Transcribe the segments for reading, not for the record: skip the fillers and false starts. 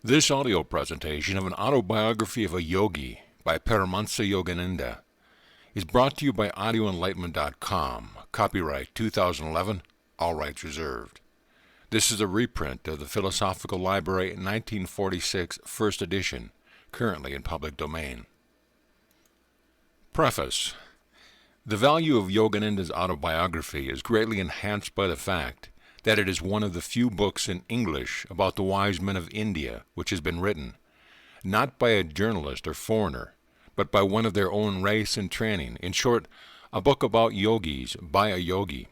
This audio presentation of an autobiography of a yogi by Paramahansa Yogananda is brought to you by audioenlightenment.com. Copyright 2011, all rights reserved. This is a reprint of the Philosophical Library 1946 first edition, currently in public domain. Preface. The value of Yogananda's autobiography is greatly enhanced by the fact that it is one of the few books in English about the wise men of India which has been written, not by a journalist or foreigner, but by one of their own race and training. In short, a book about yogis by a yogi.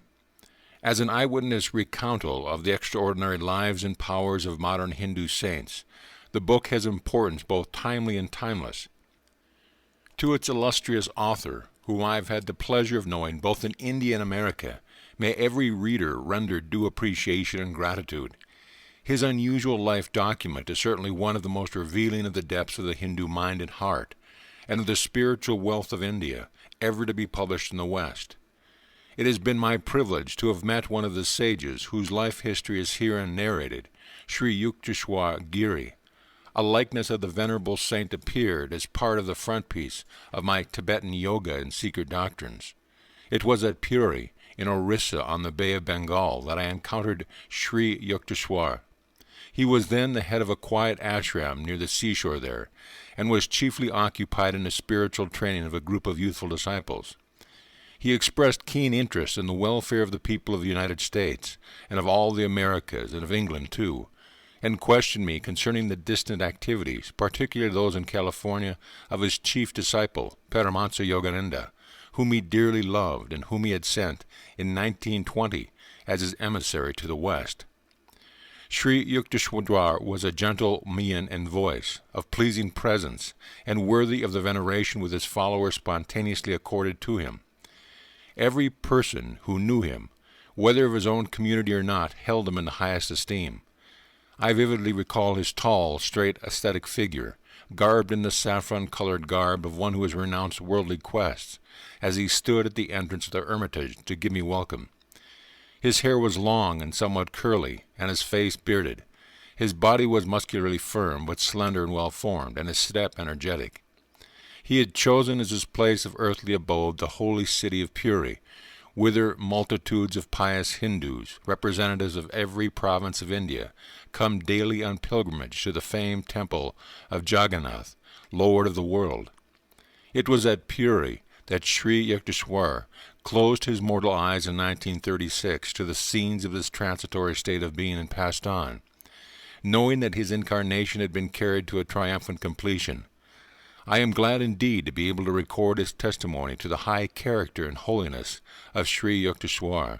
As an eyewitness recountal of the extraordinary lives and powers of modern Hindu saints, the book has importance both timely and timeless. To its illustrious author, whom I have had the pleasure of knowing both in India and America, may every reader render due appreciation and gratitude. His unusual life document is certainly one of the most revealing of the depths of the Hindu mind and heart, and of the spiritual wealth of India, ever to be published in the West. It has been my privilege to have met one of the sages whose life history is herein narrated, Sri Yukteswar Giri. A likeness of the venerable saint appeared as part of the frontispiece of my Tibetan Yoga and Secret Doctrines. It was at Puri, in Orissa on the Bay of Bengal, that I encountered Sri Yukteswar. He was then the head of a quiet ashram near the seashore there, and was chiefly occupied in the spiritual training of a group of youthful disciples. He expressed keen interest in the welfare of the people of the United States, and of all the Americas, and of England too, and questioned me concerning the distant activities, particularly those in California, of his chief disciple, Paramahansa Yogananda, whom he dearly loved and whom he had sent in 1920 as his emissary to the West. Sri Yukteswar was a gentle mien and voice, of pleasing presence, and worthy of the veneration which his followers spontaneously accorded to him. Every person who knew him, whether of his own community or not, held him in the highest esteem. I vividly recall his tall, straight, ascetic figure, garbed in the saffron-colored garb of one who has renounced worldly quests, as he stood at the entrance of the hermitage to give me welcome. His hair was long and somewhat curly, and his face bearded. His body was muscularly firm, but slender and well-formed, and his step energetic. He had chosen as his place of earthly abode the holy city of Puri, whither multitudes of pious Hindus, representatives of every province of India, come daily on pilgrimage to the famed temple of Jagannath, Lord of the world. It was at Puri that Sri Yukteswar closed his mortal eyes in 1936 to the scenes of this transitory state of being and passed on, knowing that his incarnation had been carried to a triumphant completion. I am glad indeed to be able to record his testimony to the high character and holiness of Sri Yukteswar.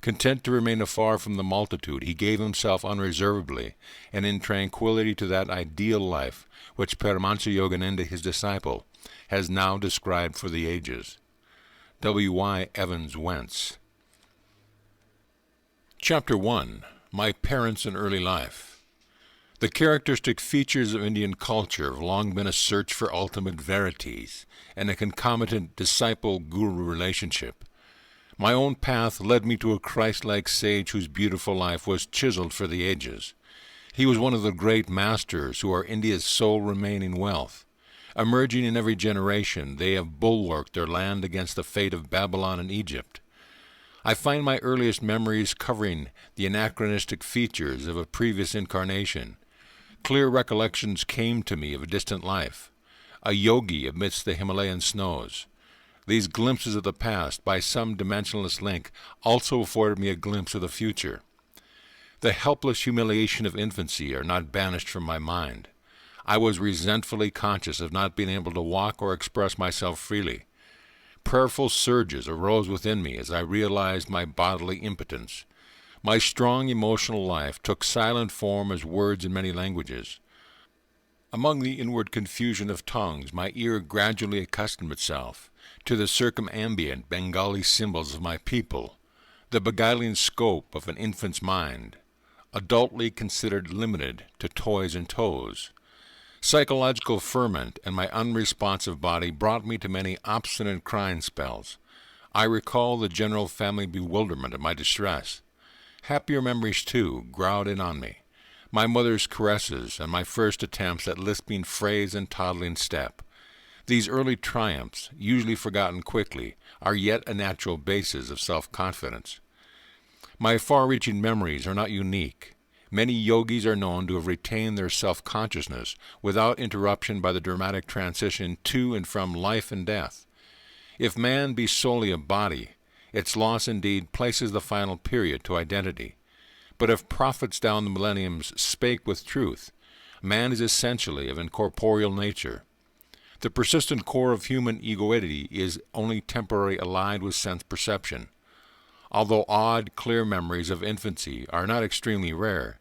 Content to remain afar from the multitude, he gave himself unreservedly and in tranquillity to that ideal life which Paramahansa Yogananda, his disciple, has now described for the ages. W. Y. Evans Wentz. Chapter 1. My Parents in Early Life. The characteristic features of Indian culture have long been a search for ultimate verities and a concomitant disciple-guru relationship. My own path led me to a Christ-like sage whose beautiful life was chiseled for the ages. He was one of the great masters who are India's sole remaining wealth. Emerging in every generation, they have bulwarked their land against the fate of Babylon and Egypt. I find my earliest memories covering the anachronistic features of a previous incarnation. Clear recollections came to me of a distant life, a yogi amidst the Himalayan snows. These glimpses of the past, by some dimensionless link, also afforded me a glimpse of the future. The helpless humiliation of infancy are not banished from my mind. I was resentfully conscious of not being able to walk or express myself freely. Prayerful surges arose within me as I realized my bodily impotence. My strong emotional life took silent form as words in many languages. Among the inward confusion of tongues, my ear gradually accustomed itself to the circumambient Bengali symbols of my people, the beguiling scope of an infant's mind, adultly considered limited to toys and toes. Psychological ferment and my unresponsive body brought me to many obstinate crying spells. I recall the general family bewilderment of my distress. Happier memories, too, crowded in on me. my mother's caresses, and my first attempts at lisping phrase and toddling step. These early triumphs, usually forgotten quickly, are yet a natural basis of self-confidence. My far-reaching memories are not unique. Many yogis are known to have retained their self-consciousness without interruption by the dramatic transition to and from life and death. If man be solely a body, its loss indeed places the final period to identity. But if prophets down the millenniums spake with truth, man is essentially of incorporeal nature. The persistent core of human egoity is only temporarily allied with sense perception. Although odd, clear memories of infancy are not extremely rare,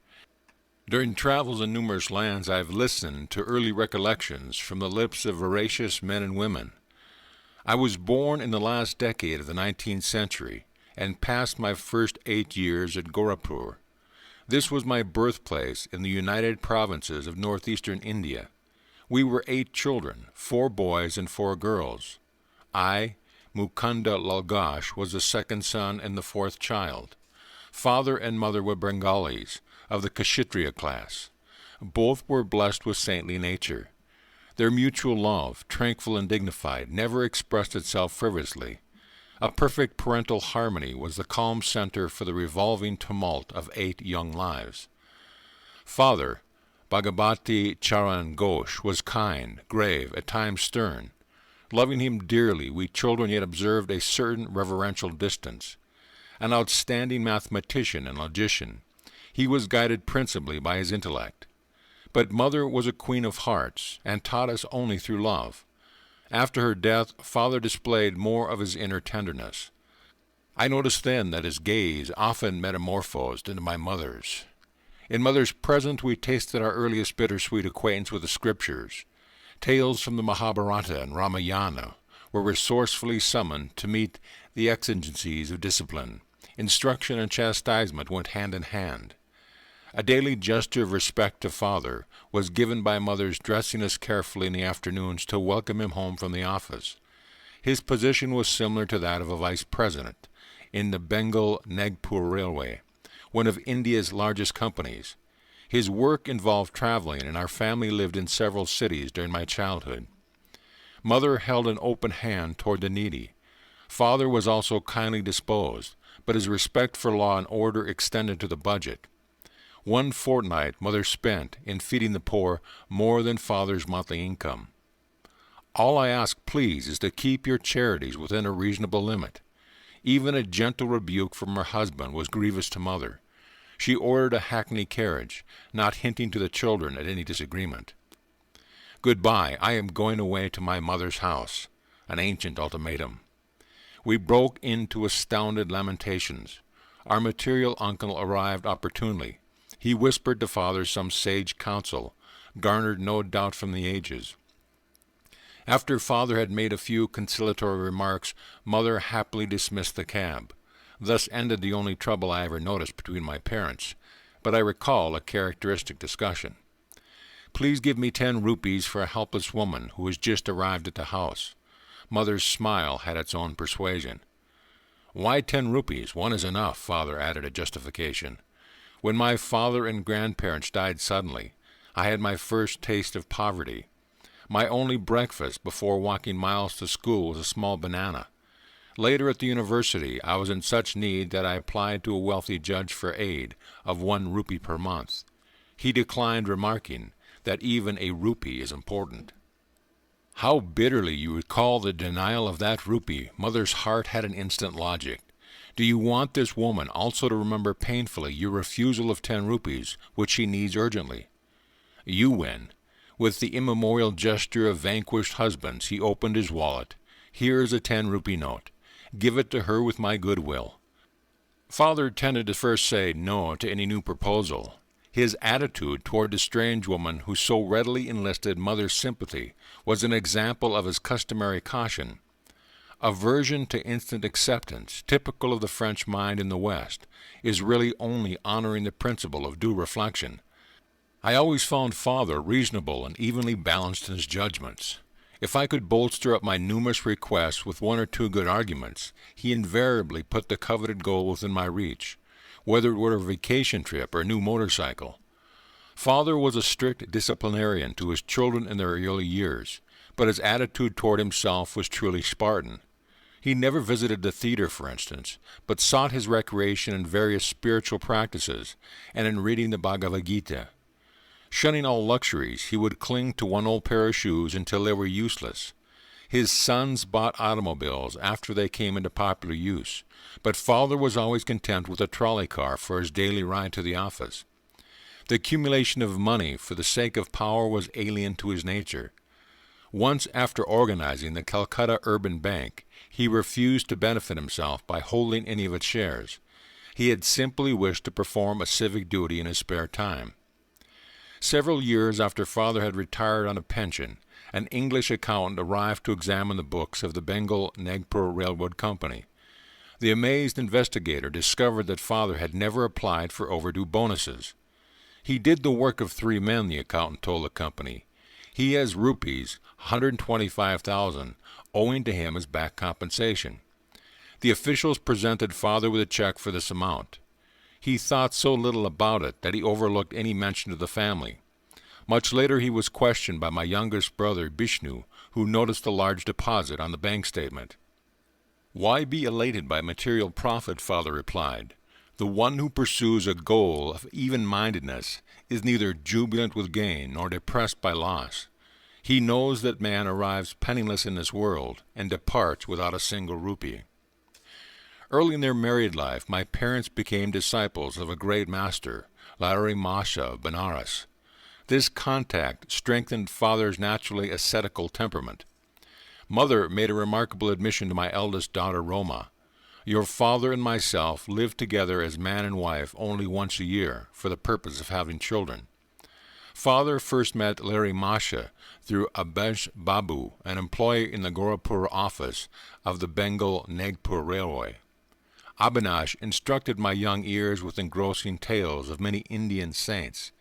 during travels in numerous lands I have listened to early recollections from the lips of veracious men and women. I was born in the last decade of the 19th century and passed my first 8 years at Gorakhpur. This was my birthplace in the United Provinces of northeastern India. We were 8 children, 4 boys and 4 girls. I, Mukunda Lalgash, was the second son and the 4th child. Father and mother were Bengalis, of the Kshatriya class. Both were blessed with saintly nature. Their mutual love, tranquil and dignified, never expressed itself frivolously. A perfect parental harmony was the calm center for the revolving tumult of 8 young lives. Father, Bhagavati Charan Ghosh, was kind, grave, at times stern. Loving him dearly, we children yet observed a certain reverential distance. An outstanding mathematician and logician, he was guided principally by his intellect. But mother was a queen of hearts, and taught us only through love. After her death, father displayed more of his inner tenderness. I noticed then that his gaze often metamorphosed into my mother's. In mother's presence we tasted our earliest bittersweet acquaintance with the Scriptures. Tales from the Mahabharata and Ramayana were resourcefully summoned to meet the exigencies of discipline. Instruction and chastisement went hand in hand. A daily gesture of respect to father was given by mother's dressing us carefully in the afternoons to welcome him home from the office. His position was similar to that of a vice president in the Bengal Nagpur Railway, one of India's largest companies. His work involved traveling, and our family lived in several cities during my childhood. Mother held an open hand toward the needy. Father was also kindly disposed, but his respect for law and order extended to the budget. One fortnight mother spent in feeding the poor more than father's monthly income. All I ask, please, is to keep your charities within a reasonable limit. Even a gentle rebuke from her husband was grievous to mother. She ordered a hackney carriage, not hinting to the children at any disagreement. Goodbye, I am going away to my mother's house, an ancient ultimatum. We broke into astounded lamentations. Our material uncle arrived opportunely. He whispered to father some sage counsel, garnered no doubt from the ages. After father had made a few conciliatory remarks, mother happily dismissed the cab. Thus ended the only trouble I ever noticed between my parents, but I recall a characteristic discussion. Please give me 10 rupees for a helpless woman who has just arrived at the house. Mother's smile had its own persuasion. Why 10 rupees? 1 is enough, father added a justification. When my father and grandparents died suddenly, I had my first taste of poverty. My only breakfast before walking miles to school was a small banana. Later at the university, I was in such need that I applied to a wealthy judge for aid of 1 rupee per month. He declined, remarking that even a rupee is important. How bitterly you recall the denial of that rupee. Mother's heart had an instant logic. Do you want this woman also to remember painfully your refusal of 10 rupees, which she needs urgently? You win. With the immemorial gesture of vanquished husbands, he opened his wallet. Here is a 10-rupee note. Give it to her with my goodwill. Father tended to first say no to any new proposal. His attitude toward the strange woman who so readily enlisted mother's sympathy was an example of his customary caution. Aversion to instant acceptance, typical of the French mind in the West, is really only honoring the principle of due reflection. I always found father reasonable and evenly balanced in his judgments. If I could bolster up my numerous requests with 1 or 2 good arguments, he invariably put the coveted goal within my reach, whether it were a vacation trip or a new motorcycle. Father was a strict disciplinarian to his children in their early years, but his attitude toward himself was truly Spartan. He never visited the theater, for instance, but sought his recreation in various spiritual practices and in reading the Bhagavad Gita. Shunning all luxuries, he would cling to one old pair of shoes until they were useless. His sons bought automobiles after they came into popular use, but Father was always content with a trolley car for his daily ride to the office. The accumulation of money for the sake of power was alien to his nature. Once, after organizing the Calcutta Urban Bank, he refused to benefit himself by holding any of its shares. He had simply wished to perform a civic duty in his spare time. Several years after Father had retired on a pension, an English accountant arrived to examine the books of the Bengal Nagpur Railroad Company. The amazed investigator discovered that Father had never applied for overdue bonuses. He did the work of 3 men, the accountant told the company. He has rupees 125,000 owing to him as back compensation. The officials presented Father with a check for this amount. He thought so little about it that he overlooked any mention of the family. Much later he was questioned by my youngest brother, Bishnu, who noticed a large deposit on the bank statement. "Why be elated by material profit?" Father replied. "The one who pursues a goal of even-mindedness is neither jubilant with gain nor depressed by loss. He knows that man arrives penniless in this world and departs without a single rupee." Early in their married life, my parents became disciples of a great master, Lahiri Mahasaya of Benares. This contact strengthened Father's naturally ascetical temperament. Mother made a remarkable admission to my eldest daughter, Roma. "Your father and myself lived together as man and wife only once a year for the purpose of having children." Father first met Lahiri Mahasaya through Abhesh Babu, an employee in the Gorakhpur office of the Bengal Nagpur Railway. Abhinash instructed my young ears with engrossing tales of many Indian saints.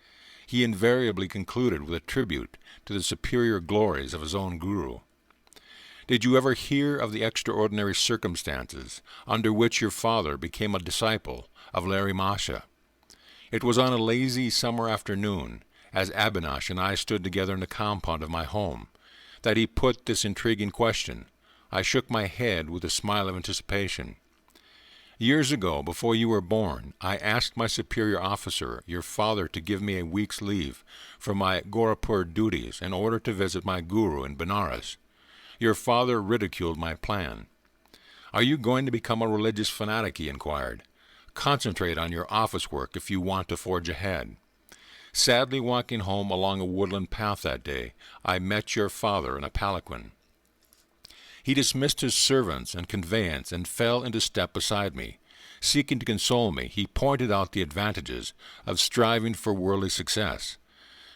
He invariably concluded with a tribute to the superior glories of his own guru. "Did you ever hear of the extraordinary circumstances under which your father became a disciple of Lahiri Mahasaya?" It was on a lazy summer afternoon, as Abhinash and I stood together in the compound of my home, that he put this intriguing question. I shook my head with a smile of anticipation. "Years ago, before you were born, I asked my superior officer, your father, to give me a week's leave from my Gorakhpur duties in order to visit my guru in Benares. Your father ridiculed my plan. 'Are you going to become a religious fanatic?' he inquired. 'Concentrate on your office work if you want to forge ahead.' Sadly walking home along a woodland path that day, I met your father in a palanquin. He dismissed his servants and conveyance and fell into step beside me. Seeking to console me, he pointed out the advantages of striving for worldly success.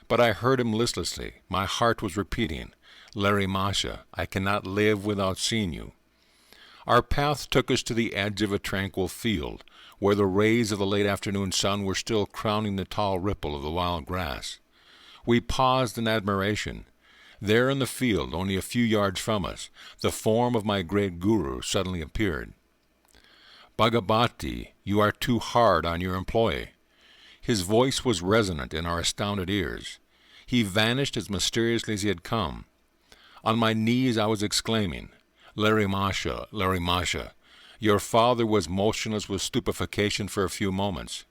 But I heard him listlessly. My heart was repeating, 'Lahiri Mahasaya, I cannot live without seeing you.' Our path took us to the edge of a tranquil field, where the rays of the late afternoon sun were still crowning the tall ripple of the wild grass. We paused in admiration. There in the field, only a few yards from us, the form of my great guru suddenly appeared. 'Bhagavati, you are too hard on your employee.' His voice was resonant in our astounded ears. He vanished as mysteriously as he had come. On my knees I was exclaiming, 'Lahiri Mahasaya, Lahiri Mahasaya, your father was motionless with stupefaction for a few moments.'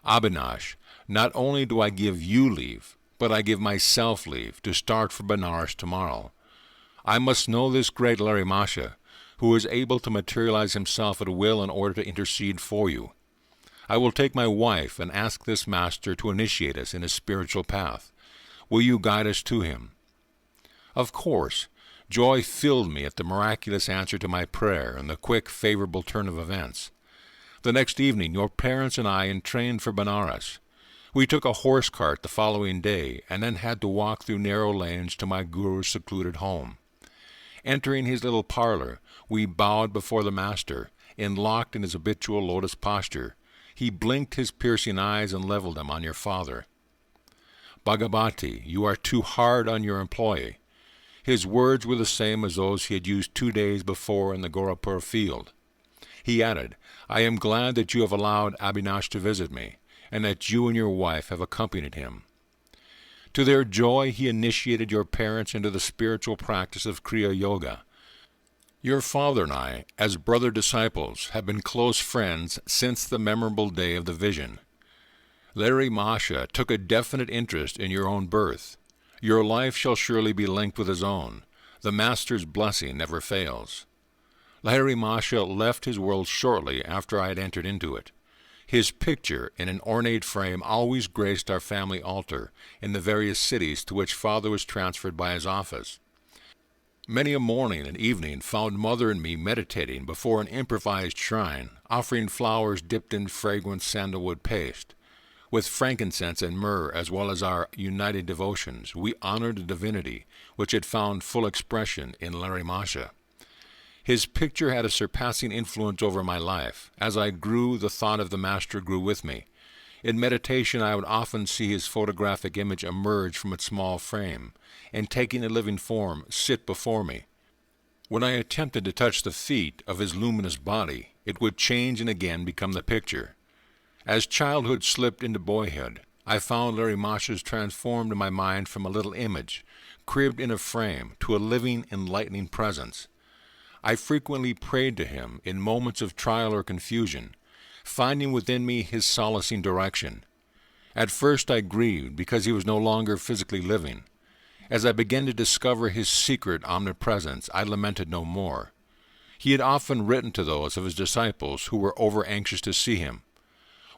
'Abhinash, not only do I give you leave, but I give myself leave to start for Benares tomorrow. I must know this great Lahiri Mahasaya, who is able to materialize himself at will in order to intercede for you. I will take my wife and ask this master to initiate us in his spiritual path. Will you guide us to him?' Of course, joy filled me at the miraculous answer to my prayer and the quick, favorable turn of events. The next evening your parents and I entrained for Benares. We took a horse cart the following day, and then had to walk through narrow lanes to my guru's secluded home. Entering his little parlor, we bowed before the master, enlocked in his habitual lotus posture. He blinked his piercing eyes and leveled them on your father. 'Bhagavati, you are too hard on your employee.' His words were the same as those he had used 2 days before in the Gorakhpur field. He added, 'I am glad that you have allowed Abhinash to visit me, and that you and your wife have accompanied him. To their joy, he initiated your parents into the spiritual practice of Kriya Yoga. Your father and I, as brother disciples, have been close friends since the memorable day of the vision. Larry Masha took a definite interest in your own birth. Your life shall surely be linked with his own. The Master's blessing never fails. Larry Masha left his world shortly after I had entered into it. His picture in an ornate frame always graced our family altar in the various cities to which Father was transferred by his office. Many a morning and evening found Mother and me meditating before an improvised shrine, offering flowers dipped in fragrant sandalwood paste. With frankincense and myrrh, as well as our united devotions, we honored the divinity which had found full expression in Larry Masha. His picture had a surpassing influence over my life. As I grew, the thought of the Master grew with me. In meditation, I would often see his photographic image emerge from its small frame, and taking a living form, sit before me. When I attempted to touch the feet of his luminous body, it would change and again become the picture. As childhood slipped into boyhood, I found Larry Masha's transformed in my mind from a little image, cribbed in a frame, to a living, enlightening presence. I frequently prayed to him in moments of trial or confusion, finding within me his solacing direction. At first I grieved because he was no longer physically living. As I began to discover his secret omnipresence, I lamented no more. He had often written to those of his disciples who were over-anxious to see him,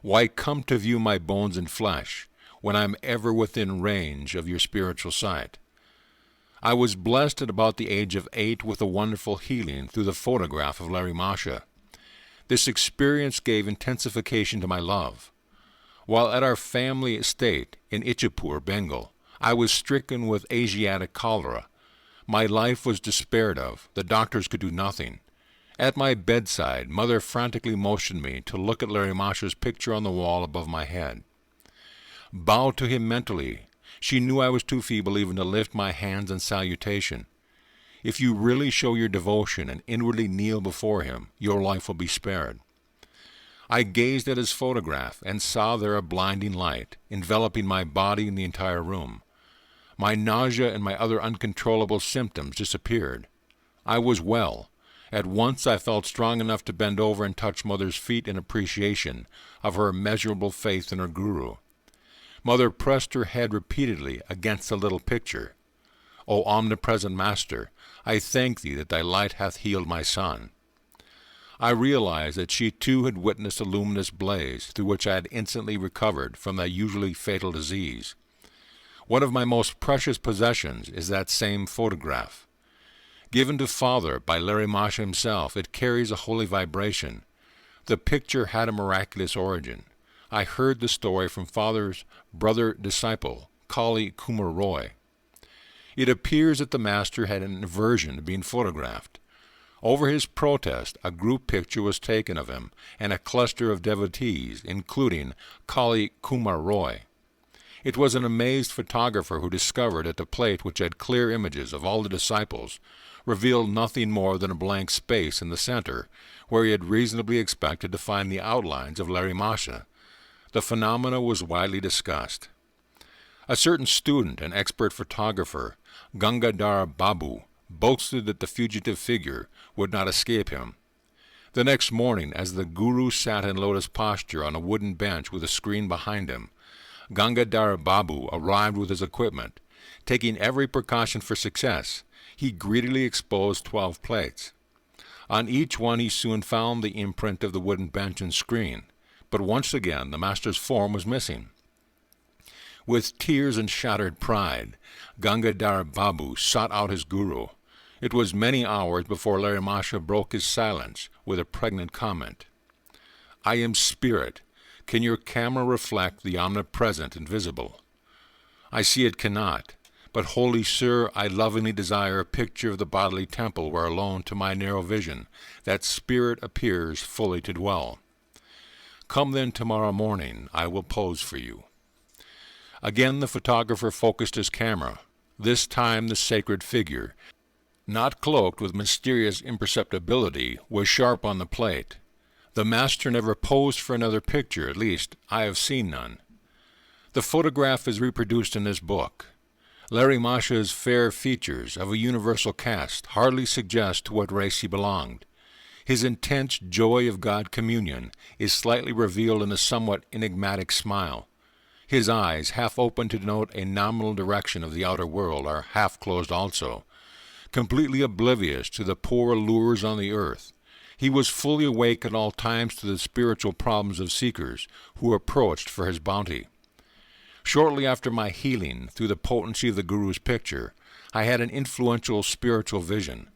"Why come to view my bones and flesh, when I am ever within range of your spiritual sight?" I was blessed at about the age of 8 with a wonderful healing through the photograph of Larry Masha. This experience gave intensification to my love. While at our family estate in Ichapur, Bengal, I was stricken with Asiatic cholera. My life was despaired of. The doctors could do nothing. At my bedside, Mother frantically motioned me to look at Larry Masha's picture on the wall above my head. Bow to him mentally. She knew I was too feeble even to lift my hands in salutation. If you really show your devotion and inwardly kneel before him, your life will be spared. I gazed at his photograph and saw there a blinding light, enveloping my body and the entire room. My nausea and my other uncontrollable symptoms disappeared. I was well. At once I felt strong enough to bend over and touch Mother's feet in appreciation of her immeasurable faith in her Guru. Mother pressed her head repeatedly against the little picture. "O omnipresent Master, I thank thee that thy light hath healed my son." I realized that she too had witnessed a luminous blaze through which I had instantly recovered from that usually fatal disease. One of my most precious possessions is that same photograph. Given to Father by Larry Masha himself, it carries a holy vibration. The picture had a miraculous origin. I heard the story from Father's brother disciple, Kali Kumar Roy. It appears that the Master had an aversion to being photographed. Over his protest, a group picture was taken of him and a cluster of devotees, including Kali Kumar Roy. It was an amazed photographer who discovered that the plate, which had clear images of all the disciples, revealed nothing more than a blank space in the center, where he had reasonably expected to find the outlines of Larry Masha. The phenomena was widely discussed. A certain student and expert photographer, Gangadhar Babu, boasted that the fugitive figure would not escape him. The next morning, as the Guru sat in lotus posture on a wooden bench with a screen behind him, Gangadhar Babu arrived with his equipment. Taking every precaution for success, he greedily exposed 12 plates. On each one he soon found the imprint of the wooden bench and screen, but once again the Master's form was missing. With tears and shattered pride, Gangadhar Babu sought out his Guru. It was many hours before Larry Masha broke his silence with a pregnant comment. "I am spirit. Can your camera reflect the omnipresent and visible?" "I see it cannot. But, holy sir, I lovingly desire a picture of the bodily temple where alone to my narrow vision that spirit appears fully to dwell." "Come then tomorrow morning, I will pose for you." Again the photographer focused his camera. This time the sacred figure, not cloaked with mysterious imperceptibility, was sharp on the plate. The master never posed for another picture, at least I have seen none. The photograph is reproduced in this book. Larry Masha's fair features of a universal cast hardly suggest to what race he belonged. His intense joy of God communion is slightly revealed in a somewhat enigmatic smile. His eyes, half open to denote a nominal direction of the outer world, are half closed also. Completely oblivious to the poor lures on the earth, he was fully awake at all times to the spiritual problems of seekers who approached for his bounty. Shortly after my healing, through the potency of the Guru's picture, I had an influential spiritual vision.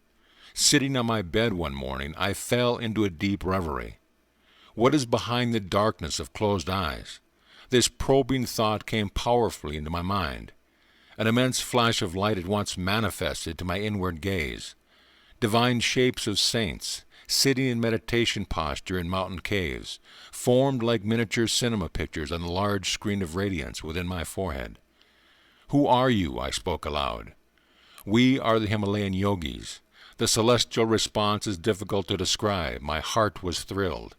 Sitting on my bed one morning, I fell into a deep reverie. What is behind the darkness of closed eyes? This probing thought came powerfully into my mind. An immense flash of light at once manifested to my inward gaze. Divine shapes of saints, sitting in meditation posture in mountain caves, formed like miniature cinema pictures on the large screen of radiance within my forehead. "Who are you?" I spoke aloud. "We are the Himalayan yogis." The celestial response is difficult to describe. My heart was thrilled.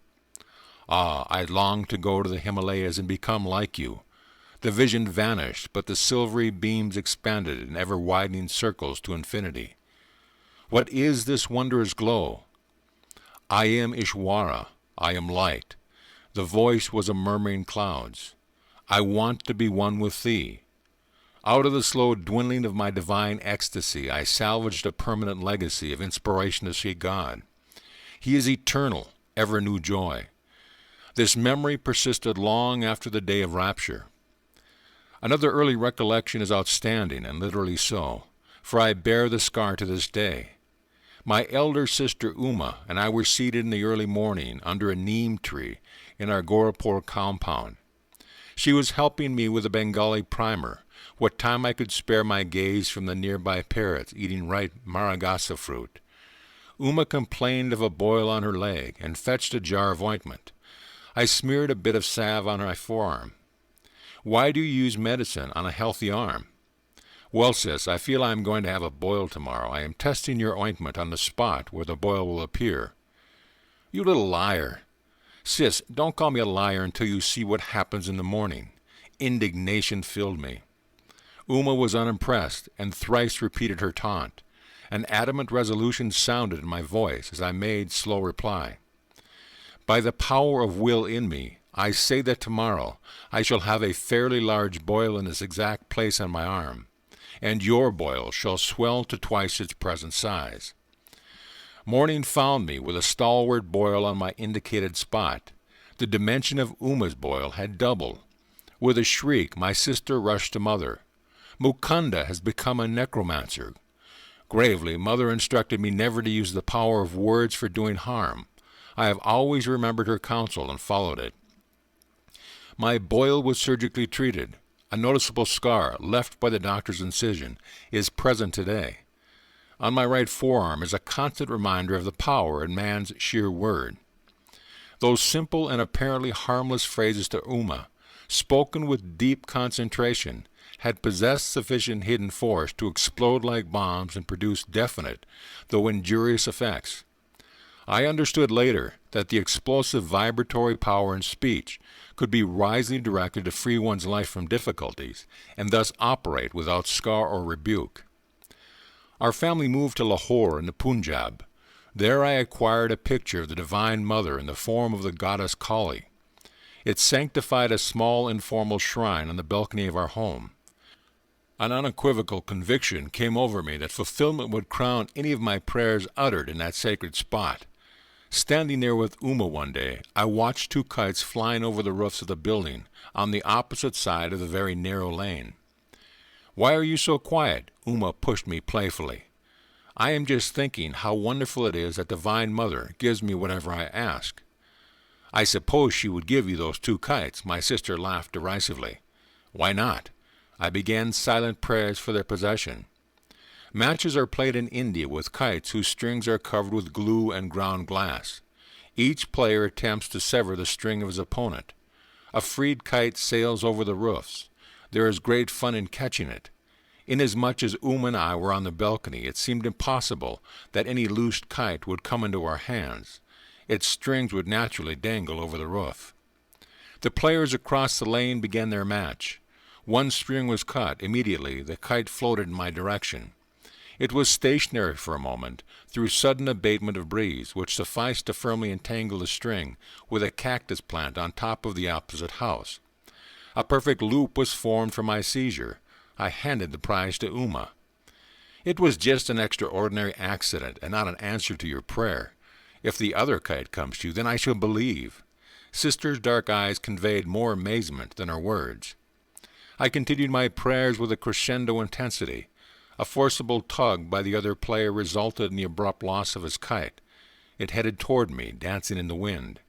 Ah, I longed to go to the Himalayas and become like you. The vision vanished, but the silvery beams expanded in ever-widening circles to infinity. What is this wondrous glow? I am Ishwara. I am light. The voice was a murmuring clouds. I want to be one with thee. Out of the slow dwindling of my divine ecstasy, I salvaged a permanent legacy of inspiration to see God. He is eternal, ever new joy. This memory persisted long after the day of rapture. Another early recollection is outstanding, and literally so, for I bear the scar to this day. My elder sister Uma and I were seated in the early morning under a neem tree in our Gorapur compound. She was helping me with a Bengali primer, what time I could spare my gaze from the nearby parrots eating ripe maragasa fruit. Uma complained of a boil on her leg and fetched a jar of ointment. I smeared a bit of salve on my forearm. "Why do you use medicine on a healthy arm?" "Well, sis, I feel I am going to have a boil tomorrow. I am testing your ointment on the spot where the boil will appear." "You little liar." "Sis, don't call me a liar until you see what happens in the morning." Indignation filled me. Uma was unimpressed, and thrice repeated her taunt. An adamant resolution sounded in my voice as I made slow reply. "By the power of will in me, I say that tomorrow I shall have a fairly large boil in this exact place on my arm, and your boil shall swell to twice its present size." Morning found me with a stalwart boil on my indicated spot. The dimension of Uma's boil had doubled. With a shriek, my sister rushed to Mother. "Mukunda has become a necromancer." Gravely, Mother instructed me never to use the power of words for doing harm. I have always remembered her counsel and followed it. My boil was surgically treated. A noticeable scar, left by the doctor's incision, is present today. On my right forearm is a constant reminder of the power in man's sheer word. Those simple and apparently harmless phrases to Uma, spoken with deep concentration, had possessed sufficient hidden force to explode like bombs and produce definite, though injurious effects. I understood later that the explosive vibratory power in speech could be wisely directed to free one's life from difficulties, and thus operate without scar or rebuke. Our family moved to Lahore in the Punjab. There I acquired a picture of the Divine Mother in the form of the goddess Kali. It sanctified a small informal shrine on the balcony of our home. An unequivocal conviction came over me that fulfillment would crown any of my prayers uttered in that sacred spot. Standing there with Uma one day, I watched two kites flying over the roofs of the building on the opposite side of the very narrow lane. "Why are you so quiet?" Uma pushed me playfully. "I am just thinking how wonderful it is that Divine Mother gives me whatever I ask." "I suppose she would give you those two kites," my sister laughed derisively. "Why not?" I began silent prayers for their possession. Matches are played in India with kites whose strings are covered with glue and ground glass. Each player attempts to sever the string of his opponent. A freed kite sails over the roofs. There is great fun in catching it. Inasmuch as Uma and I were on the balcony, it seemed impossible that any loosed kite would come into our hands. its strings would naturally dangle over the roof. The players across the lane began their match. One string was cut. Immediately, the kite floated in my direction. It was stationary for a moment, through sudden abatement of breeze, which sufficed to firmly entangle the string with a cactus plant on top of the opposite house. A perfect loop was formed for my seizure. I handed the prize to Uma. "It was just an extraordinary accident, and not an answer to your prayer. If the other kite comes to you, then I shall believe." Sister's dark eyes conveyed more amazement than her words. I continued my prayers with a crescendo intensity. A forcible tug by the other player resulted in the abrupt loss of his kite. It headed toward me, dancing in the wind.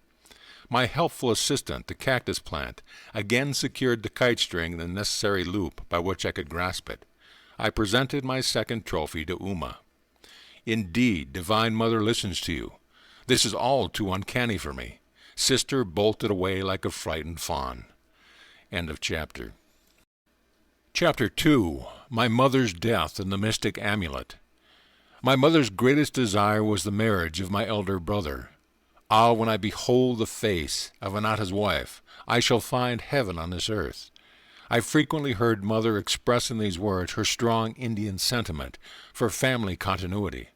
My helpful assistant, the cactus plant, again secured the kite string in the necessary loop by which I could grasp it. I presented my second trophy to Uma. "Indeed, Divine Mother listens to you. This is all too uncanny for me." Sister bolted away like a frightened fawn. End of chapter. Chapter 2. My Mother's Death and the Mystic Amulet. My mother's greatest desire was the marriage of my elder brother. "Ah, when I behold the face of Anata's wife, I shall find heaven on this earth." I frequently heard Mother express in these words her strong Indian sentiment for family continuity.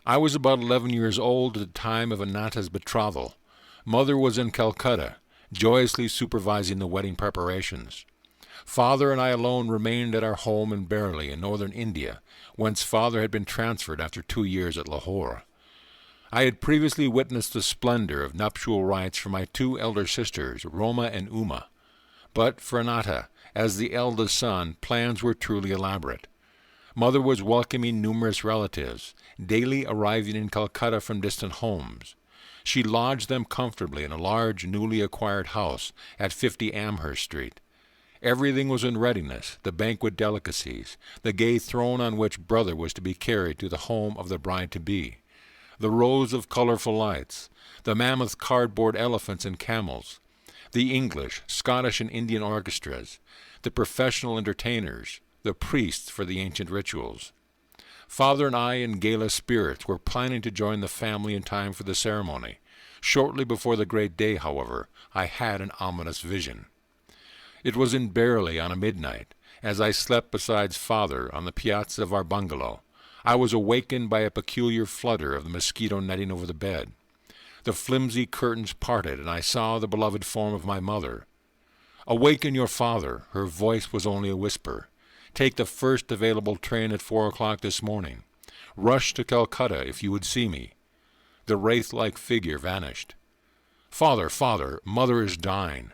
I was about 11 years old at the time of Anata's betrothal. Mother was in Calcutta, joyously supervising the wedding preparations. Father and I alone remained at our home in Bareilly in northern India, whence Father had been transferred after 2 years at Lahore. I had previously witnessed the splendor of nuptial rites for my 2 elder sisters, Roma and Uma. But for Anata, as the eldest son, plans were truly elaborate. Mother was welcoming numerous relatives, daily arriving in Calcutta from distant homes. She lodged them comfortably in a large, newly acquired house at 50 Amherst Street. Everything was in readiness, the banquet delicacies, the gay throne on which brother was to be carried to the home of the bride-to-be, the rows of colorful lights, the mammoth cardboard elephants and camels, the English, Scottish, and Indian orchestras, the professional entertainers, the priests for the ancient rituals. Father and I, in gala spirits, were planning to join the family in time for the ceremony. Shortly before the great day, however, I had an ominous vision. It was in Bareilly on a midnight, as I slept beside Father on the piazza of our bungalow. I was awakened by a peculiar flutter of the mosquito netting over the bed. The flimsy curtains parted, and I saw the beloved form of my mother. "Awaken your father," her voice was only a whisper. "Take the first available train at 4 o'clock this morning. Rush to Calcutta if you would see me." The wraith-like figure vanished. "Father, father, mother is dying."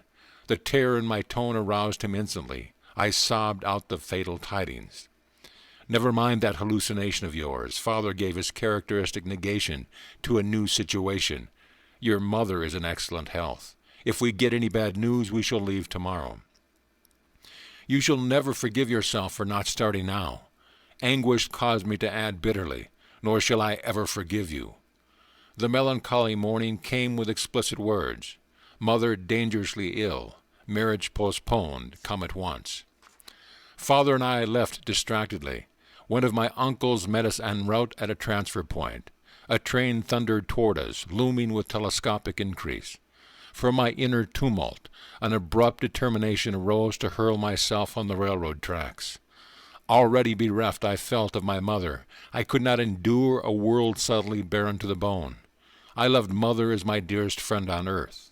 The terror in my tone aroused him instantly. I sobbed out the fatal tidings. "Never mind that hallucination of yours." Father gave his characteristic negation to a new situation. "Your mother is in excellent health. If we get any bad news, we shall leave tomorrow." "You shall never forgive yourself for not starting now." Anguish caused me to add bitterly, "Nor shall I ever forgive you." The melancholy morning came with explicit words. "Mother dangerously ill. Marriage postponed. Come at once." Father and I left distractedly. One of my uncles met us en route at a transfer point. A train thundered toward us, looming with telescopic increase. From my inner tumult, an abrupt determination arose to hurl myself on the railroad tracks. Already bereft, I felt of my mother. I could not endure a world subtly barren to the bone. I loved Mother as my dearest friend on earth.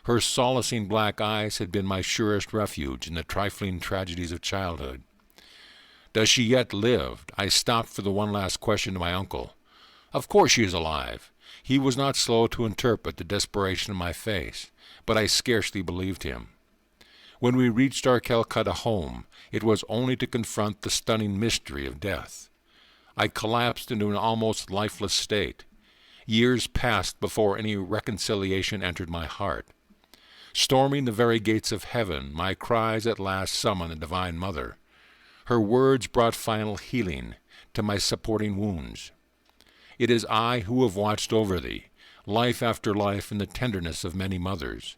Her solacing black eyes had been my surest refuge in the trifling tragedies of childhood. "Does she yet live?" I stopped for the one last question to my uncle. "Of course she is alive." He was not slow to interpret the desperation in my face, but I scarcely believed him. When we reached our Calcutta home, it was only to confront the stunning mystery of death. I collapsed into an almost lifeless state. Years passed before any reconciliation entered my heart. Storming the very gates of heaven, my cries at last summoned the Divine Mother. Her words brought final healing to my supporting wounds. "It is I who have watched over thee, life after life in the tenderness of many mothers.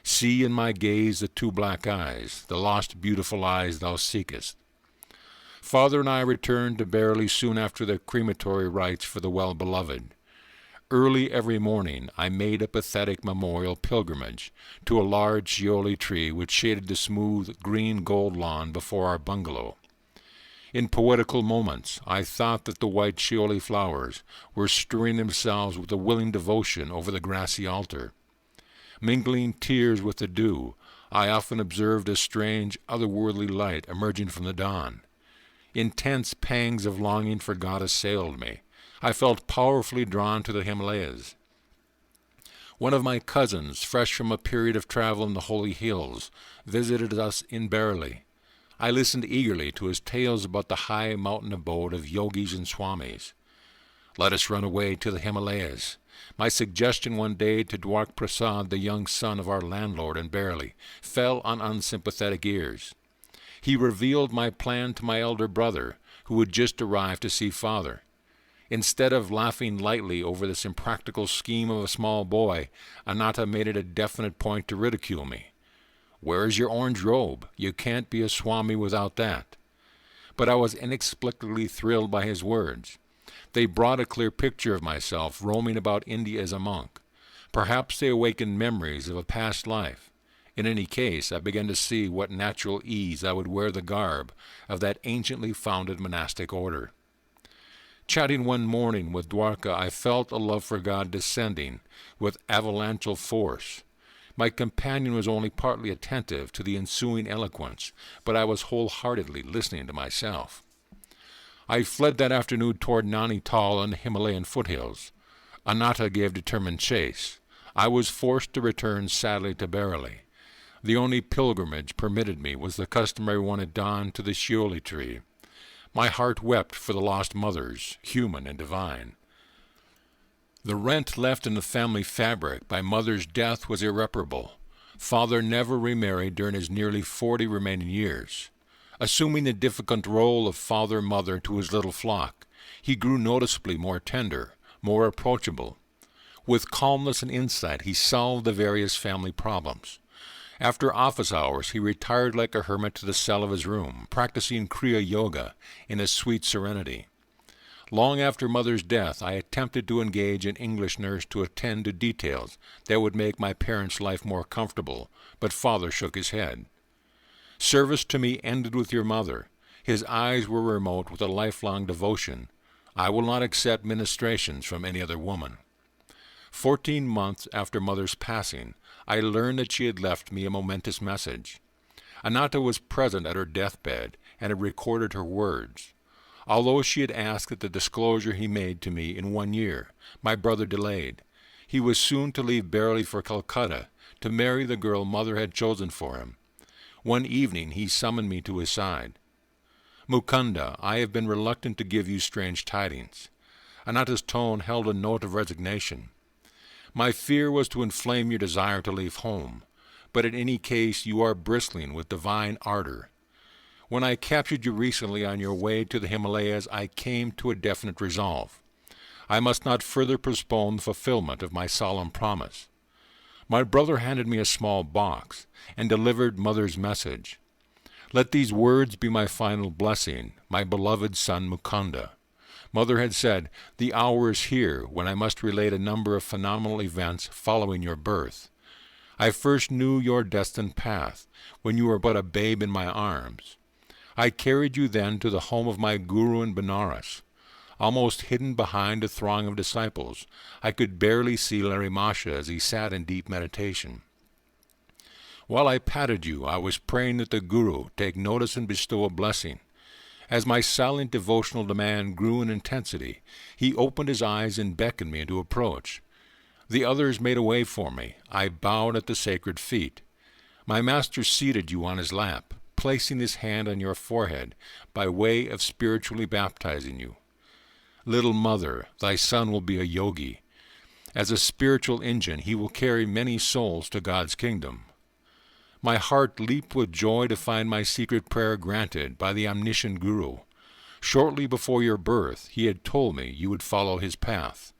See in my gaze the 2 black eyes, the lost beautiful eyes thou seekest." Father and I returned to Bareilly soon after the crematory rites for the well-beloved. Early every morning I made a pathetic memorial pilgrimage to a large shioli tree which shaded the smooth green gold lawn before our bungalow. In poetical moments I thought that the white shioli flowers were stirring themselves with a willing devotion over the grassy altar. Mingling tears with the dew, I often observed a strange, otherworldly light emerging from the dawn. Intense pangs of longing for God assailed me. I felt powerfully drawn to the Himalayas. One of my cousins, fresh from a period of travel in the holy hills, visited us in Bareilly. I listened eagerly to his tales about the high mountain abode of yogis and swamis. Let us run away to the Himalayas. My suggestion one day to Dwark Prasad, the young son of our landlord in Bareilly, fell on unsympathetic ears. He revealed my plan to my elder brother, who had just arrived to see father. Instead of laughing lightly over this impractical scheme of a small boy, Anatta made it a definite point to ridicule me. "Where is your orange robe? You can't be a Swami without that." But I was inexplicably thrilled by his words. They brought a clear picture of myself roaming about India as a monk. Perhaps they awakened memories of a past life. In any case, I began to see what natural ease I would wear the garb of that anciently founded monastic order. Chatting one morning with Dwarka, I felt a love for God descending with avalanchal force. My companion was only partly attentive to the ensuing eloquence, but I was wholeheartedly listening to myself. I fled that afternoon toward Nainital and the Himalayan foothills. Anatta gave determined chase. I was forced to return sadly to Bareilly. The only pilgrimage permitted me was the customary one at dawn to the shioli tree. My heart wept for the lost mothers, human and divine. The rent left in the family fabric by mother's death was irreparable. Father never remarried during his nearly 40 remaining years. Assuming the difficult role of father-mother to his little flock, he grew noticeably more tender, more approachable. With calmness and insight, he solved the various family problems. After office hours, he retired like a hermit to the cell of his room, practicing Kriya Yoga in a sweet serenity. Long after mother's death, I attempted to engage an English nurse to attend to details that would make my parents' life more comfortable, but father shook his head. "Service to me ended with your mother." His eyes were remote with a lifelong devotion. "I will not accept ministrations from any other woman." 14 months after mother's passing, I learned that she had left me a momentous message. Anatta was present at her deathbed and had recorded her words. Although she had asked that the disclosure he made to me in 1 year, my brother delayed. He was soon to leave Bareilly for Calcutta, to marry the girl mother had chosen for him. One evening he summoned me to his side. "Mukunda, I have been reluctant to give you strange tidings." Anatta's tone held a note of resignation. "My fear was to inflame your desire to leave home, but in any case you are bristling with divine ardor. When I captured you recently on your way to the Himalayas, I came to a definite resolve. I must not further postpone the fulfillment of my solemn promise. My brother handed me a small box and delivered mother's message. Let these words be my final blessing, my beloved son Mukunda. Mother had said, the hour is here when I must relate a number of phenomenal events following your birth. I first knew your destined path when you were but a babe in my arms. I carried you then to the home of my guru in Benares. Almost hidden behind a throng of disciples, I could barely see Larry Masha as he sat in deep meditation. While I patted you, I was praying that the Guru take notice and bestow a blessing. As my silent devotional demand grew in intensity, he opened his eyes and beckoned me to approach. The others made a way for me. I bowed at the sacred feet. My master seated you on his lap, placing his hand on your forehead by way of spiritually baptizing you. Little mother, thy son will be a yogi. As a spiritual engine, he will carry many souls to God's kingdom. My heart leaped with joy to find my secret prayer granted by the omniscient Guru. Shortly before your birth, he had told me you would follow his path.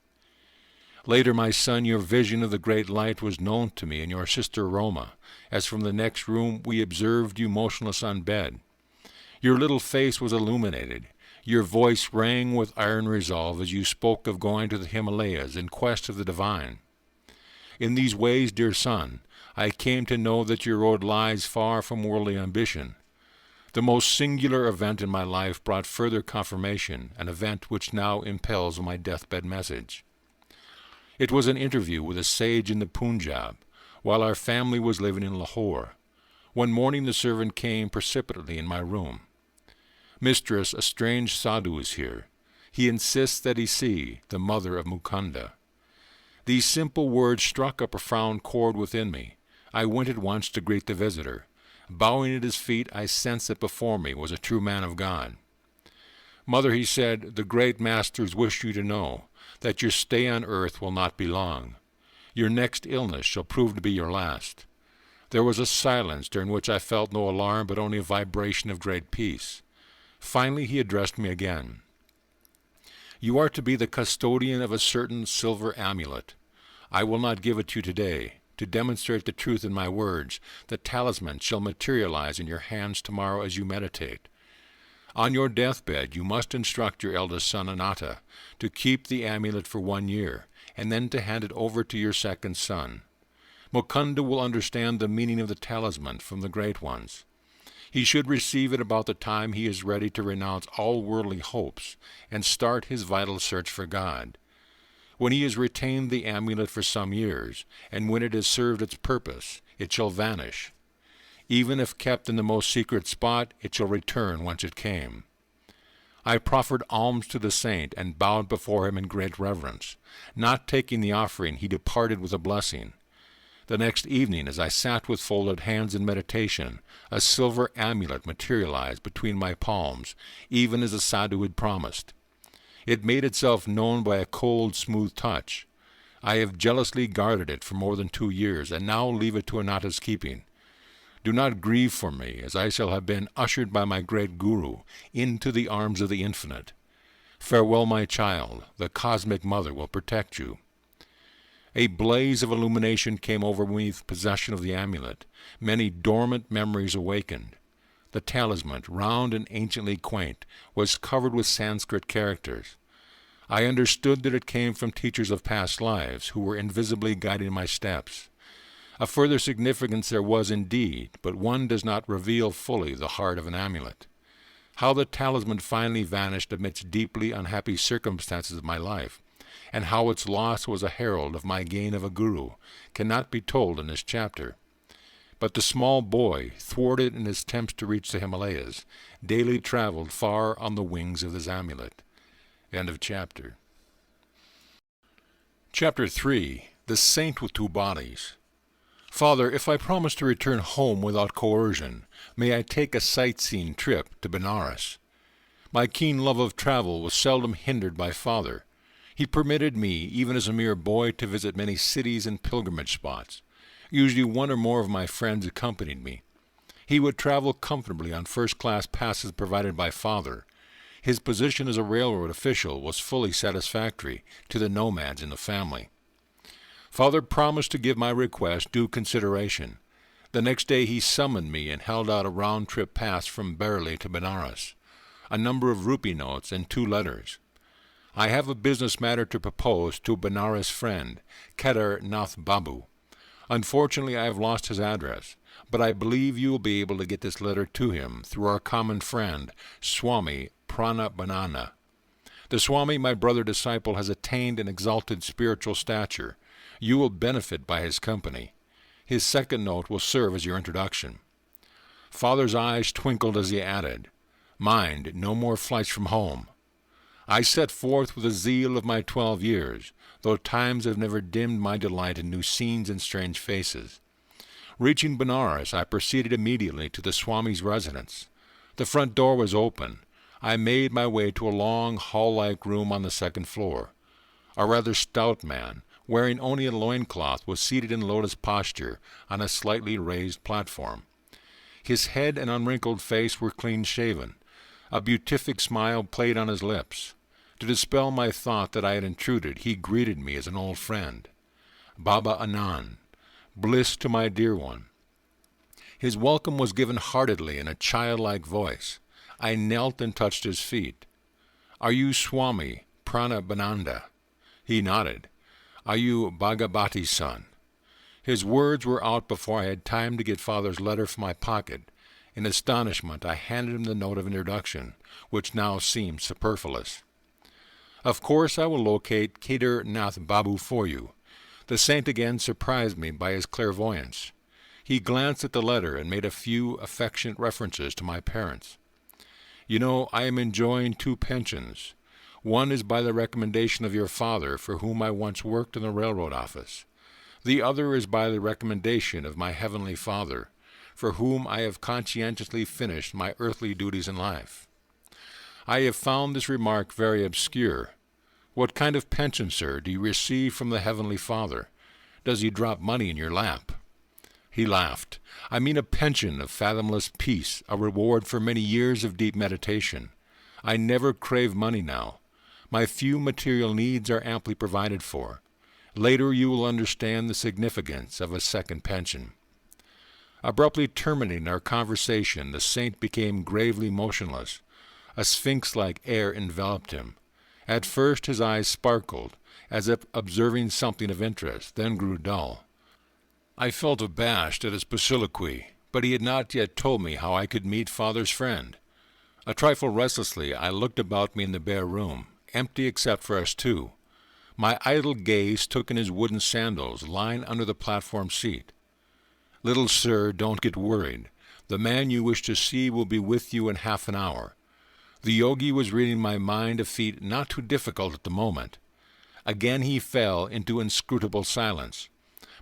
Later, my son, your vision of the great light was known to me and your sister Roma, as from the next room we observed you motionless on bed. Your little face was illuminated. Your voice rang with iron resolve as you spoke of going to the Himalayas in quest of the divine. In these ways, dear son, I came to know that your road lies far from worldly ambition. The most singular event in my life brought further confirmation, an event which now impels my deathbed message. It was an interview with a sage in the Punjab, while our family was living in Lahore. One morning the servant came precipitately in my room. "Mistress, a strange sadhu is here. He insists that he see the mother of Mukunda." These simple words struck a profound chord within me. I went at once to greet the visitor. Bowing at his feet, I sensed that before me was a true man of God. "Mother," he said, "the great masters wish you to know that your stay on earth will not be long. Your next illness shall prove to be your last." There was a silence during which I felt no alarm, but only a vibration of great peace. Finally he addressed me again. "You are to be the custodian of a certain silver amulet. I will not give it to you today. To demonstrate the truth in my words, the talisman shall materialize in your hands tomorrow as you meditate. On your deathbed you must instruct your eldest son Anatta to keep the amulet for 1 year, and then to hand it over to your second son. Mukunda will understand the meaning of the talisman from the great ones. He should receive it about the time he is ready to renounce all worldly hopes and start his vital search for God. When he has retained the amulet for some years, and when it has served its purpose, it shall vanish. Even if kept in the most secret spot, it shall return whence it came." I proffered alms to the saint and bowed before him in great reverence. Not taking the offering, he departed with a blessing. The next evening, as I sat with folded hands in meditation, a silver amulet materialized between my palms, even as the sadhu had promised. It made itself known by a cold, smooth touch. I have jealously guarded it for more than 2 years, and now leave it to Anatta's keeping. Do not grieve for me, as I shall have been ushered by my great Guru into the arms of the Infinite. Farewell, my child. The Cosmic Mother will protect you. A blaze of illumination came over me with possession of the amulet. Many dormant memories awakened. The talisman, round and anciently quaint, was covered with Sanskrit characters. I understood that it came from teachers of past lives who were invisibly guiding my steps. A further significance there was indeed, but one does not reveal fully the heart of an amulet. How the talisman finally vanished amidst deeply unhappy circumstances of my life, and how its loss was a herald of my gain of a guru, cannot be told in this chapter. But the small boy, thwarted in his attempts to reach the Himalayas, daily traveled far on the wings of this amulet. End of chapter. Chapter 3. The Saint with Two Bodies. Father, if I promise to return home without coercion, may I take a sightseeing trip to Benares? My keen love of travel was seldom hindered by Father. He permitted me, even as a mere boy, to visit many cities and pilgrimage spots. Usually 1 or more of my friends accompanied me. He would travel comfortably on first-class passes provided by Father. His position as a railroad official was fully satisfactory to the nomads in the family. Father promised to give my request due consideration. The next day he summoned me and held out a round-trip pass from Bareilly to Benares, a number of rupee notes and 2 letters. "I have a business matter to propose to a Benares friend, Kedar Nath Babu. Unfortunately, I have lost his address, but I believe you will be able to get this letter to him through our common friend, Swami Pranabanana. The Swami, my brother disciple, has attained an exalted spiritual stature. You will benefit by his company. His second note will serve as your introduction." Father's eyes twinkled as he added, "Mind, no more flights from home." I set forth with the zeal of my 12 years, though times have never dimmed my delight in new scenes and strange faces. Reaching Benares, I proceeded immediately to the Swami's residence. The front door was open. I made my way to a long, hall-like room on the 2nd floor. A rather stout man, wearing only a loincloth, was seated in lotus posture on a slightly raised platform. His head and unwrinkled face were clean-shaven. A beatific smile played on his lips. To dispel my thought that I had intruded, he greeted me as an old friend. "Baba Anand, bliss to my dear one." His welcome was given heartedly in a childlike voice. I knelt and touched his feet. Are you Swami Paramahansa? He nodded. Are you Bhagavati's son? His words were out before I had time to get Father's letter from my pocket. In astonishment, I handed him the note of introduction, which now seemed superfluous. Of course I will locate Kedar Nath Babu for you. The saint again surprised me by his clairvoyance. He glanced at the letter and made a few affectionate references to my parents. You know, I am enjoying 2 pensions. One is by the recommendation of your father, for whom I once worked in the railroad office. The other is by the recommendation of my heavenly Father, for whom I have conscientiously finished my earthly duties in life. I have found this remark very obscure. What kind of pension, sir, do you receive from the Heavenly Father? Does he drop money in your lap? He laughed. I mean a pension of fathomless peace, a reward for many years of deep meditation. I never crave money now. My few material needs are amply provided for. Later you will understand the significance of a second pension. Abruptly terminating our conversation, the saint became gravely motionless. A sphinx-like air enveloped him. At first his eyes sparkled, as if observing something of interest, then grew dull. I felt abashed at his soliloquy, but he had not yet told me how I could meet Father's friend. A trifle restlessly I looked about me in the bare room, empty except for us 2. My idle gaze took in his wooden sandals lying under the platform seat. Little sir, don't get worried. The man you wish to see will be with you in half an hour. The yogi was reading my mind a feat not too difficult at the moment. Again he fell into inscrutable silence.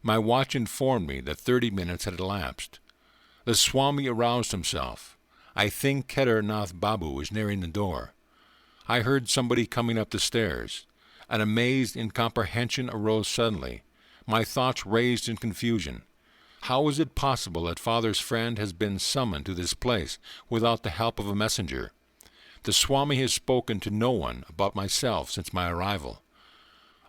My watch informed me that 30 minutes had elapsed. The Swami aroused himself. I think Kedar Nath Babu was nearing the door. I heard somebody coming up the stairs. An amazed incomprehension arose suddenly. My thoughts raised in confusion. How is it possible that Father's friend has been summoned to this place without the help of a messenger? The Swami has spoken to no one about myself since my arrival.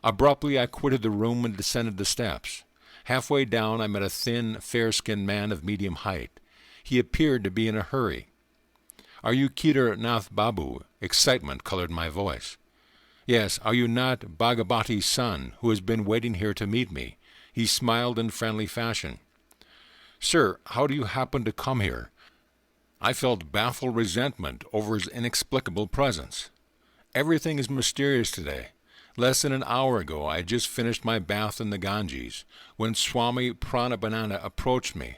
Abruptly I quitted the room and descended the steps. Halfway down I met a thin, fair-skinned man of medium height. He appeared to be in a hurry. Are you Kedar Nath Babu? Excitement colored my voice. Yes, are you not Bhagavati's son, who has been waiting here to meet me? He smiled in friendly fashion. Sir, how do you happen to come here? I felt baffled resentment over his inexplicable presence. Everything is mysterious today. Less than an hour ago I had just finished my bath in the Ganges, when Swami Paramahansa approached me.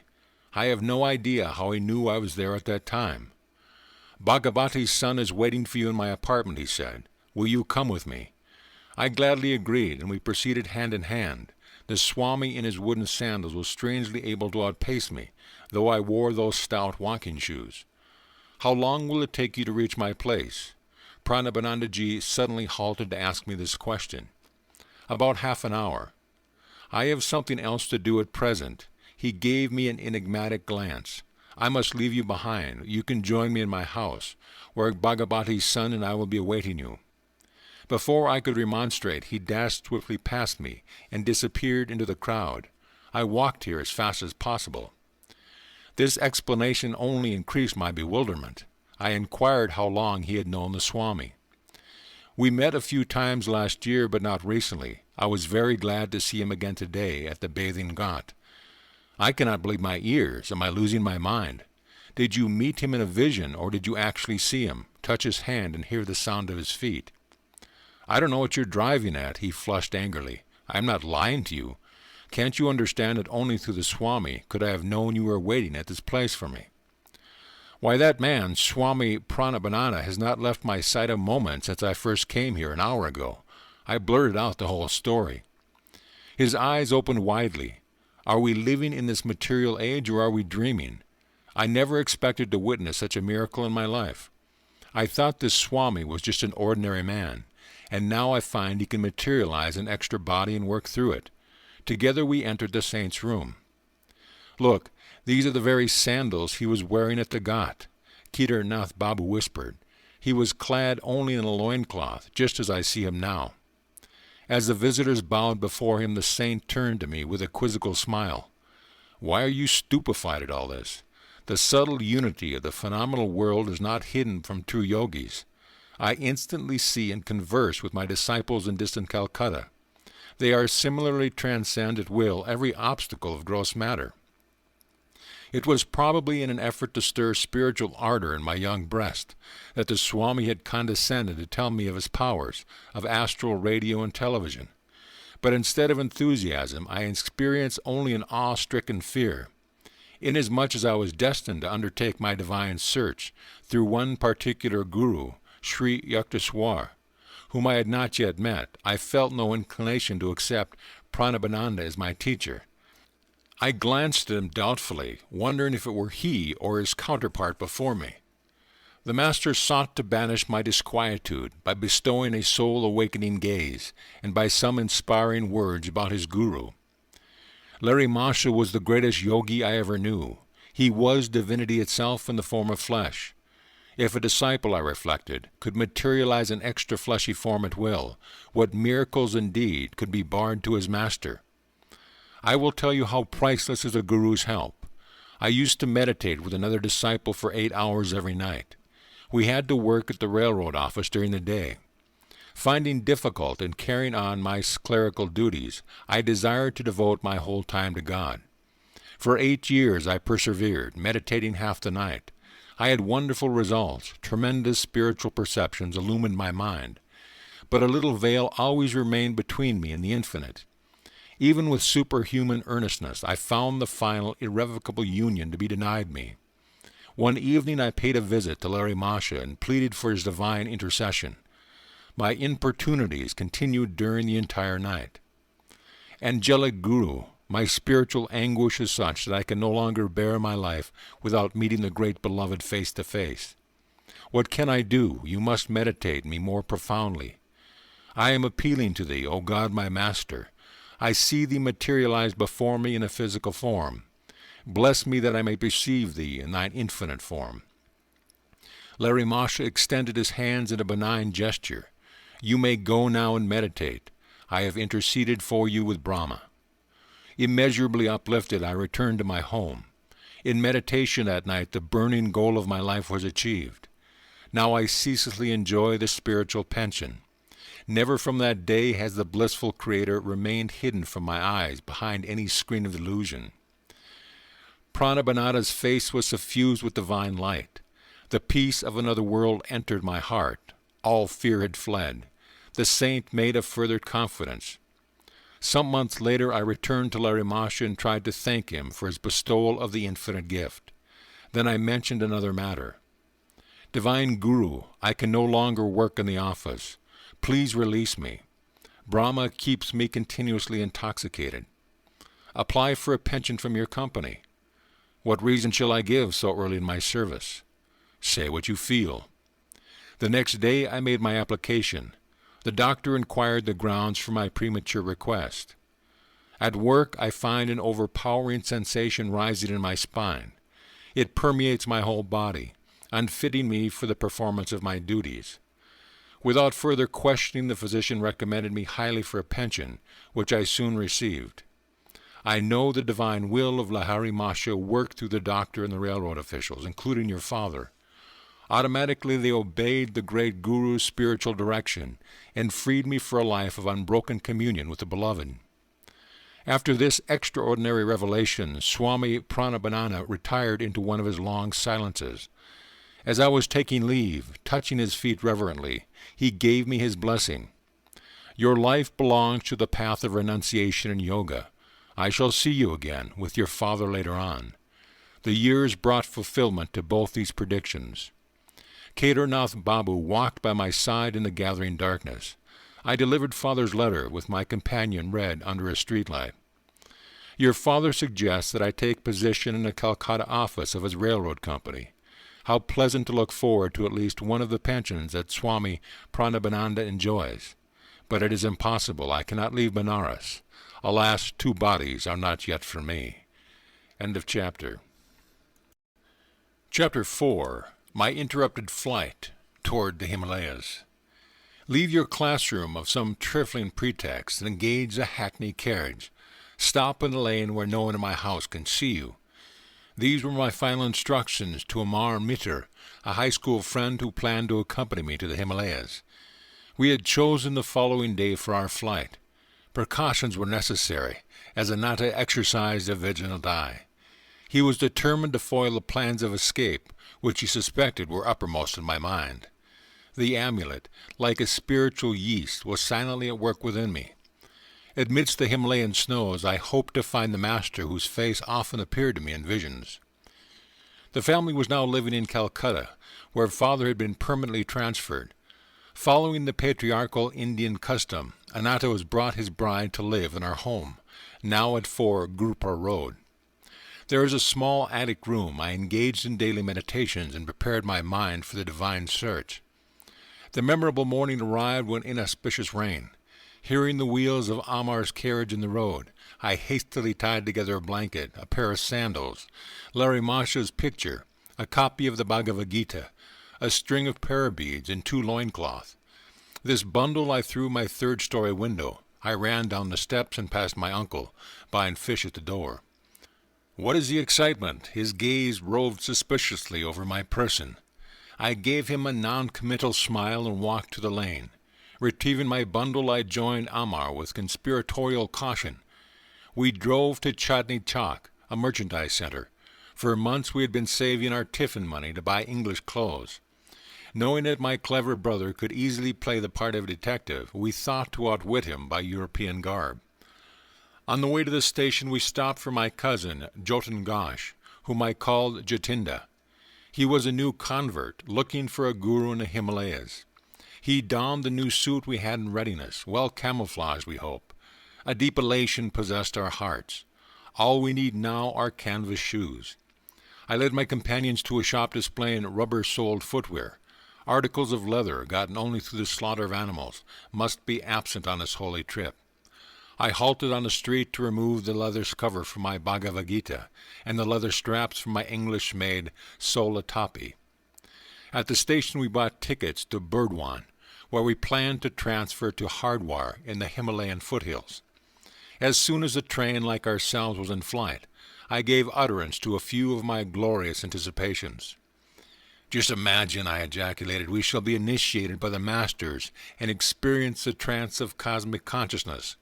I have no idea how he knew I was there at that time. Bhagavati's son is waiting for you in my apartment, he said. Will you come with me? I gladly agreed, and we proceeded hand in hand. The Swami in his wooden sandals was strangely able to outpace me, though I wore those stout walking shoes. How long will it take you to reach my place? Paramahansa suddenly halted to ask me this question. About half an hour. I have something else to do at present. He gave me an enigmatic glance. I must leave you behind. You can join me in my house, where Bhagavati's son and I will be awaiting you. Before I could remonstrate, he dashed swiftly past me and disappeared into the crowd. I walked here as fast as possible. This explanation only increased my bewilderment. I inquired how long he had known the Swami. We met a few times last year, but not recently. I was very glad to see him again today at the bathing ghat. I cannot believe my ears. Am I losing my mind? Did you meet him in a vision, or did you actually see him, touch his hand, and hear the sound of his feet? I don't know what you're driving at, he flushed angrily. I am not lying to you. Can't you understand that only through the Swami could I have known you were waiting at this place for me? Why, that man, Swami Paramahansa, has not left my sight a moment since I first came here an hour ago. I blurted out the whole story. His eyes opened widely. Are we living in this material age, or are we dreaming? I never expected to witness such a miracle in my life. I thought this Swami was just an ordinary man, and now I find he can materialize an extra body and work through it. Together we entered the saint's room. Look, these are the very sandals he was wearing at the ghat, Kedar Nath Babu whispered. He was clad only in a loincloth, just as I see him now. As the visitors bowed before him, the saint turned to me with a quizzical smile. Why are you stupefied at all this? The subtle unity of the phenomenal world is not hidden from true yogis. I instantly see and converse with my disciples in distant Calcutta. They are similarly transcend at will every obstacle of gross matter. It was probably in an effort to stir spiritual ardor in my young breast that the Swami had condescended to tell me of his powers of astral radio and television. But instead of enthusiasm, I experienced only an awe-stricken fear, inasmuch as I was destined to undertake my divine search through one particular guru, Sri Yukteswar, whom I had not yet met. I felt no inclination to accept Paramahansa as my teacher. I glanced at him doubtfully, wondering if it were he or his counterpart before me. The master sought to banish my disquietude by bestowing a soul-awakening gaze and by some inspiring words about his guru. Larry Masha was the greatest yogi I ever knew. He was divinity itself in the form of flesh. If a disciple, I reflected, could materialize an extra fleshy form at will, what miracles indeed could be barred to his master? I will tell you how priceless is a guru's help. I used to meditate with another disciple for 8 hours every night. We had to work at the railroad office during the day. Finding difficult in carrying on my clerical duties, I desired to devote my whole time to God. For 8 years I persevered, meditating half the night. I had wonderful results. Tremendous spiritual perceptions illumined my mind. But a little veil always remained between me and the infinite. Even with superhuman earnestness, I found the final, irrevocable union to be denied me. One evening I paid a visit to Larry Masha and pleaded for his divine intercession. My importunities continued during the entire night. Angelic Guru, my spiritual anguish is such that I can no longer bear my life without meeting the great beloved face to face. What can I do? You must meditate me more profoundly. I am appealing to thee, O God my Master. I see thee materialized before me in a physical form. Bless me that I may perceive thee in thine infinite form. Larry Masha extended his hands in a benign gesture. You may go now and meditate. I have interceded for you with Brahma. Immeasurably uplifted, I returned to my home. In meditation that night, the burning goal of my life was achieved. Now I ceaselessly enjoy the spiritual pension. Never from that day has the blissful Creator remained hidden from my eyes behind any screen of illusion. Paramahansa's face was suffused with divine light. The peace of another world entered my heart. All fear had fled. The saint made a further confidence. Some months later I returned to Larry Masha and tried to thank him for his bestowal of the infinite gift. Then I mentioned another matter. Divine Guru, I can no longer work in the office. Please release me. Brahma keeps me continuously intoxicated. Apply for a pension from your company. What reason shall I give so early in my service? Say what you feel. The next day I made my application. The doctor inquired the grounds for my premature request. At work I find an overpowering sensation rising in my spine. It permeates my whole body, unfitting me for the performance of my duties. Without further questioning, the physician recommended me highly for a pension, which I soon received. I know the divine will of Lahari Masha worked through the doctor and the railroad officials, including your father. Automatically they obeyed the great Guru's spiritual direction and freed me for a life of unbroken communion with the Beloved. After this extraordinary revelation, Swami Paramahansa retired into one of his long silences. As I was taking leave, touching his feet reverently, he gave me his blessing. Your life belongs to the path of renunciation and yoga. I shall see you again with your father later on. The years brought fulfillment to both these predictions. Kedarnath Babu walked by my side in the gathering darkness. I delivered father's letter, with my companion read under a streetlight. Your father suggests that I take position in the Calcutta office of his railroad company. How pleasant to look forward to at least one of the pensions that Swami Paramahansa enjoys. But it is impossible. I cannot leave Benares. Alas, 2 bodies are not yet for me. End of chapter. Chapter 4. My interrupted flight toward the Himalayas. Leave your classroom of some trifling pretext and engage a hackney carriage. Stop in the lane where no one in my house can see you. These were my final instructions to Amar Mitter, a high school friend who planned to accompany me to the Himalayas. We had chosen the following day for our flight. Precautions were necessary, as Anatta exercised a vigilant eye. He was determined to foil the plans of escape, which he suspected were uppermost in my mind. The amulet, like a spiritual yeast, was silently at work within me. Amidst the Himalayan snows, I hoped to find the master whose face often appeared to me in visions. The family was now living in Calcutta, where father had been permanently transferred. Following the patriarchal Indian custom, Anatta was brought his bride to live in our home, now at 4 Gurupur Road. There is a small attic room. I engaged in daily meditations and prepared my mind for the divine search. The memorable morning arrived when inauspicious rain. Hearing the wheels of Amar's carriage in the road, I hastily tied together a blanket, a pair of sandals, Larry Masha's picture, a copy of the Bhagavad Gita, a string of prayer beads, and 2 loincloths. This bundle I threw my 3rd-story window. I ran down the steps and past my uncle, buying fish at the door. What is the excitement? His gaze roved suspiciously over my person. I gave him a non-committal smile and walked to the lane. Retrieving my bundle, I joined Amar with conspiratorial caution. We drove to Chandni Chowk, a merchandise center. For months we had been saving our tiffin money to buy English clothes. Knowing that my clever brother could easily play the part of a detective, we thought to outwit him by European garb. On the way to the station, we stopped for my cousin, Jotin Ghosh, whom I called Jatinda. He was a new convert, looking for a guru in the Himalayas. He donned the new suit we had in readiness, well camouflaged, we hope. A deep elation possessed our hearts. All we need now are canvas shoes. I led my companions to a shop displaying rubber-soled footwear. Articles of leather, gotten only through the slaughter of animals, must be absent on this holy trip. I halted on the street to remove the leather cover from my Bhagavad Gita and the leather straps from my English-made Sola Tapi. At the station we bought tickets to Burdwan, where we planned to transfer to Hardwar in the Himalayan foothills. As soon as the train, like ourselves, was in flight, I gave utterance to a few of my glorious anticipations. Just imagine, I ejaculated, we shall be initiated by the masters and experience the trance of cosmic consciousness.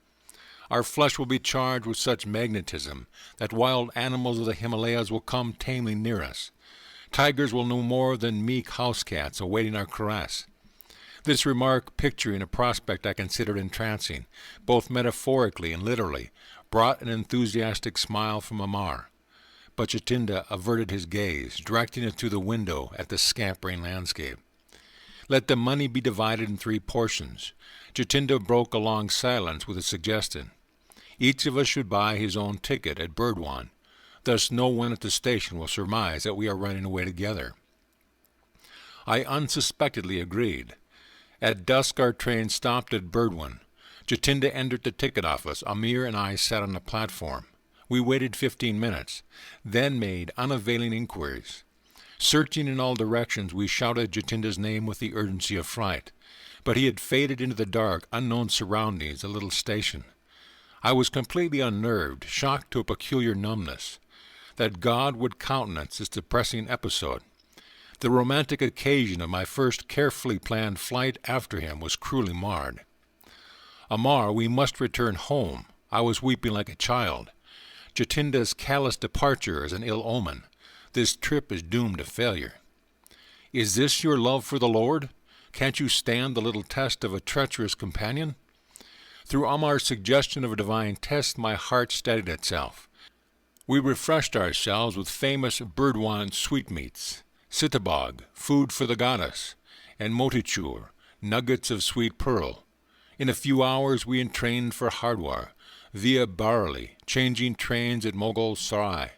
Our flesh will be charged with such magnetism that wild animals of the Himalayas will come tamely near us. Tigers will no more than meek house cats awaiting our caress. This remark, picturing a prospect I considered entrancing, both metaphorically and literally, brought an enthusiastic smile from Amar. But Jatinda averted his gaze, directing it through the window at the scampering landscape. Let the money be divided in 3 portions. Jatinda broke a long silence with a suggestion. Each of us should buy his own ticket at Burdwan. Thus no one at the station will surmise that we are running away together. I unsuspectedly agreed. At dusk our train stopped at Burdwan. Jatinda entered the ticket office. Amir and I sat on the platform. We waited 15 minutes, then made unavailing inquiries. Searching in all directions, we shouted Jatinda's name with the urgency of fright. But he had faded into the dark, unknown surroundings, a little station. I was completely unnerved, shocked to a peculiar numbness. That God would countenance this depressing episode. The romantic occasion of my first carefully planned flight after him was cruelly marred. Amar, we must return home. I was weeping like a child. Jatinda's callous departure is an ill omen. This trip is doomed to failure. Is this your love for the Lord? Can't you stand the little test of a treacherous companion? Through Amar's suggestion of a divine test, my heart steadied itself. We refreshed ourselves with famous Burdwan sweetmeats, sitabog, food for the goddess, and motichur, nuggets of sweet pearl. In a few hours we entrained for Hardwar, via Bareilly, changing trains at Mughal Sarai.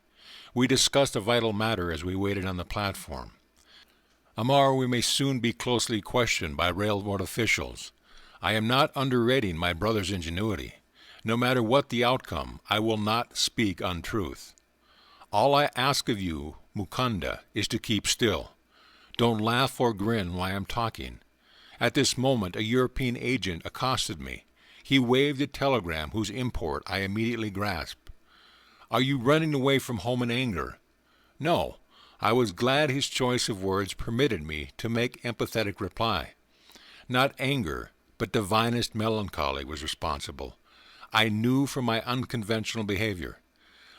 We discussed a vital matter as we waited on the platform. Amar, we may soon be closely questioned by railroad officials. I am not underrating my brother's ingenuity. No matter what the outcome, I will not speak untruth. All I ask of you, Mukunda, is to keep still. Don't laugh or grin while I am talking. At this moment, a European agent accosted me. He waved a telegram whose import I immediately grasped. Are you running away from home in anger? No, I was glad his choice of words permitted me to make empathetic reply. Not anger, but divinest melancholy was responsible. I knew from my unconventional behavior.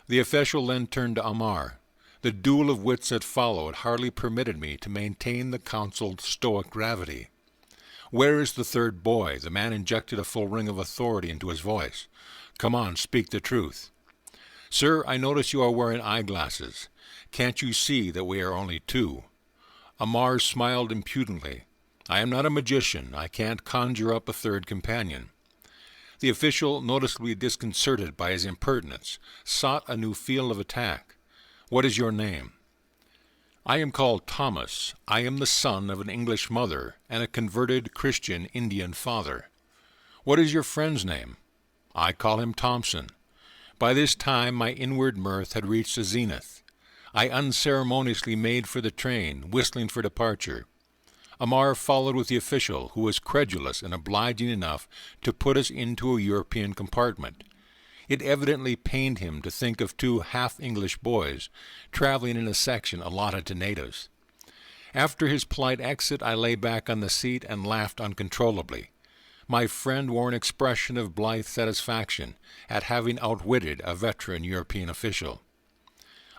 The official then turned to Amar. The duel of wits that followed hardly permitted me to maintain the counseled stoic gravity. "Where is the third boy?" The man injected a full ring of authority into his voice. "Come on, speak the truth." "Sir, I notice you are wearing eyeglasses. Can't you see that we are only two?" Amar smiled impudently. "I am not a magician. I can't conjure up a third companion." The official, noticeably disconcerted by his impertinence, sought a new field of attack. "What is your name?" "I am called Thomas. I am the son of an English mother and a converted Christian Indian father." "What is your friend's name?" "I call him Thompson." By this time my inward mirth had reached a zenith. I unceremoniously made for the train, whistling for departure. Amar followed with the official, who was credulous and obliging enough to put us into a European compartment. It evidently pained him to think of two half-English boys traveling in a section allotted to natives. After his polite exit, I lay back on the seat and laughed uncontrollably. My friend wore an expression of blithe satisfaction at having outwitted a veteran European official.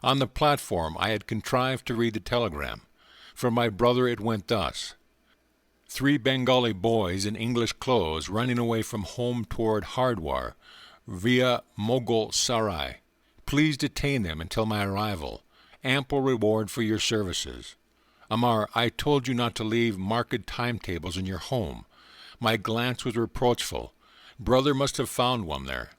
On the platform I had contrived to read the telegram. From my brother it went thus: 3 Bengali boys in English clothes running away from home toward Hardwar via Mughal Sarai. Please detain them until my arrival. Ample reward for your services. Amar, I told you not to leave marked timetables in your home. My glance was reproachful. Brother must have found one there.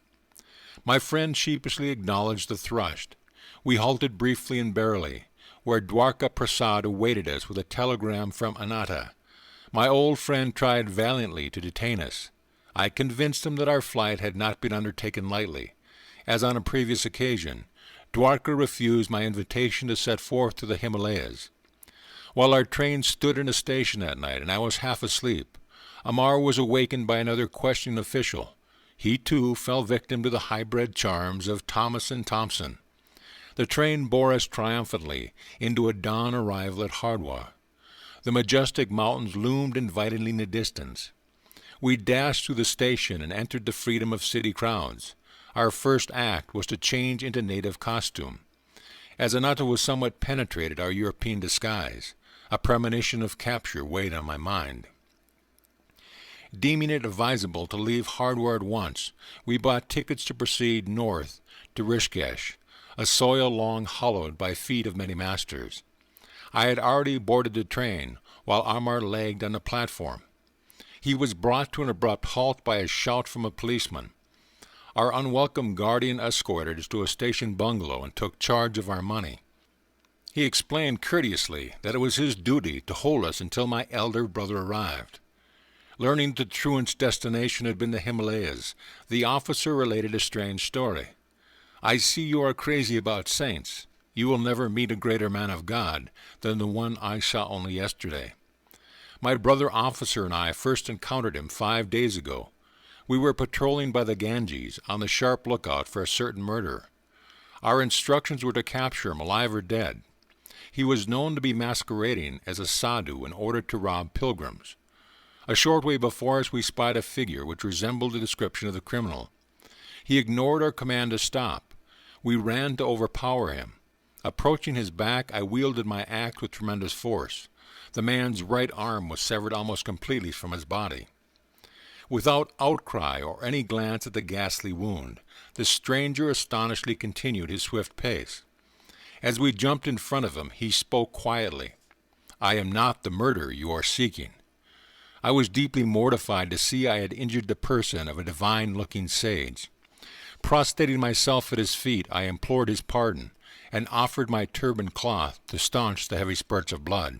My friend sheepishly acknowledged the thrust. We halted briefly in Berli, where Dwarka Prasad awaited us with a telegram from Anata. My old friend tried valiantly to detain us. I convinced him that our flight had not been undertaken lightly. As on a previous occasion, Dwarka refused my invitation to set forth to the Himalayas. While our train stood in a station that night and I was half asleep, Amar was awakened by another questioning official. He, too, fell victim to the hybrid charms of Thomas and Thompson. The train bore us triumphantly into a dawn arrival at Hardwar. The majestic mountains loomed invitingly in the distance. We dashed through the station and entered the freedom of city crowds. Our first act was to change into native costume. As Anata was somewhat penetrated our European disguise, a premonition of capture weighed on my mind. Deeming it advisable to leave Hardwar at once, we bought tickets to proceed north to Rishikesh, a soil long hollowed by feet of many masters. I had already boarded the train, while Amar lagged on the platform. He was brought to an abrupt halt by a shout from a policeman. Our unwelcome guardian escorted us to a station bungalow and took charge of our money. He explained courteously that it was his duty to hold us until my elder brother arrived. Learning that the truant's destination had been the Himalayas, the officer related a strange story. "I see you are crazy about saints. You will never meet a greater man of God than the one I saw only yesterday. My brother officer and I first encountered him 5 days ago. We were patrolling by the Ganges, on the sharp lookout for a certain murderer. Our instructions were to capture him, alive or dead. He was known to be masquerading as a sadhu in order to rob pilgrims. A short way before us we spied a figure which resembled the description of the criminal. He ignored our command to stop. We ran to overpower him. Approaching his back, I wielded my axe with tremendous force. The man's right arm was severed almost completely from his body. Without outcry or any glance at the ghastly wound, the stranger astonishedly continued his swift pace. As we jumped in front of him, he spoke quietly. "I am not the murderer you are seeking." I was deeply mortified to see I had injured the person of a divine-looking sage. Prostrating myself at his feet, I implored his pardon, and offered my turban cloth to staunch the heavy spurts of blood.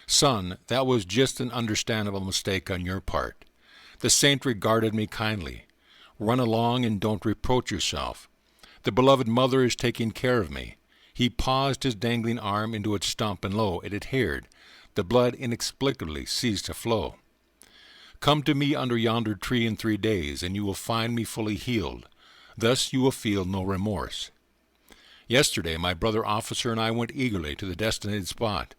"Son, that was just an understandable mistake on your part. The saint regarded me kindly. Run along and don't reproach yourself. The beloved mother is taking care of me." He paused his dangling arm into its stump, and lo, it adhered. The blood inexplicably ceased to flow. "Come to me under yonder tree in 3 days, and you will find me fully healed. Thus you will feel no remorse." Yesterday my brother officer and I went eagerly to the designated spot.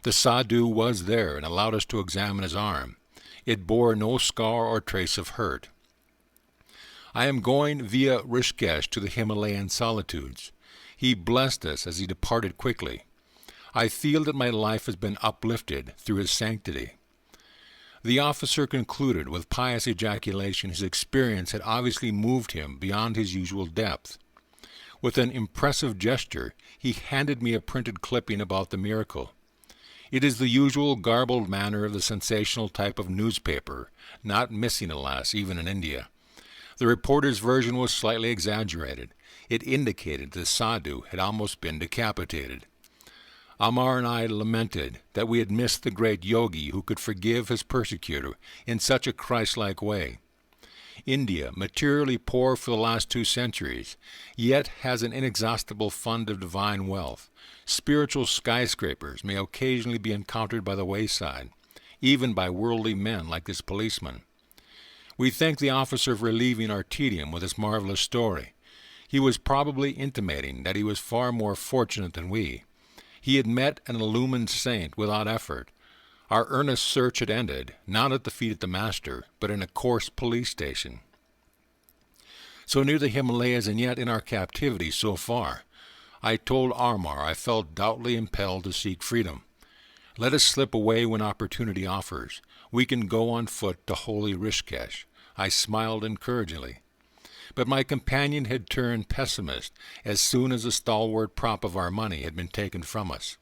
The sadhu was there and allowed us to examine his arm. It bore no scar or trace of hurt. I am going via Rishikesh to the Himalayan solitudes. He blessed us as he departed quickly. I feel that my life has been uplifted through his sanctity. The officer concluded with pious ejaculation. His experience had obviously moved him beyond his usual depth. With an impressive gesture, he handed me a printed clipping about the miracle. It is the usual garbled manner of the sensational type of newspaper, not missing, alas, even in India. The reporter's version was slightly exaggerated. It indicated the sadhu had almost been decapitated. Amar and I lamented that we had missed the great yogi who could forgive his persecutor in such a Christ-like way. India, materially poor for the last 2 centuries, yet has an inexhaustible fund of divine wealth. Spiritual skyscrapers may occasionally be encountered by the wayside, even by worldly men like this policeman. We thank the officer for relieving our tedium with this marvelous story. He was probably intimating that he was far more fortunate than we. He had met an illumined saint without effort. Our earnest search had ended, not at the feet of the master, but in a coarse police station. So near the Himalayas, and yet in our captivity so far, I told Amar I felt doubtfully impelled to seek freedom. Let us slip away when opportunity offers. We can go on foot to holy Rishikesh. I smiled encouragingly. But my companion had turned pessimist as soon as the stalwart prop of our money had been taken from us.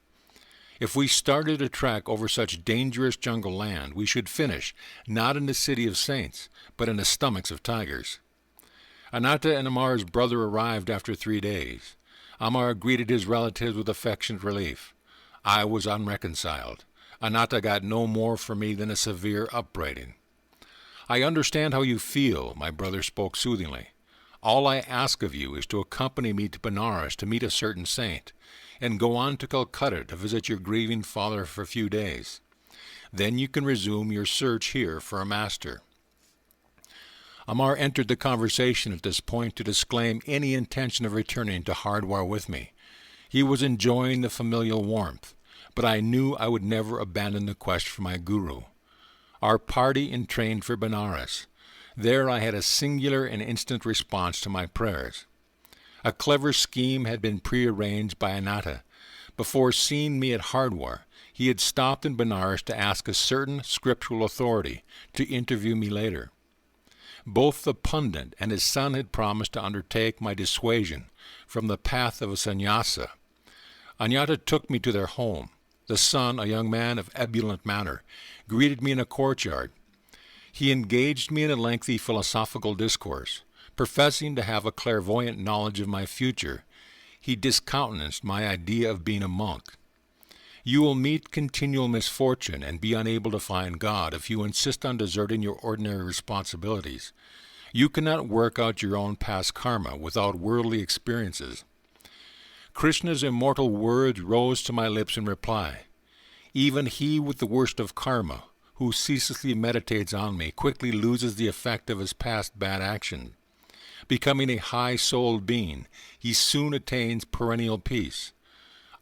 If we started a trek over such dangerous jungle land, we should finish, not in the city of saints, but in the stomachs of tigers. Anatta and Amar's brother arrived after 3 days. Amar greeted his relatives with affectionate relief. I was unreconciled. Anatta got no more from me than a severe upbraiding. I understand how you feel, my brother spoke soothingly. All I ask of you is to accompany me to Benares to meet a certain saint, and go on to Calcutta to visit your grieving father for a few days. Then you can resume your search here for a master. Amar entered the conversation at this point to disclaim any intention of returning to Hardwar with me. He was enjoying the familial warmth, but I knew I would never abandon the quest for my guru. Our party entrained for Benares. There I had a singular and instant response to my prayers. A clever scheme had been prearranged by Anatta. Before seeing me at Hardwar, he had stopped in Benares to ask a certain scriptural authority to interview me later. Both the pundit and his son had promised to undertake my dissuasion from the path of a sannyasa. Anatta took me to their home. The son, a young man of ebullient manner, greeted me in a courtyard. He engaged me in a lengthy philosophical discourse. Professing to have a clairvoyant knowledge of my future, he discountenanced my idea of being a monk. You will meet continual misfortune and be unable to find God if you insist on deserting your ordinary responsibilities. You cannot work out your own past karma without worldly experiences. Krishna's immortal words rose to my lips in reply. Even he with the worst of karma, who ceaselessly meditates on me, quickly loses the effect of his past bad action. Becoming a high-souled being, he soon attains perennial peace.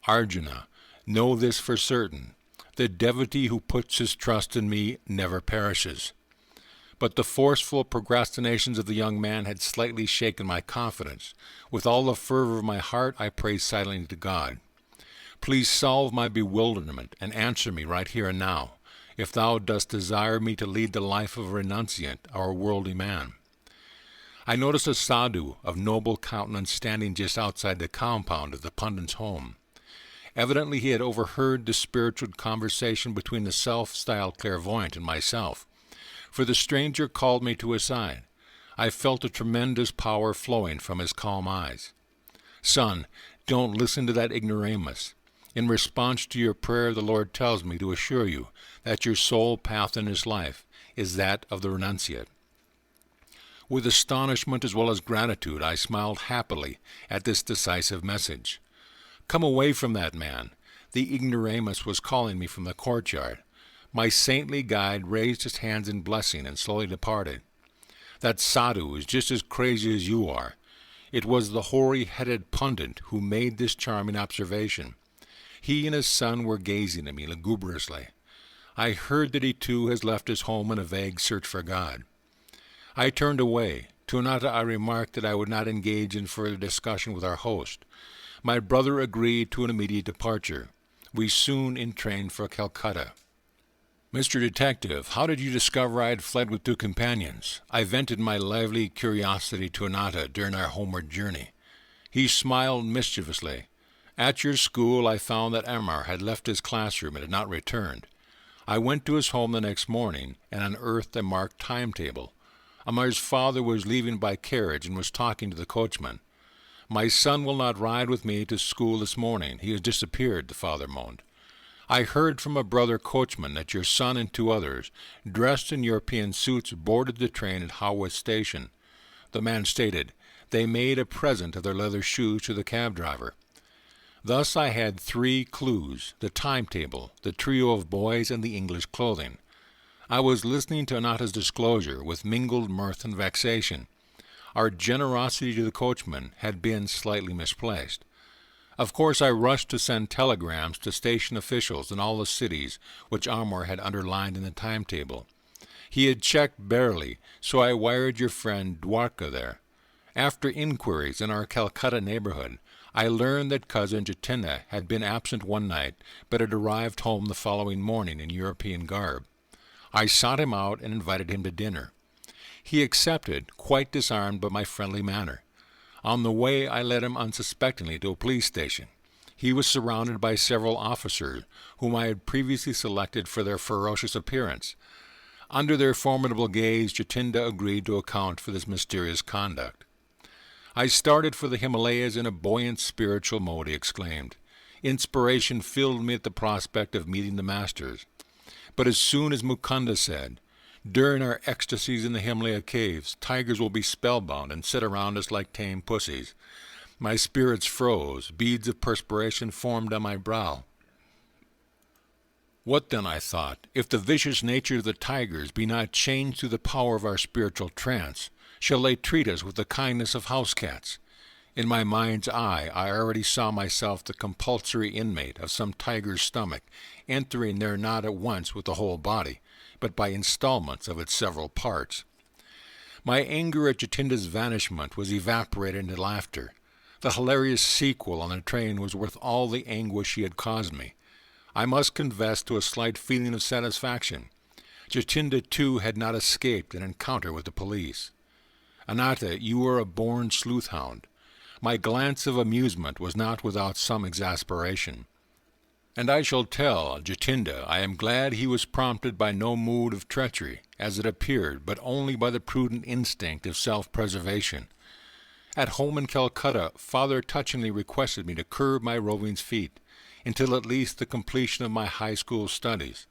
Arjuna, know this for certain. The devotee who puts his trust in me never perishes. But the forceful procrastinations of the young man had slightly shaken my confidence. With all the fervor of my heart, I prayed silently to God. Please solve my bewilderment and answer me right here and now, if thou dost desire me to lead the life of a renunciant or a worldly man. I noticed a sadhu of noble countenance standing just outside the compound of the pundit's home. Evidently he had overheard the spiritual conversation between the self-styled clairvoyant and myself, for the stranger called me to his side. I felt a tremendous power flowing from his calm eyes. Son, don't listen to that ignoramus. In response to your prayer, the Lord tells me to assure you that your sole path in this life is that of the renunciate. With astonishment as well as gratitude, I smiled happily at this decisive message. Come away from that man. The ignoramus was calling me from the courtyard. My saintly guide raised his hands in blessing and slowly departed. That sadhu is just as crazy as you are. It was the hoary-headed pundit who made this charming observation. He and his son were gazing at me lugubriously. I heard that he too has left his home in a vague search for God. I turned away. To Ananta I remarked that I would not engage in further discussion with our host. My brother agreed to an immediate departure. We soon entrained for Calcutta. "Mr. Detective, how did you discover I had fled with 2 companions?" I vented my lively curiosity to Ananta during our homeward journey. He smiled mischievously. "At your school I found that Amar had left his classroom and had not returned. I went to his home the next morning and unearthed a marked timetable. Amar's father was leaving by carriage and was talking to the coachman. 'My son will not ride with me to school this morning. He has disappeared,' the father moaned. I heard from a brother coachman that your son and 2 others, dressed in European suits, boarded the train at Haworth Station. The man stated they made a present of their leather shoes to the cab driver. Thus I had 3 clues: the timetable, the trio of boys, and the English clothing. I was listening to Anata's disclosure with mingled mirth and vexation. Our generosity to the coachman had been slightly misplaced. Of course I rushed to send telegrams to station officials in all the cities which Amar had underlined in the timetable. He had checked barely, so I wired your friend Dwarka there. After inquiries in our Calcutta neighborhood, I learned that cousin Jatinda had been absent one night, but had arrived home the following morning in European garb. I sought him out and invited him to dinner. He accepted, quite disarmed by my friendly manner. On the way I led him unsuspectingly to a police station. He was surrounded by several officers, whom I had previously selected for their ferocious appearance. Under their formidable gaze, Jatinda agreed to account for this mysterious conduct. "I started for the Himalayas in a buoyant spiritual mode," he exclaimed. "Inspiration filled me at the prospect of meeting the masters. But as soon as Mukunda said, 'During our ecstasies in the Himalaya caves, tigers will be spellbound and sit around us like tame pussies,' my spirits froze, beads of perspiration formed on my brow. What then, I thought, if the vicious nature of the tigers be not changed through the power of our spiritual trance? Shall they treat us with the kindness of house cats? In my mind's eye I already saw myself the compulsory inmate of some tiger's stomach, entering there not at once with the whole body, but by installments of its several parts. My anger at Jatinda's vanishment was evaporated into laughter. The hilarious sequel on the train was worth all the anguish he had caused me. I must confess to a slight feeling of satisfaction. Jatinda, too, had not escaped an encounter with the police. Ananta, you are a born sleuth-hound. My glance of amusement was not without some exasperation. And I shall tell Jatinda I am glad he was prompted by no mood of treachery, as it appeared, but only by the prudent instinct of self-preservation. At home in Calcutta, father touchingly requested me to curb my roving feet, until at least the completion of my high school studies.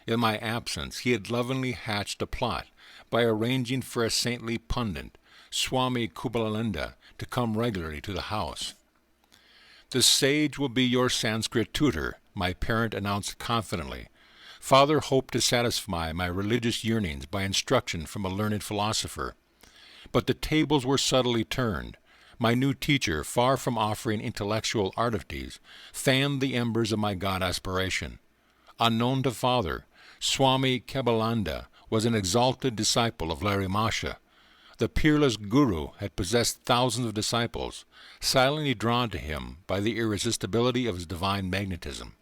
In my absence, he had lovingly hatched a plot by arranging for a saintly pundit, Swami Kubalananda, to come regularly to the house. "The sage will be your Sanskrit tutor," my parent announced confidently. Father hoped to satisfy my religious yearnings by instruction from a learned philosopher. But the tables were subtly turned. My new teacher, far from offering intellectual artifices, fanned the embers of my God aspiration. Unknown to father, Swami Kebalanda was an exalted disciple of Larry Masha. The peerless guru had possessed thousands of disciples, silently drawn to him by the irresistibility of his divine magnetism.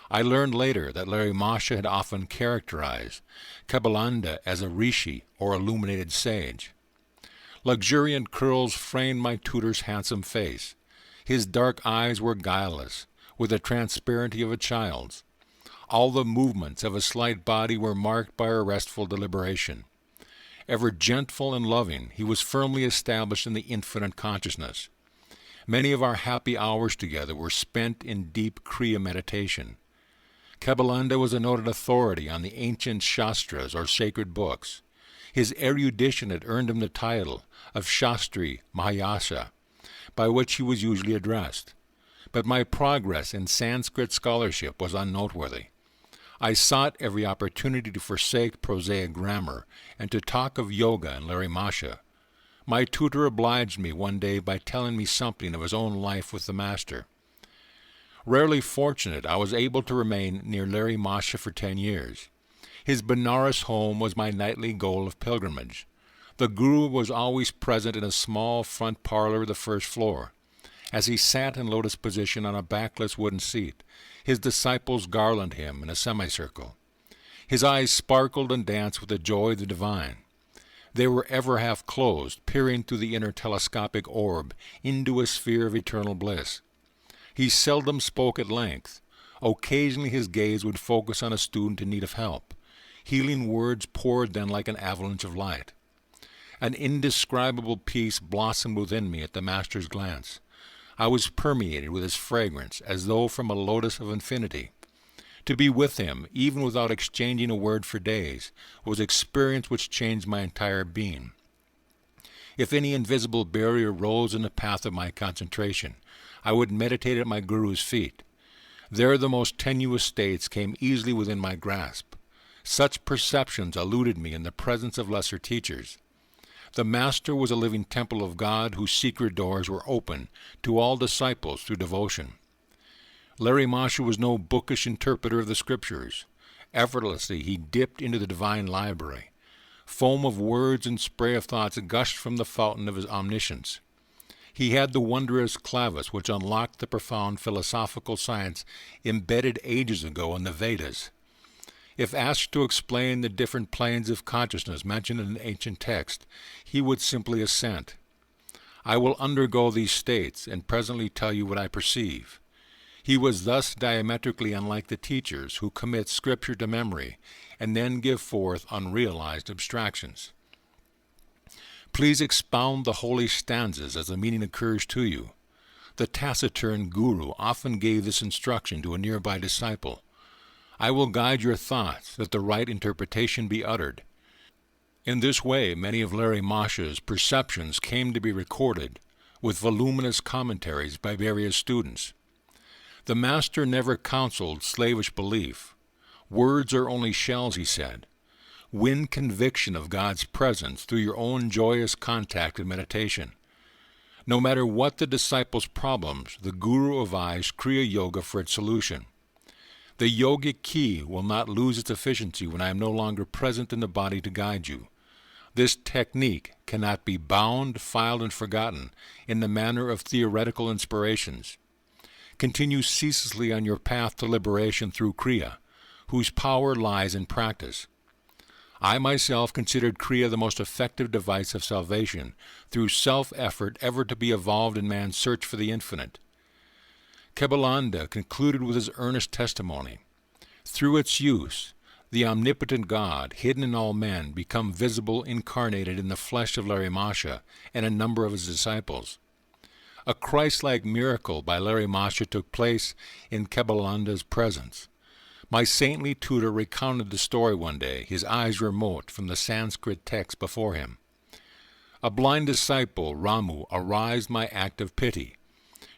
I learned later that Larry Masha had often characterized Kebalanda as a rishi, or illuminated sage. Luxuriant curls framed my tutor's handsome face. His dark eyes were guileless, with the transparency of a child's. All the movements of his slight body were marked by a restful deliberation. Ever gentle and loving, he was firmly established in the infinite consciousness. Many of our happy hours together were spent in deep Kriya meditation. Kebalanda was a noted authority on the ancient Shastras, or sacred books. His erudition had earned him the title of Shastri Mahayasha, by which he was usually addressed. But my progress in Sanskrit scholarship was unnoteworthy. I sought every opportunity to forsake prosaic grammar and to talk of yoga and Larry Masha. My tutor obliged me one day by telling me something of his own life with the Master. Rarely fortunate, I was able to remain near Larry Masha for 10 years. His Benares home was my nightly goal of pilgrimage. The Guru was always present in a small front parlor of the first floor. As he sat in lotus position on a backless wooden seat, his disciples garlanded him in a semicircle. His eyes sparkled and danced with the joy of the divine. They were ever half closed, peering through the inner telescopic orb into a sphere of eternal bliss. He seldom spoke at length. Occasionally his gaze would focus on a student in need of help. Healing words poured then like an avalanche of light. An indescribable peace blossomed within me at the Master's glance. I was permeated with his fragrance, as though from a lotus of infinity. To be with him, even without exchanging a word for days, was experience which changed my entire being. If any invisible barrier rose in the path of my concentration, I would meditate at my Guru's feet. There the most tenuous states came easily within my grasp. Such perceptions eluded me in the presence of lesser teachers. The Master was a living temple of God whose secret doors were open to all disciples through devotion. Larry Masha was no bookish interpreter of the Scriptures. Effortlessly he dipped into the divine library. Foam of words and spray of thoughts gushed from the fountain of his omniscience. He had the wondrous clavis which unlocked the profound philosophical science embedded ages ago in the Vedas. If asked to explain the different planes of consciousness mentioned in an ancient text, he would simply assent. I will undergo these states and presently tell you what I perceive. He was thus diametrically unlike the teachers who commit Scripture to memory and then give forth unrealized abstractions. Please expound the holy stanzas as the meaning occurs to you. The taciturn Guru often gave this instruction to a nearby disciple. I will guide your thoughts that the right interpretation be uttered. In this way, many of Larry Masha's perceptions came to be recorded with voluminous commentaries by various students. The Master never counseled slavish belief. Words are only shells, he said. Win conviction of God's presence through your own joyous contact with meditation. No matter what the disciple's problems, the Guru advised Kriya Yoga for its solution. The yogic key will not lose its efficiency when I am no longer present in the body to guide you. This technique cannot be bound, filed, and forgotten in the manner of theoretical inspirations. Continue ceaselessly on your path to liberation through Kriya, whose power lies in practice. I myself considered Kriya the most effective device of salvation through self-effort ever to be evolved in man's search for the infinite. Yogananda concluded with his earnest testimony. Through its use, the omnipotent God, hidden in all men, become visible incarnated in the flesh of Larry Masha and a number of his disciples. A Christ-like miracle by Larry Masha took place in Yogananda's presence. My saintly tutor recounted the story one day, his eyes remote from the Sanskrit text before him. A blind disciple, Ramu, aroused my act of pity.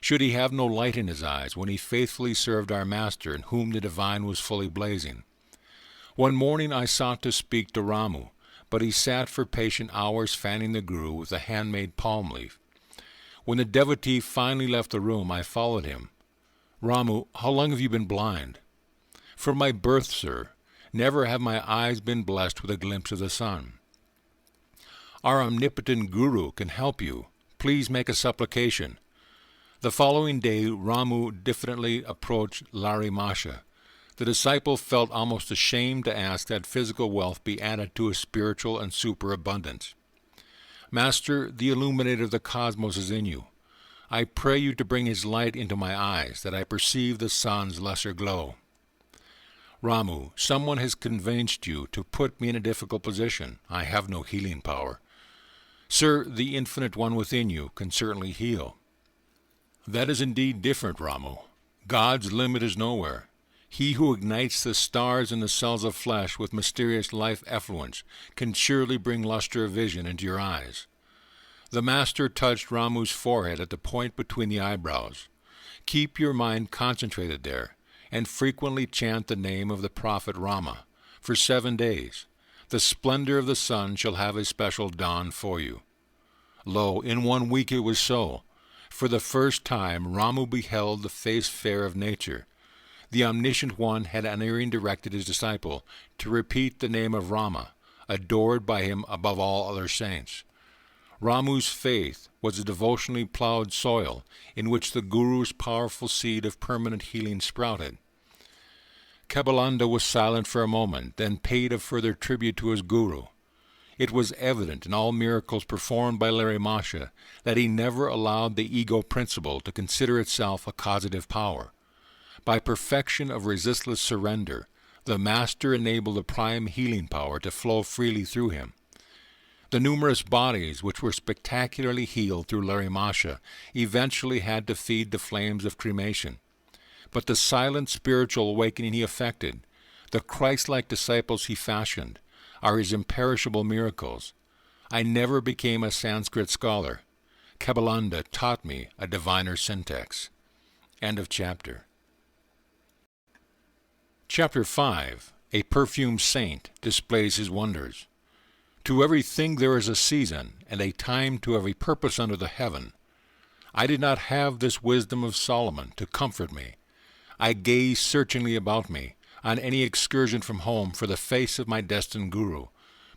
Should he have no light in his eyes when he faithfully served our Master, in whom the divine was fully blazing? One morning I sought to speak to Ramu, but he sat for patient hours fanning the Guru with a handmade palm leaf. When the devotee finally left the room, I followed him. Ramu, how long have you been blind? From my birth, sir. Never have my eyes been blessed with a glimpse of the sun. Our omnipotent Guru can help you. Please make a supplication. The following day, Ramu diffidently approached Larry Masha. The disciple felt almost ashamed to ask that physical wealth be added to his spiritual and superabundance. Master, the illuminator of the cosmos is in you. I pray you to bring his light into my eyes, that I perceive the sun's lesser glow. Ramu, someone has convinced you to put me in a difficult position. I have no healing power. Sir, the infinite one within you can certainly heal. That is indeed different, Ramu. God's limit is nowhere. He who ignites the stars in the cells of flesh with mysterious life effluence can surely bring luster of vision into your eyes. The Master touched Ramu's forehead at the point between the eyebrows. Keep your mind concentrated there, and frequently chant the name of the prophet Rama. For 7 days, the splendor of the sun shall have a special dawn for you. Lo, in 1 week it was so. For the first time Ramu beheld the face fair of nature. The Omniscient One had unerring directed his disciple to repeat the name of Rama, adored by him above all other saints. Ramu's faith was a devotionally plowed soil in which the Guru's powerful seed of permanent healing sprouted. Kebalananda was silent for a moment, then paid a further tribute to his Guru. It was evident in all miracles performed by Larry Masha that he never allowed the ego principle to consider itself a causative power. By perfection of resistless surrender, the Master enabled the prime healing power to flow freely through him. The numerous bodies which were spectacularly healed through Larry Masha eventually had to feed the flames of cremation. But the silent spiritual awakening he effected, the Christ-like disciples he fashioned, are his imperishable miracles. I never became a Sanskrit scholar. Kebalananda taught me a diviner syntax. End of chapter. Chapter 5. A perfumed saint displays his wonders. To everything there is a season, and a time to every purpose under the heaven. I did not have this wisdom of Solomon to comfort me. I gazed searchingly about me, on any excursion from home, for the face of my destined Guru,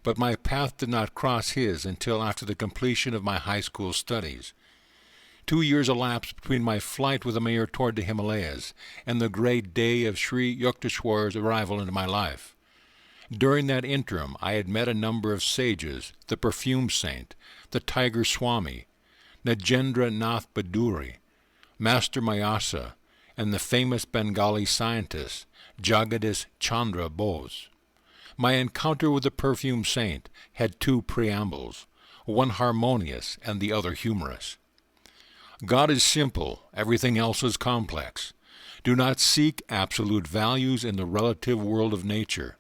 but my path did not cross his until after the completion of my high school studies. 2 years elapsed between my flight with the mayor toward the Himalayas and the great day of Sri Yukteswar's arrival into my life. During that interim I had met a number of sages, the perfume saint, the tiger Swami, Najendra Nath Baduri, Master Mayasa, and the famous Bengali scientist Jagadish Chandra Bose. My encounter with the perfume saint had 2 preambles, one harmonious and the other humorous. God is simple, everything else is complex. Do not seek absolute values in the relative world of nature.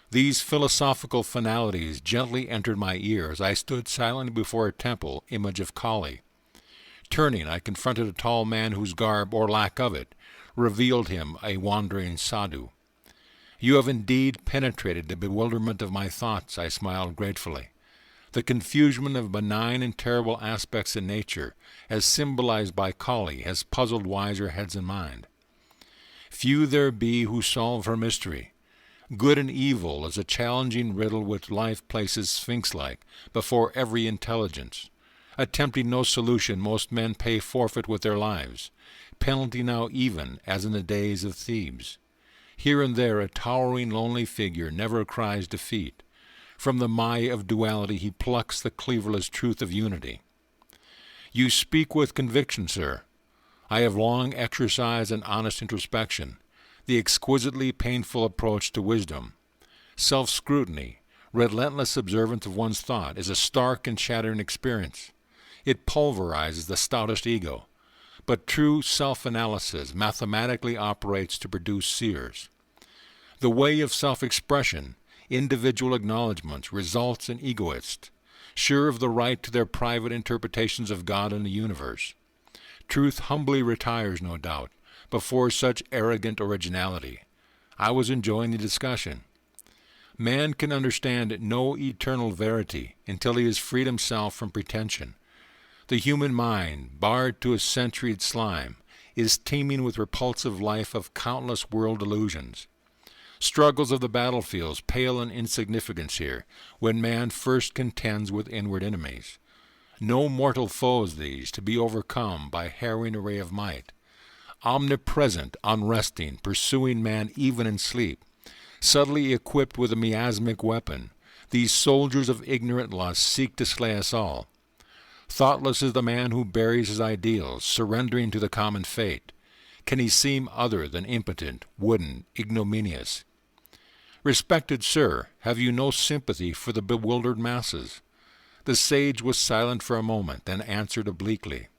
These philosophical finalities gently entered my ear as I stood silently before a temple image of Kali. Turning, I confronted a tall man whose garb, or lack of it, revealed him a wandering sadhu. You have indeed penetrated the bewilderment of my thoughts, I smiled gratefully. The confusion of benign and terrible aspects in nature, as symbolized by Kali, has puzzled wiser heads in mind. Few there be who solve her mystery. Good and evil is a challenging riddle which life places sphinx-like before every intelligence. Attempting no solution, most men pay forfeit with their lives, penalty now even as in the days of Thebes. Here and there a towering lonely figure never cries defeat. From the Maya of duality he plucks the cleaverless truth of unity. You speak with conviction, sir. I have long exercised an honest introspection, the exquisitely painful approach to wisdom. Self-scrutiny, relentless observance of one's thought, is a stark and shattering experience. It pulverizes the stoutest ego, but true self-analysis mathematically operates to produce seers. The way of self-expression, individual acknowledgments, results in egoists, sure of the right to their private interpretations of God and the universe. Truth humbly retires, no doubt, before such arrogant originality. I was enjoying the discussion. Man can understand no eternal verity until he has freed himself from pretension. The human mind, barred to a centuried slime, is teeming with repulsive life of countless world illusions. Struggles of the battlefields pale in insignificance here, when man first contends with inward enemies. No mortal foes these, to be overcome by harrowing array of might. Omnipresent, unresting, pursuing man even in sleep, subtly equipped with a miasmic weapon, these soldiers of ignorant lust seek to slay us all. Thoughtless is the man who buries his ideals, surrendering to the common fate. Can he seem other than impotent, wooden, ignominious? Respected sir, have you no sympathy for the bewildered masses? The sage was silent for a moment, then answered obliquely.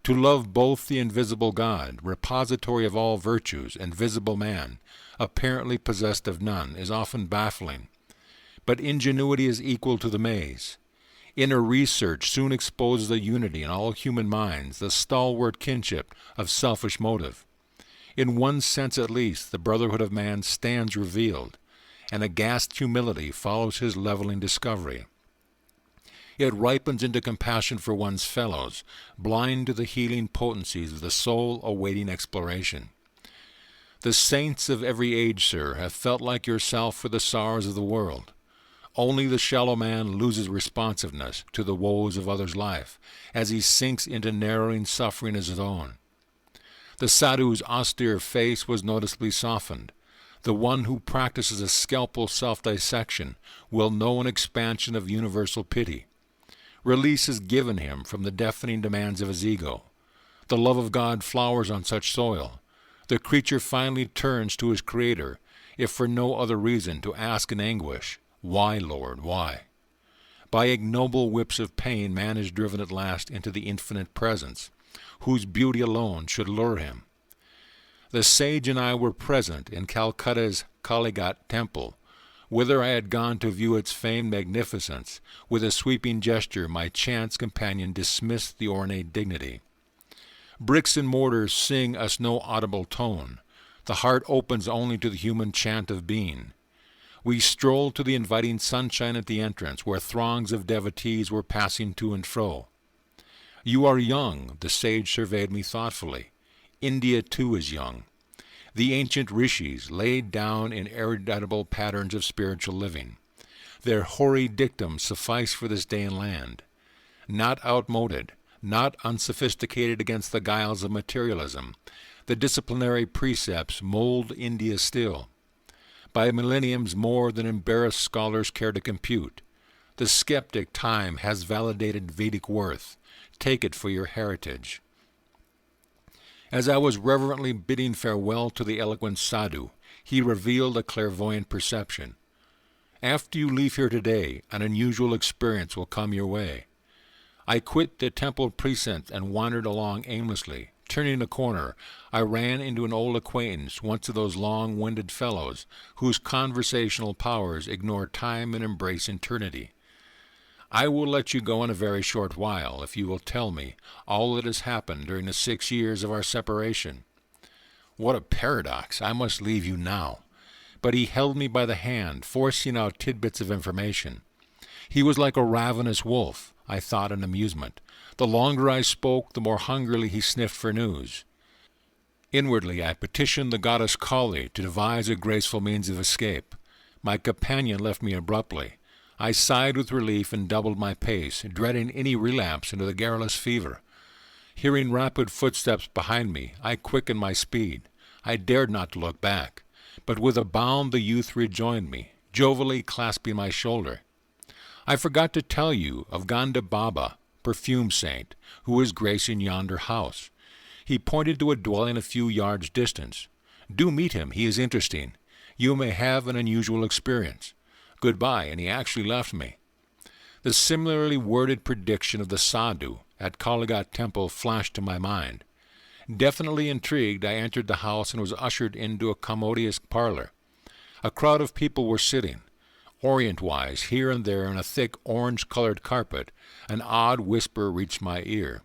To love both the invisible God, repository of all virtues, and visible man, apparently possessed of none, is often baffling. But ingenuity is equal to the maze. Inner research soon exposes the unity in all human minds, the stalwart kinship of selfish motive. In one sense at least, the brotherhood of man stands revealed, and aghast humility follows his leveling discovery. It ripens into compassion for one's fellows, blind to the healing potencies of the soul awaiting exploration. The saints of every age, sir, have felt like yourself for the sorrows of the world. Only the shallow man loses responsiveness to the woes of others' life as he sinks into narrowing suffering as his own. The sadhu's austere face was noticeably softened. The one who practices a scalpel self-dissection will know an expansion of universal pity. Release is given him from the deafening demands of his ego. The love of God flowers on such soil. The creature finally turns to his Creator, if for no other reason, to ask in anguish, "Why, Lord, why?" By ignoble whips of pain man is driven at last into the infinite presence, whose beauty alone should lure him. The sage and I were present in Calcutta's Kalighat temple, whither I had gone to view its famed magnificence. With a sweeping gesture my chance companion dismissed the ornate dignity. Bricks and mortars sing us no audible tone. The heart opens only to the human chant of being. We strolled to the inviting sunshine at the entrance, where throngs of devotees were passing to and fro. "You are young," the sage surveyed me thoughtfully. "India, too, is young. The ancient rishis laid down in eruditable patterns of spiritual living. Their hoary dictums suffice for this day and land. Not outmoded, not unsophisticated against the guiles of materialism, the disciplinary precepts mold India still. By millenniums more than embarrassed scholars care to compute. The skeptic time has validated Vedic worth. Take it for your heritage." As I was reverently bidding farewell to the eloquent sadhu, he revealed a clairvoyant perception. "After you leave here today, an unusual experience will come your way." I quit the temple precinct and wandered along aimlessly. Turning a corner, I ran into an old acquaintance, once of those long-winded fellows whose conversational powers ignore time and embrace eternity. "I will let you go in a very short while, if you will tell me all that has happened during the 6 years of our separation." What a paradox! I must leave you now. But he held me by the hand, forcing out tidbits of information. He was like a ravenous wolf, I thought in amusement. The longer I spoke, the more hungrily he sniffed for news. Inwardly I petitioned the goddess Kali to devise a graceful means of escape. My companion left me abruptly. I sighed with relief and doubled my pace, dreading any relapse into the garrulous fever. Hearing rapid footsteps behind me, I quickened my speed. I dared not to look back, but with a bound the youth rejoined me, jovially clasping my shoulder. "I forgot to tell you of Ganda Baba, perfume saint, who is gracing yonder house." He pointed to a dwelling a few yards distant. "Do meet him, he is interesting. You may have an unusual experience. Goodbye," and he actually left me. The similarly worded prediction of the sadhu at Kalighat temple flashed to my mind. Definitely intrigued, I entered the house and was ushered into a commodious parlor. A crowd of people were sitting. Orient-wise, here and there on a thick orange-colored carpet, an odd whisper reached my ear.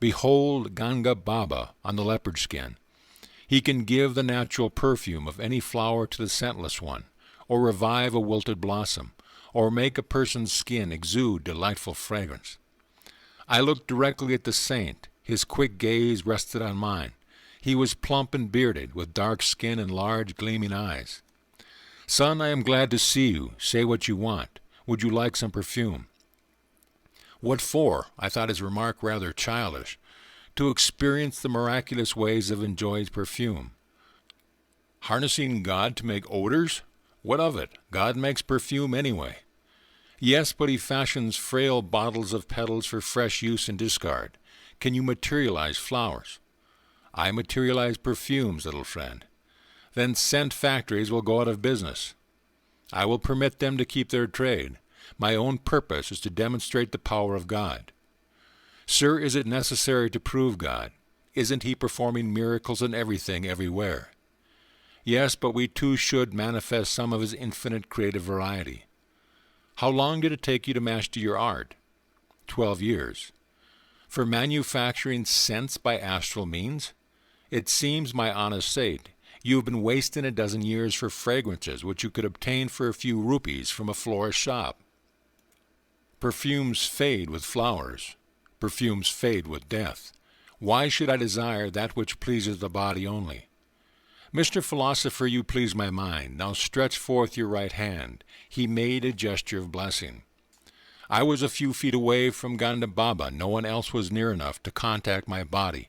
"Behold Ganga Baba on the leopard skin. He can give the natural perfume of any flower to the scentless one, or revive a wilted blossom, or make a person's skin exude delightful fragrance." I looked directly at the saint. His quick gaze rested on mine. He was plump and bearded, with dark skin and large gleaming eyes. "Son, I am glad to see you. Say what you want. Would you like some perfume?" What for? I thought his remark rather childish. To experience the miraculous ways of enjoying perfume. Harnessing God to make odors? What of it? God makes perfume anyway. Yes, but he fashions frail bottles of petals for fresh use and discard. Can you materialize flowers? I materialize perfumes, little friend. Then scent factories will go out of business. I will permit them to keep their trade. My own purpose is to demonstrate the power of God. Sir, is it necessary to prove God? Isn't he performing miracles in everything, everywhere? Yes, but we too should manifest some of his infinite creative variety. How long did it take you to master your art? 12 years. For manufacturing scents by astral means? It seems, my honest saint, you have been wasting a dozen years for fragrances which you could obtain for a few rupees from a florist's shop. Perfumes fade with flowers. Perfumes fade with death. Why should I desire that which pleases the body only? Mr. Philosopher, you please my mind. Now stretch forth your right hand. He made a gesture of blessing. I was a few feet away from Ganda Baba. No one else was near enough to contact my body.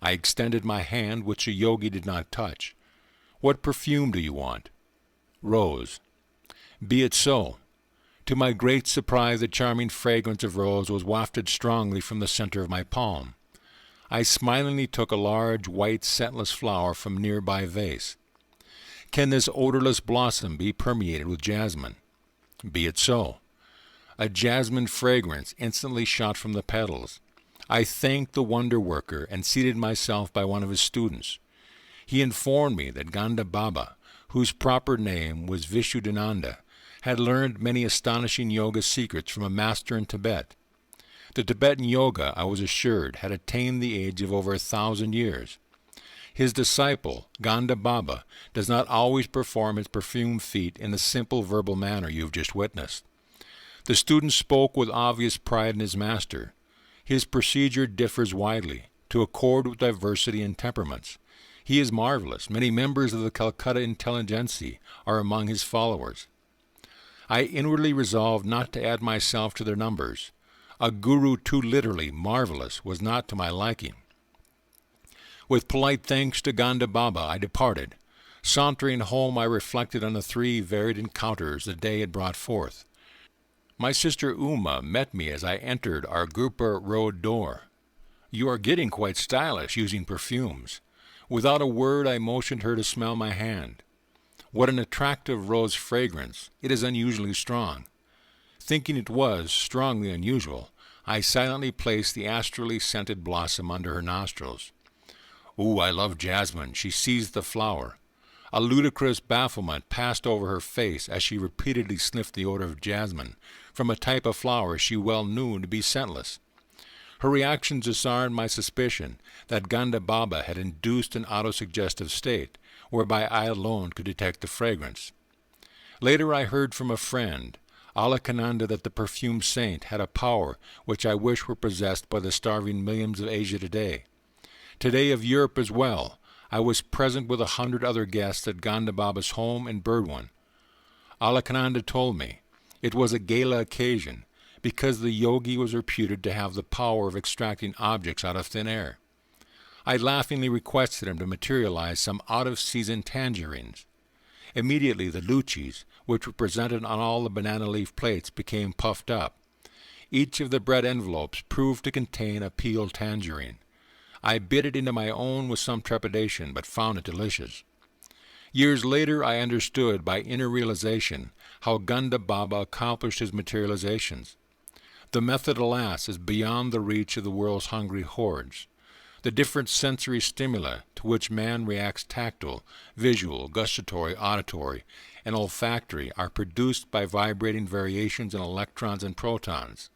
I extended my hand, which a yogi did not touch. What perfume do you want? Rose. Be it so. To my great surprise, the charming fragrance of rose was wafted strongly from the center of my palm. I smilingly took a large, white, scentless flower from a nearby vase. Can this odorless blossom be permeated with jasmine? Be it so. A jasmine fragrance instantly shot from the petals. I thanked the wonder-worker and seated myself by one of his students. He informed me that Ganda Baba, whose proper name was Vishuddhananda, had learned many astonishing yoga secrets from a master in Tibet. The Tibetan yoga, I was assured, had attained the age of over 1,000 years. His disciple, Ganda Baba, does not always perform his perfumed feat in the simple verbal manner you have just witnessed. The student spoke with obvious pride in his master. His procedure differs widely, to accord with diversity in temperaments. He is marvelous. Many members of the Calcutta intelligentsia are among his followers. I inwardly resolved not to add myself to their numbers. A guru too literally marvelous was not to my liking. With polite thanks to Ganda Baba, I departed. Sauntering home, I reflected on the 3 varied encounters the day had brought forth. My sister Uma met me as I entered our Gurpa Road door. You are getting quite stylish using perfumes. Without a word, I motioned her to smell my hand. What an attractive rose fragrance. It is unusually strong. Thinking it was strongly unusual, I silently placed the astrally scented blossom under her nostrils. Ooh, I love jasmine. She seized the flower. A ludicrous bafflement passed over her face as she repeatedly sniffed the odor of jasmine from a type of flower she well knew to be scentless. Her reactions disarmed my suspicion that Ganda Baba had induced an autosuggestive state, whereby I alone could detect the fragrance. Later I heard from a friend, Yogananda, that the perfumed saint had a power which I wish were possessed by the starving millions of Asia today. Today of Europe as well. I was present with 100 other guests at Ganda Baba's home in Burdwan. Yogananda told me it was a gala occasion because the yogi was reputed to have the power of extracting objects out of thin air. I laughingly requested him to materialize some out-of-season tangerines. Immediately the luchis, which were presented on all the banana leaf plates, became puffed up. Each of the bread envelopes proved to contain a peeled tangerine. I bit it into my own with some trepidation, but found it delicious. Years later I understood by inner realization how Ganda Baba accomplished his materializations. The method, alas, is beyond the reach of the world's hungry hordes. The different sensory stimuli to which man reacts, tactile, visual, gustatory, auditory, and olfactory, are produced by vibrating variations in electrons and protons.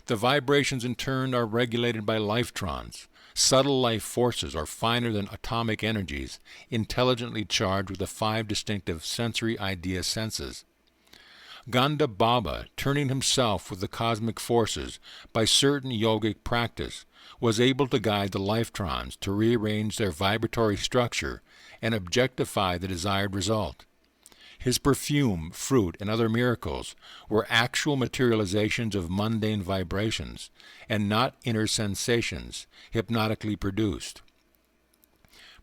The vibrations in turn are regulated by lifetrons, subtle life forces or finer than atomic energies, intelligently charged with the 5 distinctive sensory idea senses. Ganda Baba, turning himself with the cosmic forces by certain yogic practice, was able to guide the lifetrons to rearrange their vibratory structure and objectify the desired result. His perfume, fruit, and other miracles were actual materializations of mundane vibrations, and not inner sensations, hypnotically produced.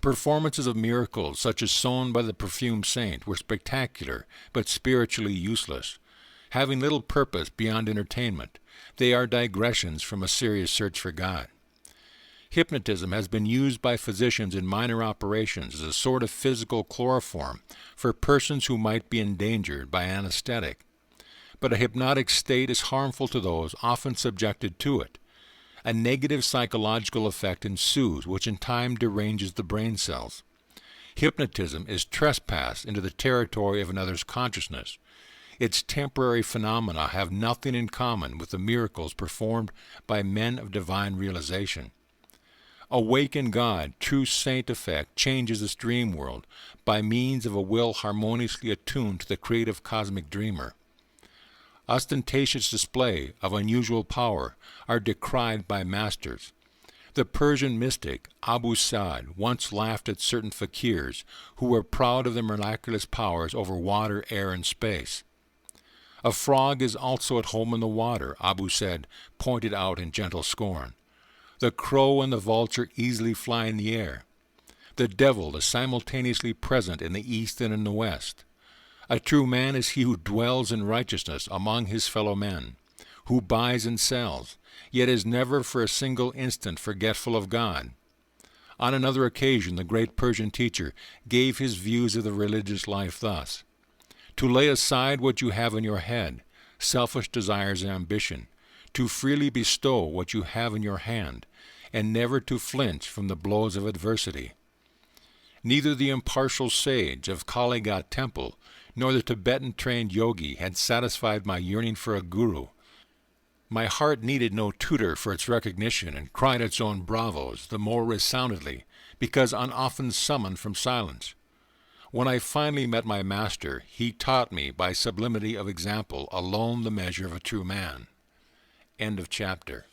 Performances of miracles, such as sown by the perfumed saint, were spectacular, but spiritually useless. Having little purpose beyond entertainment, they are digressions from a serious search for God. Hypnotism has been used by physicians in minor operations as a sort of physical chloroform for persons who might be endangered by anesthetic. But a hypnotic state is harmful to those often subjected to it. A negative psychological effect ensues, which in time deranges the brain cells. Hypnotism is trespass into the territory of another's consciousness. Its temporary phenomena have nothing in common with the miracles performed by men of divine realization. Awake in God, true saint effect changes this dream world by means of a will harmoniously attuned to the creative cosmic dreamer. ostentatious display of unusual power are decried by masters. The Persian mystic Abu Sa'd once laughed at certain fakirs who were proud of their miraculous powers over water, air, and space. A frog is also at home in the water, Abu said, pointed out in gentle scorn. The crow and the vulture easily fly in the air. The devil is simultaneously present in the east and in the west. A true man is he who dwells in righteousness among his fellow men, who buys and sells, yet is never for a single instant forgetful of God. On another occasion, the great Persian teacher gave his views of the religious life thus: to lay aside what you have in your head, selfish desires and ambition, to freely bestow what you have in your hand, and never to flinch from the blows of adversity. Neither the impartial sage of Kaligat temple nor the Tibetan-trained yogi had satisfied my yearning for a guru. My heart needed no tutor for its recognition, and cried its own bravos the more resoundingly because unoften summoned from silence. When I finally met my master, he taught me by sublimity of example alone the measure of a true man. End of chapter.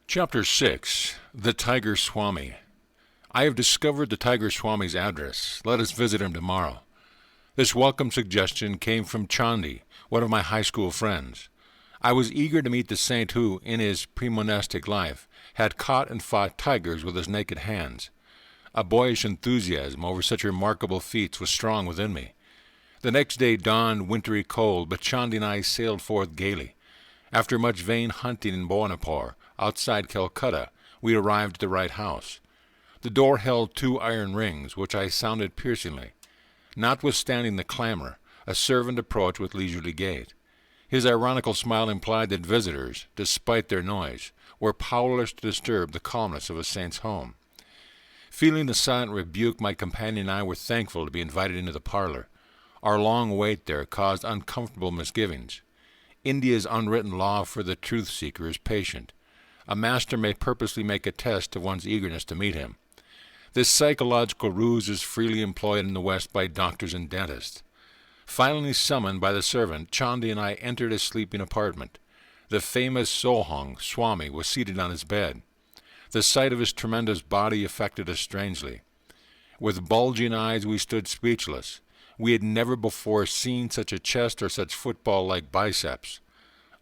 Chapter 6. The Tiger Swami. I have discovered the Tiger Swami's address. Let us visit him tomorrow. This welcome suggestion came from Chandi, one of my high school friends. I was eager to meet the saint who, in his pre-monastic life, had caught and fought tigers with his naked hands. A boyish enthusiasm over such remarkable feats was strong within me. The next day dawned wintry cold, but Chandi and I sailed forth gaily. After much vain hunting in Bhawanapur, outside Calcutta, we arrived at the right house. The door held 2 iron rings, which I sounded piercingly. Notwithstanding the clamor, a servant approached with leisurely gait. His ironical smile implied that visitors, despite their noise, were powerless to disturb the calmness of a saint's home. Feeling the silent rebuke, my companion and I were thankful to be invited into the parlor. Our long wait there caused uncomfortable misgivings. India's unwritten law for the truth-seeker is patient. A master may purposely make a test of one's eagerness to meet him. This psychological ruse is freely employed in the West by doctors and dentists. Finally summoned by the servant, Chandi and I entered his sleeping apartment. The famous Sohang Swami was seated on his bed. The sight of his tremendous body affected us strangely. With bulging eyes we stood speechless. We had never before seen such a chest or such football-like biceps.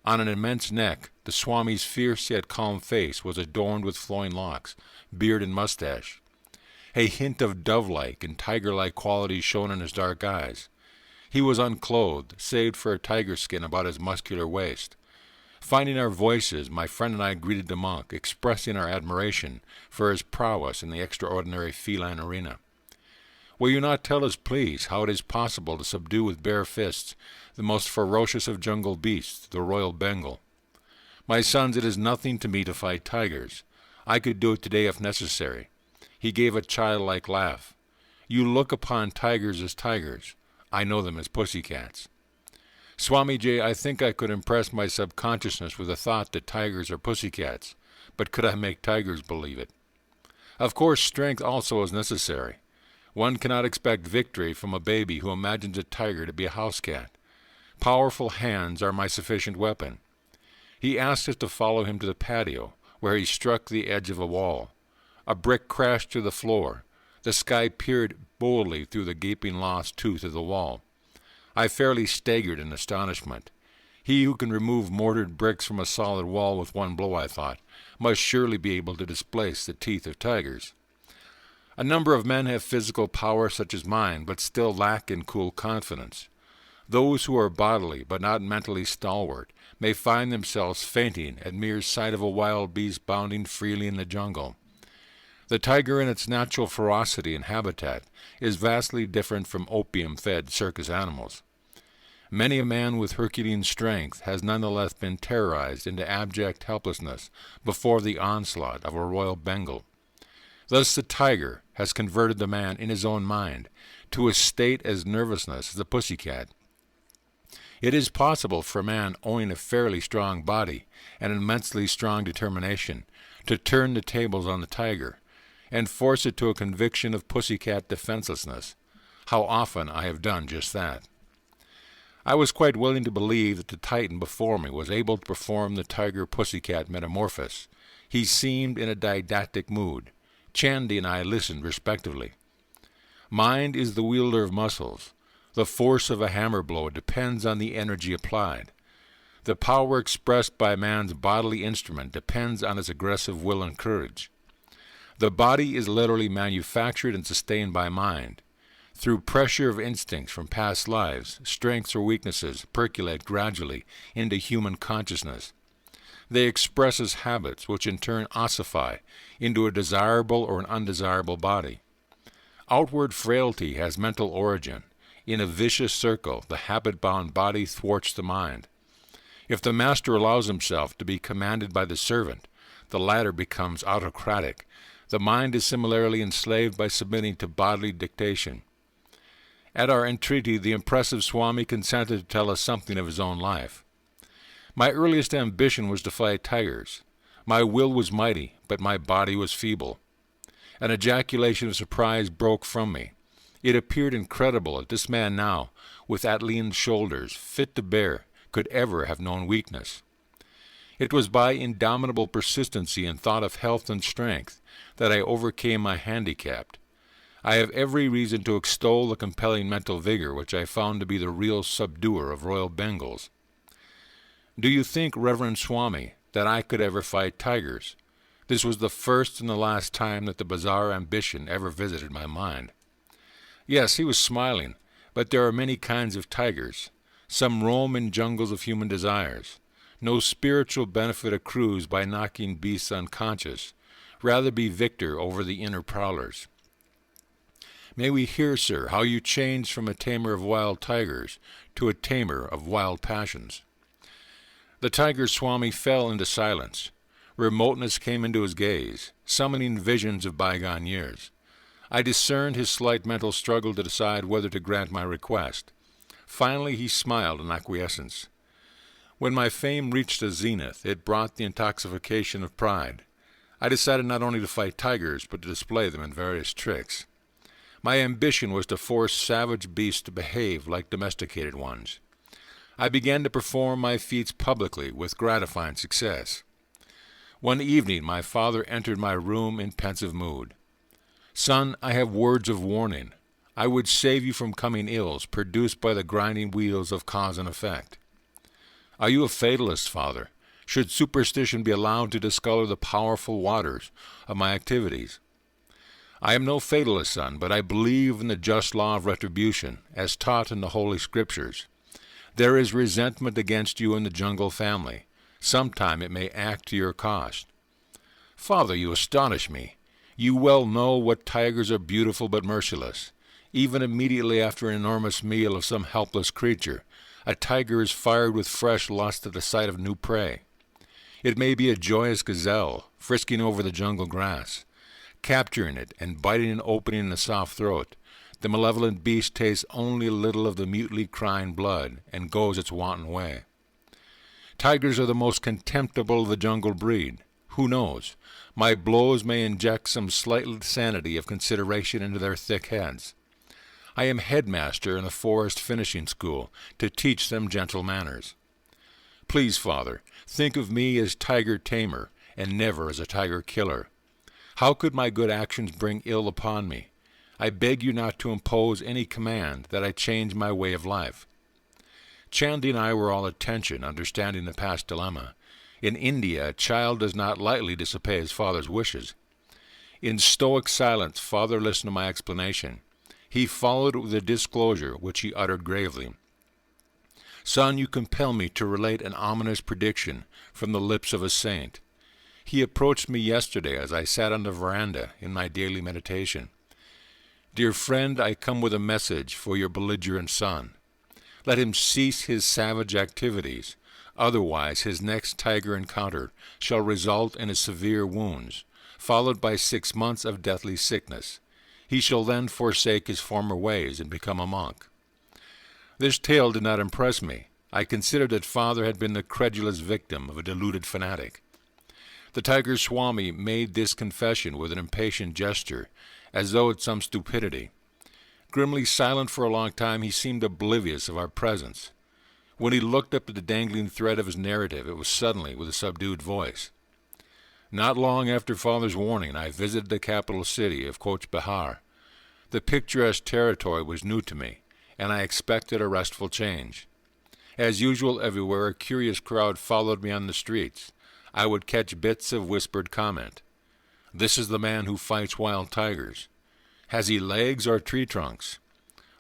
On an immense neck, the Swami's fierce yet calm face was adorned with flowing locks, beard and mustache. A hint of dove-like and tiger-like qualities shone in his dark eyes. He was unclothed, save for a tiger skin about his muscular waist. Finding our voices, my friend and I greeted the monk, expressing our admiration for his prowess in the extraordinary feline arena. Will you not tell us, please, how it is possible to subdue with bare fists the most ferocious of jungle beasts, the royal Bengal? My sons, it is nothing to me to fight tigers. I could do it today if necessary. He gave a childlike laugh. You look upon tigers as tigers. I know them as pussycats. Swamiji, I think I could impress my subconsciousness with the thought that tigers are pussycats, but could I make tigers believe it? Of course, strength also is necessary. One cannot expect victory from a baby who imagines a tiger to be a house cat. Powerful hands are my sufficient weapon. He asked us to follow him to the patio, where he struck the edge of a wall. A brick crashed to the floor. The sky peered boldly through the gaping lost tooth of the wall. I fairly staggered in astonishment. He who can remove mortared bricks from a solid wall with one blow, I thought, must surely be able to displace the teeth of tigers. A number of men have physical power such as mine, but still lack in cool confidence. Those who are bodily but not mentally stalwart may find themselves fainting at mere sight of a wild beast bounding freely in the jungle. The tiger in its natural ferocity and habitat is vastly different from opium-fed circus animals. Many a man with Herculean strength has nonetheless been terrorized into abject helplessness before the onslaught of a royal Bengal. Thus the tiger has converted the man in his own mind to a state as nervousness as the pussycat. It is possible for a man owning a fairly strong body and an immensely strong determination to turn the tables on the tiger and force it to a conviction of pussycat defenselessness. How often I have done just that. I was quite willing to believe that the Titan before me was able to perform the tiger-pussycat metamorphosis. He seemed in a didactic mood. Chandy and I listened respectively. Mind is the wielder of muscles. The force of a hammer blow depends on the energy applied. The power expressed by man's bodily instrument depends on his aggressive will and courage. The body is literally manufactured and sustained by mind. Through pressure of instincts from past lives, strengths or weaknesses percolate gradually into human consciousness. They express as habits, which in turn ossify into a desirable or an undesirable body. Outward frailty has mental origin. In a vicious circle, the habit-bound body thwarts the mind. If the master allows himself to be commanded by the servant, the latter becomes autocratic. The mind is similarly enslaved by submitting to bodily dictation. At our entreaty, the impressive Swami consented to tell us something of his own life. My earliest ambition was to fight tigers. My will was mighty, but my body was feeble. An ejaculation of surprise broke from me. It appeared incredible that this man now, with Atlean's shoulders, fit to bear, could ever have known weakness. It was by indomitable persistency and thought of health and strength that I overcame my handicap. I have every reason to extol the compelling mental vigor which I found to be the real subduer of royal Bengals. Do you think, Reverend Swami, that I could ever fight tigers? This was the first and the last time that the bizarre ambition ever visited my mind. Yes, he was smiling, but there are many kinds of tigers. Some roam in jungles of human desires. No spiritual benefit accrues by knocking beasts unconscious. Rather be victor over the inner prowlers. May we hear, sir, how you changed from a tamer of wild tigers to a tamer of wild passions? The tiger Swami fell into silence. Remoteness came into his gaze, summoning visions of bygone years. I discerned his slight mental struggle to decide whether to grant my request. Finally he smiled in acquiescence. When my fame reached a zenith, it brought the intoxication of pride. I decided not only to fight tigers, but to display them in various tricks. My ambition was to force savage beasts to behave like domesticated ones. I began to perform my feats publicly with gratifying success. One evening my father entered my room in pensive mood. "Son, I have words of warning. I would save you from coming ills produced by the grinding wheels of cause and effect." "Are you a fatalist, father? Should superstition be allowed to discolor the powerful waters of my activities?" "I am no fatalist, son, but I believe in the just law of retribution, as taught in the Holy Scriptures. There is resentment against you in the jungle family. Sometime it may act to your cost." "Father, you astonish me. You well know what tigers are beautiful but merciless. Even immediately after an enormous meal of some helpless creature, a tiger is fired with fresh lust at the sight of new prey. It may be a joyous gazelle, frisking over the jungle grass. Capturing it and biting an opening in the soft throat, the malevolent beast tastes only a little of the mutely crying blood and goes its wanton way. Tigers are the most contemptible of the jungle breed. Who knows? My blows may inject some slight sanity of consideration into their thick heads. I am headmaster in a forest finishing school to teach them gentle manners. Please, father, think of me as tiger tamer and never as a tiger killer. How could my good actions bring ill upon me? I beg you not to impose any command that I change my way of life." Chandy and I were all attention, understanding the past dilemma. In India, a child does not lightly disobey his father's wishes. In stoic silence, father listened to my explanation. He followed it with a disclosure, which he uttered gravely. "Son, you compel me to relate an ominous prediction from the lips of a saint. He approached me yesterday as I sat on the veranda in my daily meditation. 'Dear friend, I come with a message for your belligerent son. Let him cease his savage activities. Otherwise his next tiger encounter shall result in his severe wounds, followed by 6 months of deathly sickness. He shall then forsake his former ways and become a monk.' This tale did not impress me. I considered that father had been the credulous victim of a deluded fanatic. The tiger Swami made this confession with an impatient gesture, as though at some stupidity. Grimly silent for a long time, he seemed oblivious of our presence. When he looked up at the dangling thread of his narrative, it was suddenly with a subdued voice. Not long after Father's warning, I visited the capital city of Coach Behar. The picturesque territory was new to me, and I expected a restful change. As usual everywhere, a curious crowd followed me on the streets. I would catch bits of whispered comment. This is the man who fights wild tigers. Has he legs or tree trunks?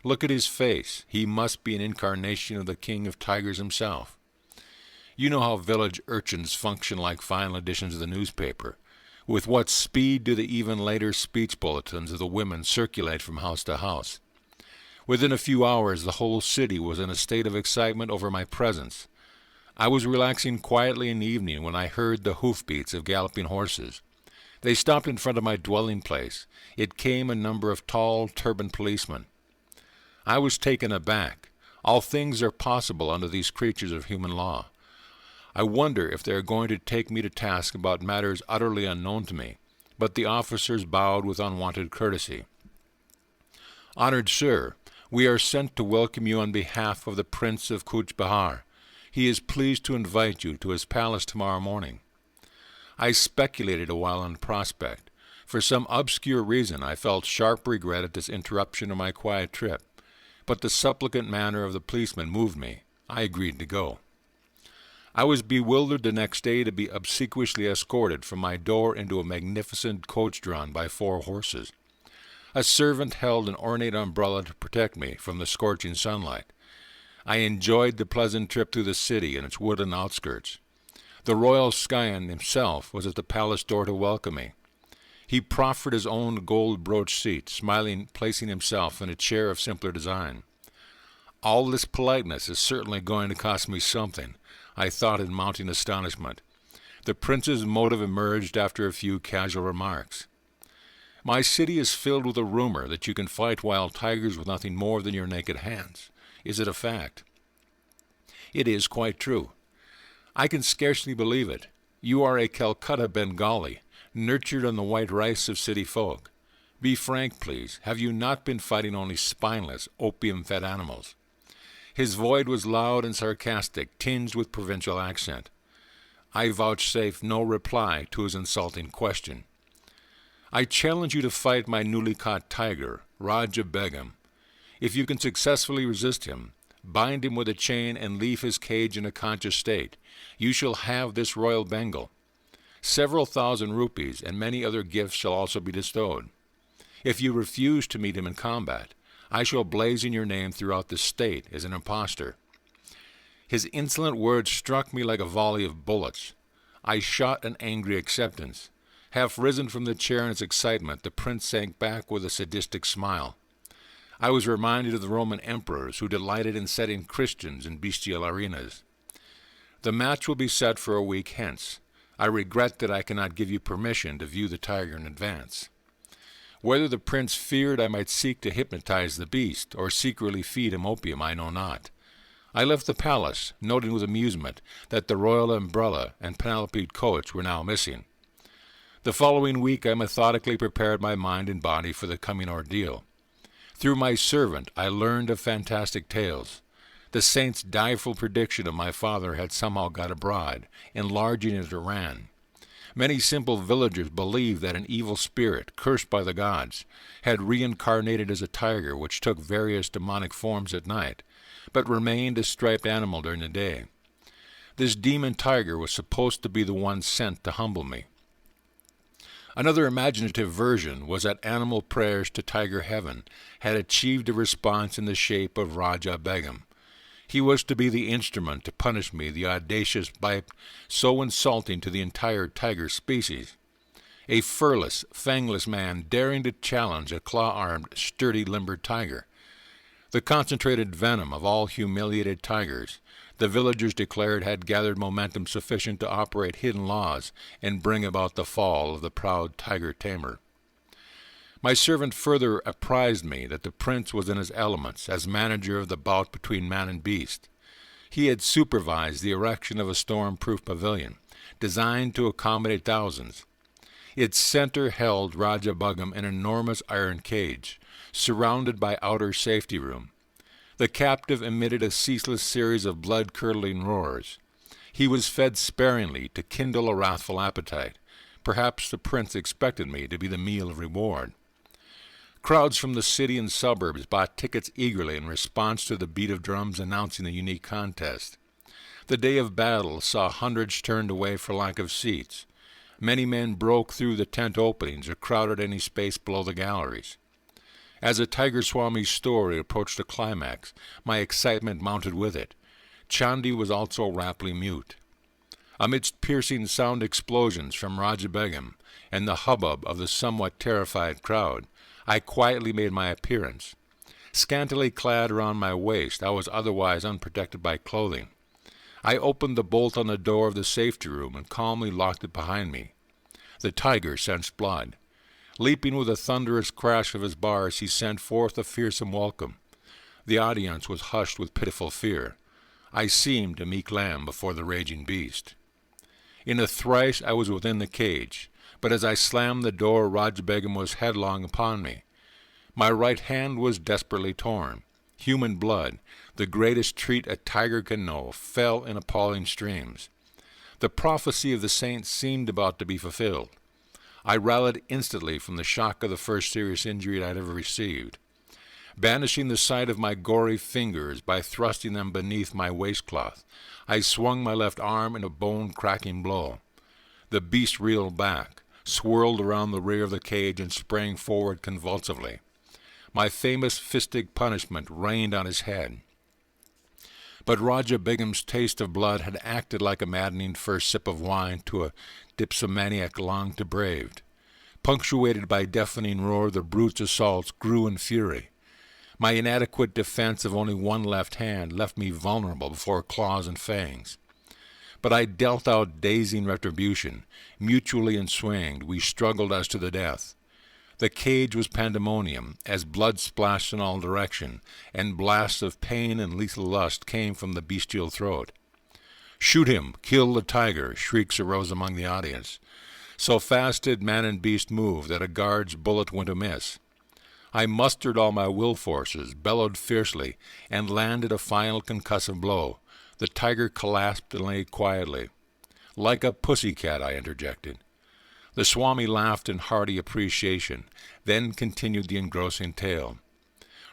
Look at his face. He must be an incarnation of the king of tigers himself. You know how village urchins function like final editions of the newspaper. With what speed do the even later speech bulletins of the women circulate from house to house? Within a few hours, the whole city was in a state of excitement over my presence. I was relaxing quietly in the evening when I heard the hoofbeats of galloping horses. They stopped in front of my dwelling place. It came a number of tall, turbaned policemen. I was taken aback. All things are possible under these creatures of human law. I wonder if they are going to take me to task about matters utterly unknown to me, but the officers bowed with unwonted courtesy. Honored sir, we are sent to welcome you on behalf of the Prince of Cooch Behar. He is pleased to invite you to his palace tomorrow morning. I speculated a while on the prospect. For some obscure reason, I felt sharp regret at this interruption of my quiet trip, but the supplicant manner of the policeman moved me. I agreed to go. I was bewildered the next day to be obsequiously escorted from my door into a magnificent coach drawn by 4 horses. A servant held an ornate umbrella to protect me from the scorching sunlight. I enjoyed the pleasant trip through the city and its woodland outskirts. The royal scion himself was at the palace door to welcome me. He proffered his own gold-brooch seat, smiling, placing himself in a chair of simpler design. All this politeness is certainly going to cost me something, I thought in mounting astonishment. The prince's motive emerged after a few casual remarks. My city is filled with a rumor that you can fight wild tigers with nothing more than your naked hands. Is it a fact? It is quite true. I can scarcely believe it. You are a Calcutta Bengali, nurtured on the white rice of city folk. Be frank, please. Have you not been fighting only spineless, opium-fed animals? His voice was loud and sarcastic, tinged with provincial accent. I vouchsafed no reply to his insulting question. I challenge you to fight my newly caught tiger, Raja Begum. If you can successfully resist him, bind him with a chain and leave his cage in a conscious state, you shall have this royal Bengal. Several thousand rupees and many other gifts shall also be bestowed. If you refuse to meet him in combat, I shall blazon your name throughout the state as an impostor. His insolent words struck me like a volley of bullets. I shot an angry acceptance. Half risen from the chair in its excitement, the prince sank back with a sadistic smile. I was reminded of the Roman emperors who delighted in setting Christians in bestial arenas. The match will be set for a week hence. I regret that I cannot give you permission to view the tiger in advance. Whether the prince feared I might seek to hypnotize the beast or secretly feed him opium, I know not. I left the palace, noting with amusement that the royal umbrella and panoplied coach were now missing. The following week I methodically prepared my mind and body for the coming ordeal. Through my servant I learned of fantastic tales. The saint's direful prediction of my father had somehow got abroad, enlarging as it ran. Many simple villagers believed that an evil spirit, cursed by the gods, had reincarnated as a tiger which took various demonic forms at night, but remained a striped animal during the day. This demon tiger was supposed to be the one sent to humble me. Another imaginative version was that animal prayers to Tiger Heaven had achieved a response in the shape of Raja Begum. He was to be the instrument to punish me the audacious bite so insulting to the entire tiger species. A furless, fangless man daring to challenge a claw-armed, sturdy-limbered tiger. The concentrated venom of all humiliated tigers, the villagers declared, had gathered momentum sufficient to operate hidden laws and bring about the fall of the proud tiger tamer. My servant further apprised me that the prince was in his elements as manager of the bout between man and beast. He had supervised the erection of a storm-proof pavilion, designed to accommodate thousands. Its center held Raja Begum in an enormous iron cage, surrounded by outer safety room. The captive emitted a ceaseless series of blood-curdling roars. He was fed sparingly to kindle a wrathful appetite. Perhaps the prince expected me to be the meal of reward. Crowds from the city and suburbs bought tickets eagerly in response to the beat of drums announcing the unique contest. The day of battle saw hundreds turned away for lack of seats. Many men broke through the tent openings or crowded any space below the galleries. As the Tiger Swami's story approached a climax, my excitement mounted with it. Chandi was also rapidly mute. Amidst piercing sound explosions from Raja Begum and the hubbub of the somewhat terrified crowd, I quietly made my appearance. Scantily clad around my waist, I was otherwise unprotected by clothing. I opened the bolt on the door of the safety room and calmly locked it behind me. The tiger sensed blood. Leaping with a thunderous crash of his bars, he sent forth a fearsome welcome. The audience was hushed with pitiful fear. I seemed a meek lamb before the raging beast. In a thrice I was within the cage, but as I slammed the door, Raja Begum was headlong upon me. My right hand was desperately torn. Human blood, the greatest treat a tiger can know, fell in appalling streams. The prophecy of the saints seemed about to be fulfilled. I rallied instantly from the shock of the first serious injury I had ever received. Banishing the sight of my gory fingers by thrusting them beneath my waistcloth, I swung my left arm in a bone-cracking blow. The beast reeled back, swirled around the rear of the cage, and sprang forward convulsively. My famous fistic punishment rained on his head. But Raja Begum's taste of blood had acted like a maddening first sip of wine to a dipsomaniac long to braved. Punctuated by deafening roar, the brute's assaults grew in fury. My inadequate defense of only one left hand left me vulnerable before claws and fangs. But I dealt out dazing retribution. Mutually enswinged, we struggled as to the death. The cage was pandemonium, as blood splashed in all direction, and blasts of pain and lethal lust came from the bestial throat. "Shoot him! Kill the tiger!" shrieks arose among the audience. So fast did man and beast move that a guard's bullet went amiss. I mustered all my will forces, bellowed fiercely, and landed a final concussive blow. The tiger collapsed and lay quietly. "Like a pussy-cat," I interjected. The Swami laughed in hearty appreciation, then continued the engrossing tale.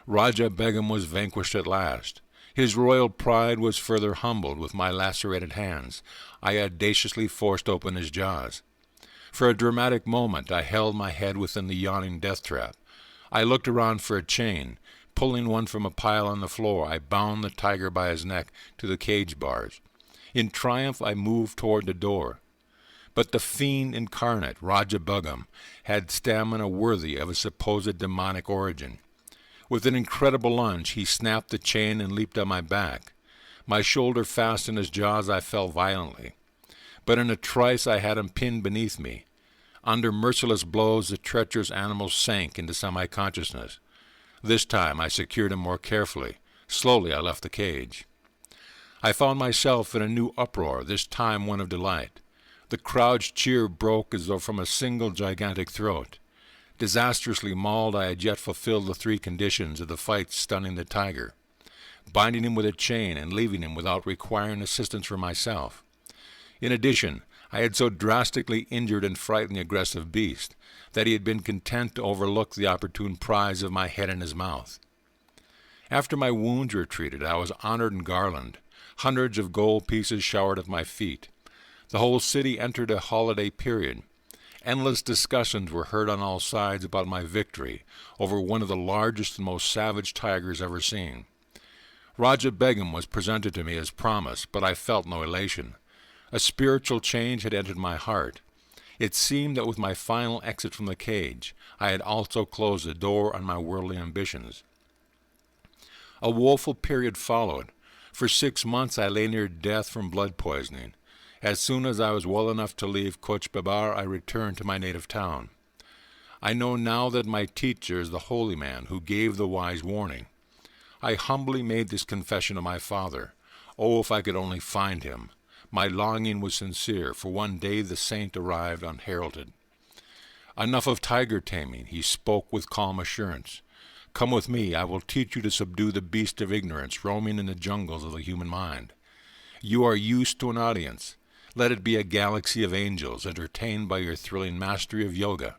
Raja Begum was vanquished at last. His royal pride was further humbled with my lacerated hands. I audaciously forced open his jaws. For a dramatic moment I held my head within the yawning death-trap. I looked around for a chain. Pulling one from a pile on the floor, I bound the tiger by his neck to the cage bars. In triumph I moved toward the door. But the fiend incarnate, Raja Begum, had stamina worthy of a supposed demonic origin. With an incredible lunge, he snapped the chain and leaped on my back. My shoulder fast in his jaws, I fell violently. But in a trice I had him pinned beneath me. Under merciless blows, the treacherous animal sank into semi-consciousness. This time I secured him more carefully. Slowly I left the cage. I found myself in a new uproar, this time one of delight. The crowd's cheer broke as though from a single gigantic throat. Disastrously mauled, I had yet fulfilled the three conditions of the fight stunning the tiger, binding him with a chain and leaving him without requiring assistance from myself. In addition, I had so drastically injured and frightened the aggressive beast that he had been content to overlook the opportune prize of my head in his mouth. After my wounds were treated, I was honored and garlanded. Hundreds of gold pieces showered at my feet. The whole city entered a holiday period. Endless discussions were heard on all sides about my victory over one of the largest and most savage tigers ever seen. Raja Begum was presented to me as promised, but I felt no elation. A spiritual change had entered my heart. It seemed that with my final exit from the cage, I had also closed the door on my worldly ambitions. A woeful period followed. For 6 months I lay near death from blood poisoning. As soon as I was well enough to leave Coach Babar, I returned to my native town. I know now that my teacher is the holy man who gave the wise warning. I humbly made this confession to my father. Oh, if I could only find him! My longing was sincere, for one day the saint arrived unheralded. "Enough of tiger taming," he spoke with calm assurance. Come with me, I will teach you to subdue the beast of ignorance roaming in the jungles of the human mind. You are used to an audience. Let it be a galaxy of angels entertained by your thrilling mastery of yoga.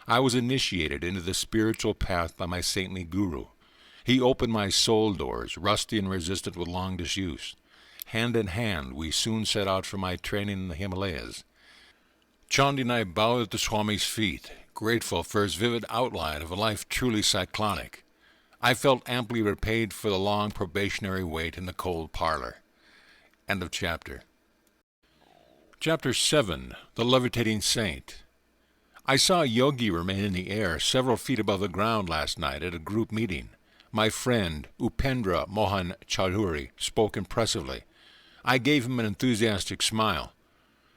I was initiated into the spiritual path by my saintly guru. He opened my soul doors, rusty and resistant with long disuse. Hand in hand, we soon set out for my training in the Himalayas. Chandi and I bowed at the Swami's feet, grateful for his vivid outline of a life truly cyclonic. I felt amply repaid for the long probationary wait in the cold parlor. End of chapter. Chapter 7. The Levitating Saint. I saw Yogi remain in the air several feet above the ground last night at a group meeting. My friend, Upendra Mohan Chaudhuri, spoke impressively. I gave him an enthusiastic smile.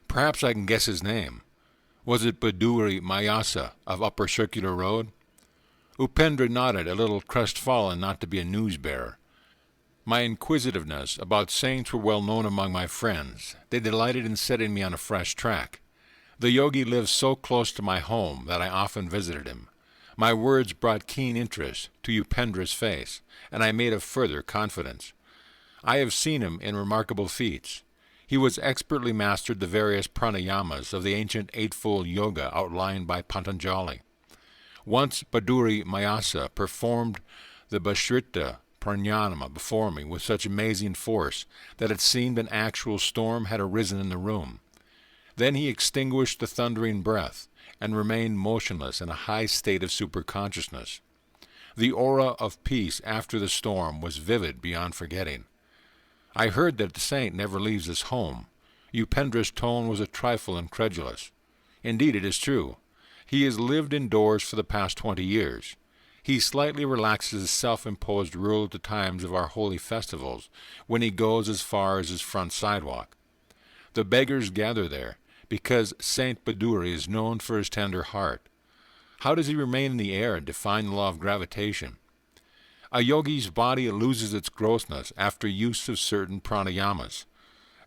Perhaps I can guess his name. Was it Baduri Mayasa of Upper Circular Road? Upendra nodded, a little crestfallen not to be a news-bearer. My inquisitiveness about saints were well known among my friends. They delighted in setting me on a fresh track. The yogi lives so close to my home that I often visited him. My words brought keen interest to Upendra's face, and I made a further confidence. I have seen him in remarkable feats. He was expertly mastered the various pranayamas of the ancient eightfold yoga outlined by Patanjali. Once Baduri Mayasa performed the Bashrita pranayama before me with such amazing force that it seemed an actual storm had arisen in the room. Then he extinguished the thundering breath and remained motionless in a high state of superconsciousness. The aura of peace after the storm was vivid beyond forgetting. I heard that the saint never leaves his home. Upendra's tone was a trifle incredulous. Indeed, it is true. He has lived indoors for the past 20 years. He slightly relaxes his self-imposed rule at the times of our holy festivals, when he goes as far as his front sidewalk. The beggars gather there, because Saint Baduri is known for his tender heart. How does he remain in the air and define the law of gravitation? A yogi's body loses its grossness after use of certain pranayamas.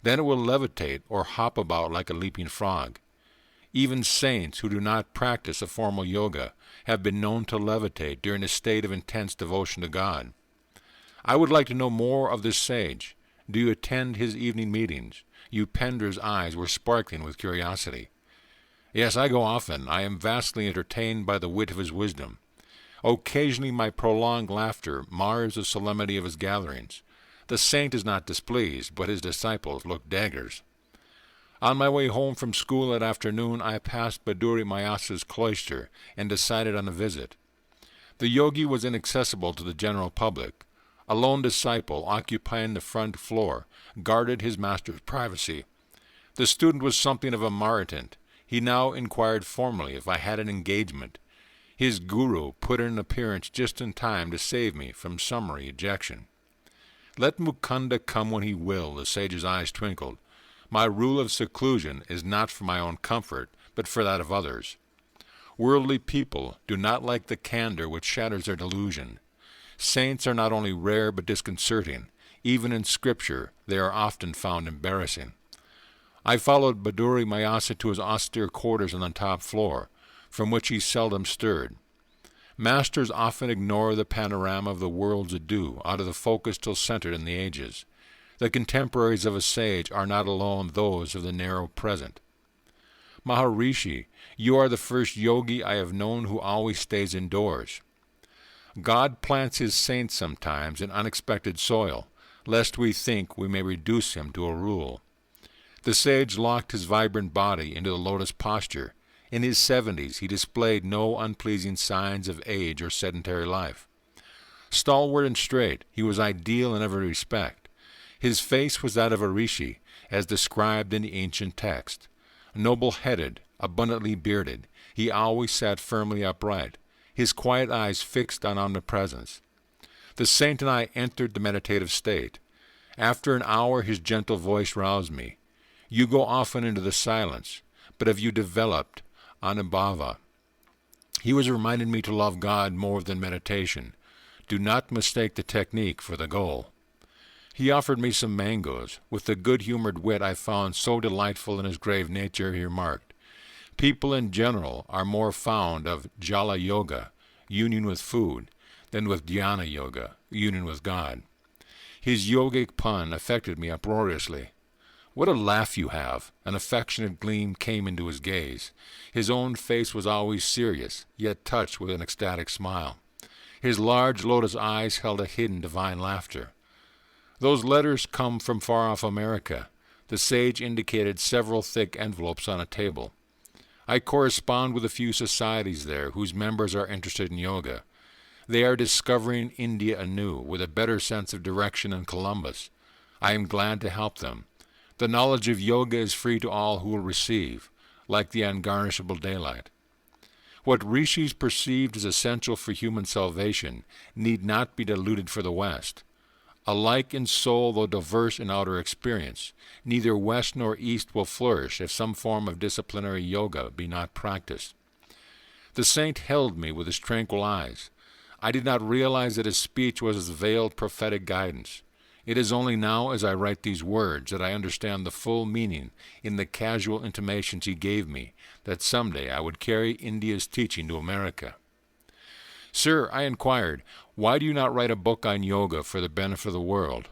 Then it will levitate or hop about like a leaping frog. Even saints who do not practice a formal yoga have been known to levitate during a state of intense devotion to God. I would like to know more of this sage. Do you attend his evening meetings? Upendra's eyes were sparkling with curiosity. Yes, I go often. I am vastly entertained by the wit of his wisdom. Occasionally my prolonged laughter mars the solemnity of his gatherings. The saint is not displeased, but his disciples look daggers. On my way home from school that afternoon, I passed Baduri Mayasa's cloister and decided on a visit. The yogi was inaccessible to the general public. A lone disciple, occupying the front floor, guarded his master's privacy. The student was something of a Maritant. He now inquired formally if I had an engagement. His guru put in an appearance just in time to save me from summary ejection. Let Mukunda come when he will, the sage's eyes twinkled. My rule of seclusion is not for my own comfort, but for that of others. Worldly people do not like the candor which shatters their delusion. Saints are not only rare but disconcerting. Even in Scripture they are often found embarrassing. I followed Baduri Mayasa to his austere quarters on the top floor, from which he seldom stirred. Masters often ignore the panorama of the world's ado, out of the focus still centered in the ages. The contemporaries of a sage are not alone those of the narrow present. Maharishi, you are the first yogi I have known who always stays indoors. God plants his saints sometimes in unexpected soil, lest we think we may reduce him to a rule. The sage locked his vibrant body into the lotus posture. In his 70s, he displayed no unpleasing signs of age or sedentary life. Stalwart and straight, he was ideal in every respect. His face was that of a rishi, as described in the ancient text. Noble-headed, abundantly bearded, he always sat firmly upright, his quiet eyes fixed on omnipresence. The saint and I entered the meditative state. After an hour, his gentle voice roused me. You go often into the silence, but have you developed Anubhava? He was reminding me to love God more than meditation. Do not mistake the technique for the goal. He offered me some mangoes. With the good-humored wit I found so delightful in his grave nature, he remarked, people in general are more fond of jala yoga, union with food, than with dhyana yoga, union with God. His yogic pun affected me uproariously. What a laugh you have! An affectionate gleam came into his gaze. His own face was always serious, yet touched with an ecstatic smile. His large lotus eyes held a hidden divine laughter. Those letters come from far-off America. The sage indicated several thick envelopes on a table. I correspond with a few societies there whose members are interested in yoga. They are discovering India anew with a better sense of direction than Columbus. I am glad to help them. The knowledge of yoga is free to all who will receive, like the ungarnishable daylight. What rishis perceived as essential for human salvation need not be diluted for the West. Alike in soul, though diverse in outer experience, neither West nor East will flourish if some form of disciplinary yoga be not practiced. The saint held me with his tranquil eyes. I did not realize that his speech was his veiled prophetic guidance. It is only now, as I write these words, that I understand the full meaning in the casual intimations he gave me that someday I would carry India's teaching to America. Sir, I inquired, why do you not write a book on yoga for the benefit of the world?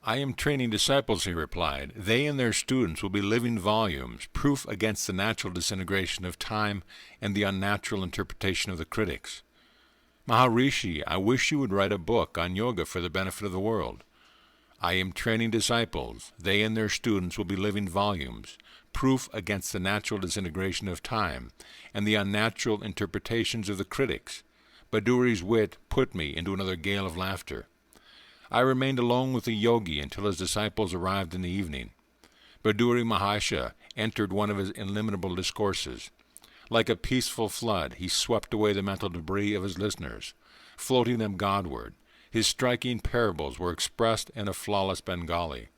I am training disciples, he replied. They and their students will be living volumes, proof against the natural disintegration of time and the unnatural interpretation of the critics. Maharishi, I wish you would write a book on yoga for the benefit of the world. I am training disciples. They and their students will be living volumes, proof against the natural disintegration of time and the unnatural interpretations of the critics. Baduri's wit put me into another gale of laughter. I remained alone with the yogi until his disciples arrived in the evening. Baduri Mahasaya entered one of his illimitable discourses. Like a peaceful flood, he swept away the mental debris of his listeners, floating them Godward. His striking parables were expressed in a flawless Bengali.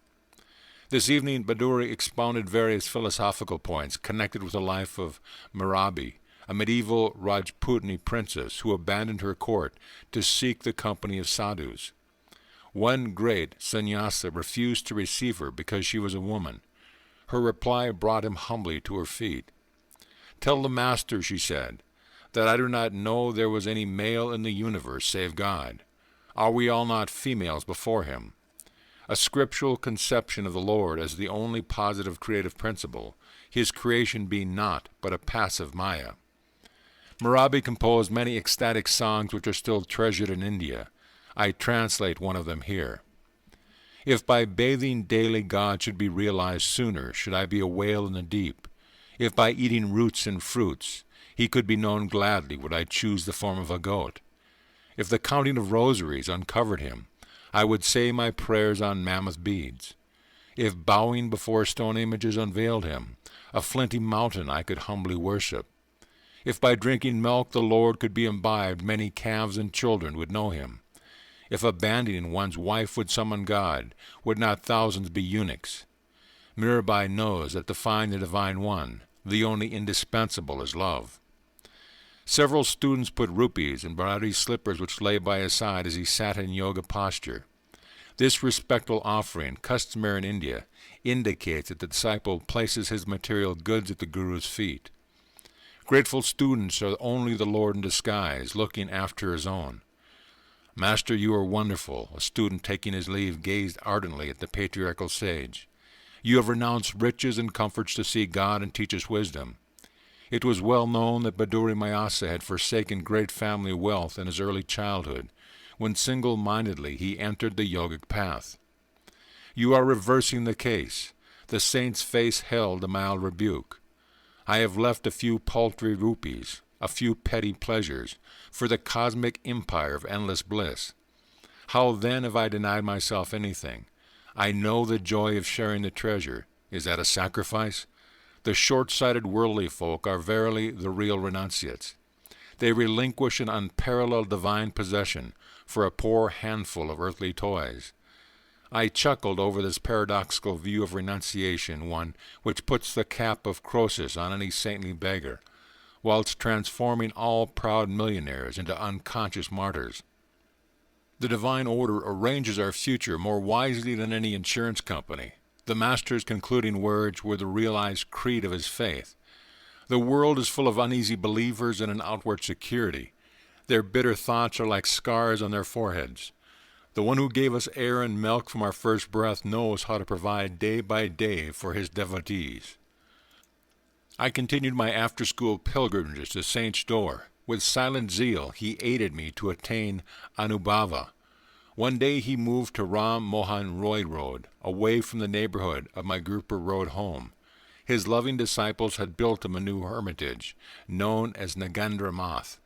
This evening, Baduri expounded various philosophical points connected with the life of Mirabi, a medieval Rajputani princess who abandoned her court to seek the company of sadhus. One great sannyasa refused to receive her because she was a woman. Her reply brought him humbly to her feet. "Tell the Master," she said, "that I do not know there was any male in the universe save God. Are we all not females before him? A scriptural conception of the Lord as the only positive creative principle, his creation being not but a passive maya." Mirabi composed many ecstatic songs which are still treasured in India. I translate one of them here. If by bathing daily God should be realized sooner, should I be a whale in the deep. If by eating roots and fruits he could be known gladly, would I choose the form of a goat. If the counting of rosaries uncovered him, I would say my prayers on mammoth beads. If bowing before stone images unveiled him, a flinty mountain I could humbly worship. If by drinking milk the Lord could be imbibed, many calves and children would know him. If abandoning one's wife would summon God, would not thousands be eunuchs? Mirabai knows that to find the Divine One, the only indispensable is love. Several students put rupees in Bharati's slippers which lay by his side as he sat in yoga posture. This respectful offering, customary in India, indicates that the disciple places his material goods at the Guru's feet. Grateful students are only the Lord in disguise, looking after his own. "Master, you are wonderful." A student taking his leave gazed ardently at the patriarchal sage. "You have renounced riches and comforts to seek God and teach us wisdom." It was well known that Baduri Mayasa had forsaken great family wealth in his early childhood, when single-mindedly he entered the yogic path. "You are reversing the case." The saint's face held a mild rebuke. "I have left a few paltry rupees, a few petty pleasures, for the cosmic empire of endless bliss. How then have I denied myself anything? I know the joy of sharing the treasure. Is that a sacrifice? The short-sighted worldly folk are verily the real renunciates. They relinquish an unparalleled divine possession for a poor handful of earthly toys. I chuckled over this paradoxical view of renunciation, one which puts the cap of Croesus on any saintly beggar, whilst transforming all proud millionaires into unconscious martyrs. The divine order arranges our future more wisely than any insurance company. The Master's concluding words were the realized creed of his faith. The world is full of uneasy believers and an outward security. Their bitter thoughts are like scars on their foreheads. The one who gave us air and milk from our first breath knows how to provide day by day for his devotees. I continued my after-school pilgrimages to Saint's door. With silent zeal, he aided me to attain Anubhava. One day he moved to Ram Mohan Roy Road, away from the neighborhood of my Gurupur Road home. His loving disciples had built him a new hermitage, known as Nagendra Math.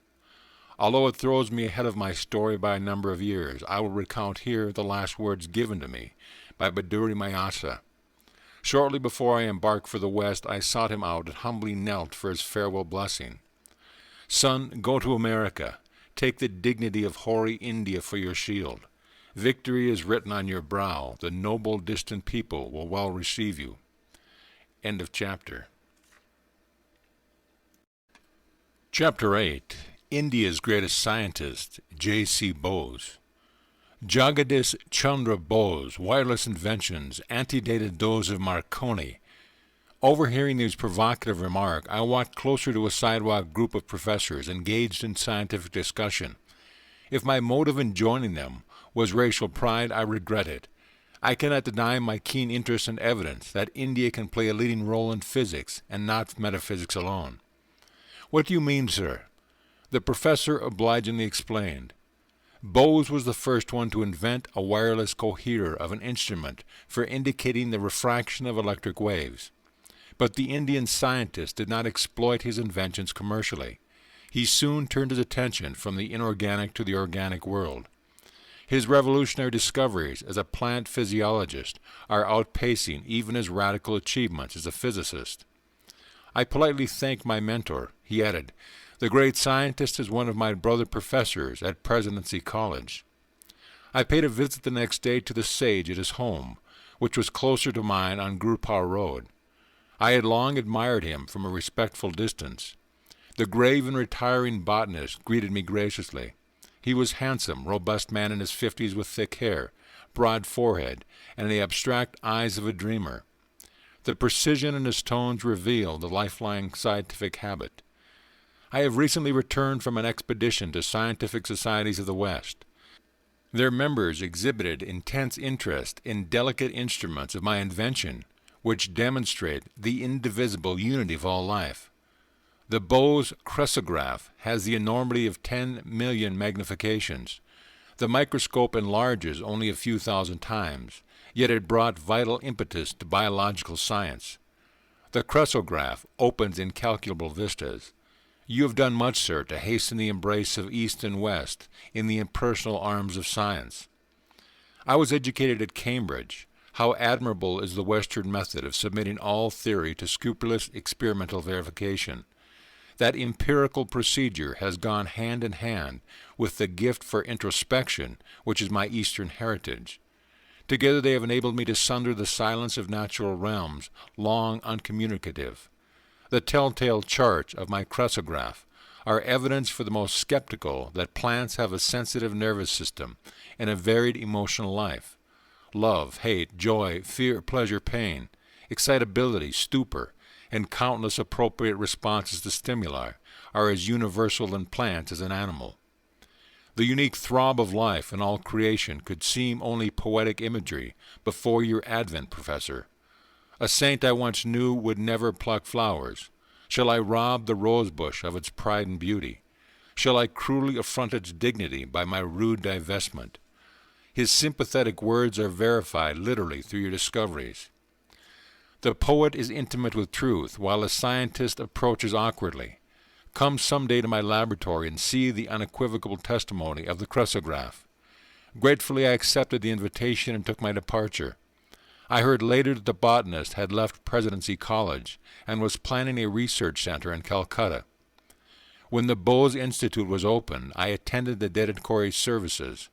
Although it throws me ahead of my story by a number of years, I will recount here the last words given to me by Baduri Mayasa. Shortly before I embarked for the West, I sought him out and humbly knelt for his farewell blessing. Son, go to America. Take the dignity of hoary India for your shield. Victory is written on your brow. The noble distant people will well receive you. End of chapter. Chapter 8. India's Greatest Scientist, J.C. Bose. Jagadish Chandra Bose' wireless inventions antedated those of Marconi. Overhearing these provocative remarks, I walked closer to a sidewalk group of professors engaged in scientific discussion. If my motive in joining them was racial pride, I regret it. I cannot deny my keen interest in evidence that India can play a leading role in physics and not metaphysics alone. What do you mean, sir? The professor obligingly explained. Bose was the first one to invent a wireless coherer of an instrument for indicating the refraction of electric waves. But the Indian scientist did not exploit his inventions commercially. He soon turned his attention from the inorganic to the organic world. His revolutionary discoveries as a plant physiologist are outpacing even his radical achievements as a physicist. I politely thanked my mentor. He added, "The great scientist is one of my brother professors at Presidency College." I paid a visit the next day to the sage at his home, which was closer to mine on Gurupur Road. I had long admired him from a respectful distance. The grave and retiring botanist greeted me graciously. He was handsome, robust man in his 50s with thick hair, broad forehead, and the abstract eyes of a dreamer. The precision in his tones revealed the lifelong scientific habit. I have recently returned from an expedition to scientific societies of the West. Their members exhibited intense interest in delicate instruments of my invention, which demonstrate the indivisible unity of all life. The Bose cresograph has the enormity of 10 million magnifications. The microscope enlarges only a few thousand times, yet it brought vital impetus to biological science. The cresograph opens incalculable vistas. You have done much, sir, to hasten the embrace of East and West in the impersonal arms of science. I was educated at Cambridge. How admirable is the Western method of submitting all theory to scrupulous experimental verification. That empirical procedure has gone hand in hand with the gift for introspection, which is my Eastern heritage. Together they have enabled me to sunder the silence of natural realms, long uncommunicative. The telltale charts of my cresograph are evidence for the most skeptical that plants have a sensitive nervous system and a varied emotional life. Love, hate, joy, fear, pleasure, pain, excitability, stupor, and countless appropriate responses to stimuli are as universal in plants as in animal. The unique throb of life in all creation could seem only poetic imagery before your advent, Professor. A saint I once knew would never pluck flowers. Shall I rob the rosebush of its pride and beauty? Shall I cruelly affront its dignity by my rude divestment? His sympathetic words are verified literally through your discoveries. The poet is intimate with truth, while the scientist approaches awkwardly. Come some day to my laboratory and see the unequivocal testimony of the cresograph. Gratefully I accepted the invitation and took my departure. I heard later that the botanist had left Presidency College and was planning a research center in Calcutta. When the Bose Institute was open, I attended the dedicatory services.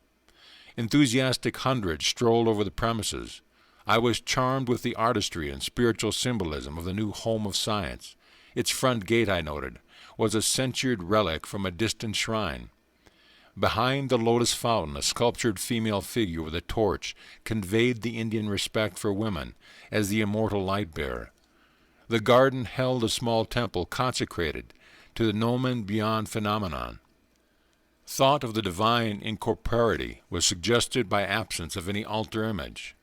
Enthusiastic hundreds strolled over the premises. I was charmed with the artistry and spiritual symbolism of the new home of science. Its front gate, I noted, was a censured relic from a distant shrine. Behind the lotus fountain, a sculptured female figure with a torch conveyed the Indian respect for women as the immortal light-bearer. The garden held a small temple consecrated to the Nomen Beyond phenomenon. Thought of the divine incorporeity was suggested by absence of any altar image.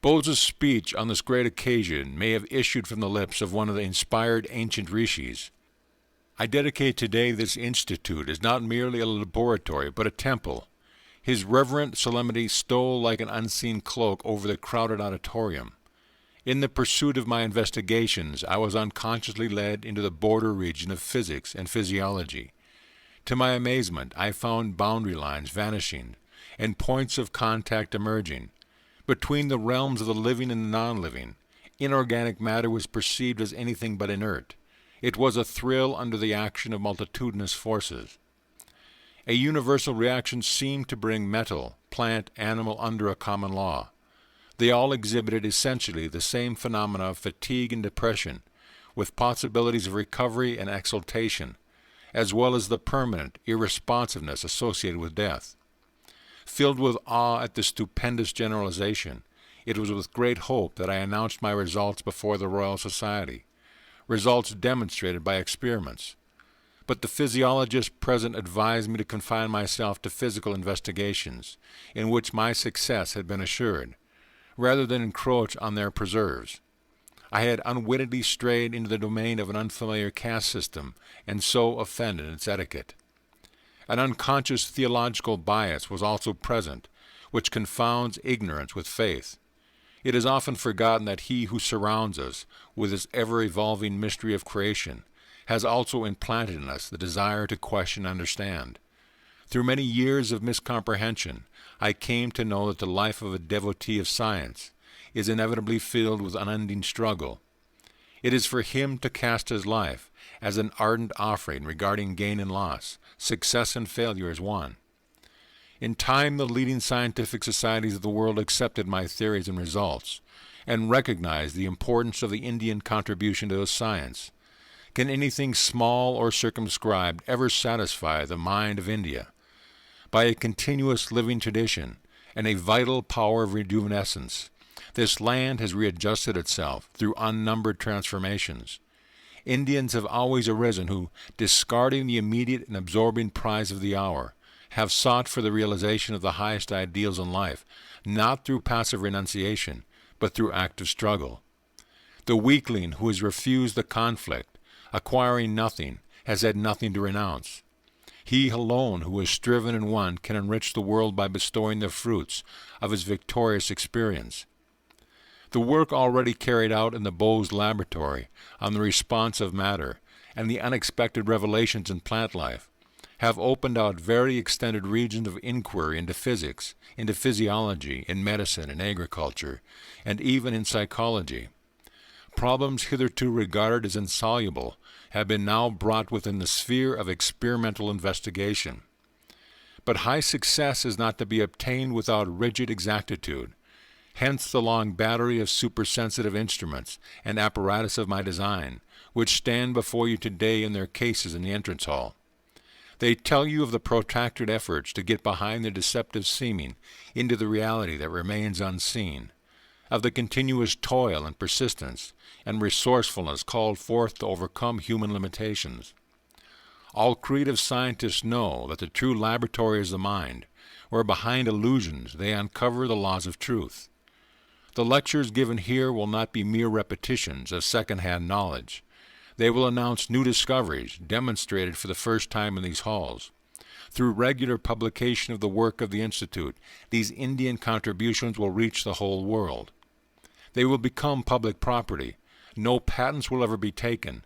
Bose's speech on this great occasion may have issued from the lips of one of the inspired ancient rishis. I dedicate today this institute as not merely a laboratory, but a temple. His reverent solemnity stole like an unseen cloak over the crowded auditorium. In the pursuit of my investigations, I was unconsciously led into the border region of physics and physiology. To my amazement, I found boundary lines vanishing and points of contact emerging. Between the realms of the living and the non-living, inorganic matter was perceived as anything but inert. It was a thrill under the action of multitudinous forces. A universal reaction seemed to bring metal, plant, animal under a common law. They all exhibited essentially the same phenomena of fatigue and depression, with possibilities of recovery and exaltation, as well as the permanent irresponsiveness associated with death. Filled with awe at this stupendous generalization, it was with great hope that I announced my results before the Royal Society, results demonstrated by experiments. But the physiologists present advised me to confine myself to physical investigations, in which my success had been assured, rather than encroach on their preserves. I had unwittingly strayed into the domain of an unfamiliar caste system, and so offended its etiquette. An unconscious theological bias was also present, which confounds ignorance with faith. It is often forgotten that He who surrounds us with His ever-evolving mystery of creation has also implanted in us the desire to question and understand. Through many years of miscomprehension, I came to know that the life of a devotee of science is inevitably filled with unending struggle. It is for him to cast his life as an ardent offering regarding gain and loss, success and failure as one. In time, the leading scientific societies of the world accepted my theories and results, and recognized the importance of the Indian contribution to science. Can anything small or circumscribed ever satisfy the mind of India? By a continuous living tradition and a vital power of rejuvenescence, this land has readjusted itself through unnumbered transformations. Indians have always arisen who, discarding the immediate and absorbing prize of the hour, have sought for the realization of the highest ideals in life, not through passive renunciation, but through active struggle. The weakling who has refused the conflict, acquiring nothing, has had nothing to renounce. He alone who has striven and won can enrich the world by bestowing the fruits of his victorious experience. The work already carried out in the Bose laboratory on the response of matter and the unexpected revelations in plant life have opened out very extended regions of inquiry into physics, into physiology, in medicine, in agriculture, and even in psychology. Problems hitherto regarded as insoluble have been now brought within the sphere of experimental investigation. But high success is not to be obtained without rigid exactitude. Hence the long battery of supersensitive instruments and apparatus of my design, which stand before you today in their cases in the entrance hall. They tell you of the protracted efforts to get behind the deceptive seeming into the reality that remains unseen, of the continuous toil and persistence and resourcefulness called forth to overcome human limitations. All creative scientists know that the true laboratory is the mind, where behind illusions they uncover the laws of truth. The lectures given here will not be mere repetitions of second-hand knowledge. They will announce new discoveries demonstrated for the first time in these halls. Through regular publication of the work of the Institute, these Indian contributions will reach the whole world. They will become public property. No patents will ever be taken.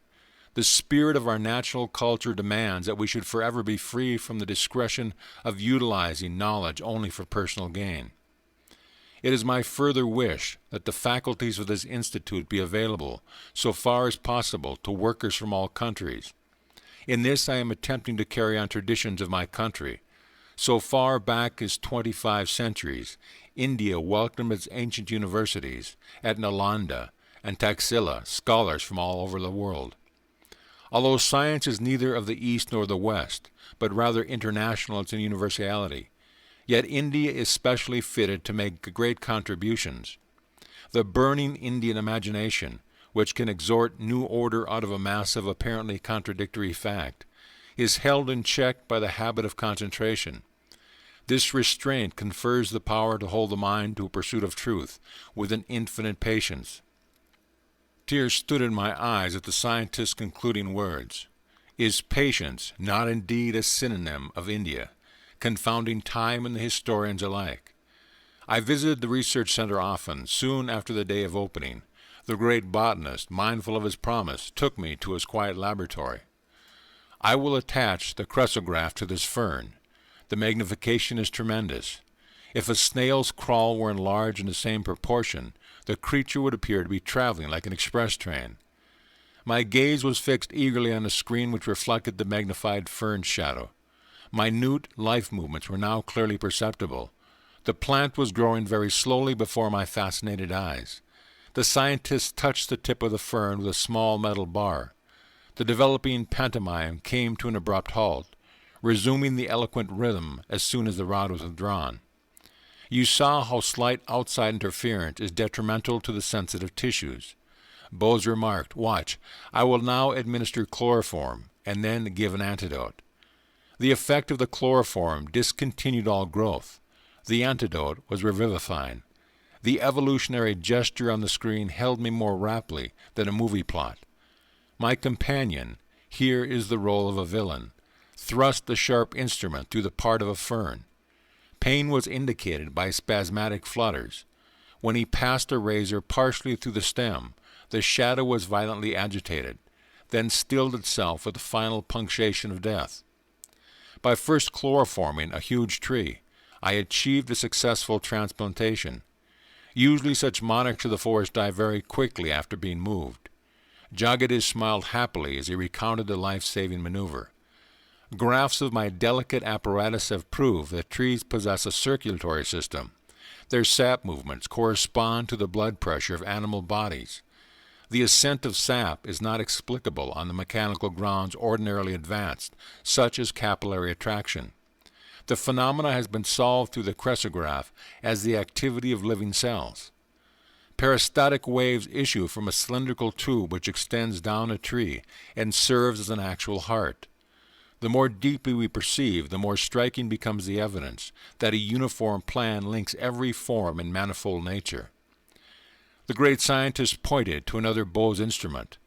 The spirit of our national culture demands that we should forever be free from the discretion of utilizing knowledge only for personal gain. It is my further wish that the faculties of this institute be available, so far as possible, to workers from all countries. In this I am attempting to carry on traditions of my country. So far back as 25 centuries, India welcomed its ancient universities, at Nalanda and Taxila, scholars from all over the world. Although science is neither of the East nor the West, but rather international in its universality, yet India is specially fitted to make great contributions. The burning Indian imagination, which can exhort new order out of a mass of apparently contradictory fact, is held in check by the habit of concentration. This restraint confers the power to hold the mind to a pursuit of truth with an infinite patience. Tears stood in my eyes at the scientist's concluding words. Is patience not indeed a synonym of India, confounding time and the historians alike? I visited the research center often. Soon after the day of opening, the great botanist, mindful of his promise, took me to his quiet laboratory. I will attach the crescograph to this fern. The magnification is tremendous. If a snail's crawl were enlarged in the same proportion, the creature would appear to be traveling like an express train. My gaze was fixed eagerly on the screen which reflected the magnified fern's shadow. Minute life movements were now clearly perceptible. The plant was growing very slowly before my fascinated eyes. The scientist touched the tip of the fern with a small metal bar. The developing pantomime came to an abrupt halt, resuming the eloquent rhythm as soon as the rod was withdrawn. You saw how slight outside interference is detrimental to the sensitive tissues. Bose remarked, "Watch, I will now administer chloroform, and then give an antidote." The effect of the chloroform discontinued all growth. The antidote was revivifying. The evolutionary gesture on the screen held me more raptly than a movie plot. My companion, here is the role of a villain, thrust the sharp instrument through the part of a fern. Pain was indicated by spasmodic flutters. When he passed a razor partially through the stem, the shadow was violently agitated, then stilled itself with the final punctuation of death. By first chloroforming a huge tree, I achieved a successful transplantation. Usually such monarchs of the forest die very quickly after being moved. Jagadish smiled happily as he recounted the life-saving maneuver. Graphs of my delicate apparatus have proved that trees possess a circulatory system. Their sap movements correspond to the blood pressure of animal bodies. The ascent of sap is not explicable on the mechanical grounds ordinarily advanced, such as capillary attraction. The phenomena has been solved through the crescograph as the activity of living cells. Peristatic waves issue from a cylindrical tube which extends down a tree and serves as an actual heart. The more deeply we perceive, the more striking becomes the evidence that a uniform plan links every form in manifold nature. The great scientist pointed to another Bose instrument.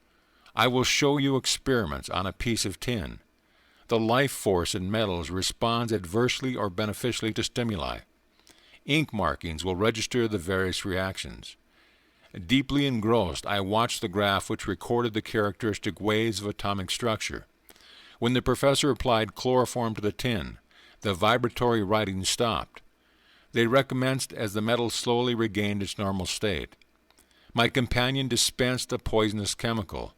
I will show you experiments on a piece of tin. The life force in metals responds adversely or beneficially to stimuli. Ink markings will register the various reactions. Deeply engrossed, I watched the graph which recorded the characteristic waves of atomic structure. When the professor applied chloroform to the tin, the vibratory writing stopped. They recommenced as the metal slowly regained its normal state. My companion dispensed a poisonous chemical.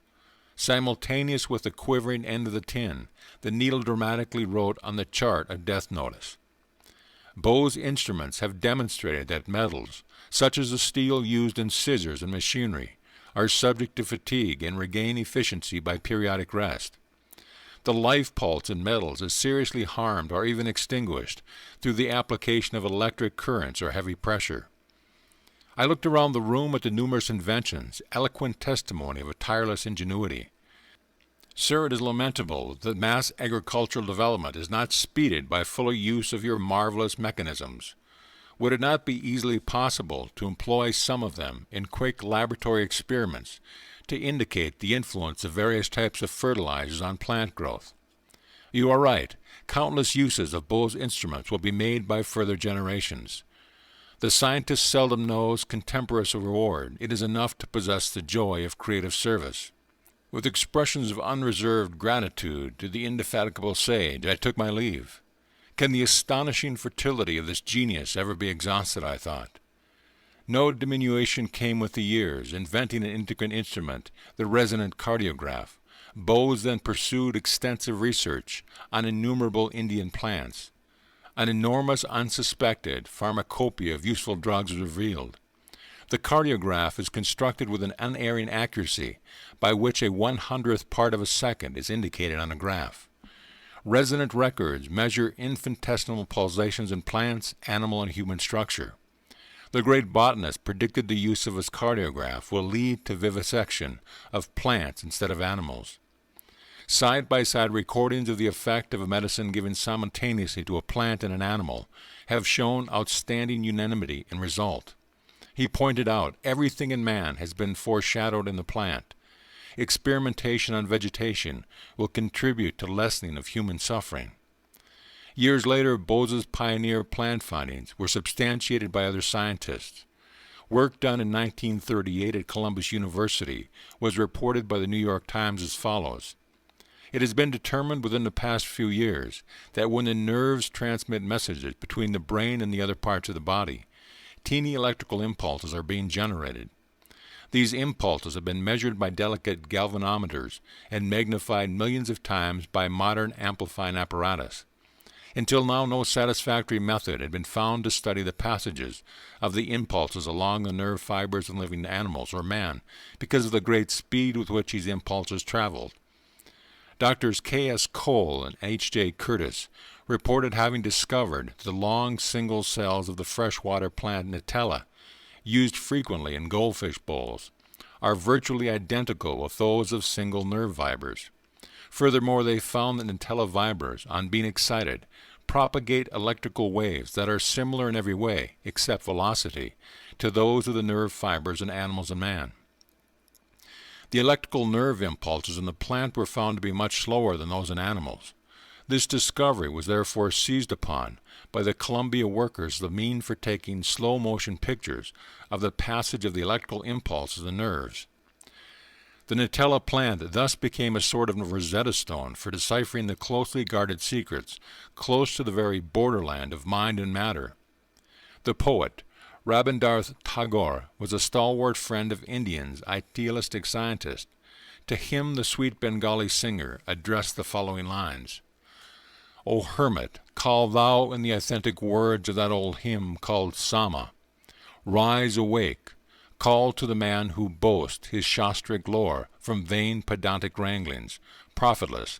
Simultaneous with the quivering end of the tin, the needle dramatically wrote on the chart a death notice. Bose instruments have demonstrated that metals, such as the steel used in scissors and machinery, are subject to fatigue and regain efficiency by periodic rest. The life pulse in metals is seriously harmed or even extinguished through the application of electric currents or heavy pressure. I looked around the room at the numerous inventions, eloquent testimony of a tireless ingenuity. Sir, it is lamentable that mass agricultural development is not speeded by fuller use of your marvelous mechanisms. Would it not be easily possible to employ some of them in quick laboratory experiments to indicate the influence of various types of fertilizers on plant growth? You are right. Countless uses of Bose instruments will be made by further generations. The scientist seldom knows contemporaneous reward. It is enough to possess the joy of creative service. With expressions of unreserved gratitude to the indefatigable sage, I took my leave. Can the astonishing fertility of this genius ever be exhausted, I thought. No diminution came with the years. Inventing an intricate instrument, the resonant cardiograph, Bose then pursued extensive research on innumerable Indian plants. An enormous unsuspected pharmacopoeia of useful drugs was revealed. The cardiograph is constructed with an unerring accuracy by which a 100th part of a second is indicated on a graph. Resonant records measure infinitesimal pulsations in plants, animal, and human structure. The great botanist predicted the use of his cardiograph will lead to vivisection of plants instead of animals. Side-by-side recordings of the effect of a medicine given simultaneously to a plant and an animal have shown outstanding unanimity in result. He pointed out everything in man has been foreshadowed in the plant. Experimentation on vegetation will contribute to lessening of human suffering. Years later, Bose's pioneer plant findings were substantiated by other scientists. Work done in 1938 at Columbus University was reported by the New York Times as follows. It has been determined within the past few years that when the nerves transmit messages between the brain and the other parts of the body, teeny electrical impulses are being generated. These impulses have been measured by delicate galvanometers and magnified millions of times by modern amplifying apparatus. Until now, no satisfactory method had been found to study the passages of the impulses along the nerve fibers in living animals or man because of the great speed with which these impulses traveled. Doctors K.S. Cole and H.J. Curtis reported having discovered the long single cells of the freshwater plant Nutella, used frequently in goldfish bowls, are virtually identical with those of single nerve fibers. Furthermore, they found that Nutella fibers, on being excited, propagate electrical waves that are similar in every way, except velocity, to those of the nerve fibers in animals and man. The electrical nerve impulses in the plant were found to be much slower than those in animals. This discovery was therefore seized upon by the Columbia workers as the mean for taking slow-motion pictures of the passage of the electrical impulses in the nerves. The Nutella plant thus became a sort of Rosetta Stone for deciphering the closely guarded secrets close to the very borderland of mind and matter. The poet, Rabindranath Tagore, was a stalwart friend of Indians, idealistic scientist. To him the sweet Bengali singer addressed the following lines. O hermit, call thou in the authentic words of that old hymn called Sama. Rise, awake, call to the man who boasts his shastric lore from vain pedantic wranglings, profitless.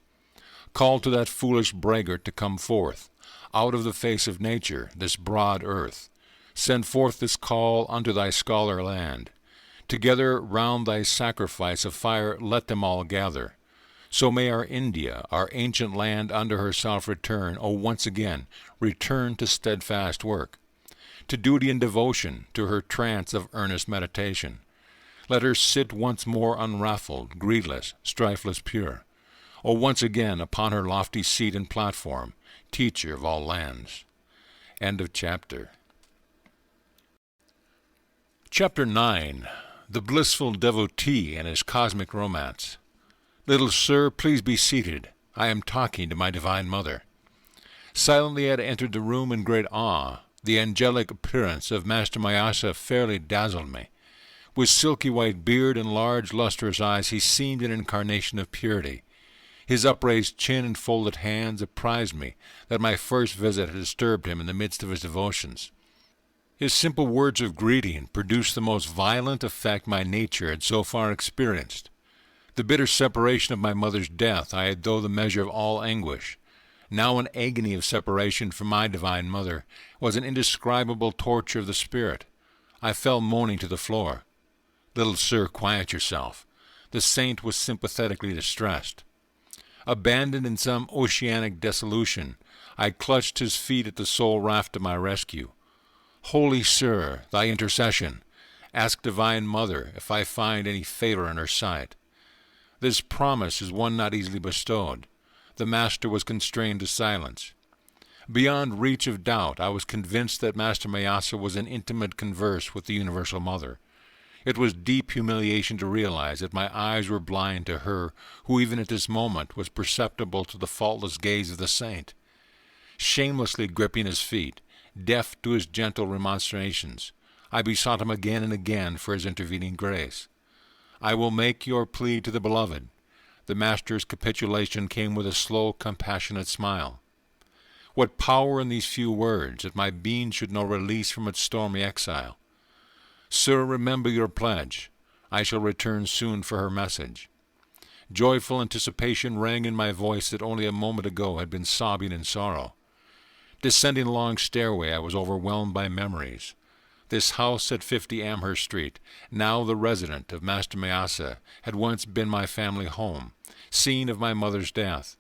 Call to that foolish braggart to come forth, out of the face of nature, this broad earth. Send forth this call unto thy scholar land. Together round thy sacrifice of fire let them all gather. So may our India, our ancient land, unto herself return, O once again, return to steadfast work, to duty and devotion, to her trance of earnest meditation. Let her sit once more unruffled, greedless, strifeless, pure. O once again upon her lofty seat and platform, teacher of all lands. End of chapter. Chapter 9. The Blissful Devotee and His Cosmic Romance. Little sir, please be seated. I am talking to my Divine Mother. Silently I had entered the room in great awe. The angelic appearance of Master Mayasa fairly dazzled me. With silky white beard and large lustrous eyes, he seemed an incarnation of purity. His upraised chin and folded hands apprised me that my first visit had disturbed him in the midst of his devotions. His simple words of greeting produced the most violent effect my nature had so far experienced. The bitter separation of my mother's death I had though the measure of all anguish. Now an agony of separation from my Divine Mother was an indescribable torture of the spirit. I fell moaning to the floor. Little sir, quiet yourself. The saint was sympathetically distressed. Abandoned in some oceanic dissolution, I clutched his feet at the sole raft of my rescue. Holy Sir, thy intercession. Ask Divine Mother if I find any favor in her sight. This promise is one not easily bestowed. The Master was constrained to silence. Beyond reach of doubt, I was convinced that Master Mayasa was in intimate converse with the Universal Mother. It was deep humiliation to realize that my eyes were blind to her who even at this moment was perceptible to the faultless gaze of the saint. Shamelessly gripping his feet, deaf to his gentle remonstrations, I besought him again and again for his intervening grace. I will make your plea to the Beloved. The Master's capitulation came with a slow, compassionate smile. What power in these few words, that my being should know release from its stormy exile. Sir, remember your pledge. I shall return soon for her message. Joyful anticipation rang in my voice that only a moment ago had been sobbing in sorrow. Descending a long stairway, I was overwhelmed by memories. This house at 50 Amherst Street, now the residence of Master Mayasa, had once been my family home, scene of my mother's death.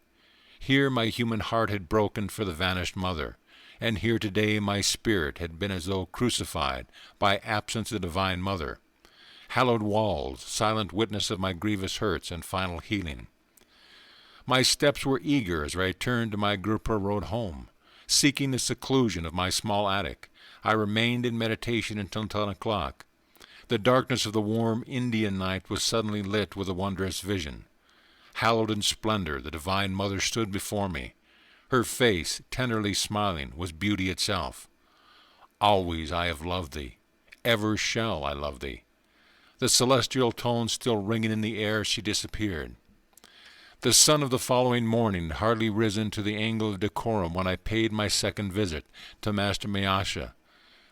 Here my human heart had broken for the vanished mother, and here today my spirit had been as though crucified by absence of the Divine Mother. Hallowed walls, silent witness of my grievous hurts and final healing. My steps were eager as I turned to my Gurpur Road home. Seeking the seclusion of my small attic, I remained in meditation until 10 o'clock. The darkness of the warm Indian night was suddenly lit with a wondrous vision. Hallowed in splendor, the Divine Mother stood before me. Her face, tenderly smiling, was beauty itself. Always I have loved thee. Ever shall I love thee. The celestial tones still ringing in the air, she disappeared. The sun of the following morning had hardly risen to the angle of decorum when I paid my second visit to Master Mayasa.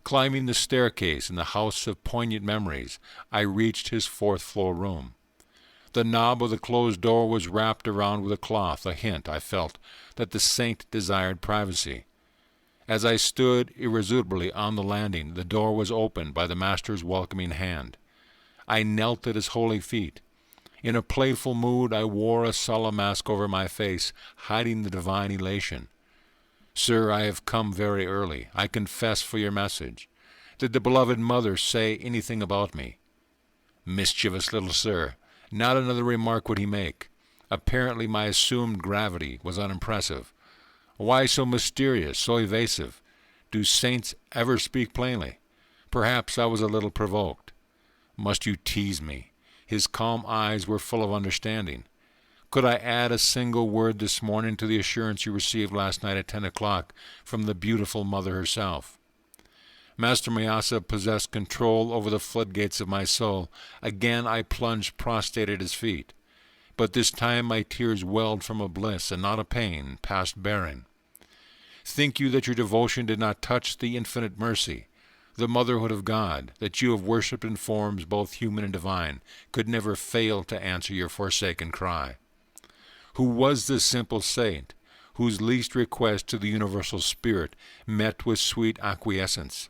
Climbing the staircase in the house of poignant memories, I reached his fourth-floor room. The knob of the closed door was wrapped around with a cloth, a hint, I felt, that the saint desired privacy. As I stood irresolutely on the landing, the door was opened by the Master's welcoming hand. I knelt at his holy feet. In a playful mood, I wore a solemn mask over my face, hiding the divine elation. Sir, I have come very early. I confess for your message. Did the beloved mother say anything about me? Mischievous little sir. Not another remark would he make. Apparently my assumed gravity was unimpressive. Why so mysterious, so evasive? Do saints ever speak plainly? Perhaps I was a little provoked. Must you tease me? His calm eyes were full of understanding. Could I add a single word this morning to the assurance you received last night at 10 o'clock from the beautiful mother herself? Master Mayasa possessed control over the floodgates of my soul. Again I plunged prostrate at his feet. But this time my tears welled from a bliss and not a pain, past bearing. Think you that your devotion did not touch the infinite mercy, the motherhood of God, that you have worshipped in forms both human and divine, could never fail to answer your forsaken cry? Who was this simple saint, whose least request to the universal spirit met with sweet acquiescence?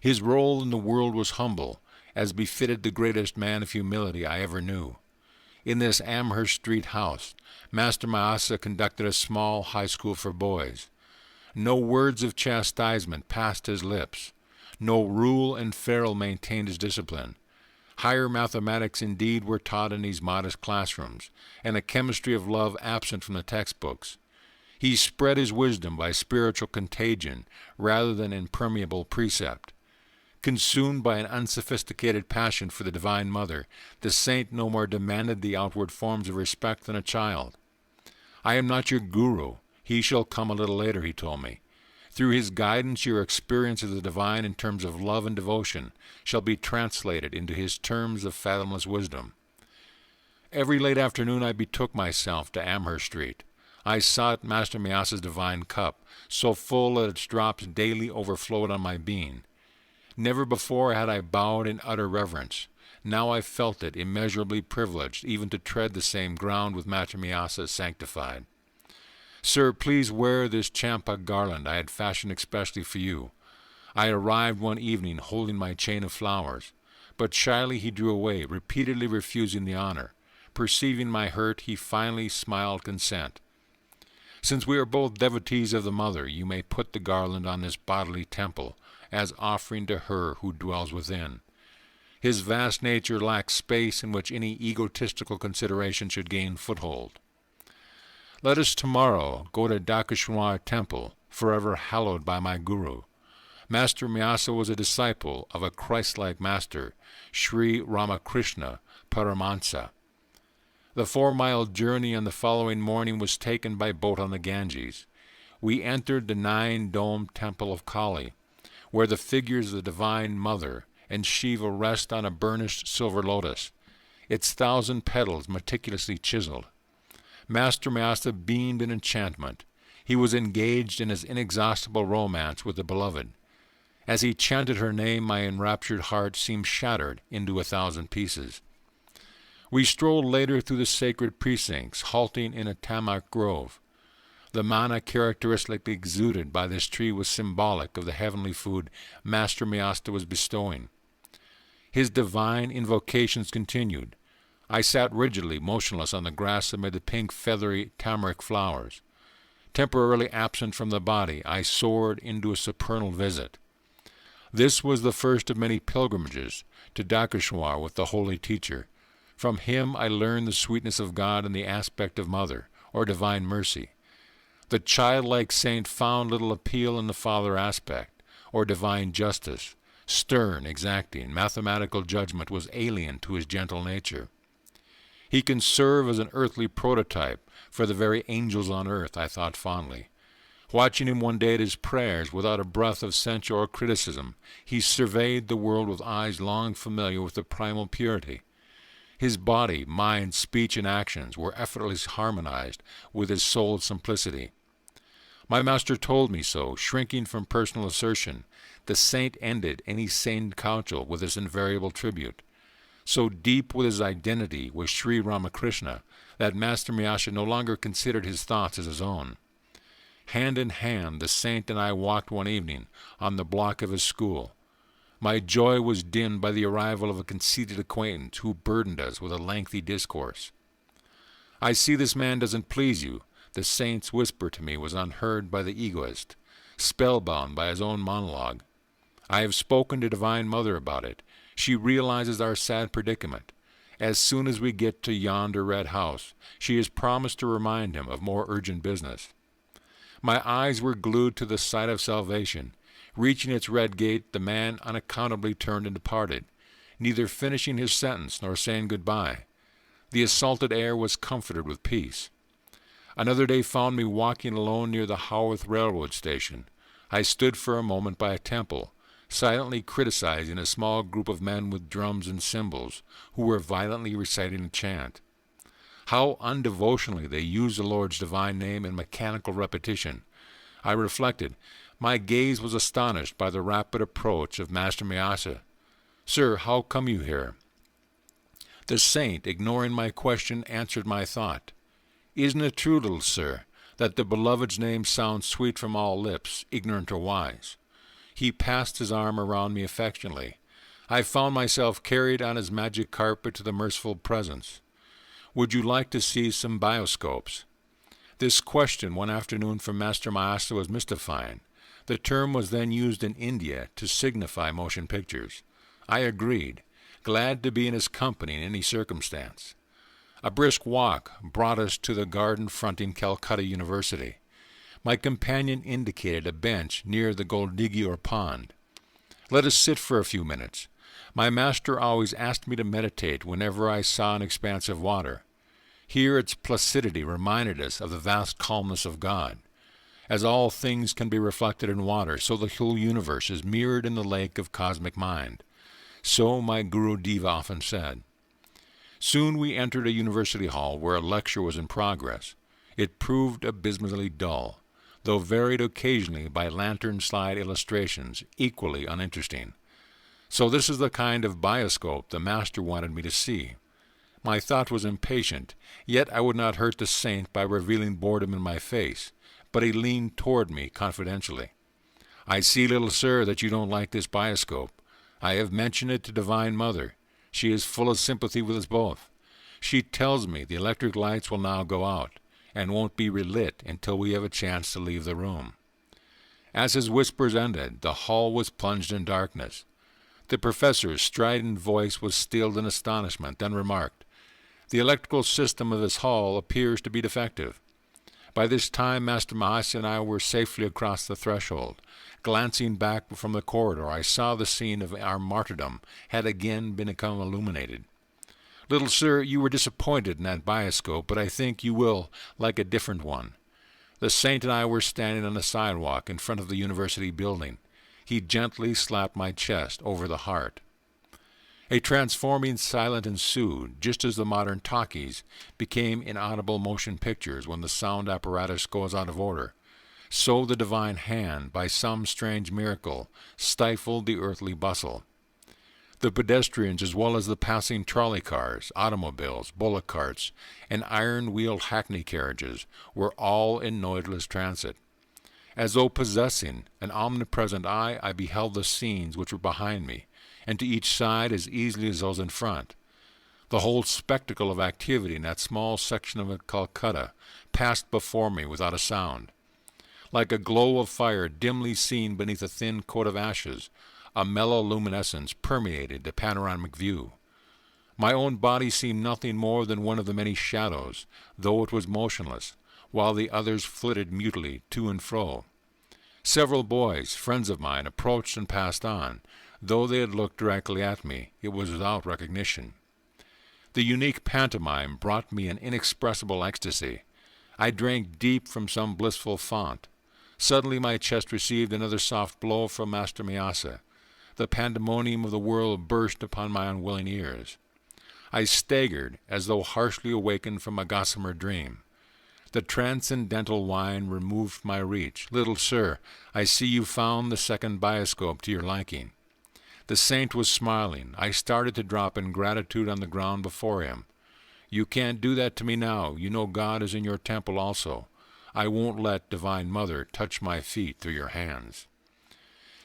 His role in the world was humble, as befitted the greatest man of humility I ever knew. In this Amherst Street house, Master Mayasa conducted a small high school for boys. No words of chastisement passed his lips. No rule and ferule maintained his discipline. Higher mathematics indeed were taught in these modest classrooms, and a chemistry of love absent from the textbooks. He spread his wisdom by spiritual contagion rather than impermeable precept. Consumed by an unsophisticated passion for the Divine Mother, the saint no more demanded the outward forms of respect than a child. I am not your guru. He shall come a little later, he told me. Through his guidance, your experience of the divine in terms of love and devotion shall be translated into his terms of fathomless wisdom. Every late afternoon I betook myself to Amherst Street. I sought Master Mayasa's divine cup, so full that its drops daily overflowed on my being. Never before had I bowed in utter reverence. Now I felt it immeasurably privileged even to tread the same ground with Master Mayasa sanctified. Sir, please wear this champa garland I had fashioned especially for you. I arrived one evening holding my chain of flowers, but shyly he drew away, repeatedly refusing the honor. Perceiving my hurt, he finally smiled consent. Since we are both devotees of the Mother, you may put the garland on this bodily temple, as offering to her who dwells within. His vast nature lacks space in which any egotistical consideration should gain foothold. Let us tomorrow go to Dakeshwar Temple, forever hallowed by my Guru. Master Mayasa was a disciple of a Christ-like master, Sri Ramakrishna Paramahansa. The 4-mile journey on the following morning was taken by boat on the Ganges. We entered the 9-domed temple of Kali, where the figures of the Divine Mother and Shiva rest on a burnished silver lotus, its 1,000 petals meticulously chiseled. Master Mayasa beamed in enchantment. He was engaged in his inexhaustible romance with the beloved. As he chanted her name, my enraptured heart seemed shattered into 1,000 pieces. We strolled later through the sacred precincts, halting in a tamak grove. The mana characteristically exuded by this tree was symbolic of the heavenly food Master Mayasta was bestowing. His divine invocations continued. I sat rigidly motionless on the grass amid the pink, feathery tamarisk flowers. Temporarily absent from the body, I soared into a supernal visit. This was the first of many pilgrimages to Dakeshwar with the holy teacher. From him I learned the sweetness of God in the aspect of Mother, or divine mercy. The childlike saint found little appeal in the father aspect, or divine justice. Stern, exacting, mathematical judgment was alien to his gentle nature. He can serve as an earthly prototype for the very angels on earth, I thought fondly. Watching him one day at his prayers, without a breath of censure or criticism, he surveyed the world with eyes long familiar with the primal purity. His body, mind, speech, and actions were effortlessly harmonized with his soul's simplicity. My master told me so, shrinking from personal assertion. The saint ended any sane counsel with this invariable tribute. So deep with his identity was Sri Ramakrishna that Master Mayasha no longer considered his thoughts as his own. Hand in hand, the saint and I walked one evening on the block of his school. My joy was dimmed by the arrival of a conceited acquaintance who burdened us with a lengthy discourse. "I see this man doesn't please you," the saint's whisper to me was unheard by the egoist, spellbound by his own monologue. "I have spoken to Divine Mother about it. She realizes our sad predicament. As soon as we get to yonder red house, she has promised to remind him of more urgent business." My eyes were glued to the sight of salvation. Reaching its red gate, the man unaccountably turned and departed, neither finishing his sentence nor saying good-bye. The assaulted air was comforted with peace. Another day found me walking alone near the Haworth Railroad station. I stood for a moment by a temple, silently criticizing a small group of men with drums and cymbals, who were violently reciting a chant. How undevotionally they used the Lord's divine name in mechanical repetition. I reflected. My gaze was astonished by the rapid approach of Master Mayasa. "Sir, how come you here?" The saint, ignoring my question, answered my thought. "Isn't it true, little sir, that the beloved's name sounds sweet from all lips, ignorant or wise?" He passed his arm around me affectionately. I found myself carried on his magic carpet to the merciful presence. "Would you like to see some bioscopes?" This question one afternoon from Master Mayasa was mystifying. The term was then used in India to signify motion pictures. I agreed, glad to be in his company in any circumstance. A brisk walk brought us to the garden fronting Calcutta University. My companion indicated a bench near the Goldigi or pond. "Let us sit for a few minutes." My master always asked me to meditate whenever I saw an expanse of water. Here its placidity reminded us of the vast calmness of God. As all things can be reflected in water, so the whole universe is mirrored in the lake of cosmic mind. So my Guru Deva often said. Soon we entered a university hall where a lecture was in progress. It proved abysmally dull, though varied occasionally by lantern-slide illustrations, equally uninteresting. So this is the kind of bioscope the master wanted me to see. My thought was impatient, yet I would not hurt the saint by revealing boredom in my face, but he leaned toward me confidentially. "I see, little sir, that you don't like this bioscope. I have mentioned it to Divine Mother. She is full of sympathy with us both. She tells me the electric lights will now go out, and won't be relit until we have a chance to leave the room." As his whispers ended, the hall was plunged in darkness. The professor's strident voice was stilled in astonishment, then remarked, "The electrical system of this hall appears to be defective." By this time, Master Mahasi and I were safely across the threshold. Glancing back from the corridor, I saw the scene of our martyrdom had again become illuminated. "Little sir, you were disappointed in that bioscope, but I think you will like a different one." The saint and I were standing on the sidewalk in front of the university building. He gently slapped my chest over the heart. A transforming silence ensued, just as the modern talkies became inaudible motion pictures when the sound apparatus goes out of order. So the divine hand, by some strange miracle, stifled the earthly bustle. The pedestrians, as well as the passing trolley cars, automobiles, bullock carts, and iron-wheeled hackney carriages, were all in noiseless transit. As though possessing an omnipresent eye, I beheld the scenes which were behind me, and to each side as easily as those in front. The whole spectacle of activity in that small section of Calcutta passed before me without a sound. Like a glow of fire dimly seen beneath a thin coat of ashes, a mellow luminescence permeated the panoramic view. My own body seemed nothing more than one of the many shadows, though it was motionless, while the others flitted mutely to and fro. Several boys, friends of mine, approached and passed on. Though they had looked directly at me, it was without recognition. The unique pantomime brought me an inexpressible ecstasy. I drank deep from some blissful fount. Suddenly my chest received another soft blow from Master Myasa. The pandemonium of the world burst upon my unwilling ears. I staggered, as though harshly awakened from a gossamer dream. The transcendental wine removed my reach. "Little sir, I see you found the second bioscope to your liking." The saint was smiling. I started to drop in gratitude on the ground before him. "You can't do that to me now. You know God is in your temple also. I won't let Divine Mother touch my feet through your hands."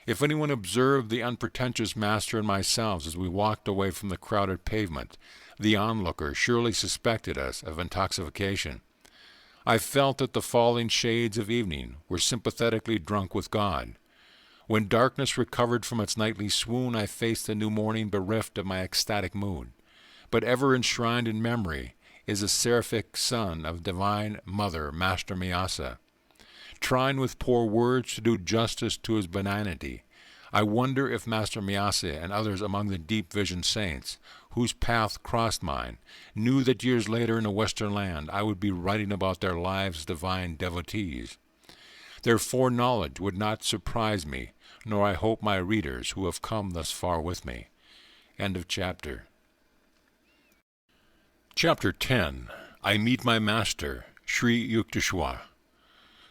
If anyone observed the unpretentious master and myself as we walked away from the crowded pavement, the onlooker surely suspected us of intoxication. I felt that the falling shades of evening were sympathetically drunk with God. When darkness recovered from its nightly swoon, I faced the new morning bereft of my ecstatic mood. But ever enshrined in memory is the seraphic son of Divine Mother, Master Myasa. Trying with poor words to do justice to his benignity, I wonder if Master Myasa and others among the deep-visioned saints, whose path crossed mine, knew that years later in a Western land I would be writing about their lives as divine devotees. Their foreknowledge would not surprise me, nor I hope my readers who have come thus far with me. End of chapter. Chapter 10. I Meet My Master, Sri Yukteswar.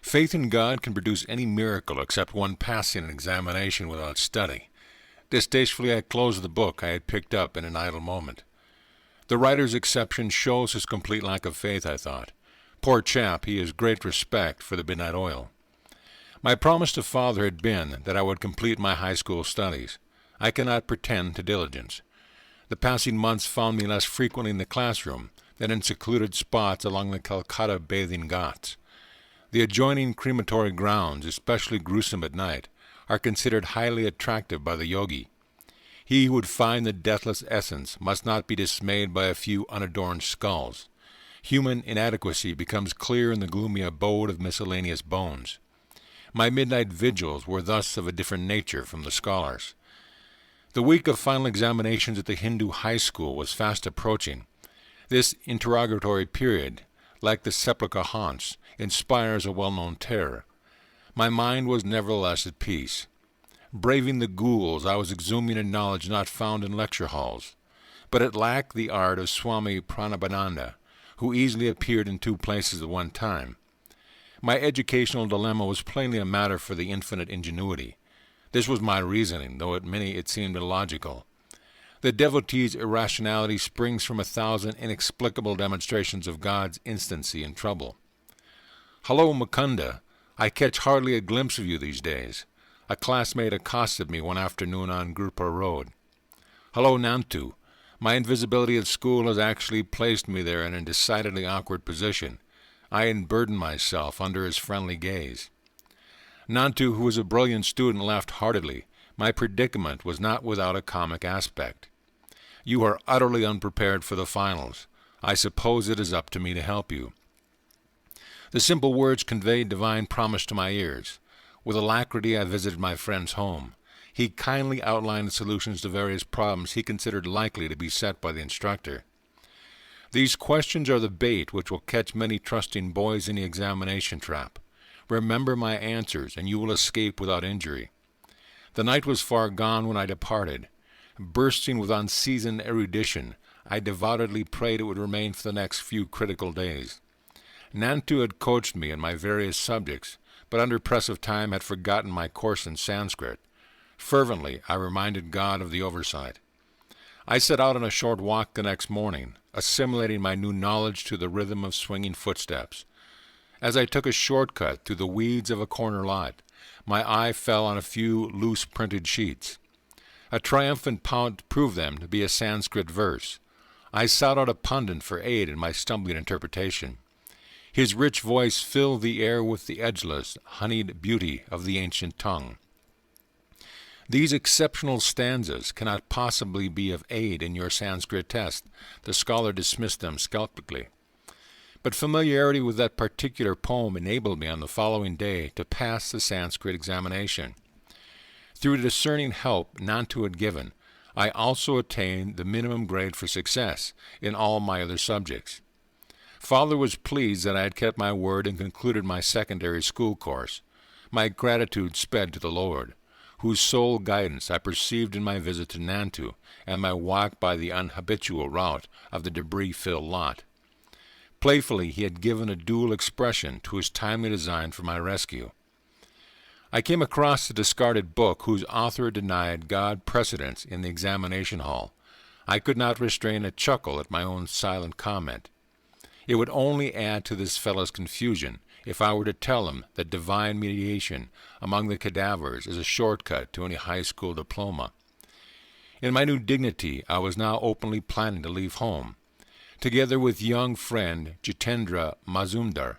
Faith in God can produce any miracle except one passing an examination without study. Distastefully I closed the book I had picked up in an idle moment. The writer's exception shows his complete lack of faith, I thought. Poor chap, he has great respect for the midnight oil. My promise to father had been that I would complete my high school studies. I cannot pretend to diligence. The passing months found me less frequently in the classroom than in secluded spots along the Calcutta bathing ghats. The adjoining crematory grounds, especially gruesome at night, are considered highly attractive by the yogi. He who would find the deathless essence must not be dismayed by a few unadorned skulls. Human inadequacy becomes clear in the gloomy abode of miscellaneous bones. My midnight vigils were thus of a different nature from the scholars. The week of final examinations at the Hindu high school was fast approaching. This interrogatory period, like the sepulchre haunts, inspires a well-known terror. My mind was nevertheless at peace. Braving the ghouls, I was exhuming a knowledge not found in lecture halls. But it lacked the art of Swami Paramahansa, who easily appeared in two places at one time. My educational dilemma was plainly a matter for the infinite ingenuity. This was my reasoning, though at many it seemed illogical. The devotee's irrationality springs from 1,000 inexplicable demonstrations of God's instancy in trouble. "Hello, Mukunda. I catch hardly a glimpse of you these days." A classmate accosted me one afternoon on Gurpur Road. "Hello, Nantu. My invisibility at school has actually placed me there in a decidedly awkward position. I unburden myself under his friendly gaze." Nantu, who was a brilliant student, laughed heartily. My predicament was not without a comic aspect. "You are utterly unprepared for the finals. I suppose it is up to me to help you." The simple words conveyed divine promise to my ears. With alacrity I visited my friend's home. He kindly outlined the solutions to various problems he considered likely to be set by the instructor. These questions are the bait which will catch many trusting boys in the examination trap. Remember my answers, and you will escape without injury. The night was far gone when I departed. Bursting with unseasoned erudition, I devoutly prayed it would remain for the next few critical days. Nantu had coached me in my various subjects, but under press of time had forgotten my course in Sanskrit. Fervently I reminded God of the oversight. I set out on a short walk the next morning, assimilating my new knowledge to the rhythm of swinging footsteps. As I took a shortcut through the weeds of a corner lot, my eye fell on a few loose printed sheets. A triumphant pout proved them to be a Sanskrit verse. I sought out a pundit for aid in my stumbling interpretation. His rich voice filled the air with the edgeless, honeyed beauty of the ancient tongue. These exceptional stanzas cannot possibly be of aid in your Sanskrit test. The scholar dismissed them skeptically. But familiarity with that particular poem enabled me on the following day to pass the Sanskrit examination. Through discerning help Nantu had given, I also attained the minimum grade for success in all my other subjects. Father was pleased that I had kept my word and concluded my secondary school course. My gratitude sped to the Lord, whose sole guidance I perceived in my visit to Nantu and my walk by the unhabitual route of the debris-filled lot. Playfully, he had given a dual expression to his timely design for my rescue. I came across a discarded book whose author denied God precedence in the examination hall. I could not restrain a chuckle at my own silent comment. It would only add to this fellow's confusion if I were to tell him that divine mediation among the cadavers is a shortcut to any high school diploma. In my new dignity, I was now openly planning to leave home. Together with young friend Jitendra Mazumdar,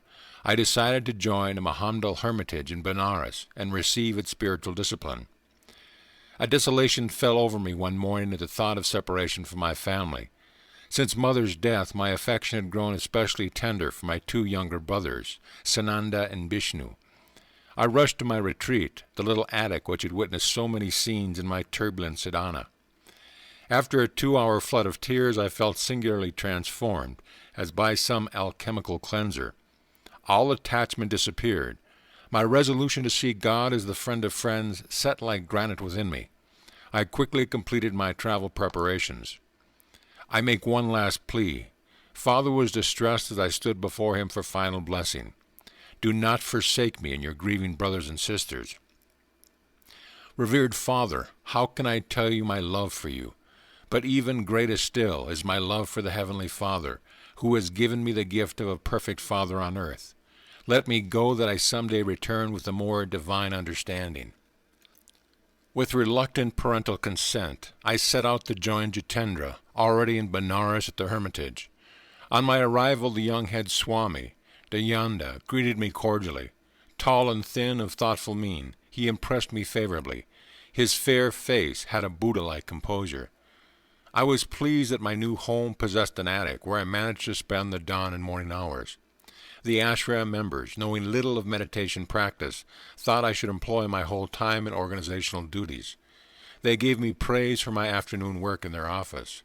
I decided to join a Mahamdal hermitage in Benares and receive its spiritual discipline. A desolation fell over me one morning at the thought of separation from my family. Since Mother's death, my affection had grown especially tender for my two younger brothers, Sananda and Bishnu. I rushed to my retreat, the little attic which had witnessed so many scenes in my turbulent sadhana. After a 2-hour flood of tears, I felt singularly transformed, as by some alchemical cleanser. All attachment disappeared. My resolution to see God as the friend of friends set like granite within me. I quickly completed my travel preparations. I make one last plea. Father was distressed as I stood before him for final blessing. Do not forsake me and your grieving brothers and sisters. Revered Father, how can I tell you my love for you? But even greater still is my love for the Heavenly Father, who has given me the gift of a perfect Father on earth. Let me go that I someday return with a more divine understanding. With reluctant parental consent, I set out to join Jitendra, already in Benares at the hermitage. On my arrival, the young head Swami, Dayanda, greeted me cordially. Tall and thin, of thoughtful mien, he impressed me favorably. His fair face had a Buddha-like composure. I was pleased that my new home possessed an attic where I managed to spend the dawn and morning hours. The ashram members, knowing little of meditation practice, thought I should employ my whole time in organizational duties. They gave me praise for my afternoon work in their office.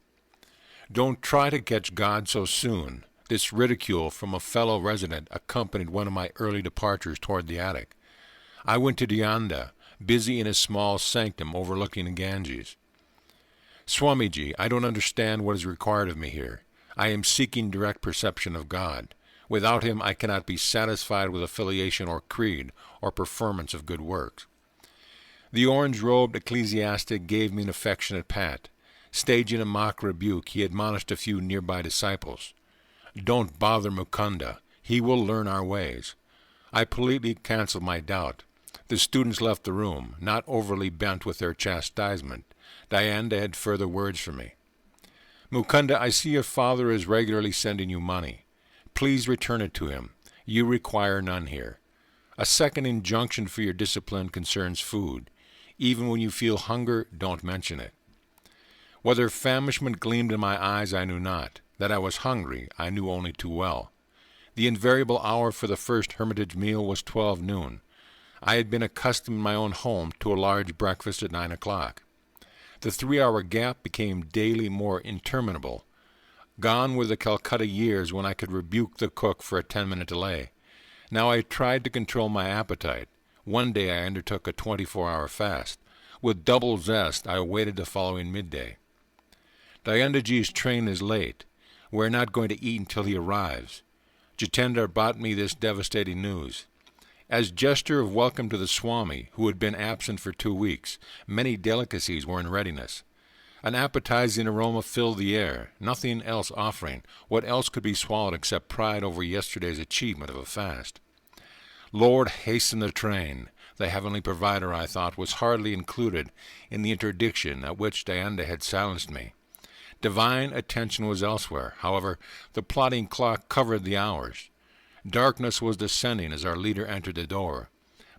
Don't try to catch God so soon. This ridicule from a fellow resident accompanied one of my early departures toward the attic. I went to Dhyanda, busy in a small sanctum overlooking the Ganges. Swamiji, I don't understand what is required of me here. I am seeking direct perception of God. Without him I cannot be satisfied with affiliation or creed or performance of good works. The orange-robed ecclesiastic gave me an affectionate pat. Staging a mock rebuke, he admonished a few nearby disciples. Don't bother Mukunda. He will learn our ways. I politely canceled my doubt. The students left the room, not overly bent with their chastisement. Dayanda had further words for me. Mukunda, I see your father is regularly sending you money. Please return it to him. You require none here. A second injunction for your discipline concerns food. Even when you feel hunger, don't mention it. Whether famishment gleamed in my eyes, I knew not. That I was hungry, I knew only too well. The invariable hour for the first hermitage meal was 12 noon. I had been accustomed in my own home to a large breakfast at 9 o'clock. The 3-hour gap became daily more interminable. Gone were the Calcutta years when I could rebuke the cook for a 10-minute delay. Now I tried to control my appetite. One day I undertook a 24-hour fast. With double zest, I awaited the following midday. Dayandaji's train is late. We're not going to eat until he arrives. Jitendra brought me this devastating news. As gesture of welcome to the Swami, who had been absent for 2 weeks, many delicacies were in readiness. An appetizing aroma filled the air, nothing else offering. What else could be swallowed except pride over yesterday's achievement of a fast? Lord, hasten the train. The heavenly provider, I thought, was hardly included in the interdiction at which Diana had silenced me. Divine attention was elsewhere. However, the plodding clock covered the hours. Darkness was descending as our leader entered the door.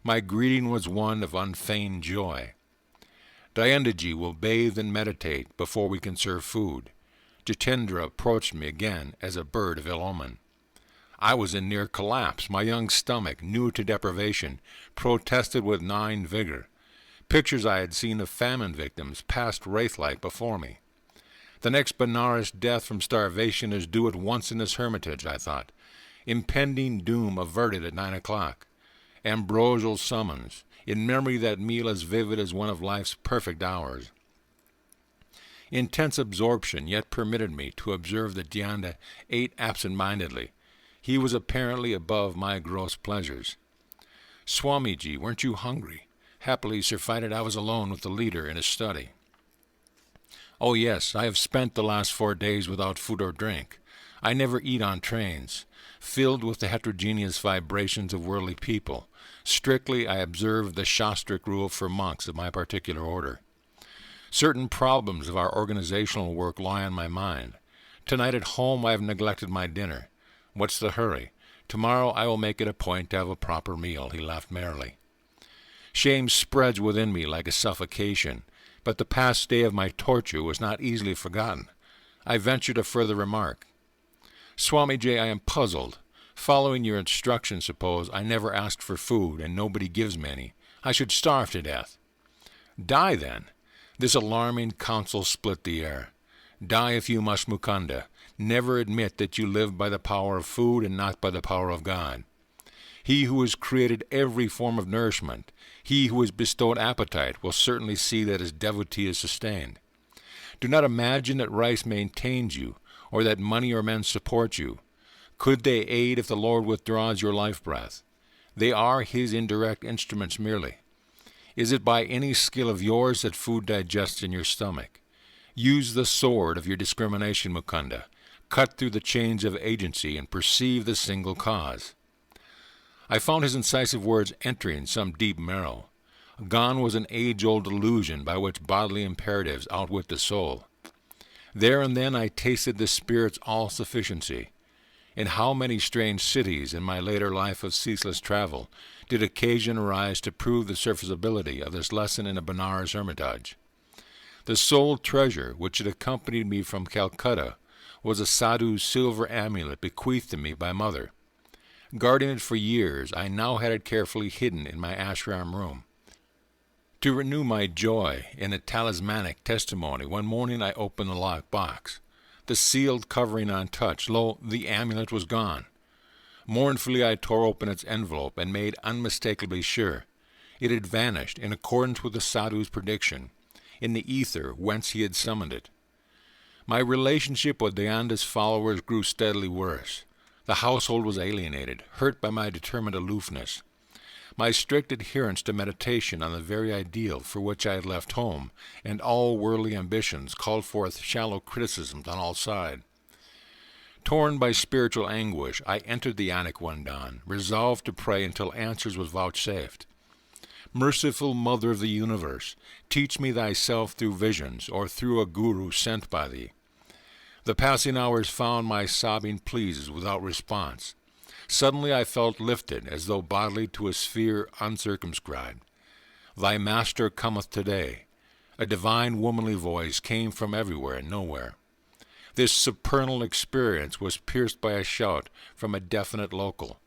My greeting was one of unfeigned joy. Dayandaji will bathe and meditate before we can serve food. Jitendra approached me again as a bird of ill omen. I was in near collapse. My young stomach, new to deprivation, protested with gnawing vigor. Pictures I had seen of famine victims passed wraith-like before me. The next Benares death from starvation is due at once in this hermitage, I thought. Impending doom averted at 9 o'clock. Ambrosial summons. In memory that meal as vivid as one of life's perfect hours. Intense absorption yet permitted me to observe that Jnana ate absent-mindedly. He was apparently above my gross pleasures. Swamiji, weren't you hungry? Happily surfeited, I was alone with the leader in his study. Oh yes, I have spent the last 4 days without food or drink. I never eat on trains, filled with the heterogeneous vibrations of worldly people. Strictly, I observe the Shastric rule for monks of my particular order. Certain problems of our organizational work lie on my mind. Tonight at home I have neglected my dinner. What's the hurry? Tomorrow I will make it a point to have a proper meal, he laughed merrily. Shame spreads within me like a suffocation, but the past day of my torture was not easily forgotten. I ventured a further remark. Swamiji, I am puzzled. Following your instructions, suppose I never asked for food and nobody gives me any. I should starve to death. Die, then. This alarming counsel split the air. Die if you must, Mukunda. Never admit that you live by the power of food and not by the power of God. He who has created every form of nourishment, he who has bestowed appetite, will certainly see that his devotee is sustained. Do not imagine that rice maintains you, or that money or men support you. Could they aid if the Lord withdraws your life-breath? They are his indirect instruments merely. Is it by any skill of yours that food digests in your stomach? Use the sword of your discrimination, Mukunda. Cut through the chains of agency and perceive the single cause. I found his incisive words entering some deep marrow. Gone was an age-old illusion by which bodily imperatives outwit the soul. There and then I tasted the Spirit's all-sufficiency. In how many strange cities in my later life of ceaseless travel did occasion arise to prove the serviceability of this lesson in a Benares hermitage? The sole treasure which had accompanied me from Calcutta was a sadhu's silver amulet bequeathed to me by mother. Guarding it for years, I now had it carefully hidden in my ashram room. To renew my joy in a talismanic testimony, one morning I opened the locked box. The sealed covering untouched, lo, the amulet was gone. Mournfully I tore open its envelope and made unmistakably sure. It had vanished, in accordance with the sadhu's prediction, in the ether whence he had summoned it. My relationship with Dayanda's followers grew steadily worse. The household was alienated, hurt by my determined aloofness. My strict adherence to meditation on the very ideal for which I had left home, and all worldly ambitions, called forth shallow criticisms on all sides. Torn by spiritual anguish, I entered the Anik one dawn, resolved to pray until answers was vouchsafed. Merciful Mother of the Universe, teach me thyself through visions, or through a guru sent by thee. The passing hours found my sobbing pleas without response. Suddenly I felt lifted, as though bodily to a sphere uncircumscribed. Thy Master cometh today. A divine womanly voice came from everywhere and nowhere. This supernal experience was pierced by a shout from a definite local.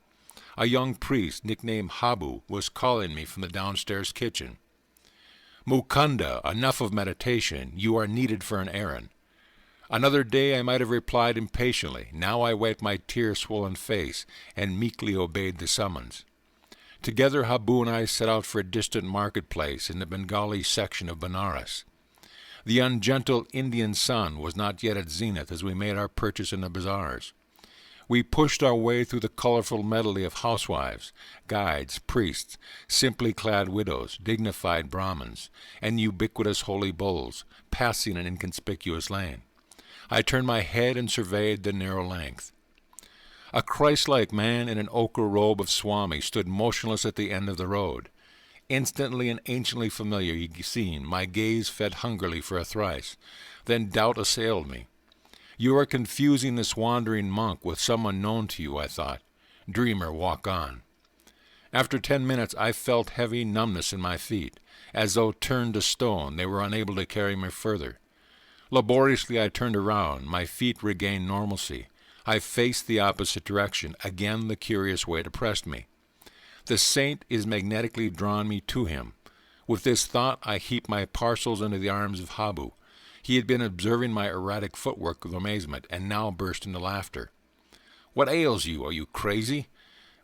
A young priest, nicknamed Habu, was calling me from the downstairs kitchen. Mukunda, enough of meditation. You are needed for an errand. Another day I might have replied impatiently. Now I wiped my tear-swollen face and meekly obeyed the summons. Together Habu and I set out for a distant marketplace in the Bengali section of Benares. The ungentle Indian sun was not yet at zenith as we made our purchase in the bazaars. We pushed our way through the colorful medley of housewives, guides, priests, simply clad widows, dignified Brahmins, and ubiquitous holy bulls, passing an inconspicuous lane. I turned my head and surveyed the narrow length. A Christ-like man in an ochre robe of Swami stood motionless at the end of the road. Instantly and anciently familiar scene, my gaze fed hungrily for a thrice. Then doubt assailed me. You are confusing this wandering monk with someone known to you, I thought. Dreamer, walk on. After 10 minutes I felt heavy numbness in my feet. As though turned to stone, they were unable to carry me further. Laboriously I turned around. My feet regained normalcy. I faced the opposite direction. Again the curious weight oppressed me. The saint is magnetically drawn me to him. With this thought I heaped my parcels into the arms of Habu. He had been observing my erratic footwork with amazement, and now burst into laughter. What ails you? Are you crazy?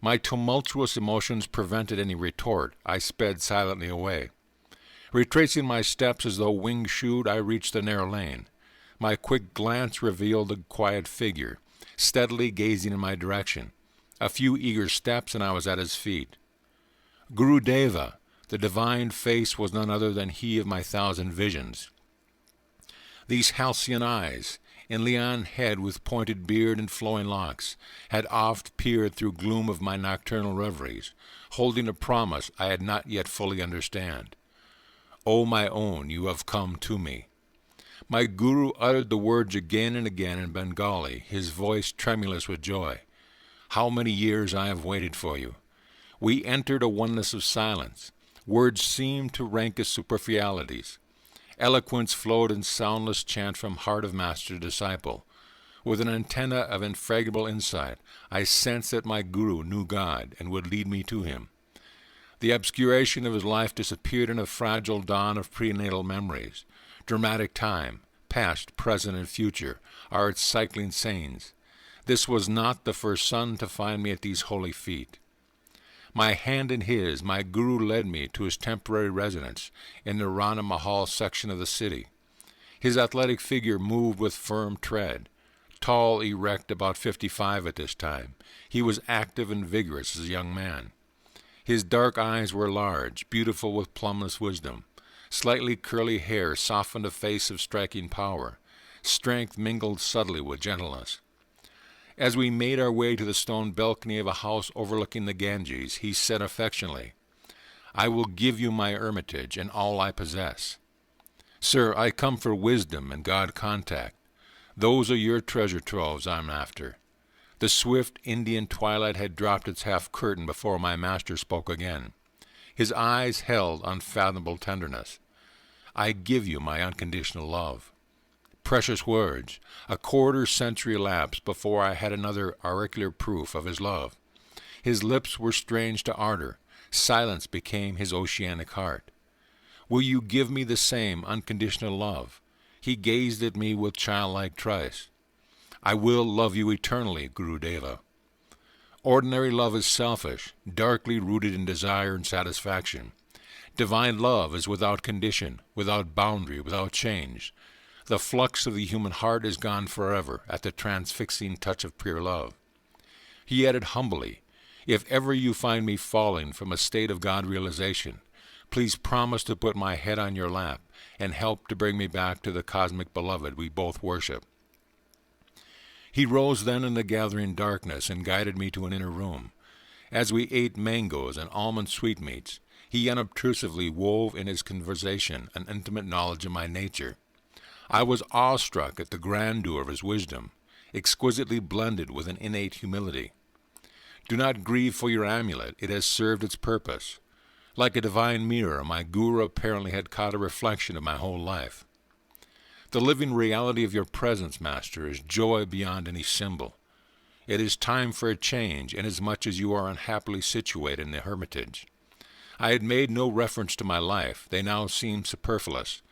My tumultuous emotions prevented any retort. I sped silently away. Retracing my steps as though wing-shoed, I reached the narrow lane. My quick glance revealed a quiet figure, steadily gazing in my direction. A few eager steps, and I was at his feet. Gurudeva, the divine face, was none other than he of my 1,000 visions. These halcyon eyes, in lion head with pointed beard and flowing locks, had oft peered through gloom of my nocturnal reveries, holding a promise I had not yet fully understand. O my own, you have come to me. My guru uttered the words again and again in Bengali, his voice tremulous with joy. How many years I have waited for you. We entered a oneness of silence. Words seemed to rank as superficialities. Eloquence flowed in soundless chant from heart of master to disciple. With an antenna of infragable insight, I sensed that my guru knew God and would lead me to him. The obscuration of his life disappeared in a fragile dawn of prenatal memories. Dramatic time, past, present, and future, are its cycling scenes. This was not the first sun to find me at these holy feet. My hand in his, my guru led me to his temporary residence in the Rana Mahal section of the city. His athletic figure moved with firm tread. Tall, erect, about 55 at this time, he was active and vigorous as a young man. His dark eyes were large, beautiful with plumbless wisdom. Slightly curly hair softened a face of striking power. Strength mingled subtly with gentleness. As we made our way to the stone balcony of a house overlooking the Ganges, he said affectionately, I will give you my hermitage and all I possess. Sir, I come for wisdom and God contact. Those are your treasure troves I'm after. The swift Indian twilight had dropped its half-curtain before my master spoke again. His eyes held unfathomable tenderness. I give you my unconditional love. Precious words. A quarter-century elapsed before I had another auricular proof of his love. His lips were strange to ardor. Silence became his oceanic heart. Will you give me the same unconditional love? He gazed at me with childlike trust. I will love you eternally, Gurudeva. Ordinary love is selfish, darkly rooted in desire and satisfaction. Divine love is without condition, without boundary, without change. The flux of the human heart is gone forever at the transfixing touch of pure love. He added humbly, if ever you find me falling from a state of God realization, please promise to put my head on your lap and help to bring me back to the cosmic beloved we both worship. He rose then in the gathering darkness and guided me to an inner room. As we ate mangoes and almond sweetmeats, he unobtrusively wove in his conversation an intimate knowledge of my nature. I was awestruck at the grandeur of his wisdom, exquisitely blended with an innate humility. Do not grieve for your amulet, it has served its purpose. Like a divine mirror, my guru apparently had caught a reflection of my whole life. The living reality of your presence, Master, is joy beyond any symbol. It is time for a change, inasmuch as you are unhappily situated in the hermitage. I had made no reference to my life. They now seemed superfluous.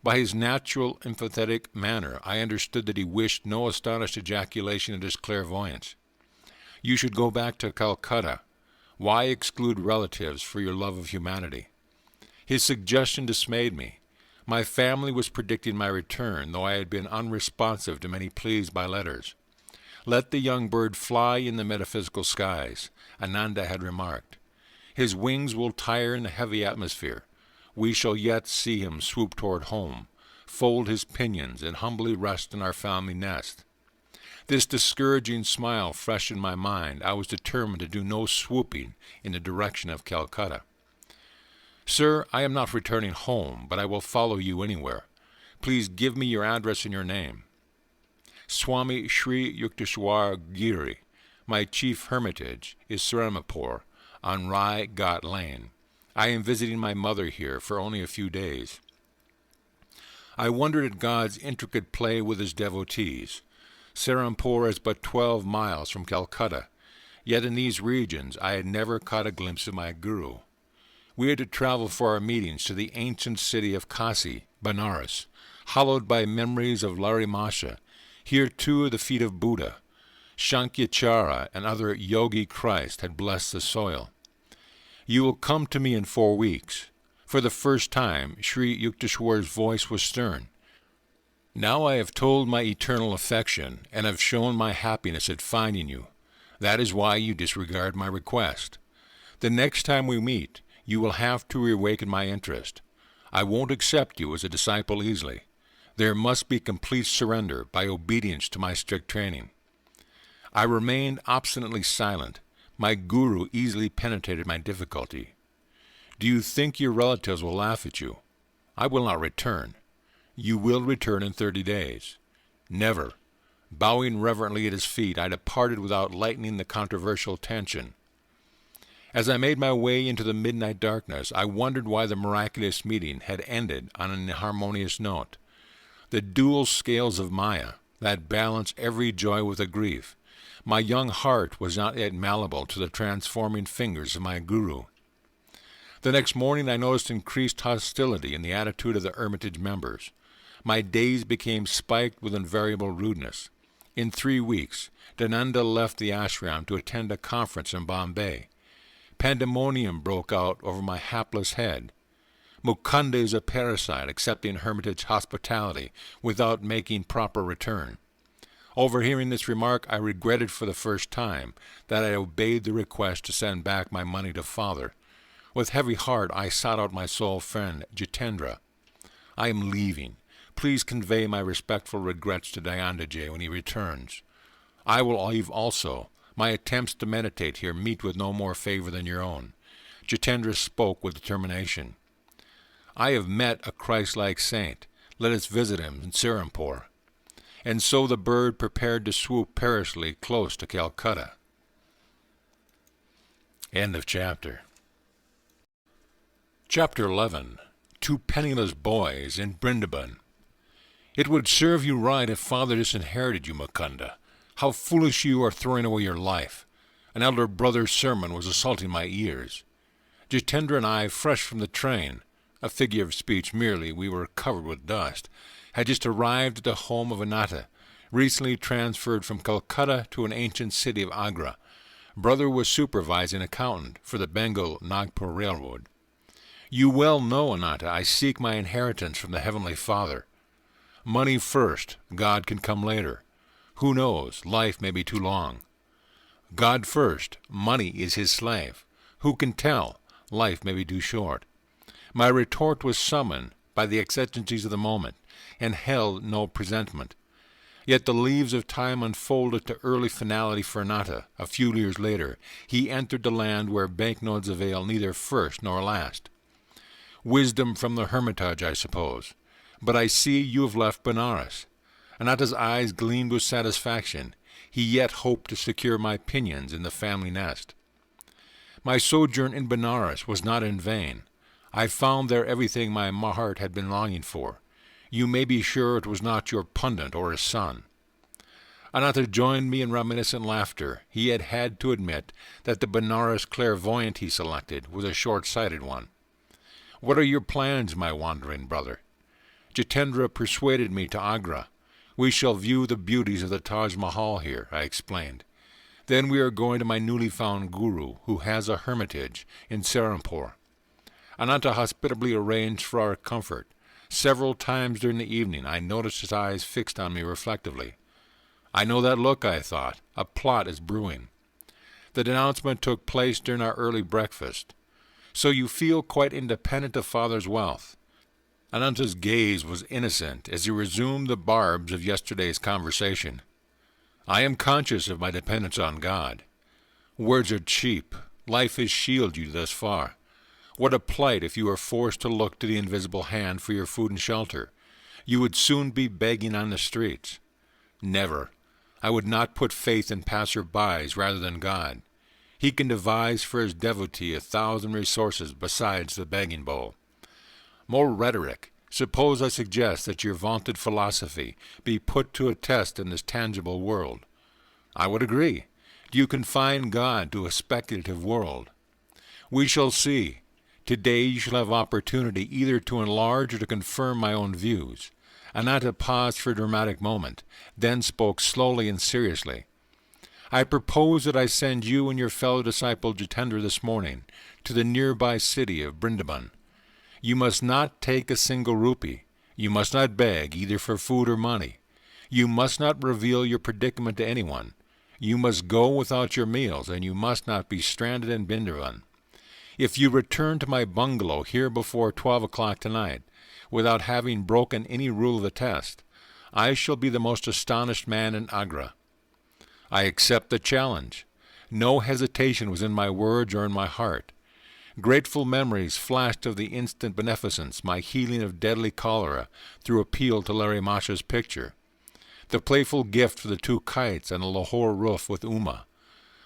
By his natural, empathetic manner, I understood that he wished no astonished ejaculation at his clairvoyance. You should go back to Calcutta. Why exclude relatives for your love of humanity? His suggestion dismayed me. My family was predicting my return, though I had been unresponsive to many pleas by letters. Let the young bird fly in the metaphysical skies, Ananda had remarked. His wings will tire in the heavy atmosphere. We shall yet see him swoop toward home, fold his pinions, and humbly rest in our family nest. This discouraging smile fresh in my mind, I was determined to do no swooping in the direction of Calcutta. Sir, I am not returning home, but I will follow you anywhere. Please give me your address and your name. Swami Sri Yukteswar Giri. My chief hermitage is Serampore on Rai Ghat Lane. I am visiting my mother here for only a few days. I wondered at God's intricate play with his devotees. Serampore is but 12 miles from Calcutta, yet in these regions I had never caught a glimpse of my guru. We had to travel for our meetings to the ancient city of Kasi, Benares, hallowed by memories of Larimasha. Here too the feet of Buddha, Shankyachara, and other Yogi Christ had blessed the soil. You will come to me in 4 weeks. For the first time, Sri Yukteswar's voice was stern. Now I have told my eternal affection, and have shown my happiness at finding you. That is why you disregard my request. The next time we meet, you will have to reawaken my interest. I won't accept you as a disciple easily. There must be complete surrender by obedience to my strict training. I remained obstinately silent. My guru easily penetrated my difficulty. Do you think your relatives will laugh at you? I will not return. You will return in 30 days. Never. Bowing reverently at his feet, I departed without lightening the controversial tension. As I made my way into the midnight darkness, I wondered why the miraculous meeting had ended on an inharmonious note. The dual scales of Maya, that balance every joy with a grief. My young heart was not yet malleable to the transforming fingers of my guru. The next morning I noticed increased hostility in the attitude of the Hermitage members. My days became spiked with invariable rudeness. In 3 weeks, Dananda left the ashram to attend a conference in Bombay. Pandemonium broke out over my hapless head. Mukunda is a parasite, accepting Hermitage hospitality without making proper return. Overhearing this remark, I regretted for the first time that I obeyed the request to send back my money to father. With heavy heart, I sought out my soul friend, Jitendra. I am leaving. Please convey my respectful regrets to Dayandaji when he returns. I will leave also. My attempts to meditate here meet with no more favor than your own. Jitendra spoke with determination. I have met a Christ-like saint. Let us visit him in Serampore. And so the bird prepared to swoop perilously close to Calcutta. End of chapter. Chapter 11. 2 Penniless Boys in Brindaban. It would serve you right if father disinherited you, Mukunda. How foolish you are throwing away your life. An elder brother's sermon was assaulting my ears. Jitendra and I, fresh from the train, a figure of speech merely, we were covered with dust, had just arrived at the home of Ananta, recently transferred from Calcutta to an ancient city of Agra. Brother was supervising accountant for the Bengal-Nagpur Railroad. You well know, Ananta, I seek my inheritance from the Heavenly Father. Money first, God can come later. Who knows, life may be too long. God first, money is his slave. Who can tell, life may be too short. My retort was summoned by the exigencies of the moment, and held no presentment. Yet the leaves of time unfolded to early finality for Ananta. A few years later, he entered the land where banknotes avail neither first nor last. Wisdom from the Hermitage, I suppose. But I see you have left Benares. Ananta's eyes gleamed with satisfaction. He yet hoped to secure my pinions in the family nest. My sojourn in Benares was not in vain. I found there everything my heart had been longing for. You may be sure it was not your pundit or his son. Ananta joined me in reminiscent laughter. He had had to admit that the Benares clairvoyant he selected was a short-sighted one. What are your plans, my wandering brother? Jitendra persuaded me to Agra. We shall view the beauties of the Taj Mahal here, I explained. Then we are going to my newly found guru, who has a hermitage in Serampore. Ananta hospitably arranged for our comfort. Several times during the evening I noticed his eyes fixed on me reflectively. I know that look, I thought. A plot is brewing. The denouncement took place during our early breakfast. So you feel quite independent of father's wealth. Ananta's gaze was innocent as he resumed the barbs of yesterday's conversation. I am conscious of my dependence on God. Words are cheap. Life has shielded you thus far. What a plight if you are forced to look to the invisible hand for your food and shelter. You would soon be begging on the streets. Never. I would not put faith in passers-bys rather than God. He can devise for his devotee 1,000 resources besides the begging bowl. More rhetoric. Suppose I suggest that your vaunted philosophy be put to a test in this tangible world. I would agree. Do you confine God to a speculative world? We shall see. Today you shall have opportunity either to enlarge or to confirm my own views. Ananta paused for a dramatic moment, then spoke slowly and seriously. I propose that I send you and your fellow disciple Jitendra this morning to the nearby city of Brindaban. You must not take a single rupee. You must not beg either for food or money. You must not reveal your predicament to anyone. You must go without your meals, and you must not be stranded in Brindaban. If you return to my bungalow here before 12 o'clock tonight, without having broken any rule of the test, I shall be the most astonished man in Agra. I accept the challenge. No hesitation was in my words or in my heart. Grateful memories flashed of the instant beneficence, my healing of deadly cholera through appeal to Larry Masha's picture, the playful gift for the 2 kites on the Lahore roof with Uma,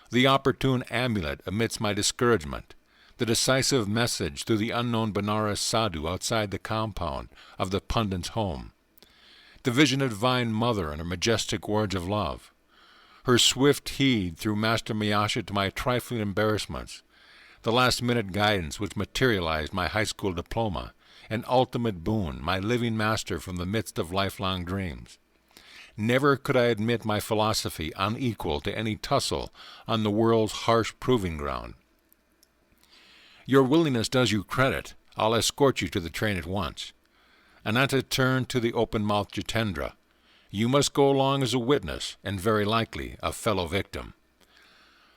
the opportune amulet amidst my discouragement, the decisive message through the unknown Benares sadhu outside the compound of the pundit's home, the vision of Divine Mother and her majestic words of love, her swift heed through Master Miyasha to my trifling embarrassments, the last-minute guidance which materialized my high school diploma, an ultimate boon, my living master from the midst of lifelong dreams. Never could I admit my philosophy unequal to any tussle on the world's harsh proving ground. Your willingness does you credit. I'll escort you to the train at once. Ananta turned to the open-mouthed Jitendra. You must go along as a witness, and very likely a fellow victim.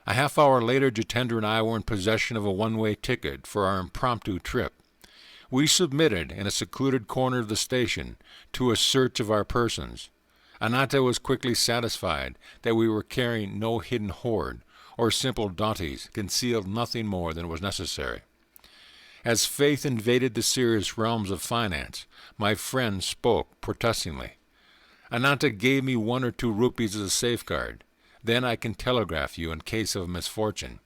A half-hour later, Jitendra and I were in possession of a one-way ticket for our impromptu trip. We submitted, in a secluded corner of the station, to a search of our persons. Ananta was quickly satisfied that we were carrying no hidden hoard, or simple dainties, concealed nothing more than was necessary. As faith invaded the serious realms of finance, my friend spoke protestingly. Ananta gave me 1 or 2 rupees as a safeguard. Then I can telegraph you in case of misfortune.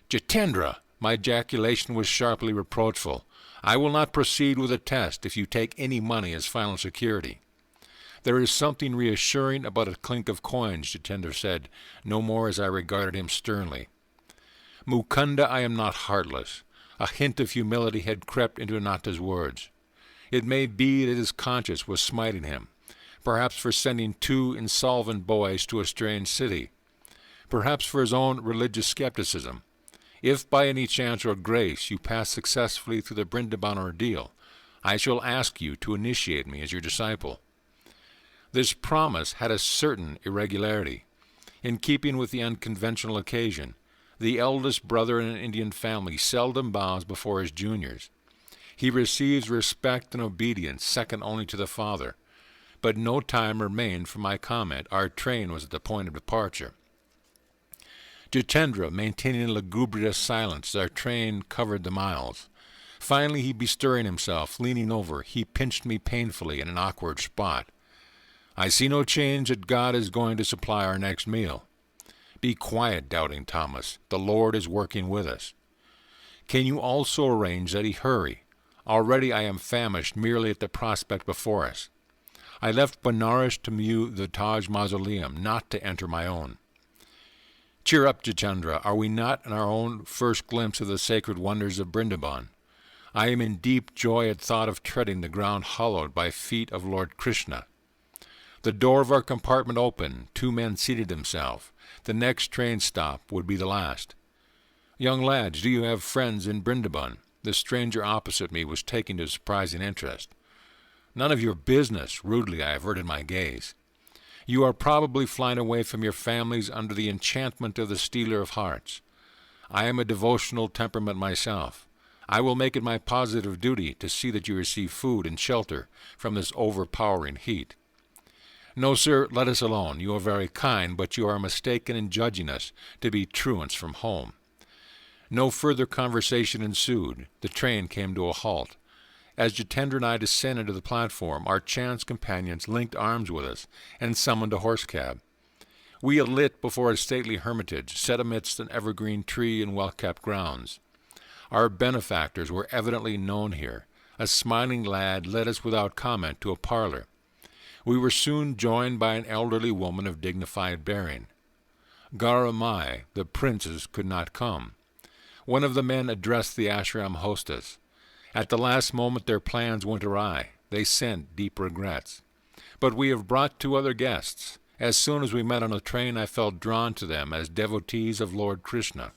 Jitendra! My ejaculation was sharply reproachful. I will not proceed with a test if you take any money as final security. There is something reassuring about a clink of coins, Jitendra said, no more as I regarded him sternly. Mukunda, I am not heartless. A hint of humility had crept into Ananta's words. It may be that his conscience was smiting him, perhaps for sending 2 insolvent boys to a strange city, perhaps for his own religious skepticism. If by any chance or grace you pass successfully through the Brindaban ordeal, I shall ask you to initiate me as your disciple. This promise had a certain irregularity. In keeping with the unconventional occasion, the eldest brother in an Indian family seldom bows before his juniors. He receives respect and obedience second only to the father. But no time remained for my comment. Our train was at the point of departure. Jitendra, maintaining a lugubrious silence as our train covered the miles. Finally, he bestirring himself, leaning over, he pinched me painfully in an awkward spot. I see no change that God is going to supply our next meal. Be quiet, doubting Thomas. The Lord is working with us. Can you also arrange that he hurry? Already I am famished merely at the prospect before us. I left Benares to view the Taj Mausoleum, not to enter my own. Cheer up, Jitendra. Are we not in our own first glimpse of the sacred wonders of Brindaban? I am in deep joy at thought of treading the ground hallowed by feet of Lord Krishna. The door of our compartment opened. 2 men seated themselves. The next train stop would be the last. Young lads, do you have friends in Brindaban? The stranger opposite me was taking a surprising interest. None of your business. Rudely I averted my gaze. You are probably flying away from your families under the enchantment of the stealer of hearts. I am a devotional temperament myself. I will make it my positive duty to see that you receive food and shelter from this overpowering heat. No, sir, let us alone. You are very kind, but you are mistaken in judging us to be truants from home. No further conversation ensued. The train came to a halt. As Jitendra and I descended to the platform, our chance companions linked arms with us and summoned a horse cab. We alit before a stately hermitage set amidst an evergreen tree and well-kept grounds. Our benefactors were evidently known here. A smiling lad led us without comment to a parlor. We were soon joined by an elderly woman of dignified bearing. Garamai, the princes, could not come. One of the men addressed the ashram hostess. At the last moment their plans went awry. They sent deep regrets. But we have brought 2 other guests. As soon as we met on the train, I felt drawn to them as devotees of Lord Krishna.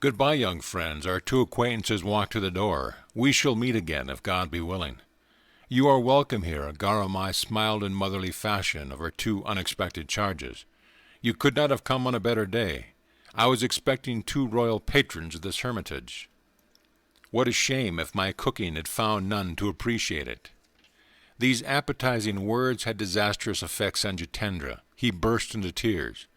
Goodbye, young friends. Our 2 acquaintances walked to the door. We shall meet again, if God be willing. You are welcome here. Garamai smiled in motherly fashion of her 2 unexpected charges. You could not have come on a better day. I was expecting 2 royal patrons of this hermitage. What a shame if my cooking had found none to appreciate it. These appetizing words had disastrous effects on Jitendra. He burst into tears.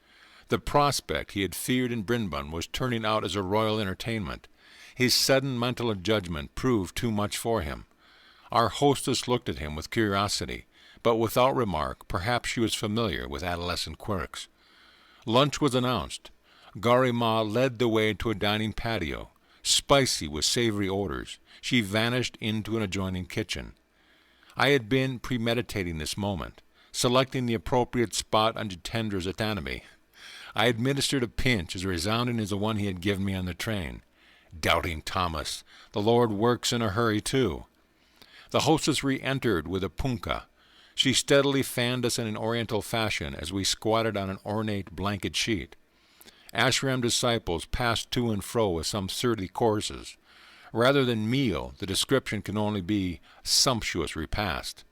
The prospect he had feared in Brinban was turning out as a royal entertainment. His sudden mental judgment proved too much for him. Our hostess looked at him with curiosity, but without remark. Perhaps she was familiar with adolescent quirks. Lunch was announced. Garima led the way to a dining patio, spicy with savory odors. She vanished into an adjoining kitchen. I had been premeditating this moment, selecting the appropriate spot on Jitendra's anatomy. I administered a pinch as resounding as the one he had given me on the train. Doubting Thomas, the Lord works in a hurry too. The hostess re-entered with a punkah. She steadily fanned us in an oriental fashion as we squatted on an ornate blanket sheet. Ashram disciples passed to and fro with some 30 courses. Rather than meal, the description can only be sumptuous repast.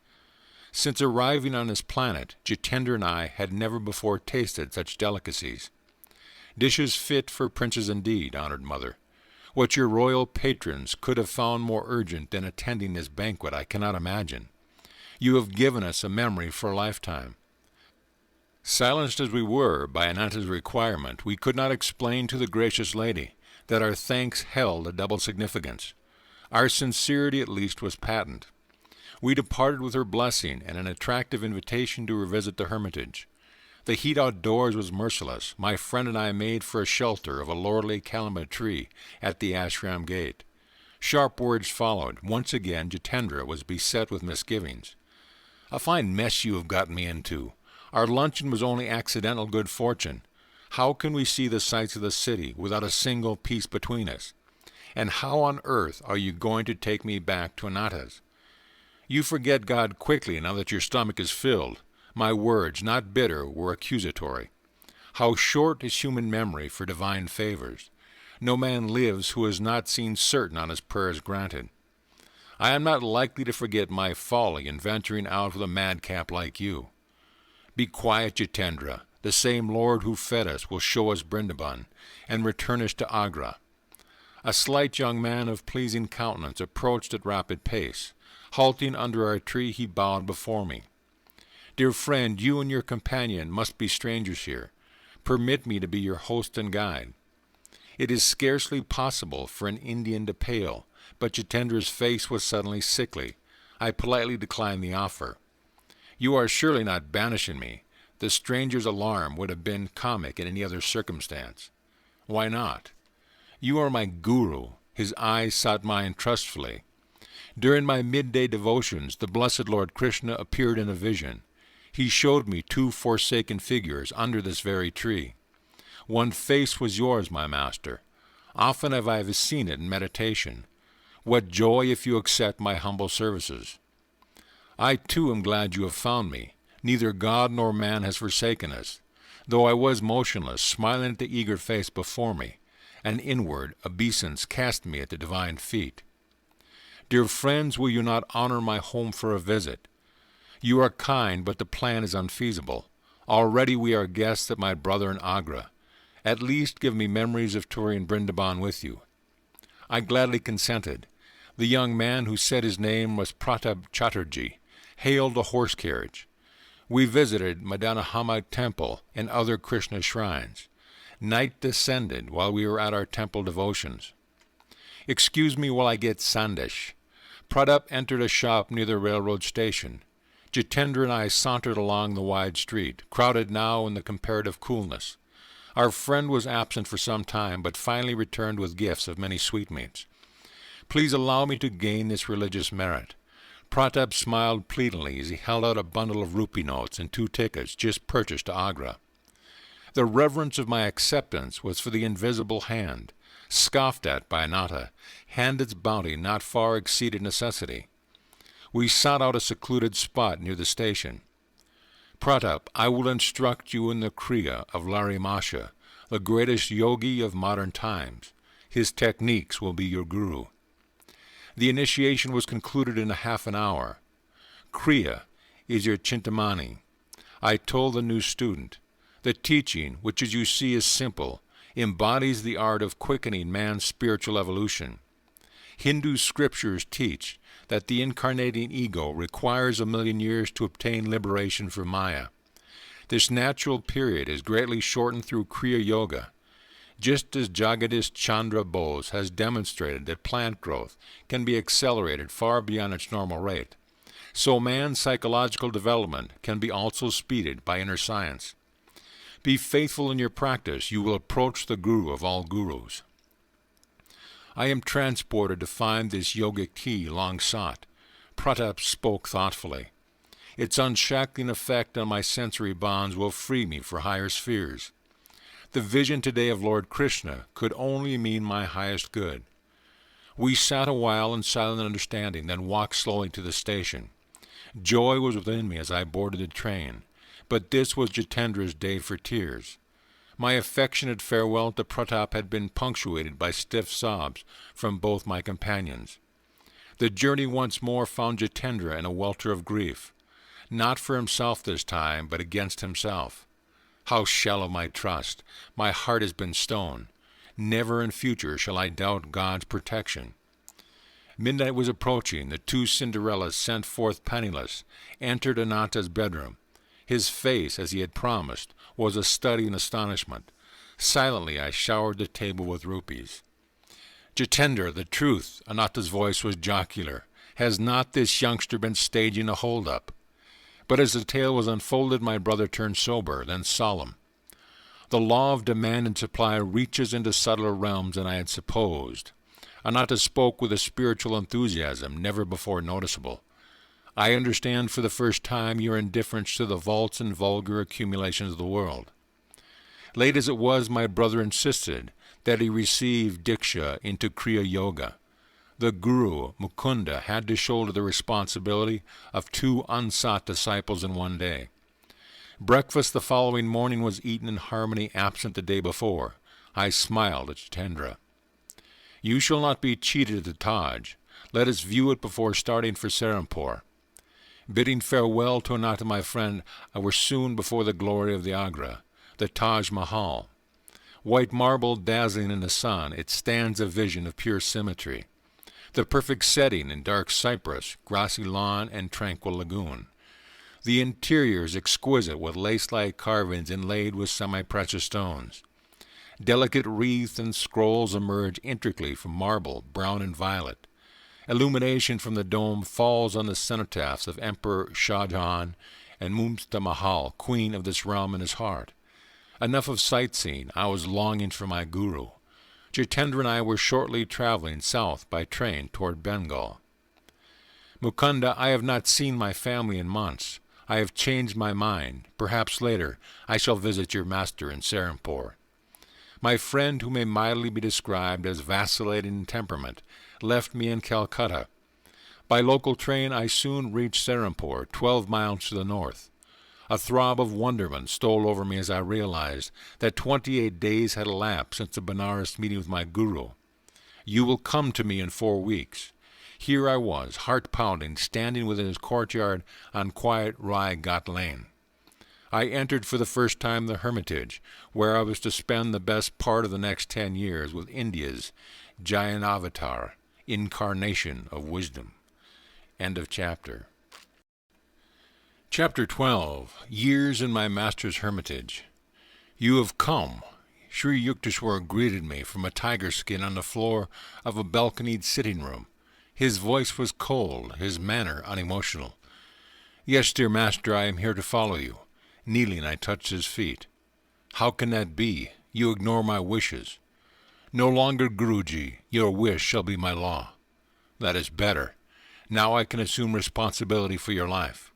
Since arriving on this planet, Jitendra and I had never before tasted such delicacies. Dishes fit for princes indeed, honored mother. What your royal patrons could have found more urgent than attending this banquet I cannot imagine. You have given us a memory for a lifetime. Silenced as we were by Ananta's requirement, we could not explain to the gracious lady that our thanks held a double significance. Our sincerity at least was patent. We departed with her blessing and an attractive invitation to revisit the hermitage. The heat outdoors was merciless. My friend and I made for a shelter of a lordly calamine tree at the ashram gate. Sharp words followed. Once again Jitendra was beset with misgivings. A fine mess you have gotten me into. Our luncheon was only accidental good fortune. How can we see the sights of the city without a single piece between us? And how on earth are you going to take me back to Ananta's? You forget God quickly now that your stomach is filled. My words, not bitter, were accusatory. How short is human memory for divine favors. No man lives who has not seen certain on his prayers granted. I am not likely to forget my folly in venturing out with a madcap like you. Be quiet, Jitendra. The same Lord who fed us will show us Brindaban, and return us to Agra. A slight young man of pleasing countenance approached at rapid pace. Halting under our tree, he bowed before me. Dear friend, you and your companion must be strangers here. Permit me to be your host and guide. It is scarcely possible for an Indian to pale, but Jitendra's face was suddenly sickly. I politely declined the offer. You are surely not banishing me. The stranger's alarm would have been comic in any other circumstance. Why not? You are my guru. His eyes sought mine trustfully. During my midday devotions, the blessed Lord Krishna appeared in a vision. He showed me 2 forsaken figures under this very tree. One face was yours, my master. Often have I seen it in meditation. What joy if you accept my humble services. I too am glad you have found me. Neither God nor man has forsaken us. Though I was motionless, smiling at the eager face before me, an inward obeisance cast me at the divine feet. Dear friends, will you not honor my home for a visit? You are kind, but the plan is unfeasible. Already we are guests at my brother in Agra. At least give me memories of touring Brindaban with you." I gladly consented. The young man, who said his name was Pratap Chatterjee, hailed a horse carriage. We visited Madanahama Temple and other Krishna shrines. Night descended while we were at our temple devotions. "Excuse me while I get sandesh." Pratap entered a shop near the railroad station. Jitendra and I sauntered along the wide street, crowded now in the comparative coolness. Our friend was absent for some time, but finally returned with gifts of many sweetmeats. "Please allow me to gain this religious merit." Pratap smiled pleadingly as he held out a bundle of rupee notes and 2 tickets just purchased to Agra. The reverence of my acceptance was for the invisible hand, scoffed at by Ananta, hand its bounty not far exceeded necessity. We sought out a secluded spot near the station. "Pratap, I will instruct you in the Kriya of Larimasha, the greatest yogi of modern times. His techniques will be your guru." The initiation was concluded in a half an hour. "Kriya is your Chintamani," I told the new student. "The teaching, which as you see is simple, embodies the art of quickening man's spiritual evolution. Hindu scriptures teach that the incarnating ego requires 1,000,000 years to obtain liberation from Maya. This natural period is greatly shortened through Kriya Yoga. Just as Jagadish Chandra Bose has demonstrated that plant growth can be accelerated far beyond its normal rate, so man's psychological development can be also speeded by inner science. Be faithful in your practice, you will approach the guru of all gurus." I am transported to find this yogic tea long sought. Pratap spoke thoughtfully. Its unshackling effect on my sensory bonds will free me for higher spheres. The vision today of Lord Krishna could only mean my highest good. We sat a while in silent understanding, then walked slowly to the station. Joy was within me as I boarded the train, but this was Jitendra's day for tears. My affectionate farewell to Pratap had been punctuated by stiff sobs from both my companions. The journey once more found Jitendra in a welter of grief, not for himself this time, but against himself. How shallow my trust! My heart has been stone. Never in future shall I doubt God's protection. Midnight was approaching. The 2 Cinderellas, sent forth penniless, entered Ananta's bedroom. His face, as he had promised, was a study in astonishment. Silently I showered the table with rupees. "Jitendra, the truth," Ananta's voice was jocular. "Has not this youngster been staging a hold-up?" But as the tale was unfolded, my brother turned sober, then solemn. "The law of demand and supply reaches into subtler realms than I had supposed." Ananta spoke with a spiritual enthusiasm never before noticeable. "I understand for the first time your indifference to the vaults and vulgar accumulations of the world." Late as it was, my brother insisted that he receive Diksha into Kriya Yoga. The Guru, Mukunda, had to shoulder the responsibility of 2 unsought disciples in one day. Breakfast the following morning was eaten in harmony absent the day before. I smiled at Jitendra. "You shall not be cheated at the Taj. Let us view it before starting for Serampore." Bidding farewell to Ananta, my friend, I was soon before the glory of the Agra, the Taj Mahal. White marble dazzling in the sun, it stands a vision of pure symmetry. The perfect setting in dark cypress, grassy lawn, and tranquil lagoon. The interior is exquisite with lace-like carvings inlaid with semi-precious stones. Delicate wreaths and scrolls emerge intricately from marble, brown and violet. Illumination from the dome falls on the cenotaphs of Emperor Shah Jahan and Mumtaz Mahal, queen of this realm, in his heart. Enough of sightseeing. I was longing for my guru. Jitendra and I were shortly traveling south by train toward Bengal. "Mukunda, I have not seen my family in months. I have changed my mind. Perhaps later I shall visit your master in Serampore." My friend, who may mildly be described as vacillating in temperament, left me in Calcutta. By local train I soon reached Serampore, 12 miles to the north. A throb of wonderment stole over me as I realized that 28 days had elapsed since the Benares meeting with my guru. "You will come to me in 4 weeks. Here I was, heart-pounding, standing within his courtyard on quiet Rai Ghat Lane. I entered for the first time the hermitage, where I was to spend the best part of the next 10 years with India's Jayanavatar, incarnation of wisdom. End of chapter. Chapter 12. Years in my Master's Hermitage. You have come. Sri Yukteswar greeted me from a tiger skin on the floor of a balconied sitting room. His voice was cold, his manner unemotional. Yes, dear Master, I am here to follow you. Kneeling, I touched his feet. How can that be? You ignore my wishes. No longer, Guruji, your wish shall be my law. That is better. Now I can assume responsibility for your life.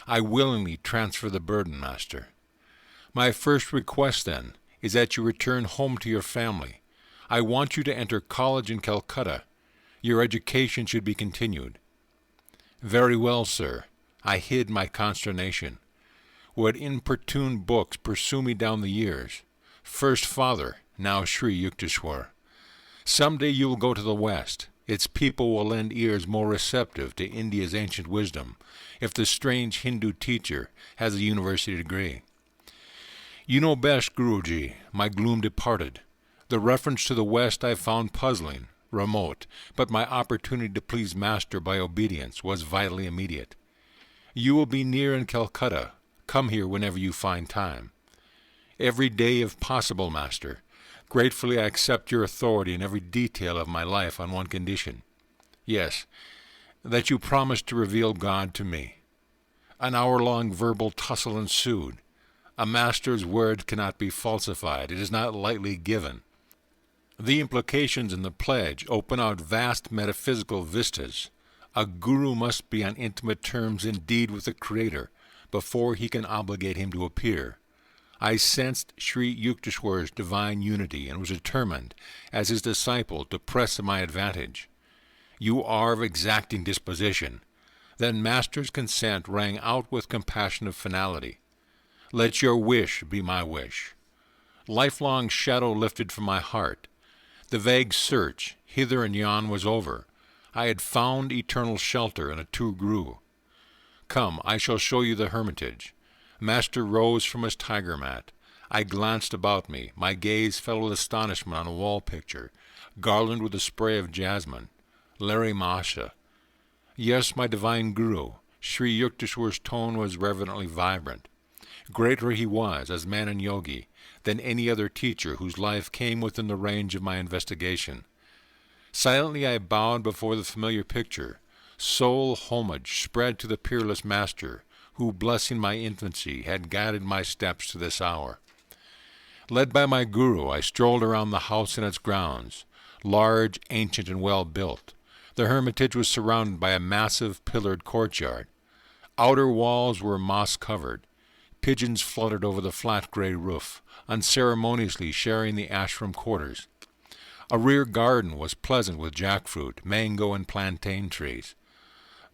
I willingly transfer the burden, Master. My first request, then, is that you return home to your family. I want you to enter college in Calcutta. Your education should be continued. Very well, sir. I hid my consternation. What importune books pursue me down the years? First Father, now Sri Yukteswar. Some day you will go to the West. Its people will lend ears more receptive to India's ancient wisdom, if the strange Hindu teacher has a university degree. You know best, Guruji, my gloom departed. The reference to the West I found puzzling, remote, but my opportunity to please Master by obedience was vitally immediate. You will be near in Calcutta. Come here whenever you find time. Every day if possible, Master. Gratefully I accept your authority in every detail of my life on one condition. Yes, that you promise to reveal God to me. An hour-long verbal tussle ensued. A master's word cannot be falsified. It is not lightly given. The implications in the pledge open out vast metaphysical vistas. A guru must be on intimate terms indeed with the Creator before he can obligate him to appear. I sensed Sri Yukteswar's divine unity and was determined, as his disciple, to press to my advantage. You are of exacting disposition. Then Master's consent rang out with compassionate finality. Let your wish be my wish. Lifelong shadow lifted from my heart. The vague search, hither and yon, was over. I had found eternal shelter in a true guru. Come, I shall show you the hermitage. Master rose from his tiger mat. I glanced about me. My gaze fell with astonishment on a wall picture, garlanded with a spray of jasmine. Larry Masha. Yes, my divine guru. Sri Yukteswar's tone was reverently vibrant. Greater he was, as man and yogi, than any other teacher whose life came within the range of my investigation. Silently I bowed before the familiar picture. Sole homage spread to the peerless Master, who, blessing my infancy, had guided my steps to this hour. Led by my guru, I strolled around the house and its grounds, large, ancient, and well-built. The hermitage was surrounded by a massive, pillared courtyard. Outer walls were moss-covered. Pigeons fluttered over the flat gray roof, unceremoniously sharing the ashram quarters. A rear garden was pleasant with jackfruit, mango, and plantain trees.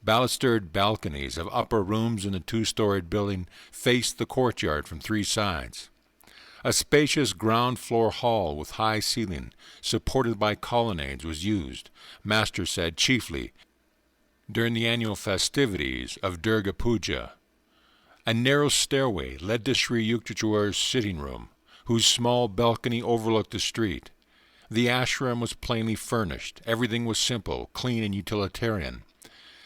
Balustered balconies of upper rooms in the two-storied building faced the courtyard from three sides. A spacious ground-floor hall with high ceiling, supported by colonnades, was used, Master said, chiefly during the annual festivities of Durga Puja. A narrow stairway led to Sri Yukteswar's sitting room, whose small balcony overlooked the street. The ashram was plainly furnished. Everything was simple, clean, and utilitarian.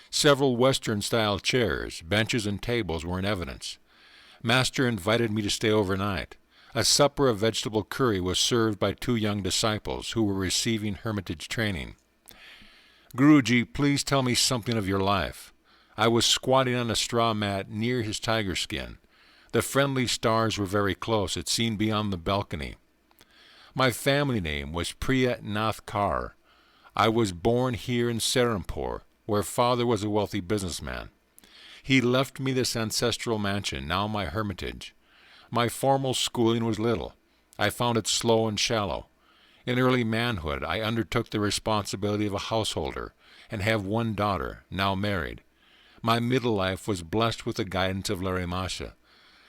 Several Western-style chairs, benches, and tables were in evidence. Master invited me to stay overnight. A supper of vegetable curry was served by two young disciples who were receiving hermitage training. Guruji, please tell me something of your life. I was squatting on a straw mat near his tiger skin. The friendly stars were very close, it seemed beyond the balcony. My family name was Priya Nath Kaur. I was born here in Serampore, where father was a wealthy businessman. He left me this ancestral mansion, now my hermitage. My formal schooling was little. I found it slow and shallow. In early manhood, I undertook the responsibility of a householder and have one daughter, now married. My middle life was blessed with the guidance of Larry Masha.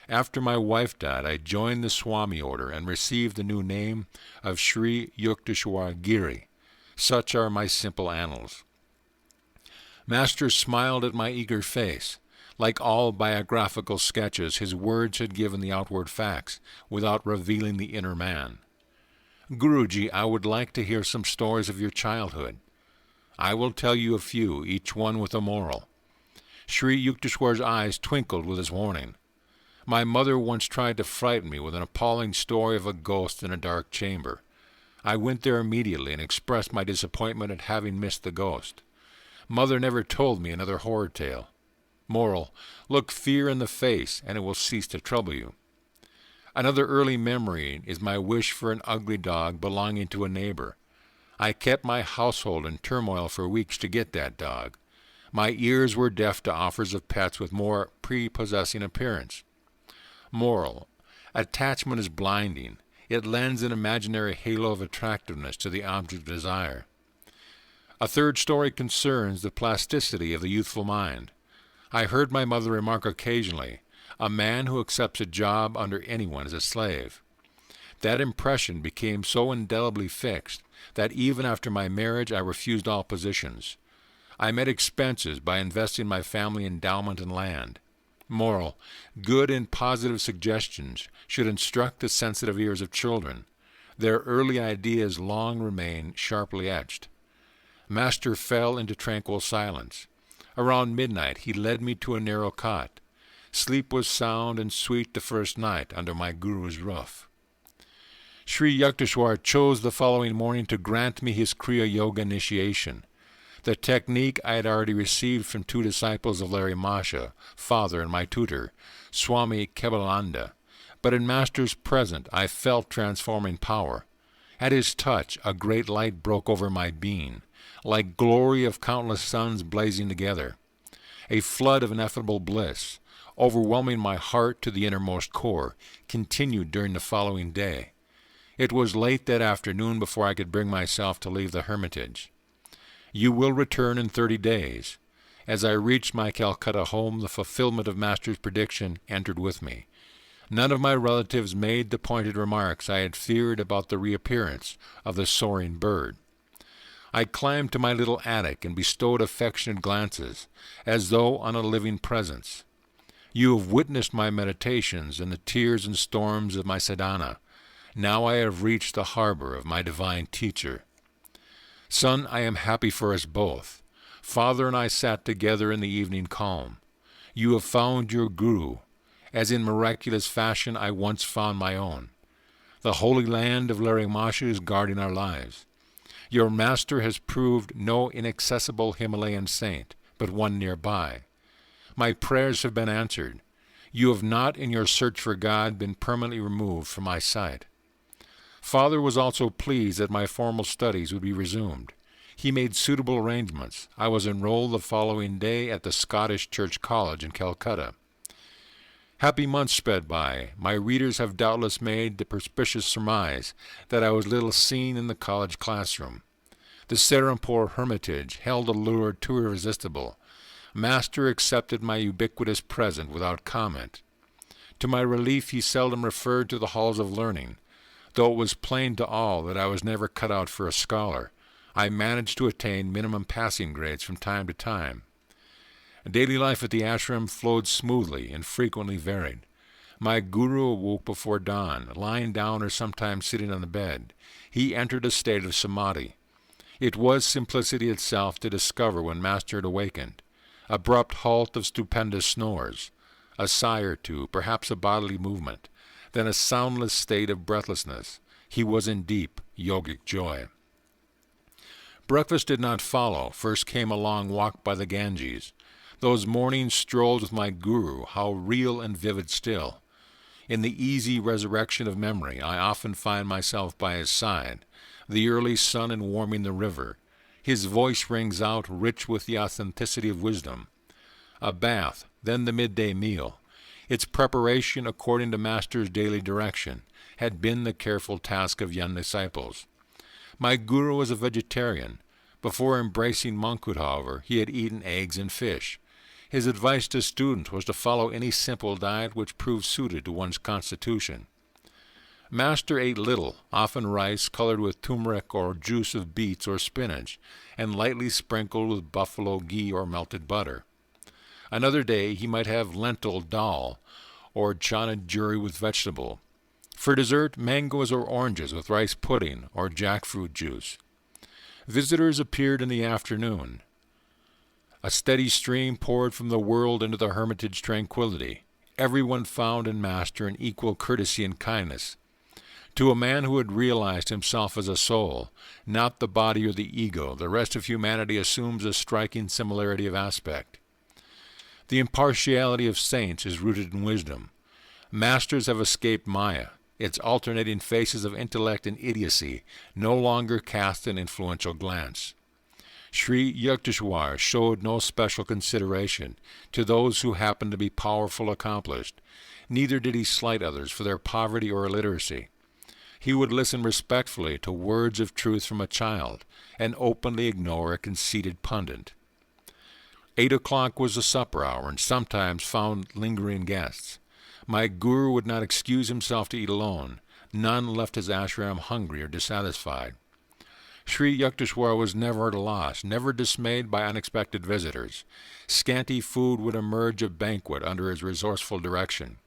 After my wife died, I joined the Swami order and received the new name of Sri Yukteswar Giri. Such are my simple annals. Master smiled at my eager face. Like all biographical sketches, his words had given the outward facts, without revealing the inner man. Guruji, I would like to hear some stories of your childhood. I will tell you a few, each one with a moral. Sri Yukteswar's eyes twinkled with his warning. My mother once tried to frighten me with an appalling story of a ghost in a dark chamber. I went there immediately and expressed my disappointment at having missed the ghost. Mother never told me another horror tale. Moral: look fear in the face, and it will cease to trouble you. Another early memory is my wish for an ugly dog belonging to a neighbor. I kept my household in turmoil for weeks to get that dog. My ears were deaf to offers of pets with more prepossessing appearance. Moral: attachment is blinding. It lends an imaginary halo of attractiveness to the object of desire. A third story concerns the plasticity of the youthful mind. I heard my mother remark occasionally, a man who accepts a job under anyone is a slave. That impression became so indelibly fixed that even after my marriage I refused all positions. I met expenses by investing my family endowment in land. Moral: good and positive suggestions should instruct the sensitive ears of children. Their early ideas long remain sharply etched. Master fell into tranquil silence. Around midnight he led me to a narrow cot. Sleep was sound and sweet the first night under my guru's roof. Sri Yukteswar chose the following morning to grant me his Kriya Yoga initiation. The technique I had already received from two disciples of Larry Masha, father and my tutor, Swami Kebalananda, but in Master's presence I felt transforming power. At his touch a great light broke over my being, like glory of countless suns blazing together. A flood of ineffable bliss, overwhelming my heart to the innermost core, continued during the following day. It was late that afternoon before I could bring myself to leave the hermitage. You will return in 30 days. As I reached my Calcutta home, the fulfillment of Master's prediction entered with me. None of my relatives made the pointed remarks I had feared about the reappearance of the soaring bird. I climbed to my little attic and bestowed affectionate glances, as though on a living presence. You have witnessed my meditations and the tears and storms of my sadhana. Now I have reached the harbor of my divine teacher. Son, I am happy for us both. Father and I sat together in the evening calm. You have found your guru, as in miraculous fashion I once found my own. The holy land of Larimasha is guarding our lives. Your master has proved no inaccessible Himalayan saint, but one nearby. My prayers have been answered. You have not, in your search for God, been permanently removed from my sight. Father was also pleased that my formal studies would be resumed. He made suitable arrangements. I was enrolled the following day at the Scottish Church College in Calcutta. Happy months sped by. My readers have doubtless made the perspicacious surmise that I was little seen in the college classroom. The Serampore Hermitage held a lure too irresistible. Master accepted my ubiquitous present without comment. To my relief, he seldom referred to the halls of learning. Though it was plain to all that I was never cut out for a scholar, I managed to attain minimum passing grades from time to time. Daily life at the ashram flowed smoothly and frequently varied. My guru awoke before dawn, lying down or sometimes sitting on the bed. He entered a state of samadhi. It was simplicity itself to discover when Master had awakened. Abrupt halt of stupendous snores, a sigh or two, perhaps a bodily movement, then a soundless state of breathlessness. He was in deep yogic joy. Breakfast did not follow. First came a long walk by the Ganges. Those morning strolls with my guru, how real and vivid still. In the easy resurrection of memory, I often find myself by his side, the early sun and warming the river. His voice rings out, rich with the authenticity of wisdom. A bath, then the midday meal. Its preparation, according to Master's daily direction, had been the careful task of young disciples. My guru was a vegetarian. Before embracing monkhood, however, he had eaten eggs and fish. His advice to students was to follow any simple diet which proved suited to one's constitution. Master ate little, often rice colored with turmeric or juice of beets or spinach, and lightly sprinkled with buffalo ghee or melted butter. Another day he might have lentil dal or chana juri with vegetable. For dessert, mangoes or oranges with rice pudding or jackfruit juice. Visitors appeared in the afternoon. A steady stream poured from the world into the hermitage tranquility. Everyone found in Master an equal courtesy and kindness. To a man who had realized himself as a soul, not the body or the ego, the rest of humanity assumes a striking similarity of aspect. The impartiality of saints is rooted in wisdom. Masters have escaped Maya. Its alternating faces of intellect and idiocy no longer cast an influential glance. Sri Yukteswar showed no special consideration to those who happened to be powerful or accomplished. Neither did he slight others for their poverty or illiteracy. He would listen respectfully to words of truth from a child and openly ignore a conceited pundit. 8 o'clock was the supper hour, and sometimes found lingering guests. My guru would not excuse himself to eat alone. None left his ashram hungry or dissatisfied. Sri Yukteswar was never at a loss, never dismayed by unexpected visitors. Scanty food would emerge a banquet under his resourceful direction.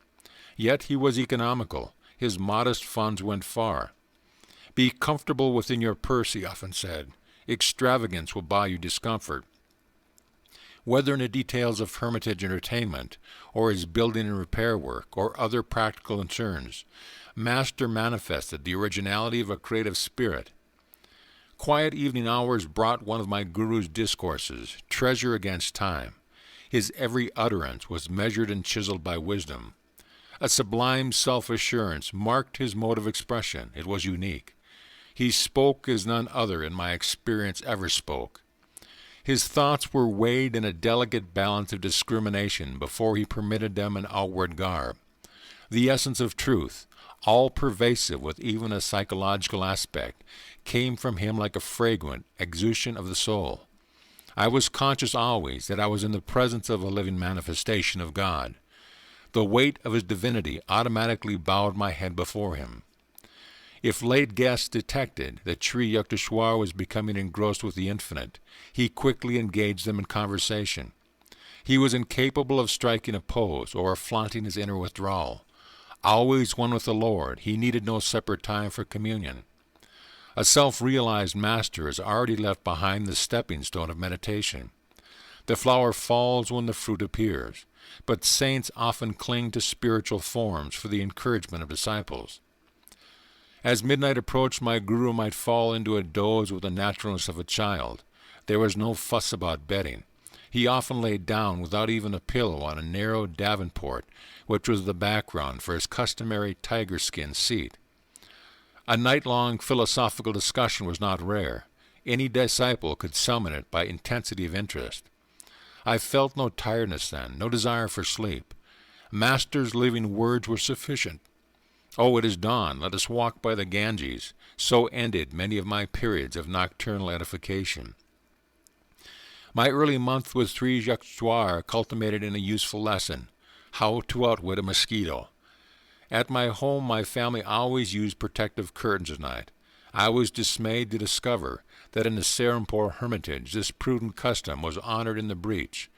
Yet he was economical. His modest funds went far. Be comfortable within your purse, he often said. Extravagance will buy you discomfort. Whether in the details of hermitage entertainment, or his building and repair work, or other practical concerns, Master manifested the originality of a creative spirit. Quiet evening hours brought one of my guru's discourses, treasure against time. His every utterance was measured and chiseled by wisdom. A sublime self-assurance marked his mode of expression. It was unique. He spoke as none other in my experience ever spoke. His thoughts were weighed in a delicate balance of discrimination before he permitted them an outward garb. The essence of truth, all-pervasive with even a psychological aspect, came from him like a fragrant exusion of the soul. I was conscious always that I was in the presence of a living manifestation of God. The weight of his divinity automatically bowed my head before him. If late guests detected that Sri Yukteswar was becoming engrossed with the infinite, he quickly engaged them in conversation. He was incapable of striking a pose or of flaunting his inner withdrawal. Always one with the Lord, he needed no separate time for communion. A self-realized master has already left behind the stepping stone of meditation. The flower falls when the fruit appears, but saints often cling to spiritual forms for the encouragement of disciples. As midnight approached, my guru might fall into a doze with the naturalness of a child. There was no fuss about bedding. He often lay down without even a pillow on a narrow davenport, which was the background for his customary tiger-skin seat. A night-long philosophical discussion was not rare. Any disciple could summon it by intensity of interest. I felt no tiredness then, no desire for sleep. Master's living words were sufficient. Oh, it is dawn, let us walk by the Ganges. So ended many of my periods of nocturnal edification. My early month with Sri Yukteswar culminated in a useful lesson, how to outwit a mosquito. At my home, my family always used protective curtains at night. I was dismayed to discover that in the Serampore hermitage this prudent custom was honored in the breach.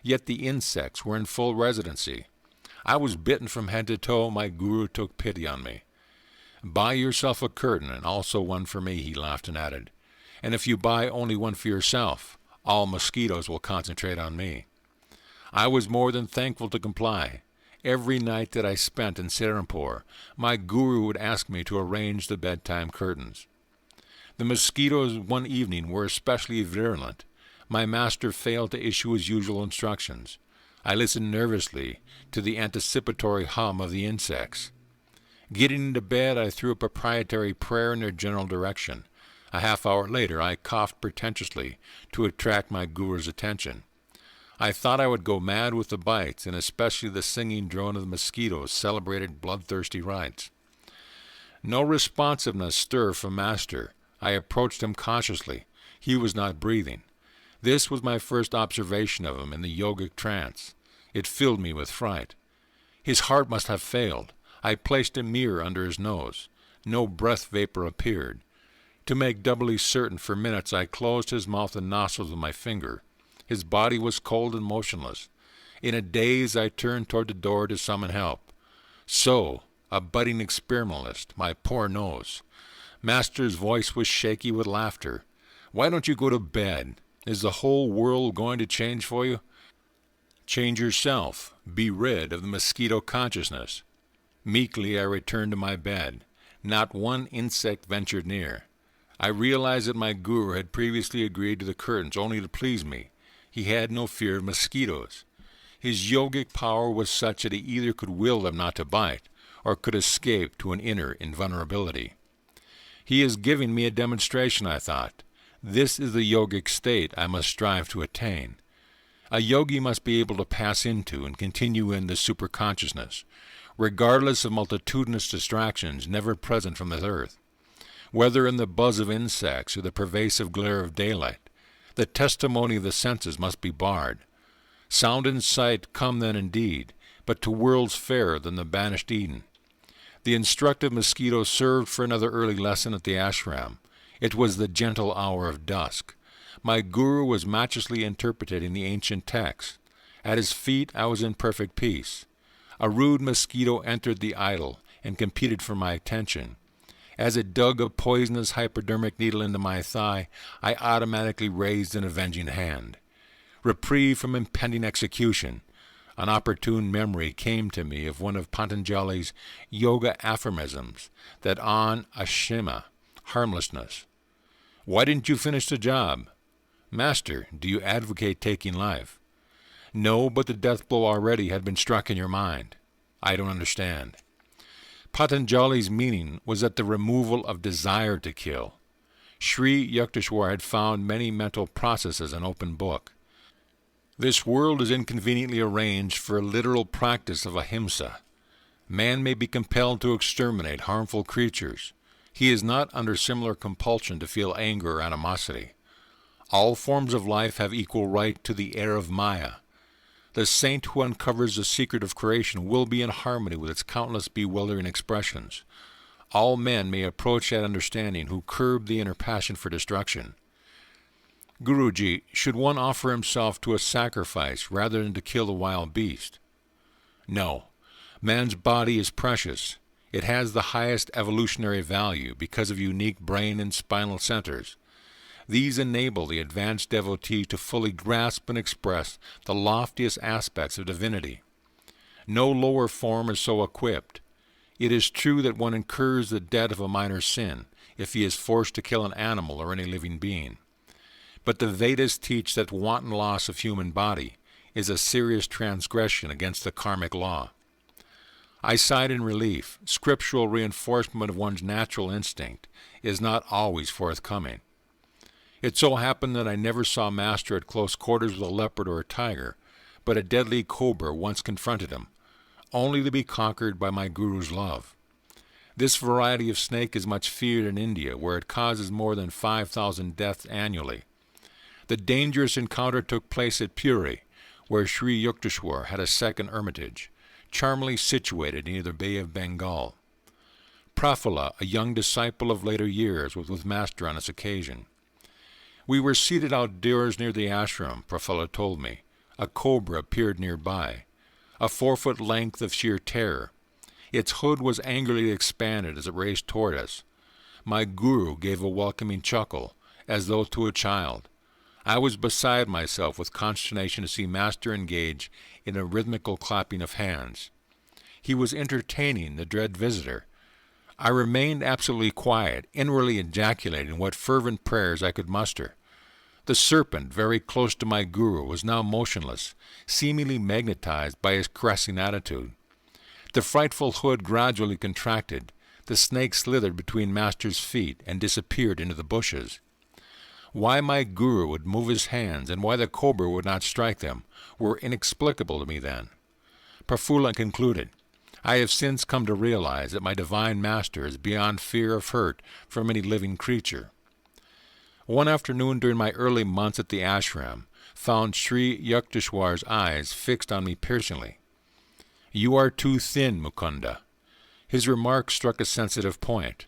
Yet the insects were in full residency. I was bitten from head to toe. My guru took pity on me. Buy yourself a curtain, and also one for me, he laughed and added. And if you buy only one for yourself, all mosquitoes will concentrate on me. I was more than thankful to comply. Every night that I spent in Serampore, my guru would ask me to arrange the bedtime curtains. The mosquitoes one evening were especially virulent. My master failed to issue his usual instructions. I listened nervously to the anticipatory hum of the insects. Getting into bed, I threw a proprietary prayer in their general direction. A half-hour later, I coughed pretentiously to attract my guru's attention. I thought I would go mad with the bites, and especially the singing drone of the mosquitoes celebrated bloodthirsty rites. No responsiveness stirred from Master. I approached him cautiously. He was not breathing. This was my first observation of him in the yogic trance. It filled me with fright. His heart must have failed. I placed a mirror under his nose. No breath vapor appeared. To make doubly certain, for minutes I closed his mouth and nostrils with my finger. His body was cold and motionless. In a daze I turned toward the door to summon help. So, a budding experimentalist, my poor nose. Master's voice was shaky with laughter. Why don't you go to bed? Is the whole world going to change for you? Change yourself. Be rid of the mosquito consciousness. Meekly I returned to my bed. Not one insect ventured near. I realized that my guru had previously agreed to the curtains only to please me. He had no fear of mosquitoes. His yogic power was such that he either could will them not to bite, or could escape to an inner invulnerability. He is giving me a demonstration, I thought. This is the yogic state I must strive to attain. A yogi must be able to pass into and continue in the superconsciousness, regardless of multitudinous distractions never present from this earth. Whether in the buzz of insects or the pervasive glare of daylight, the testimony of the senses must be barred. Sound and sight come then indeed, but to worlds fairer than the banished Eden. The instructive mosquito served for another early lesson at the ashram. It was the gentle hour of dusk. My guru was matchlessly interpreting the ancient text. At his feet I was in perfect peace. A rude mosquito entered the idol and competed for my attention. As it dug a poisonous hypodermic needle into my thigh, I automatically raised an avenging hand. Reprieve from impending execution. An opportune memory came to me of one of Patanjali's yoga aphorisms, that on ashima, harmlessness. Why didn't you finish the job? Master, do you advocate taking life? No, but the death blow already had been struck in your mind. I don't understand. Patanjali's meaning was that the removal of desire to kill. Sri Yukteswar had found many mental processes an open book. This world is inconveniently arranged for a literal practice of ahimsa. Man may be compelled to exterminate harmful creatures. He is not under similar compulsion to feel anger or animosity. All forms of life have equal right to the air of Maya. The saint who uncovers the secret of creation will be in harmony with its countless bewildering expressions. All men may approach that understanding who curb the inner passion for destruction. Guruji, should one offer himself to a sacrifice rather than to kill the wild beast? No. Man's body is precious. It has the highest evolutionary value because of unique brain and spinal centers. These enable the advanced devotee to fully grasp and express the loftiest aspects of divinity. No lower form is so equipped. It is true that one incurs the debt of a minor sin if he is forced to kill an animal or any living being. But the Vedas teach that wanton loss of human body is a serious transgression against the karmic law. I sighed in relief. Scriptural reinforcement of one's natural instinct is not always forthcoming. It so happened that I never saw Master at close quarters with a leopard or a tiger, but a deadly cobra once confronted him, only to be conquered by my guru's love. This variety of snake is much feared in India, where it causes more than 5,000 deaths annually. The dangerous encounter took place at Puri, where Sri Yukteswar had a second hermitage, charmingly situated near the Bay of Bengal. Prafulla, a young disciple of later years, was with Master on this occasion. We were seated outdoors near the ashram, Prafulla told me. A cobra appeared nearby, a 4-foot length of sheer terror. Its hood was angrily expanded as it raced toward us. My guru gave a welcoming chuckle, as though to a child. I was beside myself with consternation to see Master engage in a rhythmical clapping of hands. He was entertaining the dread visitor. I remained absolutely quiet, inwardly ejaculating what fervent prayers I could muster. The serpent, very close to my guru, was now motionless, seemingly magnetized by his caressing attitude. The frightful hood gradually contracted. The snake slithered between Master's feet and disappeared into the bushes. Why my guru would move his hands and why the cobra would not strike them were inexplicable to me then. Prafulla concluded, I have since come to realize that my divine Master is beyond fear of hurt from any living creature. One afternoon during my early months at the ashram, found Sri Yukteswar's eyes fixed on me piercingly. You are too thin, Mukunda. His remark struck a sensitive point.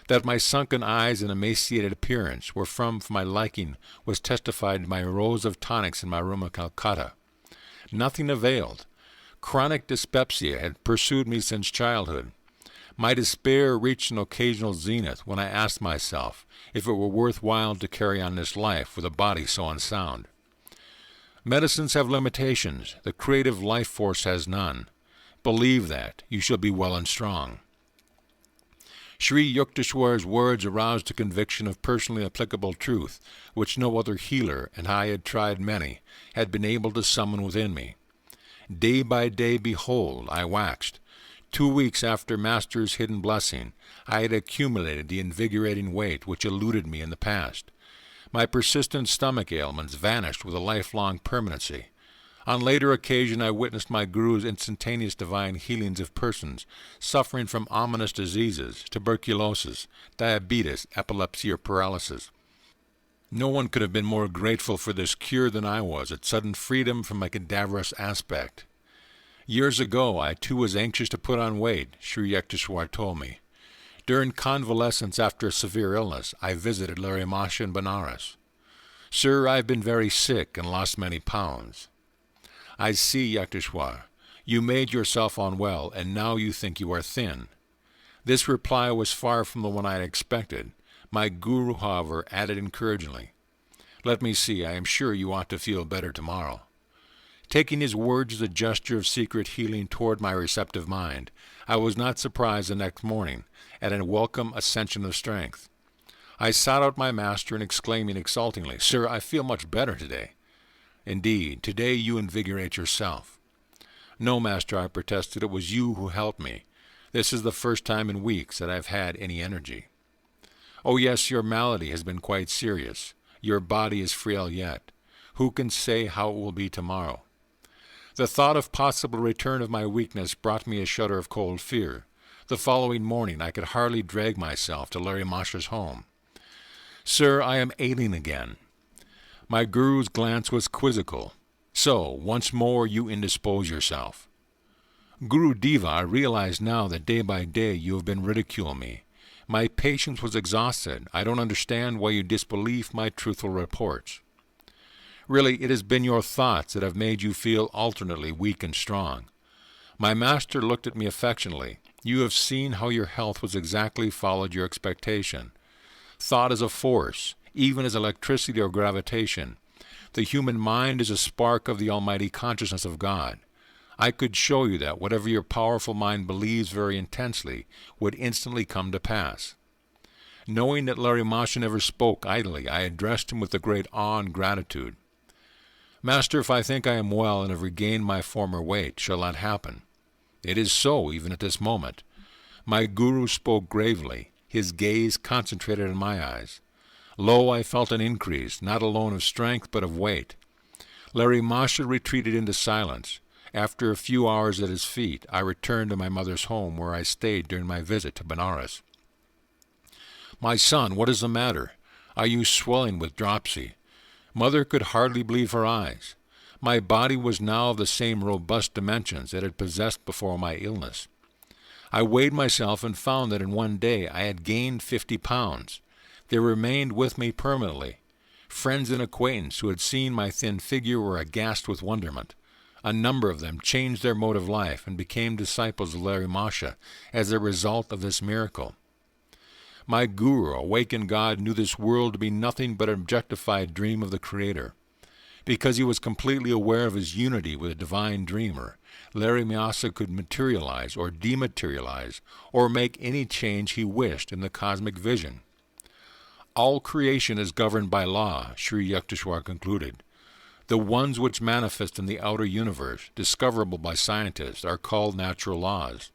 That my sunken eyes and emaciated appearance were for my liking was testified by rows of tonics in my room at Calcutta. Nothing availed. Chronic dyspepsia had pursued me since childhood. My despair reached an occasional zenith when I asked myself if it were worthwhile to carry on this life with a body so unsound. Medicines have limitations. The creative life force has none. Believe that. You shall be well and strong. Sri Yukteswar's words aroused a conviction of personally applicable truth, which no other healer, and I had tried many, had been able to summon within me. Day by day, behold, I waxed. 2 weeks after Master's hidden blessing, I had accumulated the invigorating weight which eluded me in the past. My persistent stomach ailments vanished with a lifelong permanency. On later occasion I witnessed my Guru's instantaneous divine healings of persons suffering from ominous diseases, tuberculosis, diabetes, epilepsy, or paralysis. No one could have been more grateful for this cure than I was at sudden freedom from my cadaverous aspect. Years ago I too was anxious to put on weight, Sri Yukteswar told me. During convalescence after a severe illness, I visited Larry Masha in Benares. Sir, I have been very sick and lost many pounds. I see, Yukteswar. You made yourself unwell, and now you think you are thin. This reply was far from the one I had expected. My Guru, however, added encouragingly, Let me see, I am sure you ought to feel better tomorrow. Taking his words as a gesture of secret healing toward my receptive mind, I was not surprised the next morning at a welcome ascension of strength. I sought out my master and exclaiming exultingly, Sir, I feel much better today. Indeed, today you invigorate yourself. No, Master, I protested, it was you who helped me. This is the first time in weeks that I have had any energy. Oh yes, your malady has been quite serious. Your body is frail yet. Who can say how it will be tomorrow? The thought of possible return of my weakness brought me a shudder of cold fear. The following morning I could hardly drag myself to Larry Masha's home. Sir, I am ailing again. My Guru's glance was quizzical. So, once more you indispose yourself. Guru Deva, I realize now that day by day you have been ridiculing me. My patience was exhausted. I don't understand why you disbelieve my truthful reports. Really, it has been your thoughts that have made you feel alternately weak and strong. My master looked at me affectionately. You have seen how your health was exactly followed your expectation. Thought is a force, even as electricity or gravitation. The human mind is a spark of the almighty consciousness of God. I could show you that whatever your powerful mind believes very intensely would instantly come to pass. Knowing that Larry Masha never spoke idly, I addressed him with a great awe and gratitude. Master, if I think I am well and have regained my former weight, shall that happen? It is so, even at this moment. My Guru spoke gravely, his gaze concentrated on my eyes. Lo, I felt an increase, not alone of strength, but of weight. Larry Masha retreated into silence. After a few hours at his feet, I returned to my mother's home, where I stayed during my visit to Benares. My son, what is the matter? Are you swelling with dropsy? Mother could hardly believe her eyes. My body was now of the same robust dimensions it had possessed before my illness. I weighed myself and found that in one day I had gained 50 pounds. They remained with me permanently. Friends and acquaintance who had seen my thin figure were aghast with wonderment. A number of them changed their mode of life and became disciples of Larry Masha as a result of this miracle. My Guru, awakened God, knew this world to be nothing but an objectified dream of the Creator. Because he was completely aware of his unity with the divine dreamer, Larry Masha could materialize or dematerialize or make any change he wished in the cosmic vision. All creation is governed by law, Sri Yukteswar concluded. The ones which manifest in the outer universe, discoverable by scientists, are called natural laws.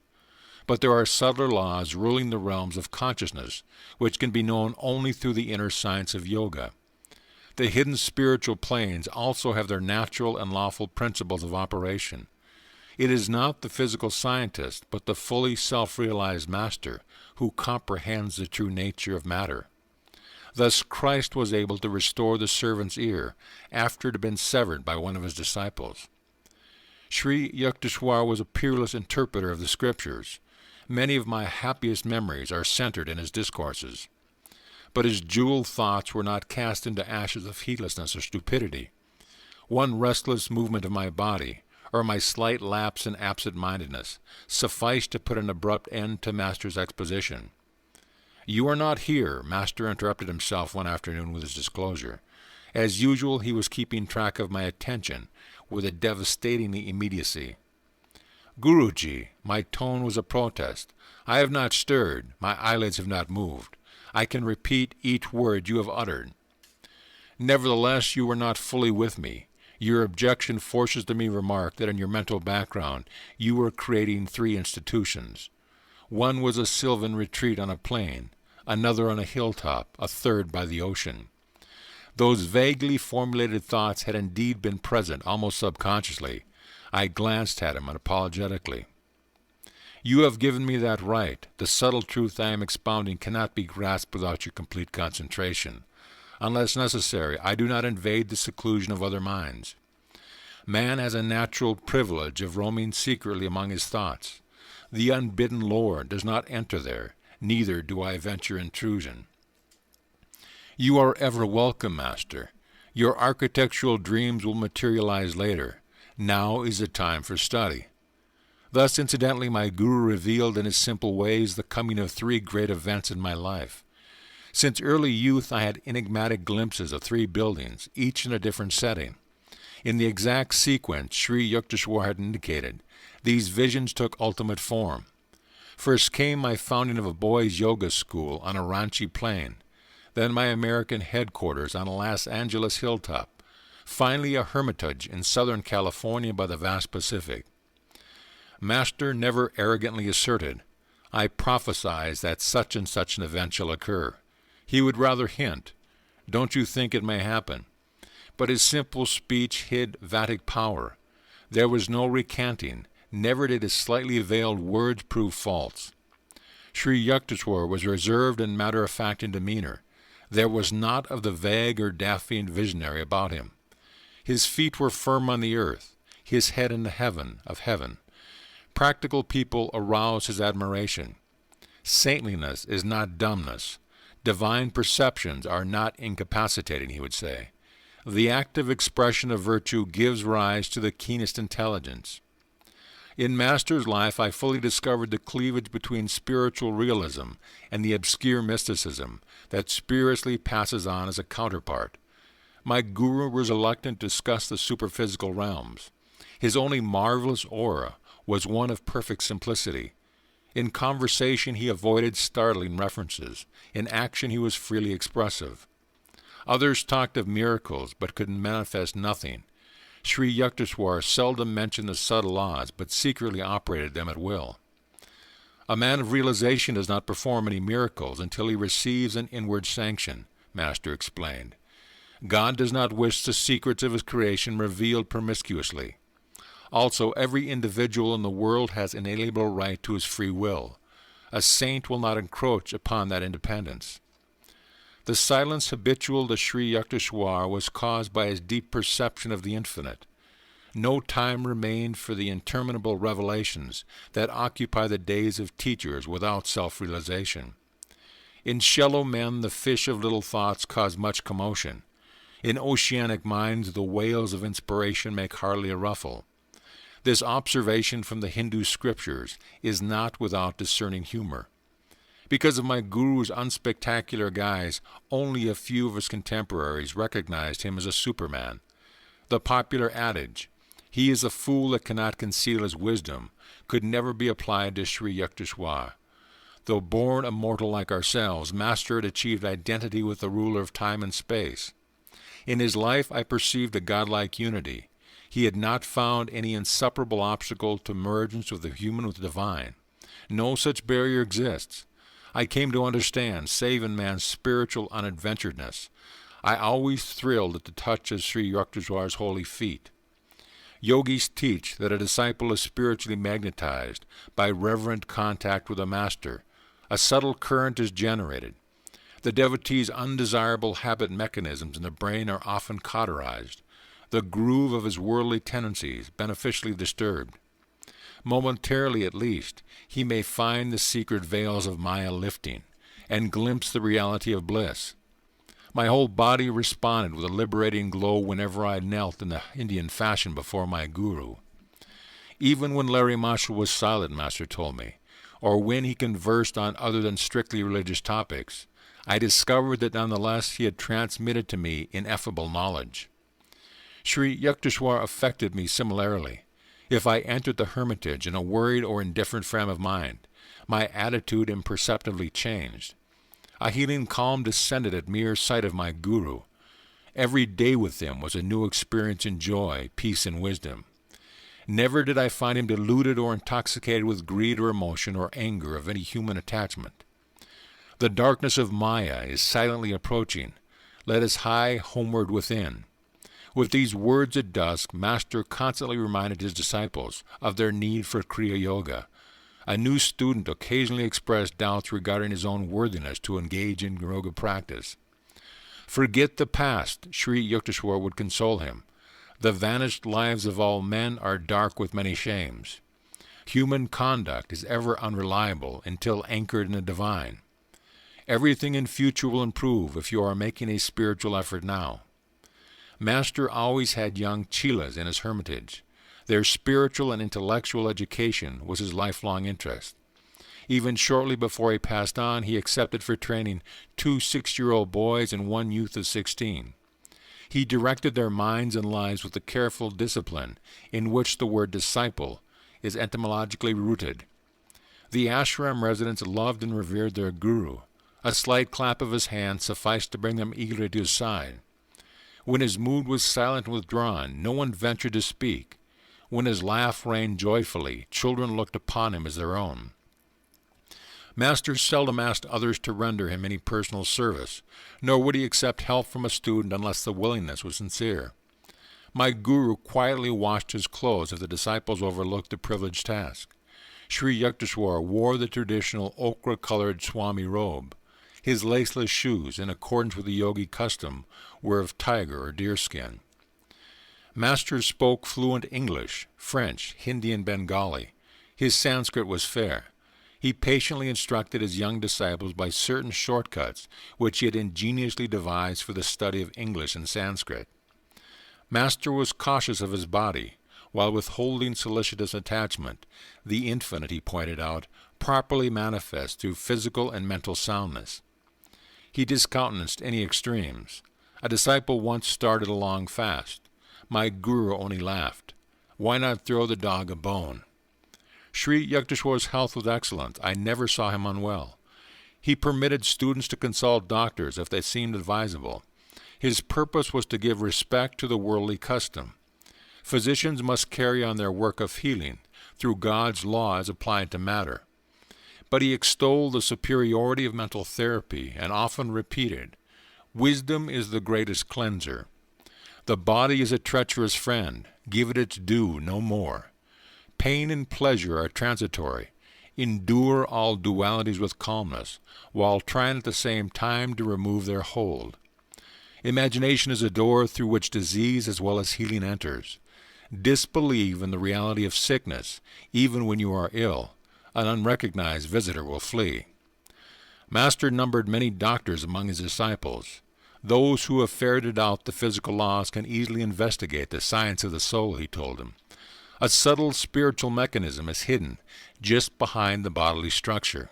But there are subtler laws ruling the realms of consciousness, which can be known only through the inner science of yoga. The hidden spiritual planes also have their natural and lawful principles of operation. It is not the physical scientist, but the fully self-realized master who comprehends the true nature of matter. Thus Christ was able to restore the servant's ear after it had been severed by one of his disciples. Sri Yukteswar was a peerless interpreter of the Scriptures. Many of my happiest memories are centered in his discourses. But his jeweled thoughts were not cast into ashes of heedlessness or stupidity. One restless movement of my body, or my slight lapse in absent-mindedness, sufficed to put an abrupt end to Master's exposition. "You are not here," Master interrupted himself one afternoon with his disclosure. As usual, he was keeping track of my attention with a devastating immediacy. "Guruji," my tone was a protest. "I have not stirred. My eyelids have not moved. I can repeat each word you have uttered." "Nevertheless, you were not fully with me. Your objection forces me to remark that in your mental background you were creating three institutions. One was a sylvan retreat on a plain, another on a hilltop, a third by the ocean. Those vaguely formulated thoughts had indeed been present, almost subconsciously. I glanced at him apologetically. "You have given me that right. The subtle truth I am expounding cannot be grasped without your complete concentration. Unless necessary, I do not invade the seclusion of other minds. Man has a natural privilege of roaming secretly among his thoughts. The unbidden Lord does not enter there, neither do I venture intrusion." "You are ever welcome, Master. Your architectural dreams will materialize later. Now is the time for study." Thus, incidentally, my Guru revealed in his simple ways the coming of three great events in my life. Since early youth I had enigmatic glimpses of three buildings, each in a different setting. In the exact sequence Sri Yukteswar had indicated, these visions took ultimate form. First came my founding of a boys' yoga school on a Ranchi plain, then my American headquarters on a Los Angeles hilltop, finally a hermitage in Southern California by the vast Pacific. Master never arrogantly asserted, "I prophesize that such and such an event shall occur." He would rather hint, "Don't you think it may happen?" But his simple speech hid Vedic power. There was no recanting. Never did his slightly veiled words prove false. Sri Yukteswar was reserved and matter-of-fact in demeanor. There was naught of the vague or daffy and visionary about him. His feet were firm on the earth, his head in the heaven of heaven. Practical people aroused his admiration. Saintliness is not dumbness. Divine perceptions are not incapacitating, he would say. The active expression of virtue gives rise to the keenest intelligence. In Master's life I fully discovered the cleavage between spiritual realism and the obscure mysticism that spuriously passes on as a counterpart. My Guru was reluctant to discuss the superphysical realms. His only marvelous aura was one of perfect simplicity. In conversation he avoided startling references. In action he was freely expressive. Others talked of miracles, but could manifest nothing. Sri Yukteswar seldom mentioned the subtle laws, but secretly operated them at will. A man of realization does not perform any miracles until he receives an inward sanction, Master explained. God does not wish the secrets of his creation revealed promiscuously. Also, every individual in the world has inalienable right to his free will. A saint will not encroach upon that independence. The silence habitual to Sri Yukteswar was caused by his deep perception of the infinite. No time remained for the interminable revelations that occupy the days of teachers without self-realization. In shallow men the fish of little thoughts cause much commotion. In oceanic minds the whales of inspiration make hardly a ruffle. This observation from the Hindu scriptures is not without discerning humor. Because of my Guru's unspectacular guise, only a few of his contemporaries recognized him as a superman. The popular adage, "He is a fool that cannot conceal his wisdom," could never be applied to Sri Yukteswar. Though born a mortal like ourselves, Master had achieved identity with the ruler of time and space. In his life I perceived a godlike unity. He had not found any insuperable obstacle to mergence of the human with the divine. No such barrier exists. I came to understand, save in man's spiritual unadventuredness. I always thrilled at the touch of Sri Yukteswar's holy feet. Yogis teach that a disciple is spiritually magnetized by reverent contact with a master. A subtle current is generated. The devotee's undesirable habit mechanisms in the brain are often cauterized, the groove of his worldly tendencies beneficially disturbed. Momentarily at least, he may find the secret veils of Maya lifting, and glimpse the reality of bliss. My whole body responded with a liberating glow whenever I knelt in the Indian fashion before my guru. Even when Larry Marshall was silent, Master told me, or when he conversed on other than strictly religious topics, I discovered that nonetheless he had transmitted to me ineffable knowledge. Sri Yukteswar affected me similarly. If I entered the hermitage in a worried or indifferent frame of mind, my attitude imperceptibly changed. A healing calm descended at mere sight of my guru. Every day with him was a new experience in joy, peace, and wisdom. Never did I find him deluded or intoxicated with greed or emotion or anger of any human attachment. The darkness of Maya is silently approaching. Let us hie homeward within. With these words at dusk, Master constantly reminded his disciples of their need for Kriya Yoga. A new student occasionally expressed doubts regarding his own worthiness to engage in yoga practice. Forget the past, Sri Yukteswar would console him. The vanished lives of all men are dark with many shames. Human conduct is ever unreliable until anchored in the divine. Everything in future will improve if you are making a spiritual effort now. Master always had young chelas in his hermitage. Their spiritual and intellectual education was his lifelong interest. Even shortly before he passed on, he accepted for training 2 6-year-old boys and 1 youth of 16. He directed their minds and lives with a careful discipline in which the word disciple is etymologically rooted. The ashram residents loved and revered their guru. A slight clap of his hand sufficed to bring them eagerly to his side. When his mood was silent and withdrawn, no one ventured to speak. When his laugh rang joyfully, children looked upon him as their own. Master seldom asked others to render him any personal service, nor would he accept help from a student unless the willingness was sincere. My guru quietly washed his clothes if the disciples overlooked the privileged task. Sri Yukteswar wore the traditional ochre-colored Swami robe. His laceless shoes, in accordance with the yogi custom, were of tiger or deerskin. Master spoke fluent English, French, Hindi, and Bengali. His Sanskrit was fair. He patiently instructed his young disciples by certain shortcuts which he had ingeniously devised for the study of English and Sanskrit. Master was cautious of his body, while withholding solicitous attachment, the infinite, he pointed out, properly manifest through physical and mental soundness. He discountenanced any extremes. A disciple once started a long fast. My guru only laughed. Why not throw the dog a bone? Sri Yukteswar's health was excellent. I never saw him unwell. He permitted students to consult doctors if they seemed advisable. His purpose was to give respect to the worldly custom. Physicians must carry on their work of healing through God's law as applied to matter. But he extolled the superiority of mental therapy and often repeated, "Wisdom is the greatest cleanser. The body is a treacherous friend. Give it its due, no more. Pain and pleasure are transitory. Endure all dualities with calmness, while trying at the same time to remove their hold. Imagination is a door through which disease as well as healing enters. Disbelieve in the reality of sickness, even when you are ill. An unrecognized visitor will flee." Master numbered many doctors among his disciples. Those who have ferreted out the physical laws can easily investigate the science of the soul, he told him. A subtle spiritual mechanism is hidden just behind the bodily structure.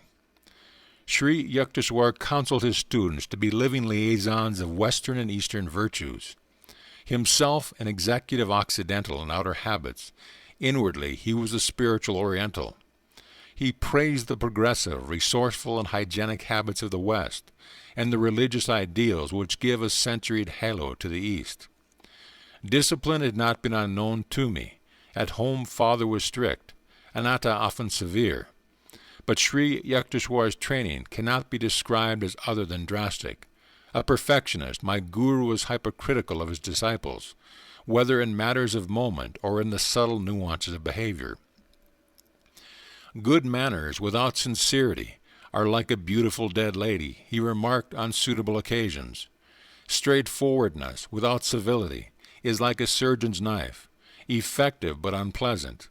Sri Yukteswar counseled his students to be living liaisons of Western and Eastern virtues. Himself an executive Occidental in outer habits, inwardly he was a spiritual Oriental. He praised the progressive, resourceful, and hygienic habits of the West, and the religious ideals which give a centuried halo to the East. Discipline had not been unknown to me. At home father was strict, Anatta often severe. But Sri Yukteswar's training cannot be described as other than drastic. A perfectionist, my guru was hypercritical of his disciples, whether in matters of moment or in the subtle nuances of behavior. Good manners without sincerity are like a beautiful dead lady, he remarked on suitable occasions. Straightforwardness without civility is like a surgeon's knife, effective but unpleasant.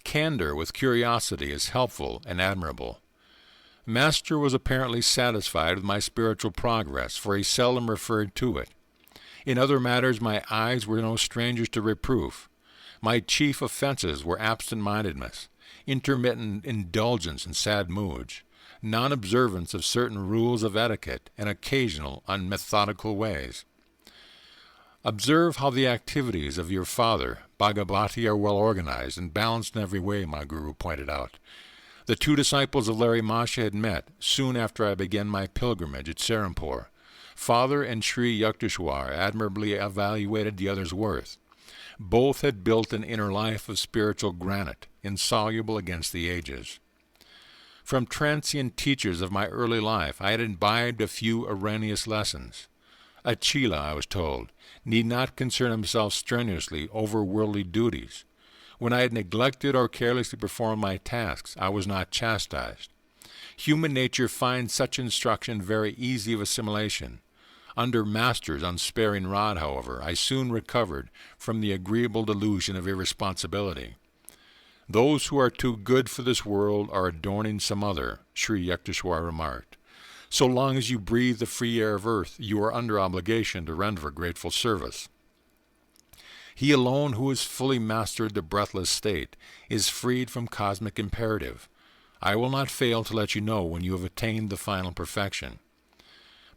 candor with curiosity is helpful and admirable. Master was apparently satisfied with my spiritual progress, for he seldom referred to it. In other matters my eyes were no strangers to reproof. My chief offenses were absent-mindedness, intermittent indulgence in sad moods, non-observance of certain rules of etiquette, and occasional unmethodical ways. Observe how the activities of your father, Bhagavati, are well organized and balanced in every way, my guru pointed out. The two disciples of Larry Masha had met soon after I began my pilgrimage at Serampore. Father and Sri Yukteswar admirably evaluated the other's worth. Both had built an inner life of spiritual granite, insoluble against the ages. From transient teachers of my early life I had imbibed a few erroneous lessons. A Chela, I was told, need not concern himself strenuously over worldly duties. When I had neglected or carelessly performed my tasks, I was not chastised. Human nature finds such instruction very easy of assimilation. Under Master's unsparing rod, however, I soon recovered from the agreeable delusion of irresponsibility. Those who are too good for this world are adorning some other, Sri Yukteswar remarked. So long as you breathe the free air of earth, you are under obligation to render grateful service. He alone who has fully mastered the breathless state is freed from cosmic imperative. I will not fail to let you know when you have attained the final perfection.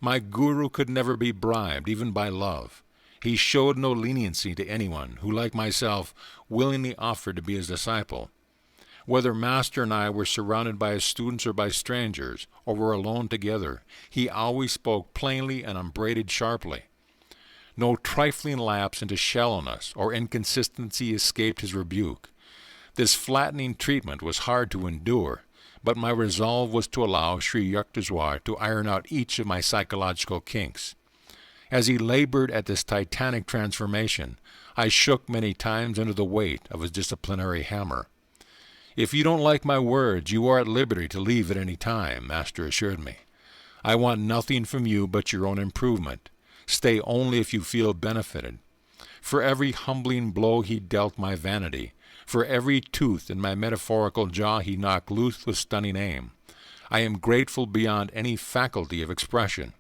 My guru could never be bribed, even by love. He showed no leniency to anyone who, like myself, willingly offered to be his disciple. Whether Master and I were surrounded by his students or by strangers, or were alone together, he always spoke plainly and upbraided sharply. No trifling lapse into shallowness or inconsistency escaped his rebuke. This flattening treatment was hard to endure, but my resolve was to allow Sri Yukteswar to iron out each of my psychological kinks. As he labored at this titanic transformation, I shook many times under the weight of his disciplinary hammer. If you don't like my words, you are at liberty to leave at any time, Master assured me. I want nothing from you but your own improvement. Stay only if you feel benefited. For every humbling blow he dealt my vanity, for every tooth in my metaphorical jaw he knocked loose with stunning aim. I am grateful beyond any faculty of expression.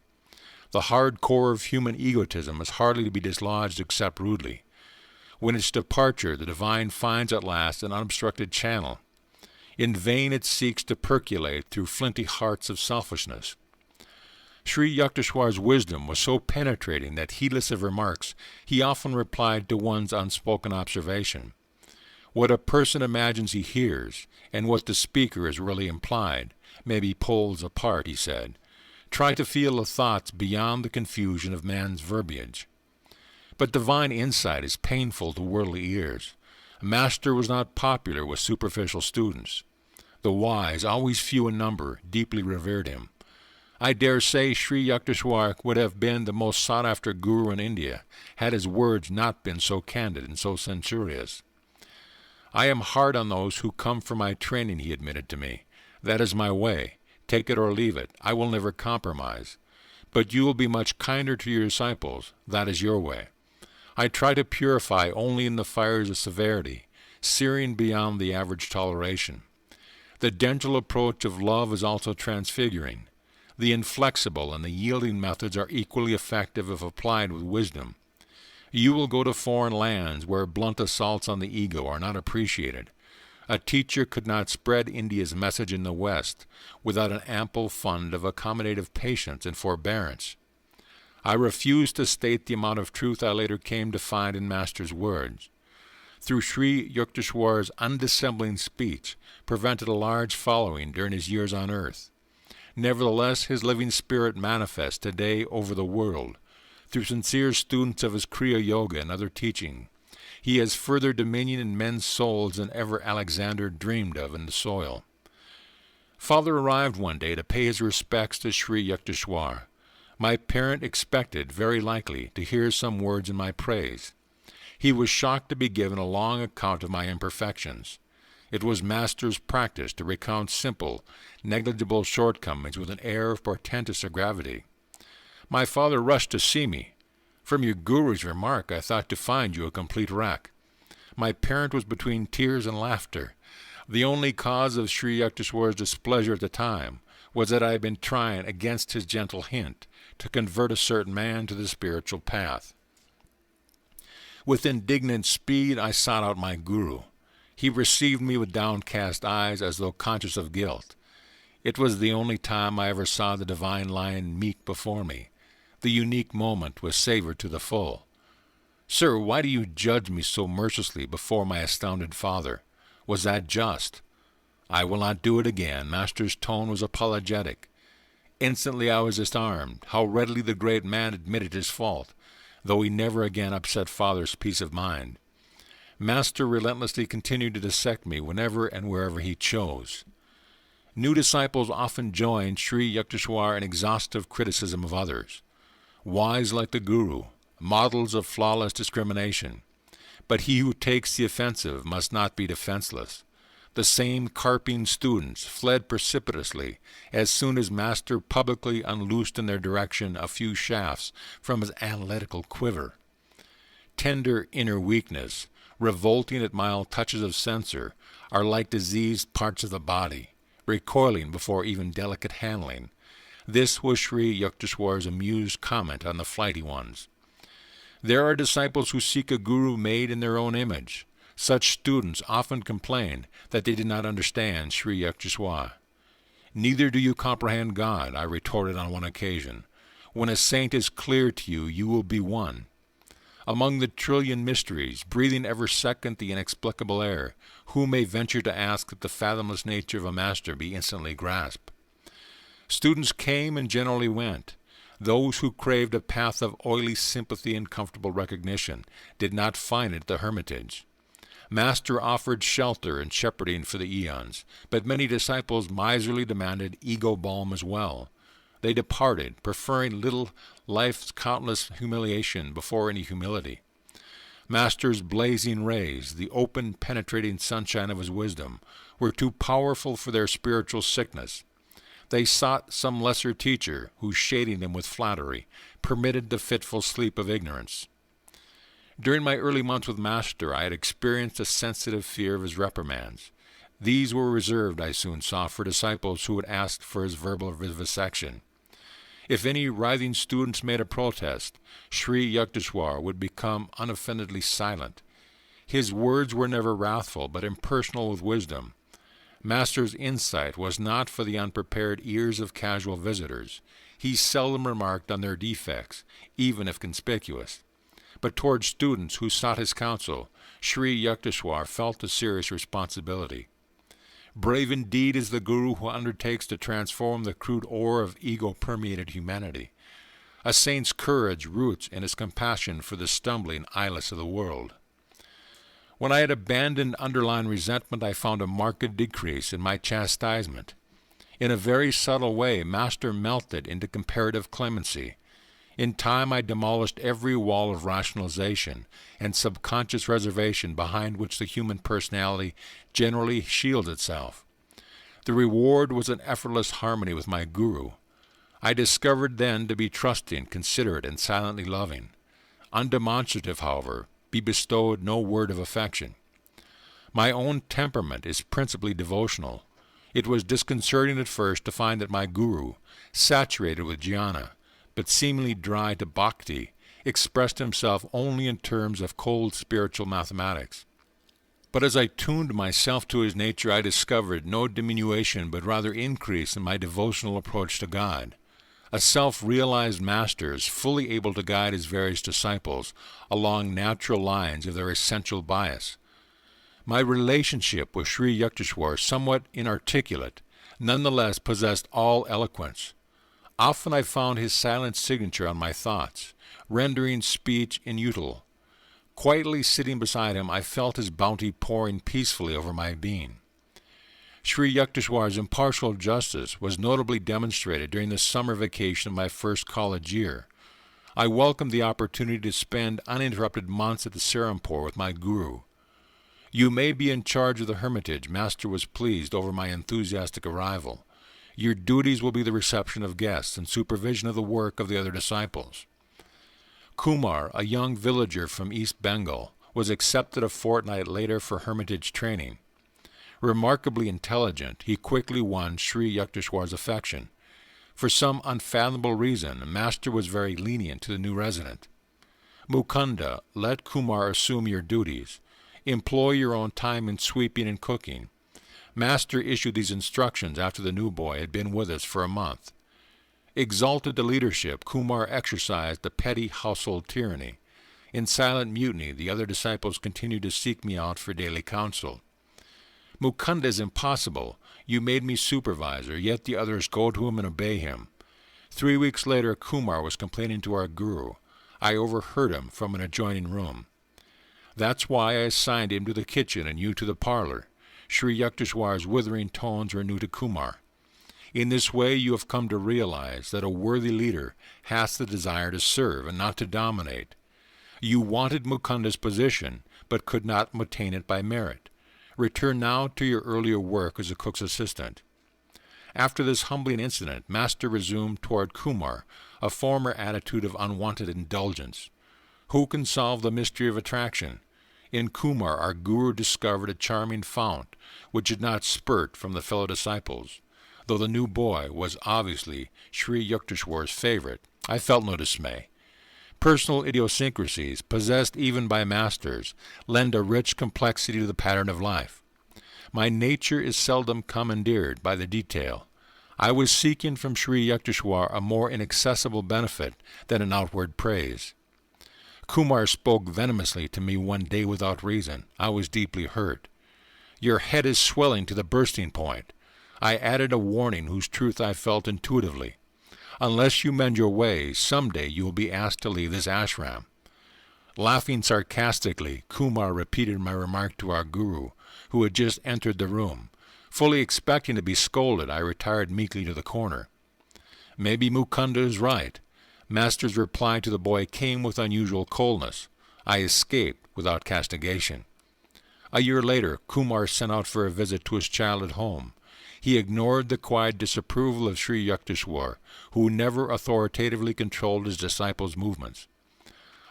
The hard core of human egotism is hardly to be dislodged except rudely. When its departure, the divine finds at last an unobstructed channel. In vain it seeks to percolate through flinty hearts of selfishness. Sri Yukteswar's wisdom was so penetrating that, heedless of remarks, he often replied to one's unspoken observation. What a person imagines he hears, and what the speaker has really implied, may be poles apart, he said. Try to feel the thoughts beyond the confusion of man's verbiage. But divine insight is painful to worldly ears. Master was not popular with superficial students. The wise, always few in number, deeply revered him. I dare say Sri Yukteswar would have been the most sought-after guru in India, had his words not been so candid and so censorious. I am hard on those who come for my training, he admitted to me. That is my way. Take it or leave it. I will never compromise. But you will be much kinder to your disciples. That is your way. I try to purify only in the fires of severity, searing beyond the average toleration. The gentle approach of love is also transfiguring. The inflexible and the yielding methods are equally effective if applied with wisdom. You will go to foreign lands where blunt assaults on the ego are not appreciated. A teacher could not spread India's message in the West without an ample fund of accommodative patience and forbearance. I refuse to state the amount of truth I later came to find in Master's words. Through Sri Yukteswar's undissembling speech prevented a large following during his years on earth. Nevertheless, his living spirit manifests today over the world. Through sincere students of his Kriya Yoga and other teaching, he has further dominion in men's souls than ever Alexander dreamed of in the soil. Father arrived one day to pay his respects to Sri Yukteswar. My parent expected, very likely, to hear some words in my praise. He was shocked to be given a long account of my imperfections. It was Master's practice to recount simple, negligible shortcomings with an air of portentous gravity. My father rushed to see me. From your guru's remark, I thought to find you a complete wreck. My parent was between tears and laughter. The only cause of Sri Yukteswar's displeasure at the time was that I had been trying, against his gentle hint, to convert a certain man to the spiritual path. With indignant speed I sought out my guru. He received me with downcast eyes as though conscious of guilt. It was the only time I ever saw the divine lion meek before me. The unique moment was savored to the full. "Sir, why do you judge me so mercilessly before my astounded father? Was that just?" "I will not do it again." Master's tone was apologetic. Instantly I was disarmed. How readily the great man admitted his fault, though he never again upset Father's peace of mind. Master relentlessly continued to dissect me whenever and wherever he chose. New disciples often join Sri Yukteswar in exhaustive criticism of others. Wise like the Guru, models of flawless discrimination. But he who takes the offensive must not be defenseless. The same carping students fled precipitously as soon as Master publicly unloosed in their direction a few shafts from his analytical quiver. Tender inner weakness, revolting at mild touches of censor, are like diseased parts of the body, recoiling before even delicate handling. This was Sri Yukteswar's amused comment on the flighty ones. There are disciples who seek a guru made in their own image. Such students often complain that they did not understand Sri Yukteswar. "Neither do you comprehend God," I retorted on one occasion. "When a saint is clear to you, you will be one. Among the trillion mysteries, breathing ever second the inexplicable air, who may venture to ask that the fathomless nature of a master be instantly grasped?" Students came and generally went. Those who craved a path of oily sympathy and comfortable recognition did not find it at the Hermitage. Master offered shelter and shepherding for the eons, but many disciples miserly demanded ego balm as well. They departed, preferring little life's countless humiliation before any humility. Master's blazing rays, the open, penetrating sunshine of his wisdom, were too powerful for their spiritual sickness. They sought some lesser teacher who, shading them with flattery, permitted the fitful sleep of ignorance. During my early months with Master, I had experienced a sensitive fear of his reprimands. These were reserved, I soon saw, for disciples who had asked for his verbal vivisection. If any writhing students made a protest, Sri Yukteswar would become unoffendedly silent. His words were never wrathful, but impersonal with wisdom. Master's insight was not for the unprepared ears of casual visitors. He seldom remarked on their defects, even if conspicuous. But toward students who sought his counsel, Sri Yukteswar felt a serious responsibility. Brave indeed is the Guru who undertakes to transform the crude ore of ego-permeated humanity. A saint's courage roots in his compassion for the stumbling eyeless of the world. When I had abandoned underlying resentment, I found a marked decrease in my chastisement. In a very subtle way, Master melted into comparative clemency. In time I demolished every wall of rationalization and subconscious reservation behind which the human personality generally shields itself. The reward was an effortless harmony with my Guru. I discovered then to be trusting, considerate, and silently loving. Undemonstrative, however, be bestowed no word of affection. My own temperament is principally devotional. It was disconcerting at first to find that my Guru, saturated with jnana, but seemingly dry to bhakti, expressed himself only in terms of cold spiritual mathematics. But as I tuned myself to his nature, I discovered no diminution but rather increase in my devotional approach to God. A self-realized master is fully able to guide his various disciples along natural lines of their essential bias. My relationship with Sri Yukteswar, somewhat inarticulate, nonetheless possessed all eloquence. Often I found his silent signature on my thoughts, rendering speech inutile. Quietly sitting beside him, I felt his bounty pouring peacefully over my being. Sri Yukteswar's impartial justice was notably demonstrated during the summer vacation of my first college year. I welcomed the opportunity to spend uninterrupted months at the Serampore with my Guru. "You may be in charge of the hermitage," Master was pleased over my enthusiastic arrival. "Your duties will be the reception of guests and supervision of the work of the other disciples." Kumar, a young villager from East Bengal, was accepted a fortnight later for hermitage training. Remarkably intelligent, he quickly won Sri Yukteswar's affection. For some unfathomable reason, Master was very lenient to the new resident. Mukunda, let Kumar assume your duties. Employ your own time in sweeping and cooking. Master issued these instructions after the new boy had been with us for a month. Exalted to leadership, Kumar exercised the petty household tyranny. In silent mutiny, the other disciples continued to seek me out for daily counsel. Mukunda is impossible. You made me supervisor, yet the others go to him and obey him. 3 weeks later, Kumar was complaining to our guru. I overheard him from an adjoining room. That's why I assigned him to the kitchen and you to the parlor. Sri Yukteswar's withering tones were new to Kumar. In this way you have come to realize that a worthy leader has the desire to serve and not to dominate. You wanted Mukunda's position, but could not attain it by merit. Return now to your earlier work as a cook's assistant. After this humbling incident, Master resumed toward Kumar a former attitude of unwanted indulgence. Who can solve the mystery of attraction? In Kumar, our guru discovered a charming fount which did not spurt from the fellow disciples. Though the new boy was obviously Sri Yukteswar's favorite, I felt no dismay. Personal idiosyncrasies, possessed even by masters, lend a rich complexity to the pattern of life. My nature is seldom commandeered by the detail. I was seeking from Sri Yukteswar a more inaccessible benefit than an outward praise. Kumar spoke venomously to me one day without reason. I was deeply hurt. Your head is swelling to the bursting point. I added a warning whose truth I felt intuitively. Unless you mend your ways, someday you will be asked to leave this ashram. Laughing sarcastically, Kumar repeated my remark to our guru, who had just entered the room. Fully expecting to be scolded, I retired meekly to the corner. Maybe Mukunda is right. Master's reply to the boy came with unusual coldness. I escaped without castigation. A year later, Kumar sent out for a visit to his child at home. He ignored the quiet disapproval of Sri Yukteswar, who never authoritatively controlled his disciples' movements.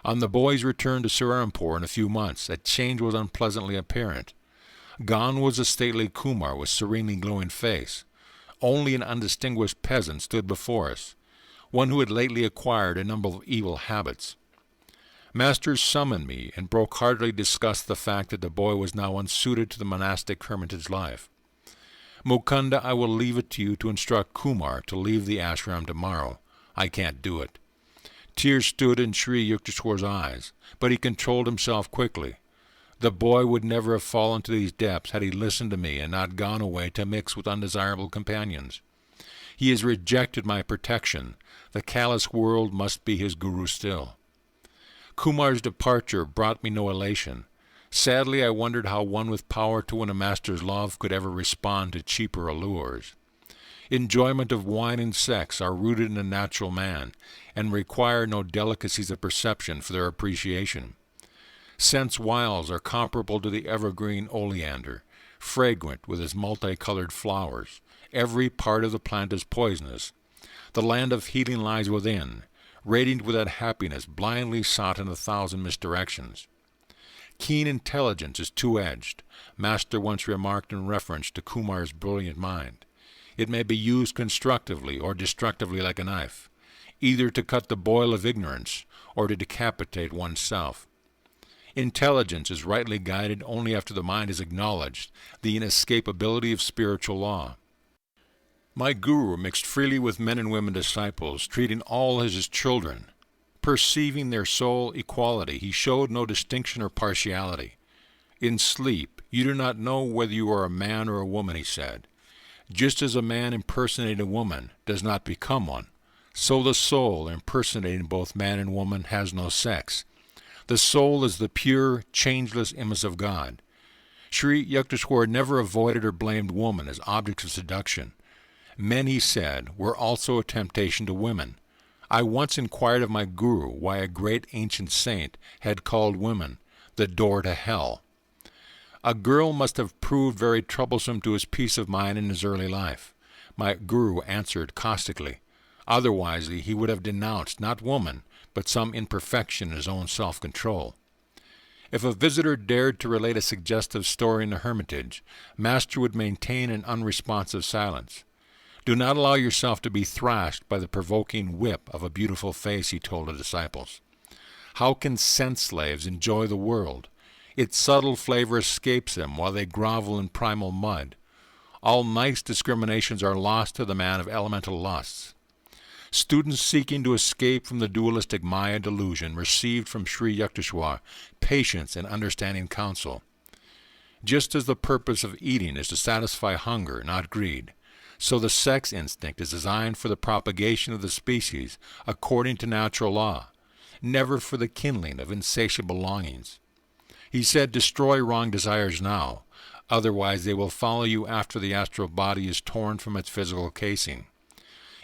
On the boy's return to Serampore in a few months, a change was unpleasantly apparent. Gone was the stately Kumar with serenely glowing face. Only an undistinguished peasant stood before us, one who had lately acquired a number of evil habits. Master summoned me and broke-heartedly discussed the fact that the boy was now unsuited to the monastic hermitage life. Mukunda, I will leave it to you to instruct Kumar to leave the ashram tomorrow. I can't do it. Tears stood in Sri Yukteswar's eyes, but he controlled himself quickly. The boy would never have fallen to these depths had he listened to me and not gone away to mix with undesirable companions. He has rejected my protection. The callous world must be his guru still. Kumar's departure brought me no elation. Sadly, I wondered how one with power to win a master's love could ever respond to cheaper allures. Enjoyment of wine and sex are rooted in a natural man, and require no delicacies of perception for their appreciation. Sense wiles are comparable to the evergreen oleander, fragrant with its multicolored flowers. Every part of the plant is poisonous. The land of healing lies within, radiant with that happiness blindly sought in 1,000 misdirections. Keen intelligence is two-edged, Master once remarked in reference to Kumar's brilliant mind. It may be used constructively or destructively like a knife, either to cut the boil of ignorance or to decapitate oneself. Intelligence is rightly guided only after the mind has acknowledged the inescapability of spiritual law. My guru mixed freely with men and women disciples, treating all as his children. Perceiving their sole equality, he showed no distinction or partiality. In sleep, you do not know whether you are a man or a woman, he said. Just as a man impersonating a woman does not become one, so the soul, impersonating both man and woman, has no sex. The soul is the pure, changeless image of God. Sri Yukteswar never avoided or blamed woman as objects of seduction. Men, he said, were also a temptation to women. I once inquired of my guru why a great ancient saint had called women the door to hell. A girl must have proved very troublesome to his peace of mind in his early life. My guru answered caustically. Otherwise he would have denounced not woman, but some imperfection in his own self-control. If a visitor dared to relate a suggestive story in the hermitage, Master would maintain an unresponsive silence. Do not allow yourself to be thrashed by the provoking whip of a beautiful face, he told the disciples. How can sense slaves enjoy the world? Its subtle flavor escapes them while they grovel in primal mud. All nice discriminations are lost to the man of elemental lusts. Students seeking to escape from the dualistic Maya delusion received from Sri Yukteswar patience and understanding counsel. Just as the purpose of eating is to satisfy hunger, not greed, so the sex instinct is designed for the propagation of the species according to natural law, never for the kindling of insatiable longings. He said, destroy wrong desires now, otherwise they will follow you after the astral body is torn from its physical casing.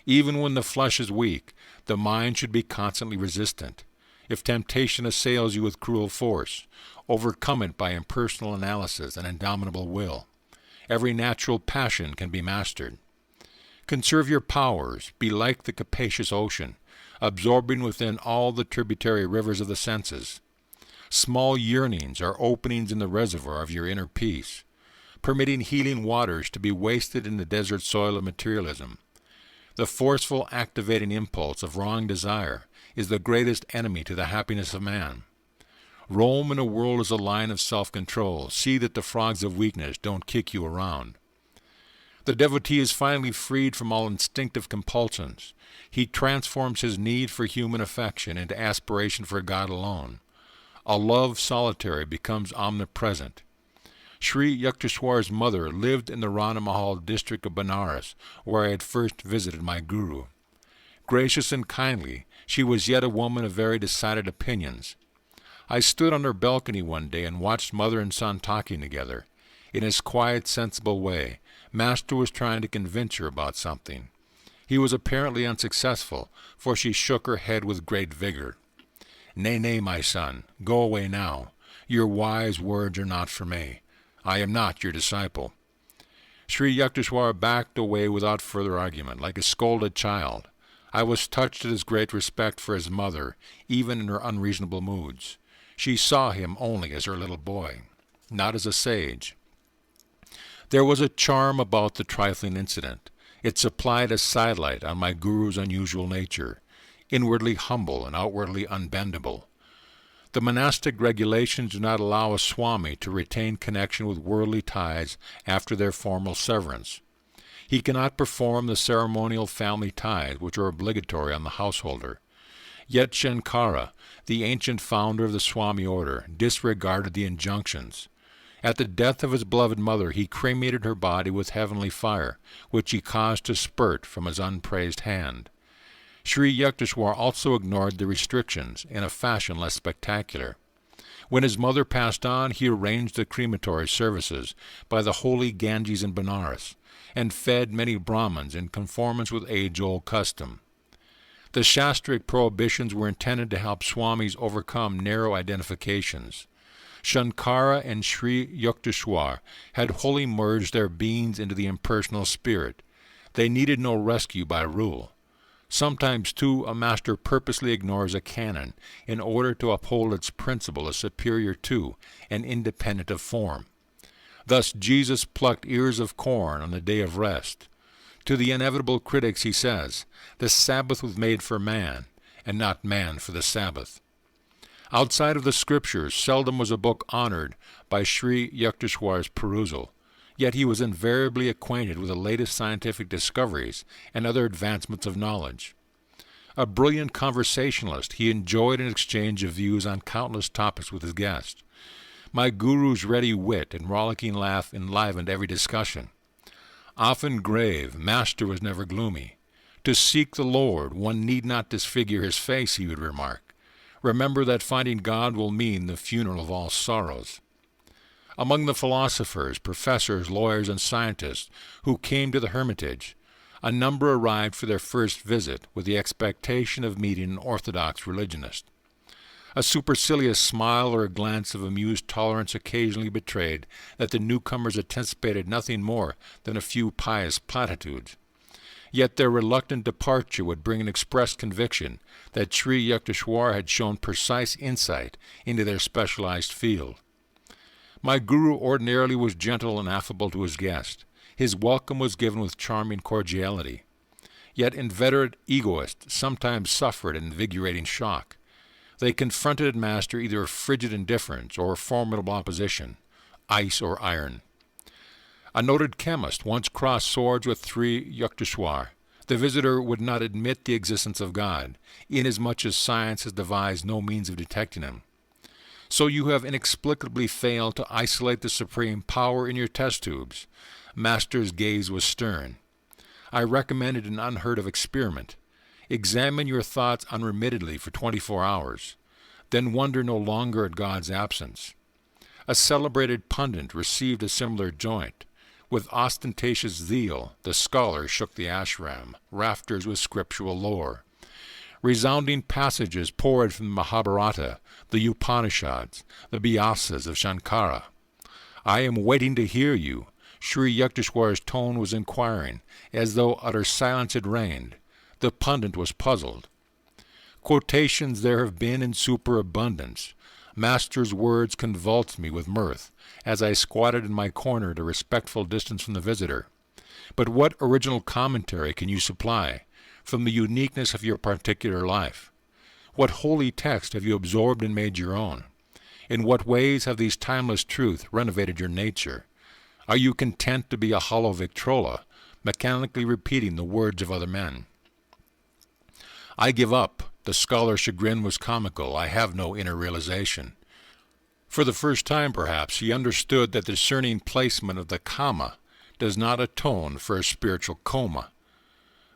Even when the flesh is weak, the mind should be constantly resistant. If temptation assails you with cruel force, overcome it by impersonal analysis and indomitable will. Every natural passion can be mastered. Conserve your powers, be like the capacious ocean, absorbing within all the tributary rivers of the senses. Small yearnings are openings in the reservoir of your inner peace, permitting healing waters to be wasted in the desert soil of materialism. The forceful activating impulse of wrong desire is the greatest enemy to the happiness of man. Roam in a world as a line of self-control. See that the frogs of weakness don't kick you around. The devotee is finally freed from all instinctive compulsions. He transforms his need for human affection into aspiration for God alone. A love solitary becomes omnipresent. Sri Yukteswar's mother lived in the Rana Mahal district of Benares, where I had first visited my guru. Gracious and kindly, she was yet a woman of very decided opinions. I stood on her balcony one day and watched mother and son talking together. In his quiet, sensible way, Master was trying to convince her about something. He was apparently unsuccessful, for she shook her head with great vigor. Nay, nay, my son, go away now. Your wise words are not for me. I am not your disciple. Sri Yukteswar backed away without further argument, like a scolded child. I was touched at his great respect for his mother, even in her unreasonable moods. She saw him only as her little boy, not as a sage. There was a charm about the trifling incident. It supplied a sidelight on my guru's unusual nature, inwardly humble and outwardly unbendable. The monastic regulations do not allow a swami to retain connection with worldly ties after their formal severance. He cannot perform the ceremonial family ties which are obligatory on the householder. Yet Shankara, the ancient founder of the Swami order, disregarded the injunctions. At the death of his beloved mother, he cremated her body with heavenly fire, which he caused to spurt from his unpraised hand. Sri Yukteswar also ignored the restrictions in a fashion less spectacular. When his mother passed on, he arranged the crematory services by the holy Ganges in Benares, and fed many Brahmins in conformance with age-old custom. The Shastric prohibitions were intended to help swamis overcome narrow identifications. Shankara and Sri Yukteswar had wholly merged their beings into the impersonal spirit. They needed no rescue by rule. Sometimes, too, a master purposely ignores a canon in order to uphold its principle as superior to and independent of form. Thus Jesus plucked ears of corn on the day of rest. To the inevitable critics he says, the Sabbath was made for man, and not man for the Sabbath. Outside of the scriptures, seldom was a book honored by Sri Yukteswar's perusal, yet he was invariably acquainted with the latest scientific discoveries and other advancements of knowledge. A brilliant conversationalist, he enjoyed an exchange of views on countless topics with his guests. My guru's ready wit and rollicking laugh enlivened every discussion. Often grave, Master was never gloomy. To seek the Lord, one need not disfigure his face, he would remark. Remember that finding God will mean the funeral of all sorrows. Among the philosophers, professors, lawyers, and scientists who came to the hermitage, a number arrived for their first visit with the expectation of meeting an orthodox religionist. A supercilious smile or a glance of amused tolerance occasionally betrayed that the newcomers anticipated nothing more than a few pious platitudes. Yet their reluctant departure would bring an express conviction that Sri Yukteswar had shown precise insight into their specialized field. My guru ordinarily was gentle and affable to his guest. His welcome was given with charming cordiality. Yet inveterate egoists sometimes suffered an invigorating shock. They confronted Master either with frigid indifference or formidable opposition, ice or iron. A noted chemist once crossed swords with Sri Yukteswar. The visitor would not admit the existence of God, inasmuch as science has devised no means of detecting him. So you have inexplicably failed to isolate the supreme power in your test tubes. Master's gaze was stern. I recommended an unheard-of experiment. Examine your thoughts unremittedly for 24 hours. Then wonder no longer at God's absence. A celebrated pundit received a similar joint. With ostentatious zeal, the scholar shook the ashram, rafters with scriptural lore. Resounding passages poured from the Mahabharata, the Upanishads, the Vyasas of Shankara. I am waiting to hear you. Sri Yukteswar's tone was inquiring, as though utter silence had reigned. The pundit was puzzled. Quotations there have been in superabundance. Master's words convulsed me with mirth, as I squatted in my corner at a respectful distance from the visitor. But what original commentary can you supply, from the uniqueness of your particular life? What holy text have you absorbed and made your own? In what ways have these timeless truths renovated your nature? Are you content to be a hollow Victrola, mechanically repeating the words of other men? I give up. The scholar's chagrin was comical. I have no inner realization. For the first time, perhaps, he understood that the discerning placement of the comma does not atone for a spiritual coma.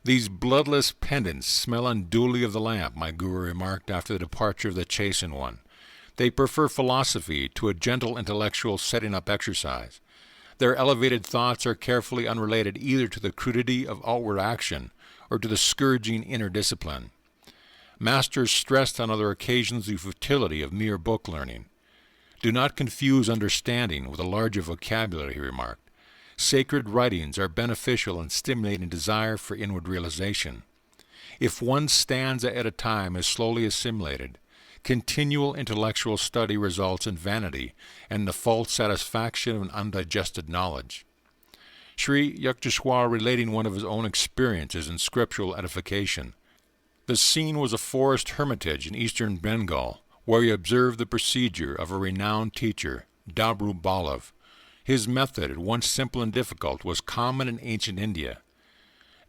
These bloodless pendants smell unduly of the lamp, my guru remarked after the departure of the chastened one. They prefer philosophy to a gentle intellectual setting-up exercise. Their elevated thoughts are carefully unrelated either to the crudity of outward action or to the scourging inner discipline. Masters stressed on other occasions the futility of mere book learning. Do not confuse understanding with a larger vocabulary, he remarked. Sacred writings are beneficial in stimulating desire for inward realization. If one stanza at a time is slowly assimilated, continual intellectual study results in vanity and the false satisfaction of an undigested knowledge. Sri Yukteswar relating one of his own experiences in scriptural edification. The scene was a forest hermitage in eastern Bengal, where he observed the procedure of a renowned teacher, Dabru Balav. His method, at once simple and difficult, was common in ancient India.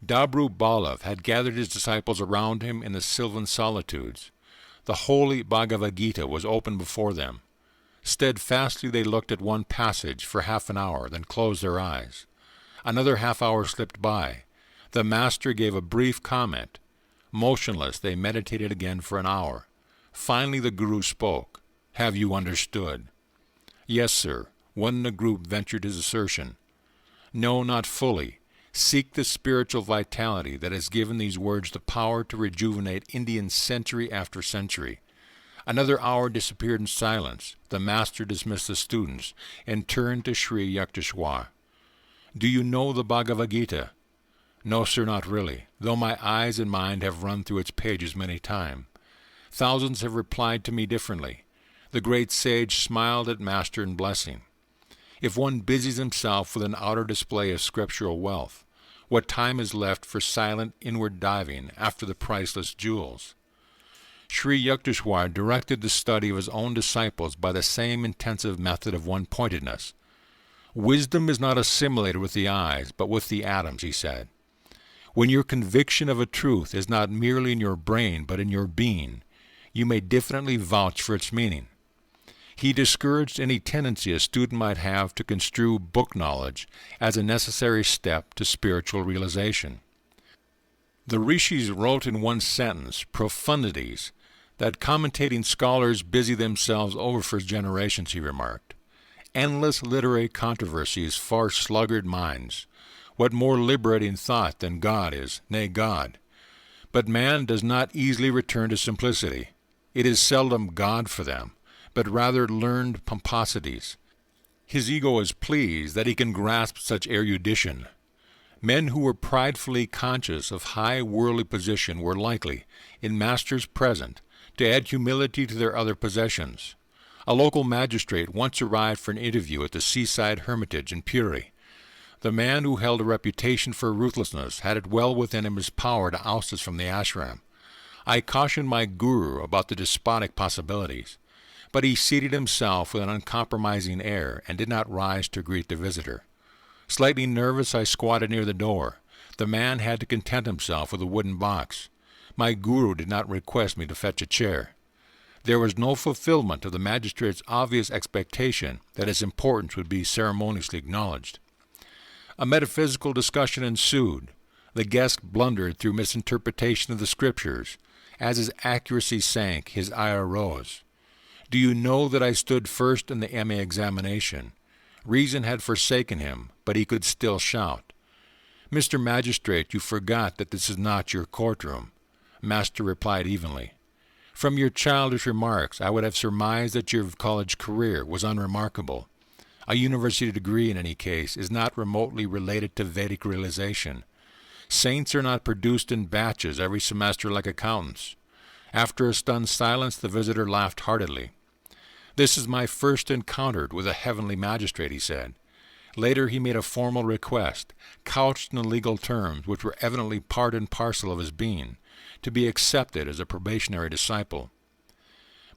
Dabru Balav had gathered his disciples around him in the sylvan solitudes. The holy Bhagavad Gita was open before them. Steadfastly they looked at one passage for half an hour, then closed their eyes. Another half-hour slipped by. The master gave a brief comment. Motionless, they meditated again for an hour. Finally the guru spoke. Have you understood? Yes, sir. One in the group ventured his assertion. No, not fully. Seek the spiritual vitality that has given these words the power to rejuvenate Indians century after century. Another hour disappeared in silence. The master dismissed the students and turned to Sri Yukteswar. Do you know the Bhagavad Gita? No, sir, not really, though my eyes and mind have run through its pages many times. Thousands have replied to me differently. The great sage smiled at master in blessing. If one busies himself with an outer display of scriptural wealth, what time is left for silent inward diving after the priceless jewels? Sri Yukteswar directed the study of his own disciples by the same intensive method of one-pointedness. Wisdom is not assimilated with the eyes, but with the atoms, he said. When your conviction of a truth is not merely in your brain, but in your being, you may diffidently vouch for its meaning. He discouraged any tendency a student might have to construe book knowledge as a necessary step to spiritual realization. The rishis wrote in one sentence, profundities, that commentating scholars busy themselves over for generations, he remarked. Endless literary controversies far sluggard minds. What more liberating thought than God is, nay, God. But man does not easily return to simplicity. It is seldom God for them, but rather learned pomposities. His ego is pleased that he can grasp such erudition. Men who were pridefully conscious of high worldly position were likely, in masters present, to add humility to their other possessions. A local magistrate once arrived for an interview at the seaside hermitage in Puri. The man who held a reputation for ruthlessness had it well within him his power to oust us from the ashram. I cautioned my guru about the despotic possibilities, but he seated himself with an uncompromising air and did not rise to greet the visitor. Slightly nervous, I squatted near the door. The man had to content himself with a wooden box. My guru did not request me to fetch a chair. There was no fulfillment of the magistrate's obvious expectation that his importance would be ceremoniously acknowledged. A metaphysical discussion ensued. The guest blundered through misinterpretation of the scriptures. As his accuracy sank, his ire rose. Do you know that I stood first in the MA examination? Reason had forsaken him, but he could still shout. Mr. Magistrate, you forgot that this is not your courtroom. Master replied evenly. From your childish remarks, I would have surmised that your college career was unremarkable. A university degree, in any case, is not remotely related to Vedic realization. Saints are not produced in batches every semester like accountants. After a stunned silence, the visitor laughed heartily. This is my first encounter with a heavenly magistrate, he said. Later he made a formal request, couched in legal terms which were evidently part and parcel of his being, to be accepted as a probationary disciple.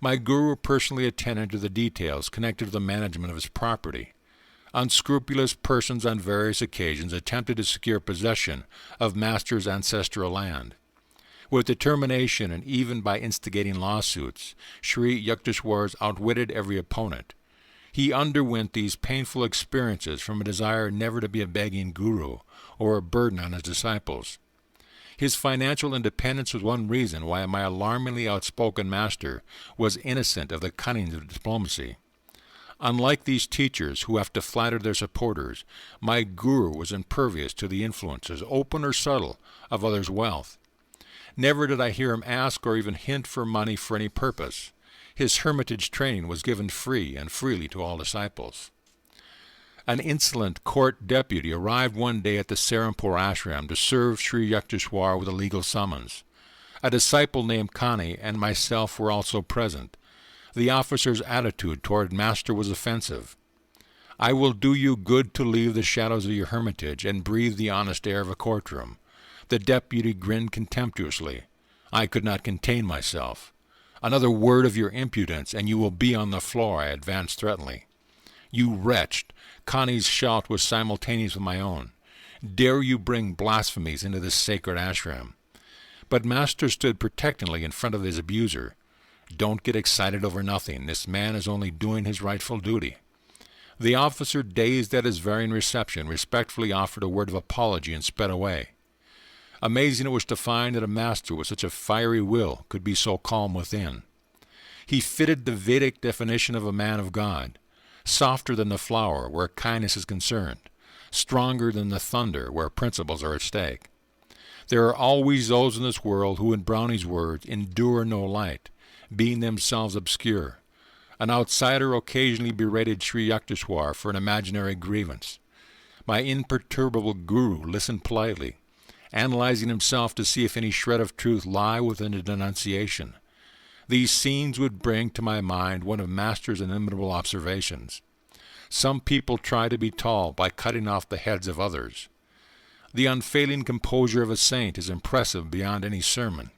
My guru personally attended to the details connected to the management of his property. Unscrupulous persons on various occasions attempted to secure possession of Master's ancestral land. With determination and even by instigating lawsuits, Sri Yukteswar's outwitted every opponent. He underwent these painful experiences from a desire never to be a begging guru or a burden on his disciples. His financial independence was one reason why my alarmingly outspoken master was innocent of the cunnings of diplomacy. Unlike these teachers who have to flatter their supporters, my guru was impervious to the influences, open or subtle, of others' wealth. Never did I hear him ask or even hint for money for any purpose. His hermitage training was given free and freely to all disciples. An insolent court deputy arrived one day at the Serampore ashram to serve Sri Yukteswar with a legal summons. A disciple named Kani and myself were also present. The officer's attitude toward Master was offensive. I will do you good to leave the shadows of your hermitage and breathe the honest air of a courtroom. The deputy grinned contemptuously. I could not contain myself. Another word of your impudence, and you will be on the floor, I advanced threateningly. You wretch! Connie's shout was simultaneous with my own. Dare you bring blasphemies into this sacred ashram? But Master stood protectingly in front of his abuser. Don't get excited over nothing. This man is only doing his rightful duty. The officer, dazed at his varying reception, respectfully offered a word of apology and sped away. Amazing it was to find that a master with such a fiery will could be so calm within. He fitted the Vedic definition of a man of God, softer than the flower where kindness is concerned, stronger than the thunder where principles are at stake. There are always those in this world who, in Brownie's words, endure no light, being themselves obscure. An outsider occasionally berated Sri Yukteswar for an imaginary grievance. My imperturbable guru listened politely, analyzing himself to see if any shred of truth lie within the denunciation. These scenes would bring to my mind one of Master's inimitable observations. Some people try to be tall by cutting off the heads of others. The unfailing composure of a saint is impressive beyond any sermon.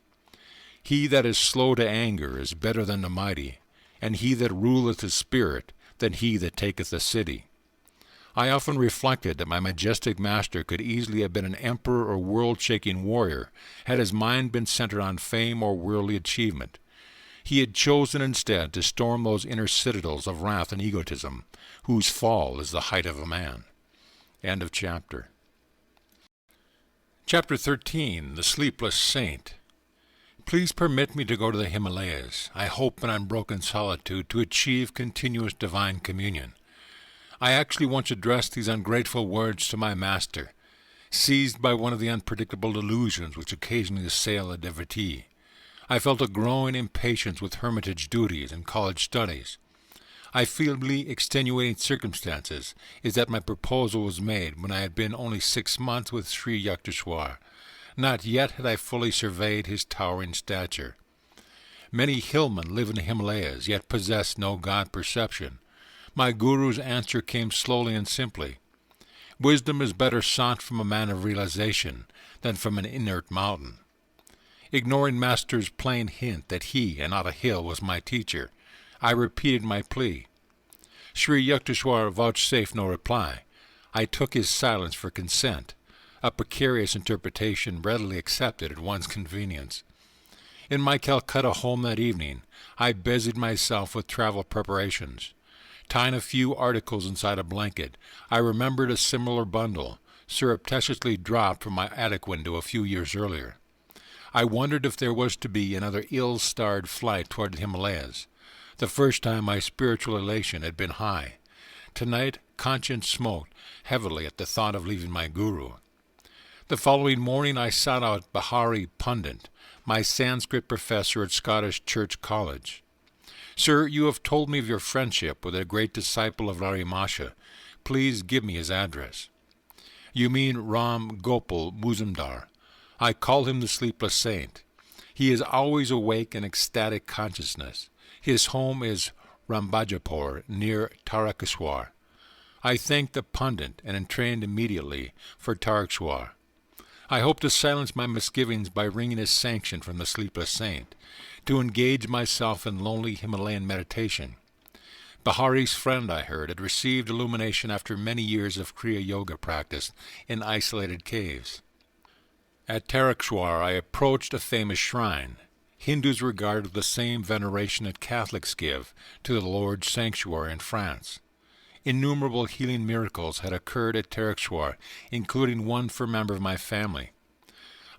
He that is slow to anger is better than the mighty, and he that ruleth his spirit than he that taketh a city. I often reflected that my majestic master could easily have been an emperor or world-shaking warrior had his mind been centered on fame or worldly achievement. He had chosen instead to storm those inner citadels of wrath and egotism, whose fall is the height of a man. End of chapter. Chapter 13. The Sleepless Saint. Please permit me to go to the Himalayas. I hope in unbroken solitude to achieve continuous divine communion. I actually once addressed these ungrateful words to my master, seized by one of the unpredictable delusions which occasionally assail a devotee. I felt a growing impatience with hermitage duties and college studies. I feel the extenuating circumstances is that my proposal was made when I had been only 6 months with Sri Yukteswar. Not yet had I fully surveyed his towering stature. Many hillmen live in the Himalayas, yet possess no God-perception. My guru's answer came slowly and simply. Wisdom is better sought from a man of realization than from an inert mountain. Ignoring Master's plain hint that he, and not a hill, was my teacher, I repeated my plea. Sri Yukteswar vouchsafed no reply. I took his silence for consent, a precarious interpretation readily accepted at one's convenience. In my Calcutta home that evening, I busied myself with travel preparations. Tying a few articles inside a blanket, I remembered a similar bundle, surreptitiously dropped from my attic window a few years earlier. I wondered if there was to be another ill-starred flight toward the Himalayas. The first time my spiritual elation had been high. Tonight, conscience smoked heavily at the thought of leaving my guru. The following morning I sought out Bihari Pundit, my Sanskrit professor at Scottish Church College. Sir, you have told me of your friendship with a great disciple of Larimasha. Please give me his address. You mean Ram Gopal Muzumdar. I call him the Sleepless Saint. He is always awake in ecstatic consciousness. His home is Rambajapur, near Tarakeswar. I thanked the pundit and entrained immediately for Tarakeswar. I hope to silence my misgivings by wringing his sanction from the Sleepless Saint, to engage myself in lonely Himalayan meditation. Bihari's friend, I heard, had received illumination after many years of Kriya Yoga practice in isolated caves. At Tarakeswar I approached a famous shrine. Hindus regard with the same veneration that Catholics give to the Lord's sanctuary in France. Innumerable healing miracles had occurred at Tarakeswar, including one for a member of my family.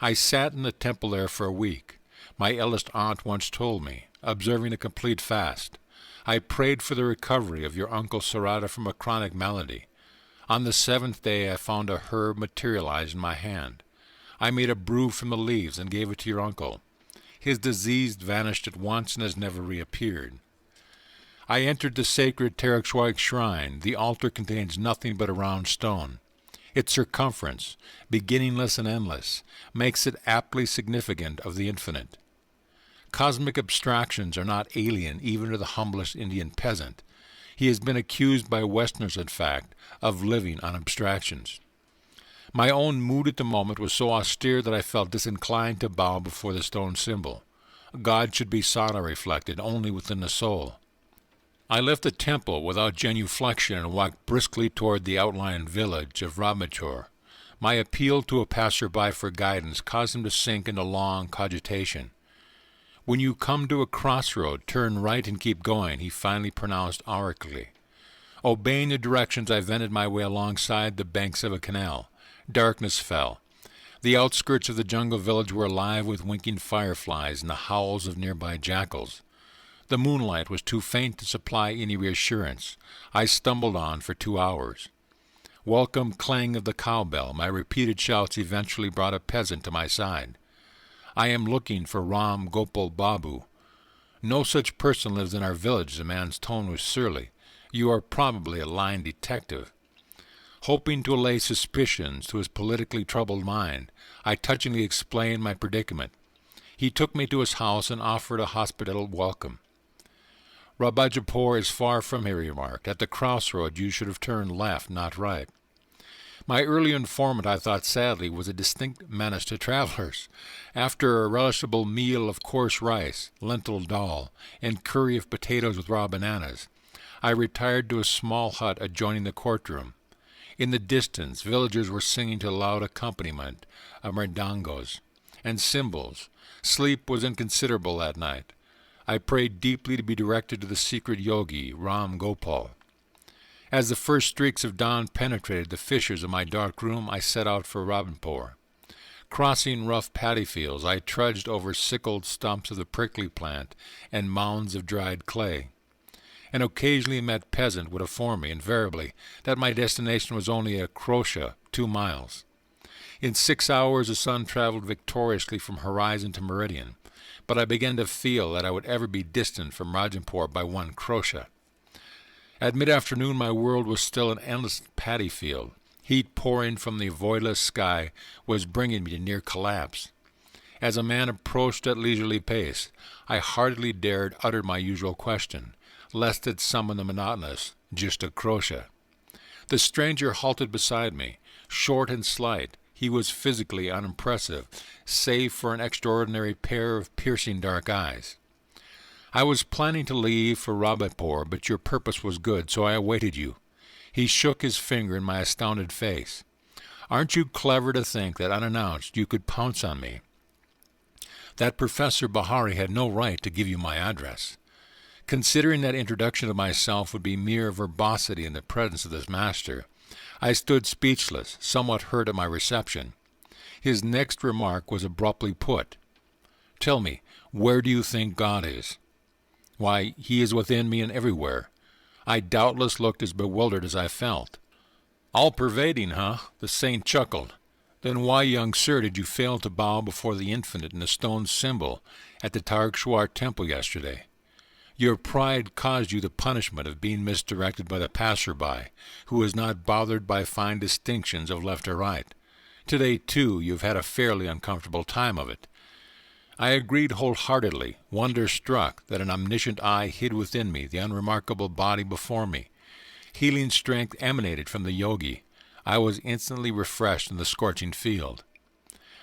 I sat in the temple there for a week. My eldest aunt once told me, observing a complete fast, I prayed for the recovery of your Uncle Sarada from a chronic malady. On the 7th day I found a herb materialize in my hand. I made a brew from the leaves and gave it to your uncle. His disease vanished at once and has never reappeared. I entered the sacred Tarakeswar shrine. The altar contains nothing but a round stone. Its circumference, beginningless and endless, makes it aptly significant of the infinite. Cosmic abstractions are not alien even to the humblest Indian peasant. He has been accused by Westerners, in fact, of living on abstractions. My own mood at the moment was so austere that I felt disinclined to bow before the stone symbol. God should be sought, I reflected, only within the soul. I left the temple without genuflection and walked briskly toward the outlying village of Ramachur. My appeal to a passer-by for guidance caused him to sink into long cogitation. When you come to a crossroad, turn right and keep going, he finally pronounced aurically. Obeying the directions, I wended my way alongside the banks of a canal. Darkness fell. The outskirts of the jungle village were alive with winking fireflies and the howls of nearby jackals. The moonlight was too faint to supply any reassurance. I stumbled on for 2 hours. Welcome clang of the cowbell, my repeated shouts eventually brought a peasant to my side. I am looking for Ram Gopal Babu. No such person lives in our village, the man's tone was surly. You are probably a lying detective. Hoping to allay suspicions to his politically troubled mind, I touchingly explained my predicament. He took me to his house and offered a hospitable welcome. Rabajapur is far from here, he remarked. At the crossroad you should have turned left, not right. My early informant, I thought sadly, was a distinct menace to travelers. After a relishable meal of coarse rice, lentil dal, and curry of potatoes with raw bananas, I retired to a small hut adjoining the courtroom. In the distance, villagers were singing to loud accompaniment of mridangos and cymbals. Sleep was inconsiderable that night. I prayed deeply to be directed to the secret yogi, Ram Gopal. As the first streaks of dawn penetrated the fissures of my dark room, I set out for Rabanpur. Crossing rough paddy fields, I trudged over sickled stumps of the prickly plant and mounds of dried clay. An occasionally met peasant would inform me, invariably, that my destination was only a crochet 2 miles. In 6 hours the sun traveled victoriously from horizon to meridian, but I began to feel that I would ever be distant from Rajampur by 1 crochet. At mid-afternoon my world was still an endless paddy field. Heat pouring from the voidless sky was bringing me to near collapse. As a man approached at leisurely pace, I hardly dared utter my usual question, lest it summon the monotonous, "Just a crochet." The stranger halted beside me. Short and slight, he was physically unimpressive, save for an extraordinary pair of piercing dark eyes. "I was planning to leave for Rabipur, but your purpose was good, so I awaited you." He shook his finger in my astounded face. "Aren't you clever to think that unannounced you could pounce on me? That Professor Bahari had no right to give you my address." Considering that introduction of myself would be mere verbosity in the presence of this master, I stood speechless, somewhat hurt at my reception. His next remark was abruptly put. "Tell me, where do you think God is?" "Why, he is within me and everywhere." I doubtless looked as bewildered as I felt. "All-pervading, huh?" The saint chuckled. "Then why, young sir, did you fail to bow before the Infinite in the stone symbol at the Tarkshwar temple yesterday? Your pride caused you the punishment of being misdirected by the passer-by, who is not bothered by fine distinctions of left or right. Today, too, you've had a fairly uncomfortable time of it." I agreed wholeheartedly, wonder-struck that an omniscient eye hid within me the unremarkable body before me. Healing strength emanated from the yogi. I was instantly refreshed in the scorching field.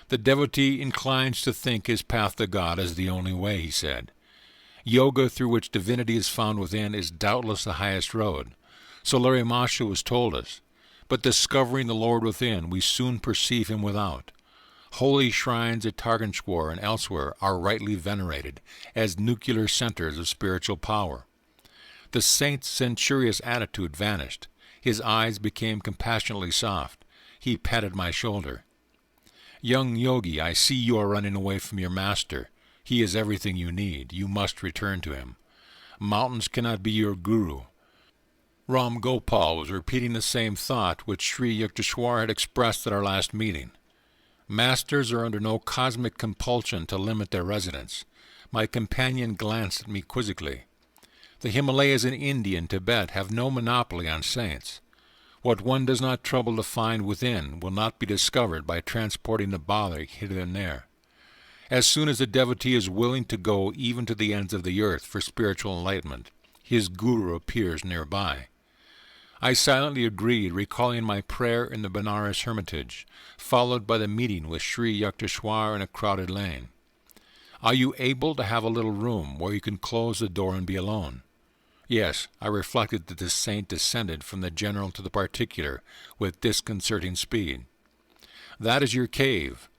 "The devotee inclines to think his path to God is the only way," he said. "Yoga, through which divinity is found within, is doubtless the highest road. So Larry Masha has told us. But discovering the Lord within, we soon perceive him without. Holy shrines at Tarkshwar and elsewhere are rightly venerated as nuclear centers of spiritual power." The saint's censorious attitude vanished. His eyes became compassionately soft. He patted my shoulder. "Young yogi, I see you are running away from your master. He is everything you need. You must return to him. Mountains cannot be your guru." Ram Gopal was repeating the same thought which Sri Yukteswar had expressed at our last meeting. "Masters are under no cosmic compulsion to limit their residence." My companion glanced at me quizzically. "The Himalayas in India and Tibet have no monopoly on saints. What one does not trouble to find within will not be discovered by transporting the bother hither and there. As soon as the devotee is willing to go even to the ends of the earth for spiritual enlightenment, his guru appears nearby." I silently agreed, recalling my prayer in the Benares hermitage, followed by the meeting with Sri Yukteswar in a crowded lane. "Are you able to have a little room where you can close the door and be alone?" Yes, I reflected that the saint descended from the general to the particular with disconcerting speed. "That is your cave."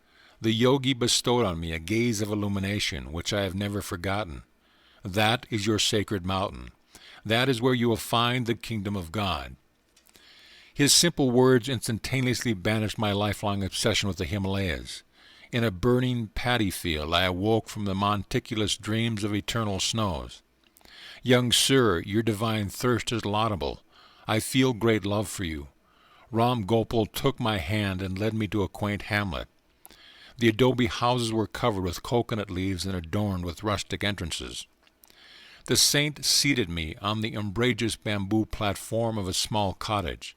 The yogi bestowed on me a gaze of illumination which I have never forgotten. "That is your sacred mountain. That is where you will find the kingdom of God." His simple words instantaneously banished my lifelong obsession with the Himalayas. In a burning paddy field I awoke from the monticulous dreams of eternal snows. "Young sir, your divine thirst is laudable. I feel great love for you." Ram Gopal took my hand and led me to a quaint hamlet. The adobe houses were covered with coconut leaves and adorned with rustic entrances. The saint seated me on the umbrageous bamboo platform of a small cottage.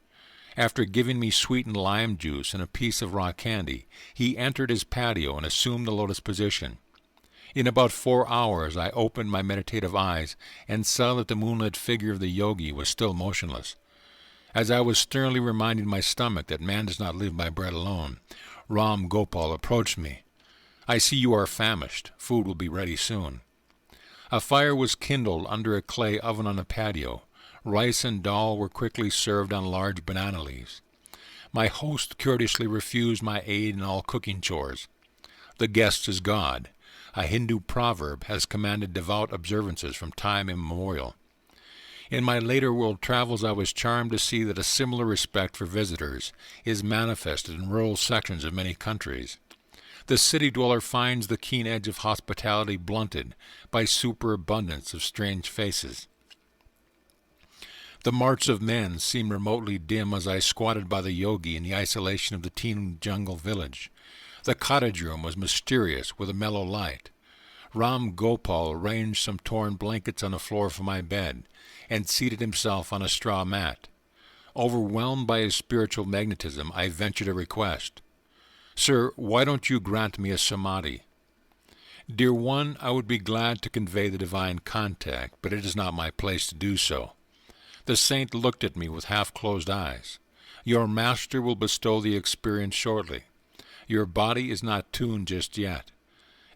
After giving me sweetened lime juice and a piece of raw candy, he entered his patio and assumed the lotus position. In about 4 hours I opened my meditative eyes and saw that the moonlit figure of the yogi was still motionless. As I was sternly reminding my stomach that man does not live by bread alone, Ram Gopal approached me. "I see you are famished. Food will be ready soon." A fire was kindled under a clay oven on the patio. Rice and dal were quickly served on large banana leaves. My host courteously refused my aid in all cooking chores. "The guest is God." A Hindu proverb has commanded devout observances from time immemorial. In my later world travels I was charmed to see that a similar respect for visitors is manifested in rural sections of many countries. The city dweller finds the keen edge of hospitality blunted by superabundance of strange faces. The march of men seemed remotely dim as I squatted by the yogi in the isolation of the teen jungle village. The cottage room was mysterious with a mellow light. Ram Gopal arranged some torn blankets on the floor for my bed and seated himself on a straw mat. Overwhelmed by his spiritual magnetism, I ventured a request. "Sir, why don't you grant me a samadhi?" "Dear one, I would be glad to convey the divine contact, but it is not my place to do so." The saint looked at me with half-closed eyes. "Your master will bestow the experience shortly. Your body is not tuned just yet.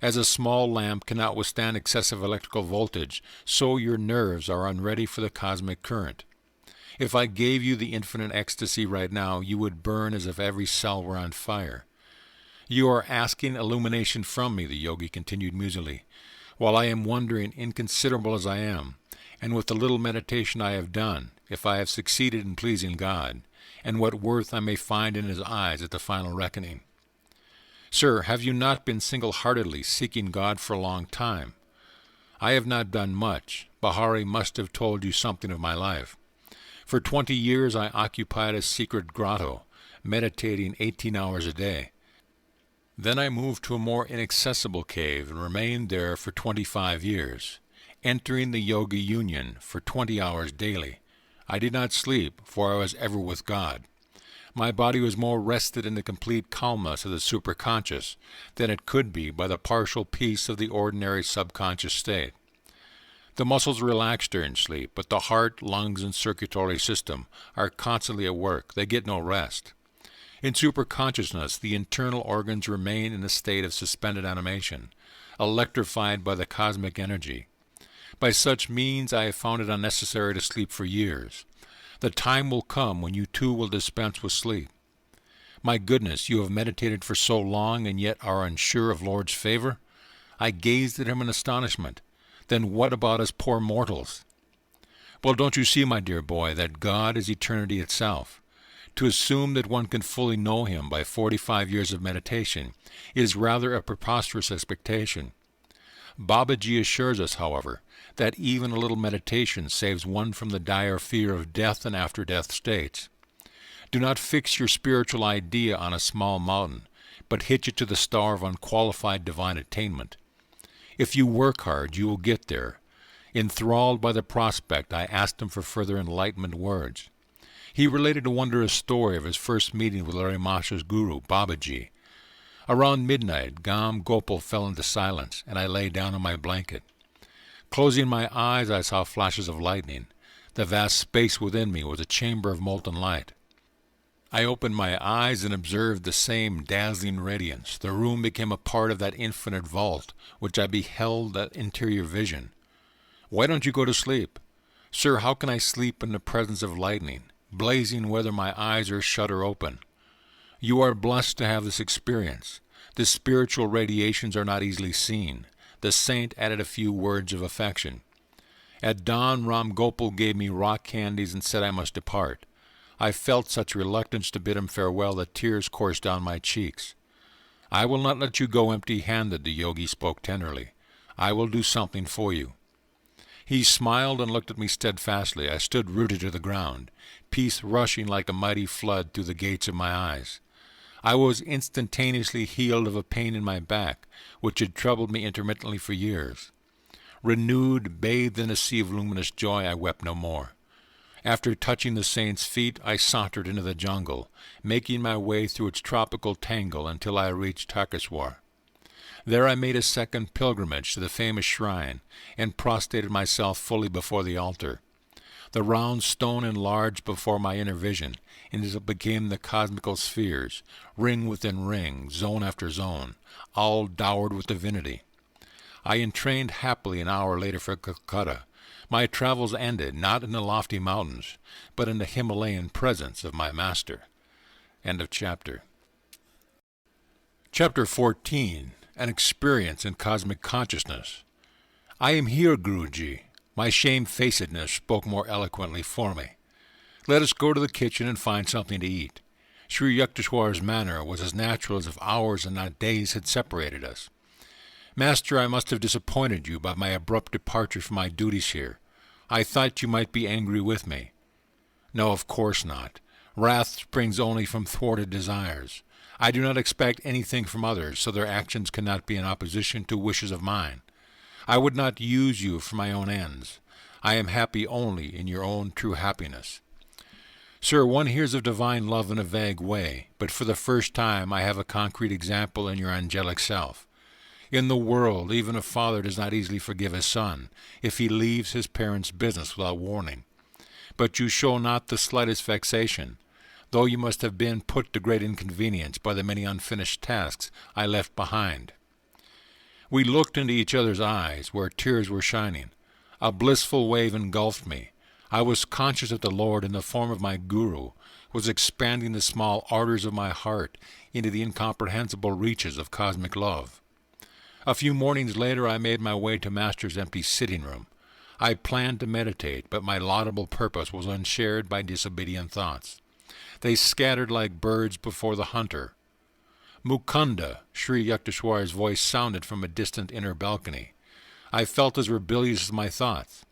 As a small lamp cannot withstand excessive electrical voltage, so your nerves are unready for the cosmic current. If I gave you the infinite ecstasy right now, you would burn as if every cell were on fire. You are asking illumination from me," the yogi continued musingly, "while I am wondering, inconsiderable as I am, and with the little meditation I have done, if I have succeeded in pleasing God, and what worth I may find in his eyes at the final reckoning." "Sir, have you not been single-heartedly seeking God for a long time?" "I have not done much. Bahari must have told you something of my life. For 20 years I occupied a secret grotto, meditating 18 hours a day. Then I moved to a more inaccessible cave and remained there for 25 years, entering the Yogi Union for 20 hours daily. I did not sleep, for I was ever with God. My body was more rested in the complete calmness of the superconscious than it could be by the partial peace of the ordinary subconscious state. The muscles relax during sleep, but the heart, lungs, and circulatory system are constantly at work. They get no rest. In superconsciousness, the internal organs remain in a state of suspended animation, electrified by the cosmic energy. By such means I have found it unnecessary to sleep for years. The time will come when you too will dispense with sleep. My goodness, you have meditated for so long and yet are unsure of Lord's favor? I gazed at him in astonishment. Then what about us poor mortals? Well, don't you see, my dear boy, that God is eternity itself? To assume that one can fully know him by 45 years of meditation is rather a preposterous expectation. Babaji assures us, however, that even a little meditation saves one from the dire fear of death and after-death states. Do not fix your spiritual idea on a small mountain, but hitch it to the star of unqualified divine attainment. If you work hard, you will get there. Enthralled by the prospect, I asked him for further enlightenment words. He related a wondrous story of his first meeting with Larry Masha's guru, Babaji. Around midnight, Gam Gopal fell into silence, and I lay down on my blanket. Closing my eyes, I saw flashes of lightning. The vast space within me was a chamber of molten light. I opened my eyes and observed the same dazzling radiance. The room became a part of that infinite vault, which I beheld that interior vision. Why don't you go to sleep? Sir, how can I sleep in the presence of lightning, blazing whether my eyes are shut or open? You are blessed to have this experience. The spiritual radiations are not easily seen. The saint added a few words of affection. At dawn, Ram Gopal gave me rock candies and said I must depart. I felt such reluctance to bid him farewell that tears coursed down my cheeks. I will not let you go empty-handed, the yogi spoke tenderly. I will do something for you. He smiled and looked at me steadfastly. I stood rooted to the ground, peace rushing like a mighty flood through the gates of my eyes. I was instantaneously healed of a pain in my back, which had troubled me intermittently for years. Renewed, bathed in a sea of luminous joy, I wept no more. After touching the saint's feet, I sauntered into the jungle, making my way through its tropical tangle until I reached Takeswar. There I made a second pilgrimage to the famous shrine and prostrated myself fully before the altar. The round stone enlarged before my inner vision, and it became the cosmical spheres, ring within ring, zone after zone, all dowered with divinity. I entrained happily an hour later for Calcutta. My travels ended not in the lofty mountains, but in the Himalayan presence of my master. End of chapter. Chapter 14. An Experience in Cosmic Consciousness. I am here, Guruji. My shamefacedness spoke more eloquently for me. Let us go to the kitchen and find something to eat. Sri Yukteswar's manner was as natural as if hours and not days had separated us. Master, I must have disappointed you by my abrupt departure from my duties here. I thought you might be angry with me. No, of course not. Wrath springs only from thwarted desires. I do not expect anything from others, so their actions cannot be in opposition to wishes of mine. I would not use you for my own ends. I am happy only in your own true happiness. Sir, one hears of divine love in a vague way, but for the first time I have a concrete example in your angelic self. In the world, even a father does not easily forgive his son if he leaves his parents' business without warning. But you show not the slightest vexation, though you must have been put to great inconvenience by the many unfinished tasks I left behind. We looked into each other's eyes, where tears were shining. A blissful wave engulfed me. I was conscious that the Lord, in the form of my guru, was expanding the small ardors of my heart into the incomprehensible reaches of cosmic love. A few mornings later I made my way to Master's empty sitting room. I planned to meditate, but my laudable purpose was unshared by disobedient thoughts. They scattered like birds before the hunter. Mukunda, Sri Yukteswar's voice sounded from a distant inner balcony. I felt as rebellious as my thoughts.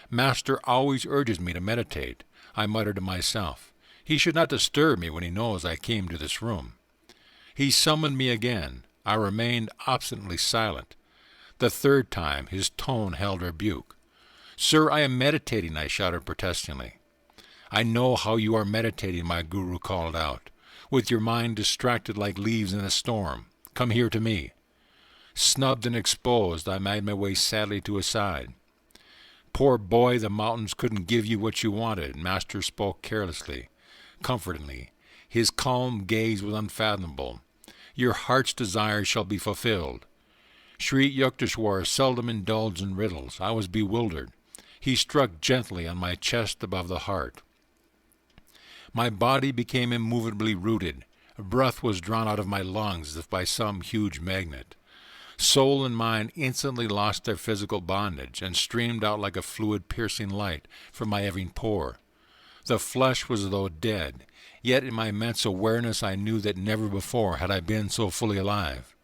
Master always urges me to meditate, I muttered to myself. He should not disturb me when he knows I came to this room. He summoned me again. I remained obstinately silent. The third time his tone held rebuke. Sir, I am meditating, I shouted protestingly. I know how you are meditating, my guru called out, with your mind distracted like leaves in a storm. Come here to me. Snubbed and exposed, I made my way sadly to his side. Poor boy, the mountains couldn't give you what you wanted, Master spoke carelessly, comfortingly. His calm gaze was unfathomable. Your heart's desires shall be fulfilled. Sri Yukteswar seldom indulged in riddles. I was bewildered. He struck gently on my chest above the heart. My body became immovably rooted. Breath was drawn out of my lungs as if by some huge magnet. Soul and mind instantly lost their physical bondage and streamed out like a fluid-piercing light from my every pore. The flesh was as though dead, yet in my immense awareness I knew that never before had I been so fully alive.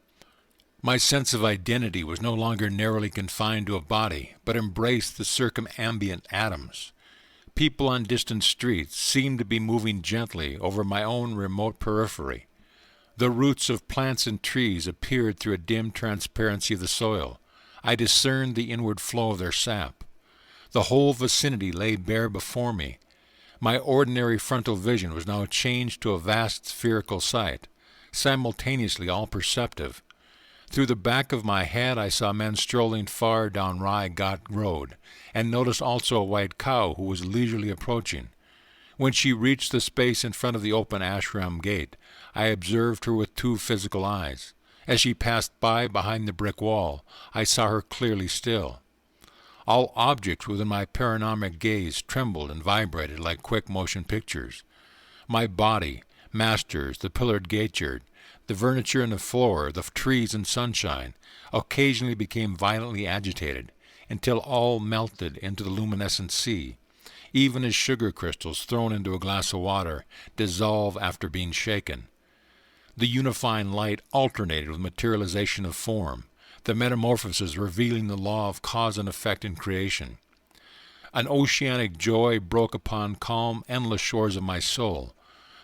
My sense of identity was no longer narrowly confined to a body, but embraced the circumambient atoms. People on distant streets seemed to be moving gently over my own remote periphery. The roots of plants and trees appeared through a dim transparency of the soil. I discerned the inward flow of their sap. The whole vicinity lay bare before me. My ordinary frontal vision was now changed to a vast spherical sight, simultaneously all perceptive. Through the back of my head I saw men strolling far down Rai Ghat Road, and noticed also a white cow who was leisurely approaching. When she reached the space in front of the open ashram gate, I observed her with two physical eyes. As she passed by behind the brick wall, I saw her clearly still. All objects within my paranomic gaze trembled and vibrated like quick motion pictures. My body, Master's, the pillared gateyard, the furniture and the floor, the trees and sunshine, occasionally became violently agitated, until all melted into the luminescent sea, even as sugar crystals thrown into a glass of water dissolve after being shaken. The unifying light alternated with materialization of form, the metamorphosis revealing the law of cause and effect in creation. An oceanic joy broke upon calm, endless shores of my soul.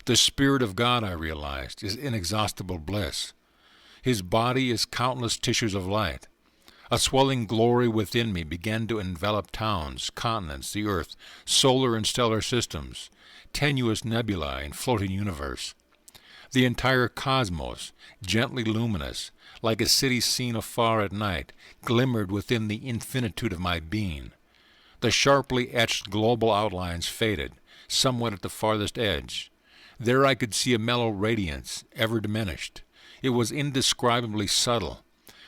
The Spirit of God, I realized, is inexhaustible bliss. His body is countless tissues of light. A swelling glory within me began to envelop towns, continents, the earth, solar and stellar systems, tenuous nebulae and floating universe. The entire cosmos, gently luminous, like a city seen afar at night, glimmered within the infinitude of my being. The sharply etched global outlines faded, somewhat at the farthest edge. There I could see a mellow radiance, ever diminished. It was indescribably subtle.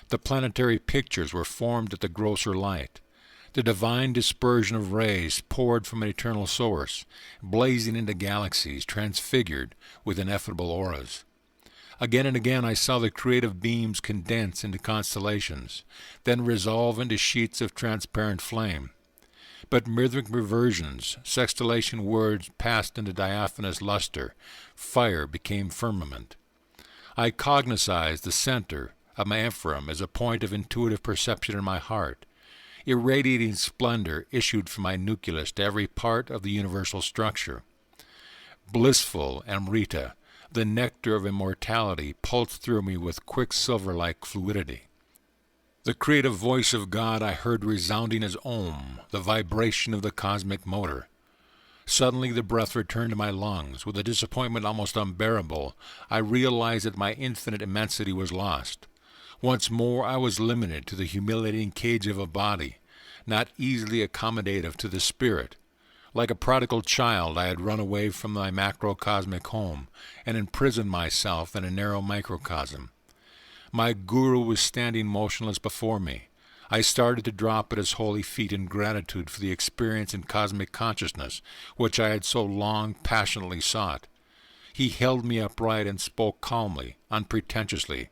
The planetary pictures were formed at the grosser light. The divine dispersion of rays poured from an eternal source, blazing into galaxies, transfigured with ineffable auras. Again and again I saw the creative beams condense into constellations, then resolve into sheets of transparent flame. But rhythmic reversions, sextillation words passed into diaphanous luster, fire became firmament. I cognized the center of my ephraim as a point of intuitive perception in my heart. Irradiating splendor issued from my nucleus to every part of the universal structure. Blissful Amrita, the nectar of immortality, pulsed through me with quicksilver-like fluidity. The creative voice of God I heard resounding as Om, the vibration of the cosmic motor. Suddenly the breath returned to my lungs. With a disappointment almost unbearable, I realized that my infinite immensity was lost. Once more I was limited to the humiliating cage of a body, not easily accommodative to the spirit. Like a prodigal child, I had run away from my macrocosmic home and imprisoned myself in a narrow microcosm. My guru was standing motionless before me. I started to drop at his holy feet in gratitude for the experience in cosmic consciousness which I had so long passionately sought. He held me upright and spoke calmly, unpretentiously.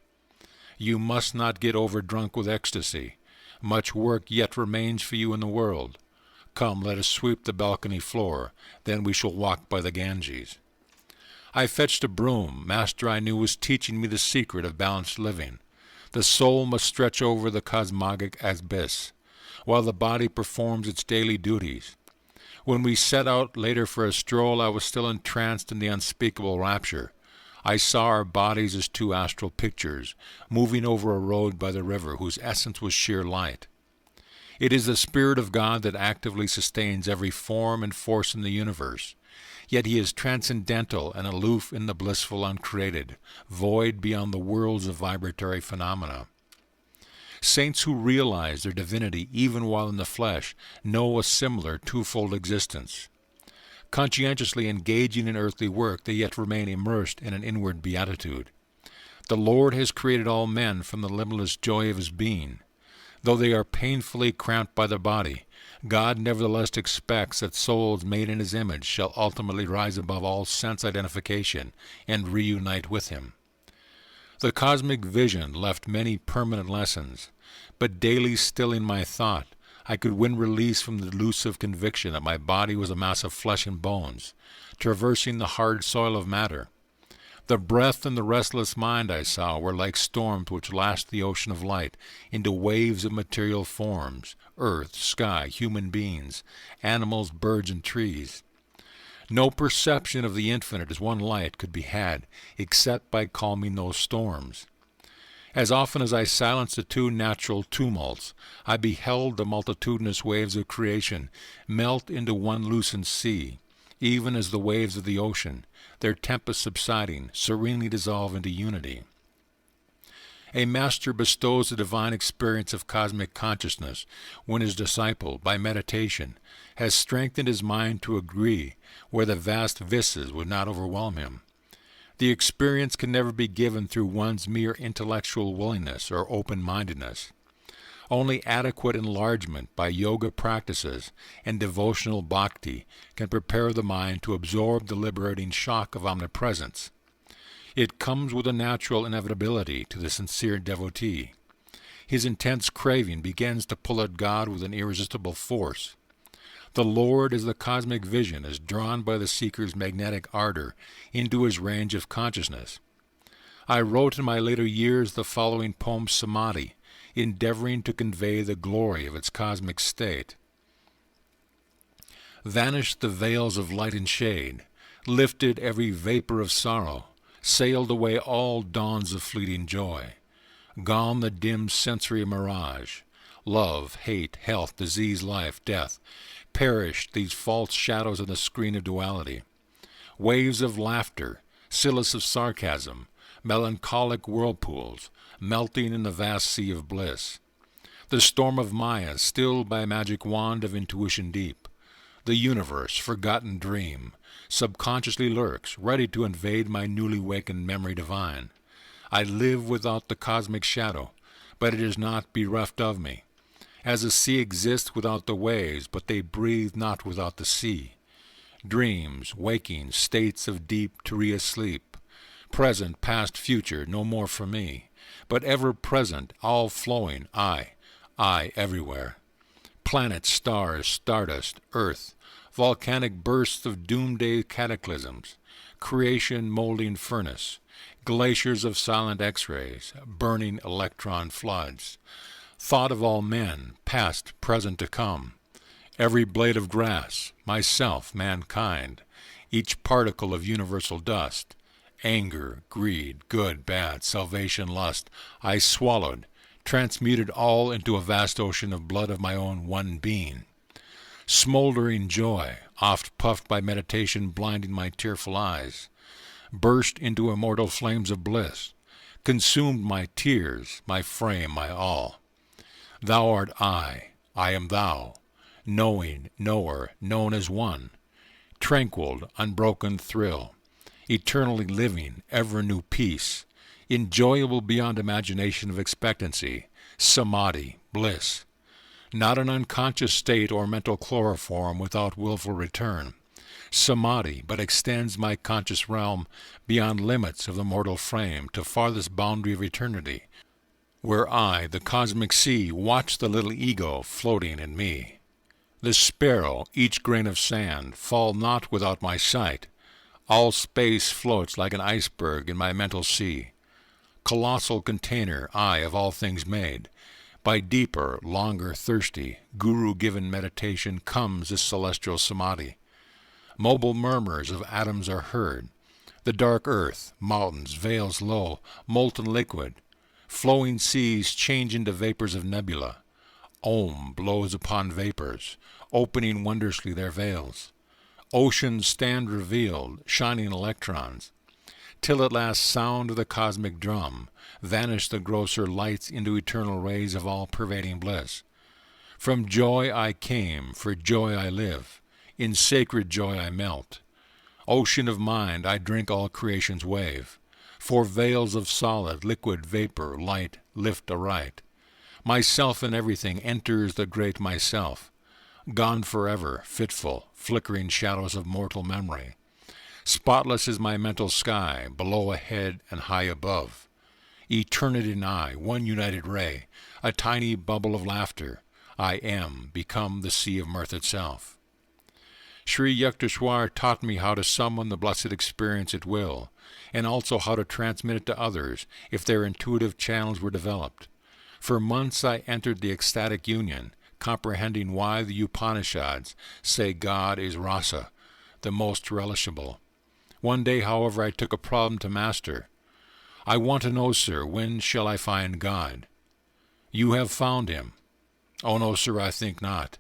"You must not get overdrunk with ecstasy. Much work yet remains for you in the world. Come, let us sweep the balcony floor, then we shall walk by the Ganges." I fetched a broom. Master I knew was teaching me the secret of balanced living. The soul must stretch over the cosmogonic abyss, while the body performs its daily duties. When we set out later for a stroll, I was still entranced in the unspeakable rapture. I saw our bodies as two astral pictures, moving over a road by the river, whose essence was sheer light. It is the Spirit of God that actively sustains every form and force in the universe. Yet he is transcendental and aloof in the blissful uncreated, void beyond the worlds of vibratory phenomena. Saints who realize their divinity even while in the flesh know a similar twofold existence. Conscientiously engaging in earthly work, they yet remain immersed in an inward beatitude. The Lord has created all men from the limitless joy of his being. Though they are painfully cramped by the body, God nevertheless expects that souls made in his image shall ultimately rise above all sense identification and reunite with him. The cosmic vision left many permanent lessons, but daily stilling my thought, I could win release from the elusive conviction that my body was a mass of flesh and bones, traversing the hard soil of matter. The breath and the restless mind I saw were like storms which lashed the ocean of light into waves of material forms, earth, sky, human beings, animals, birds, and trees. No perception of the infinite as one light could be had except by calming those storms. As often as I silenced the two natural tumults, I beheld the multitudinous waves of creation melt into one loosened sea, even as the waves of the ocean, their tempest subsiding, serenely dissolve into unity. A master bestows the divine experience of cosmic consciousness when his disciple, by meditation, has strengthened his mind to agree where the vast vistas would not overwhelm him. The experience can never be given through one's mere intellectual willingness or open-mindedness. Only adequate enlargement by yoga practices and devotional bhakti can prepare the mind to absorb the liberating shock of omnipresence. It comes with a natural inevitability to the sincere devotee. His intense craving begins to pull at God with an irresistible force. The Lord, as the cosmic vision, is drawn by the seeker's magnetic ardor into his range of consciousness. I wrote in my later years the following poem Samadhi, endeavoring to convey the glory of its cosmic state. Vanished the veils of light and shade, lifted every vapor of sorrow, sailed away all dawns of fleeting joy. Gone the dim sensory mirage, love, hate, health, disease, life, death, perished these false shadows on the screen of duality. Waves of laughter, silice of sarcasm, melancholic whirlpools, melting in the vast sea of bliss. The storm of Maya stilled by a magic wand of intuition deep. The universe, forgotten dream, subconsciously lurks, ready to invade my newly wakened memory divine. I live without the cosmic shadow, but it is not bereft of me. As the sea exists without the waves, but they breathe not without the sea. Dreams, waking, states of deep, Turiya sleep. Present, past, future, no more for me, but ever present, all flowing, I everywhere. Planets, stars, stardust, earth, volcanic bursts of doomsday cataclysms, creation molding furnace, glaciers of silent X-rays, burning electron floods, thought of all men, past, present, to come, every blade of grass, myself, mankind, each particle of universal dust, anger, greed, good, bad, salvation, lust, I swallowed, transmuted all into a vast ocean of blood of my own one being. Smoldering joy, oft puffed by meditation blinding my tearful eyes, burst into immortal flames of bliss, consumed my tears, my frame, my all. Thou art I am thou, knowing, knower, known as one, tranquil, unbroken thrill, eternally living, ever new peace, enjoyable beyond imagination of expectancy, samadhi, bliss, not an unconscious state or mental chloroform without willful return, samadhi, but extends my conscious realm beyond limits of the mortal frame to farthest boundary of eternity, where I, the cosmic sea, watch the little ego floating in me. The sparrow, each grain of sand, fall not without my sight. All space floats like an iceberg in my mental sea. Colossal container, I, of all things made. By deeper, longer, thirsty, guru-given meditation comes this celestial samadhi. Mobile murmurs of atoms are heard. The dark earth, mountains, vales low, molten liquid. Flowing seas change into vapors of nebula. Om blows upon vapors, opening wondrously their veils. Oceans stand revealed, shining electrons, till at last sound of the cosmic drum, vanish the grosser lights into eternal rays of all-pervading bliss. From joy I came, for joy I live, in sacred joy I melt. Ocean of mind, I drink all creation's wave, for veils of solid, liquid vapor, light, lift aright. Myself in everything enters the great myself, gone forever, fitful, flickering shadows of mortal memory. Spotless is my mental sky, below ahead and high above. Eternity and I, one united ray, a tiny bubble of laughter. I am, become the sea of mirth itself. Sri Yukteswar taught me how to summon the blessed experience at will, and also how to transmit it to others if their intuitive channels were developed. For months I entered the ecstatic union, comprehending why the Upanishads say God is rasa, the most relishable. One day, however, I took a problem to master. I want to know, sir, when shall I find God? You have found him. Oh, no, sir, I think not.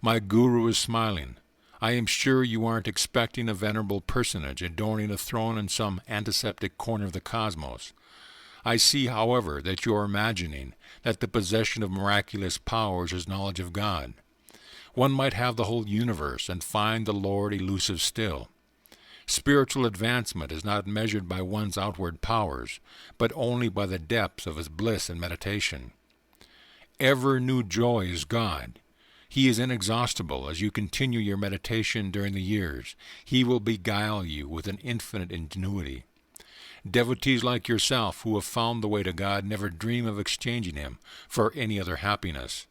My guru is smiling. I am sure you aren't expecting a venerable personage adorning a throne in some antiseptic corner of the cosmos. I see, however, that you are imagining that the possession of miraculous powers is knowledge of God. One might have the whole universe and find the Lord elusive still. Spiritual advancement is not measured by one's outward powers, but only by the depths of his bliss and meditation. Ever new joy is God. He is inexhaustible. As you continue your meditation during the years, he will beguile you with an infinite ingenuity. Devotees like yourself who have found the way to God never dream of exchanging him for any other happiness.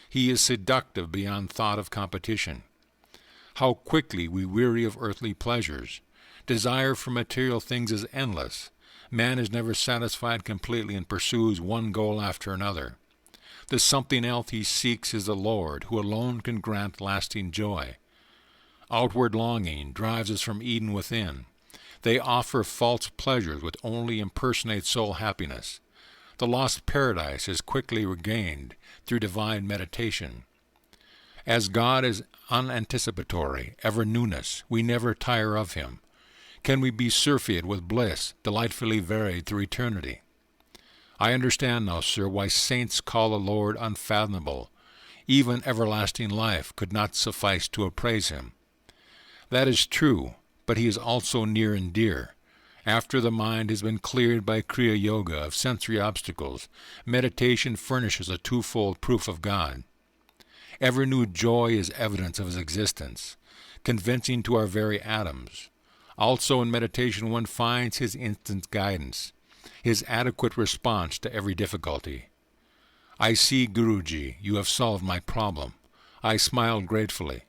He is seductive beyond thought of competition. How quickly we weary of earthly pleasures. Desire for material things is endless. Man is never satisfied completely and pursues one goal after another. The something else he seeks is the Lord, who alone can grant lasting joy. Outward longing drives us from Eden within. They offer false pleasures which only impersonate soul happiness. The lost paradise is quickly regained through divine meditation. As God is unanticipatory, ever newness, we never tire of him. Can we be surfeited with bliss, delightfully varied through eternity? I understand now, sir, why saints call the Lord unfathomable. Even everlasting life could not suffice to appraise him. That is true, but he is also near and dear. After the mind has been cleared by Kriya Yoga of sensory obstacles, meditation furnishes a twofold proof of God. Ever new joy is evidence of his existence, convincing to our very atoms. Also in meditation one finds his instant guidance, his adequate response to every difficulty. I see, Guruji, you have solved my problem. I smiled gratefully.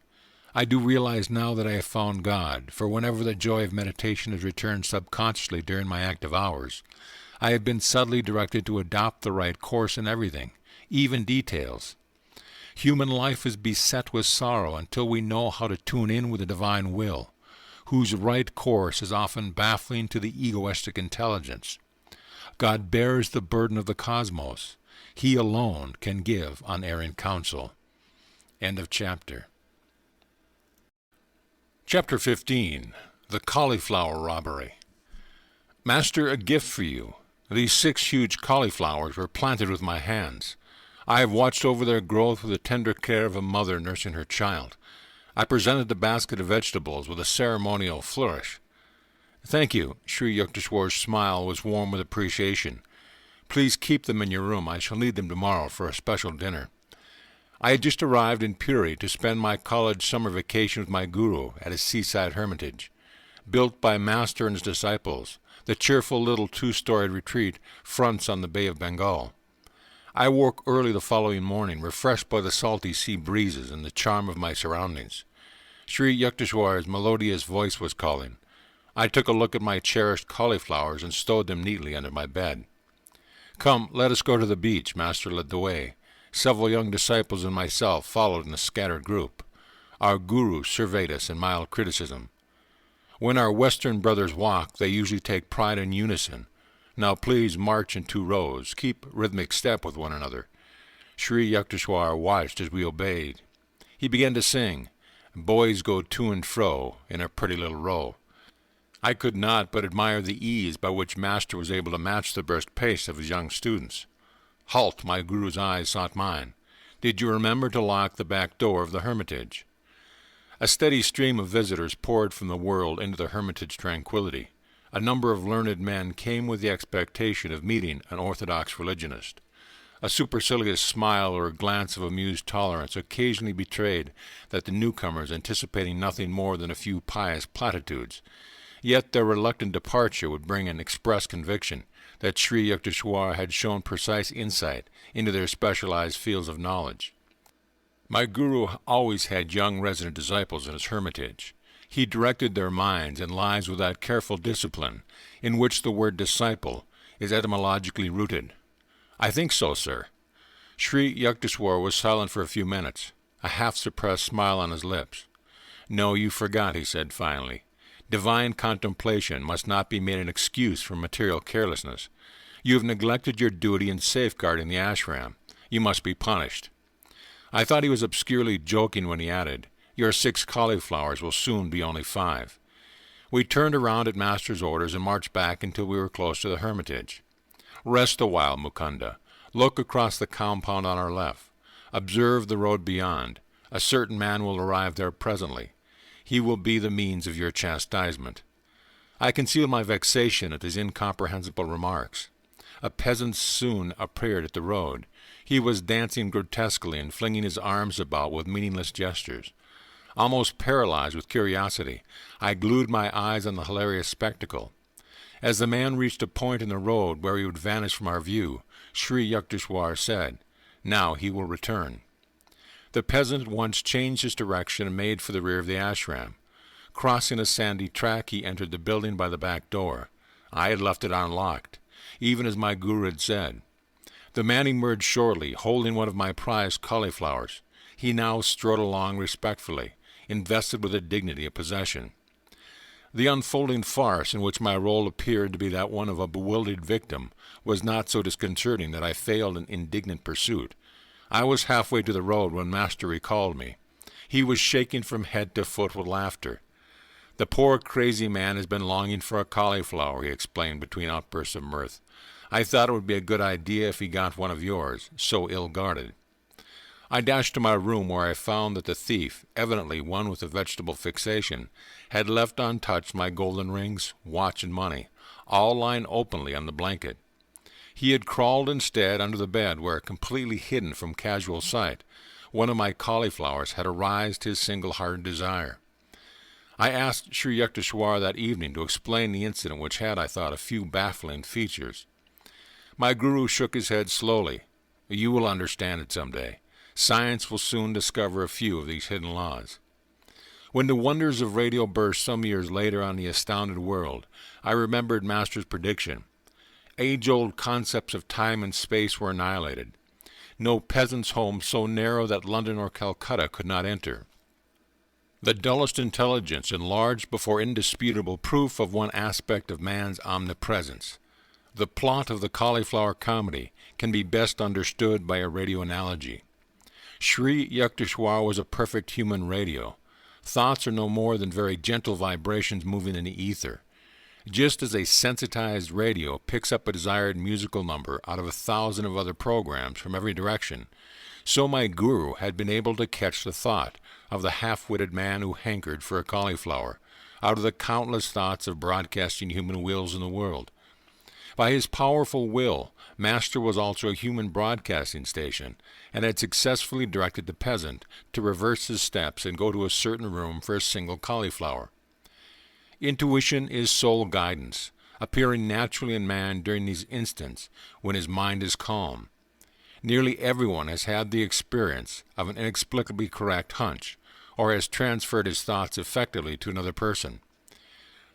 I do realize now that I have found God, for whenever the joy of meditation has returned subconsciously during my active hours, I have been subtly directed to adopt the right course in everything, even details. Human life is beset with sorrow until we know how to tune in with the divine will, whose right course is often baffling to the egoistic intelligence. God bears the burden of the cosmos, He alone can give unerring counsel. End of chapter. Chapter 15. The Cauliflower Robbery. Master, a gift for you. These 6 huge cauliflowers were planted with my hands. I have watched over their growth with the tender care of a mother nursing her child. I presented the basket of vegetables with a ceremonial flourish. Thank you. Sri Yukteswar's smile was warm with appreciation. Please keep them in your room. I shall need them tomorrow for a special dinner. I had just arrived in Puri to spend my college summer vacation with my guru at his seaside hermitage. Built by Master and his disciples, the cheerful little 2-storied retreat fronts on the Bay of Bengal. I woke early the following morning, refreshed by the salty sea breezes and the charm of my surroundings. Sri Yukteswar's melodious voice was calling. I took a look at my cherished cauliflowers and stowed them neatly under my bed. Come, let us go to the beach. Master led the way. Several young disciples and myself followed in a scattered group. Our guru surveyed us in mild criticism. When our Western brothers walk, they usually take pride in unison. Now please march in 2 rows. Keep rhythmic step with one another. Sri Yukteswar watched as we obeyed. He began to sing, Boys go to and fro in a pretty little row. I could not but admire the ease by which Master was able to match the brisk pace of his young students. Halt! My guru's eyes sought mine. Did you remember to lock the back door of the hermitage? A steady stream of visitors poured from the world into the hermitage tranquility. A number of learned men came with the expectation of meeting an orthodox religionist. A supercilious smile or a glance of amused tolerance occasionally betrayed that the newcomers anticipating nothing more than a few pious platitudes. Yet their reluctant departure would bring an express conviction that Sri Yukteswar had shown precise insight into their specialized fields of knowledge. My guru always had young resident disciples in his hermitage. He directed their minds and lives with that careful discipline in which the word disciple is etymologically rooted. I think so, sir. Sri Yukteswar was silent for a few minutes, a half-suppressed smile on his lips. No, you forgot, he said finally. Divine contemplation must not be made an excuse for material carelessness. You have neglected your duty in safeguarding the ashram. You must be punished. I thought he was obscurely joking when he added, Your 6 cauliflowers will soon be only 5. We turned around at Master's orders and marched back until we were close to the hermitage. Rest a while, Mukunda. Look across the compound on our left. Observe the road beyond. A certain man will arrive there presently. He will be the means of your chastisement. I concealed my vexation at his incomprehensible remarks. A peasant soon appeared at the road. He was dancing grotesquely and flinging his arms about with meaningless gestures. Almost paralyzed with curiosity, I glued my eyes on the hilarious spectacle. As the man reached a point in the road where he would vanish from our view, Sri Yukteswar said, Now he will return. The peasant at once changed his direction and made for the rear of the ashram. Crossing a sandy track, he entered the building by the back door. I had left it unlocked, even as my guru had said. The man emerged shortly, holding one of my prized cauliflowers. He now strode along respectfully, invested with the dignity of possession. The unfolding farce in which my role appeared to be that one of a bewildered victim was not so disconcerting that I failed in indignant pursuit. I was halfway to the road when Master recalled me. He was shaking from head to foot with laughter. The poor crazy man has been longing for a cauliflower, he explained between outbursts of mirth. I thought it would be a good idea if he got one of yours, so ill-guarded. I dashed to my room where I found that the thief, evidently one with a vegetable fixation, had left untouched my golden rings, watch, and money, all lying openly on the blanket. He had crawled instead under the bed where, completely hidden from casual sight, one of my cauliflowers had aroused his single-hearted desire. I asked Sri Yukteswar that evening to explain the incident which had, I thought, a few baffling features. My guru shook his head slowly. You will understand it some day. Science will soon discover a few of these hidden laws. When the wonders of radio burst some years later on the astounded world, I remembered Master's prediction. Age-old concepts of time and space were annihilated. No peasant's home so narrow that London or Calcutta could not enter. The dullest intelligence enlarged before indisputable proof of one aspect of man's omnipresence. The plot of the cauliflower comedy can be best understood by a radio analogy. Sri Yukteswar was a perfect human radio. Thoughts are no more than very gentle vibrations moving in the ether. Just as a sensitized radio picks up a desired musical number out of 1,000 of other programs from every direction, so my guru had been able to catch the thought of the half-witted man who hankered for a cauliflower out of the countless thoughts of broadcasting human wills in the world. By his powerful will, Master was also a human broadcasting station and had successfully directed the peasant to reverse his steps and go to a certain room for a single cauliflower. Intuition is soul guidance, appearing naturally in man during these instants when his mind is calm. Nearly everyone has had the experience of an inexplicably correct hunch, or has transferred his thoughts effectively to another person.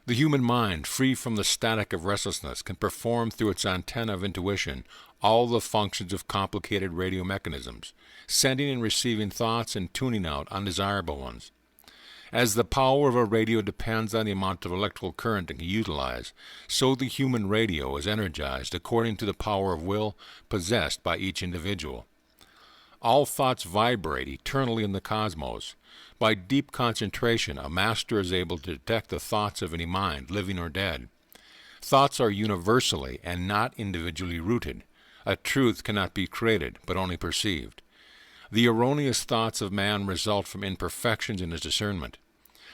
The human mind, free from the static of restlessness, can perform through its antenna of intuition all the functions of complicated radio mechanisms, sending and receiving thoughts and tuning out undesirable ones. As the power of a radio depends on the amount of electrical current it can utilize, so the human radio is energized according to the power of will possessed by each individual. All thoughts vibrate eternally in the cosmos. By deep concentration, a master is able to detect the thoughts of any mind, living or dead. Thoughts are universally and not individually rooted. A truth cannot be created, but only perceived. The erroneous thoughts of man result from imperfections in his discernment.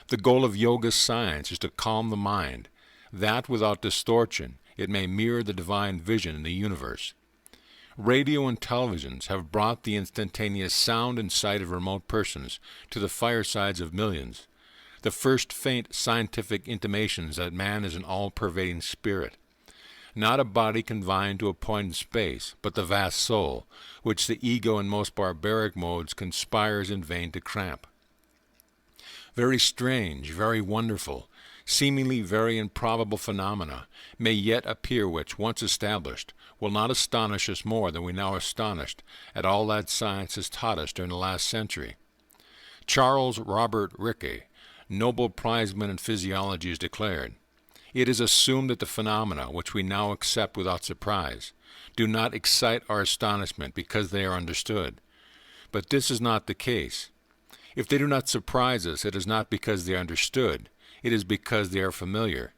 The goal of yoga science is to calm the mind, that without distortion it may mirror the divine vision in the universe. Radio and televisions have brought the instantaneous sound and sight of remote persons to the firesides of millions, the first faint scientific intimations that man is an all-pervading spirit, not a body confined to a point in space, but the vast soul, which the ego in most barbaric modes conspires in vain to cramp. Very strange, very wonderful, seemingly very improbable phenomena may yet appear which, once established, will not astonish us more than we now are astonished at all that science has taught us during the last century. Charles Robert Rickey, Nobel Prizeman in physiology, has declared, "It is assumed that the phenomena which we now accept without surprise do not excite our astonishment because they are understood. But this is not the case. If they do not surprise us, it is not because they are understood, it is because they are familiar.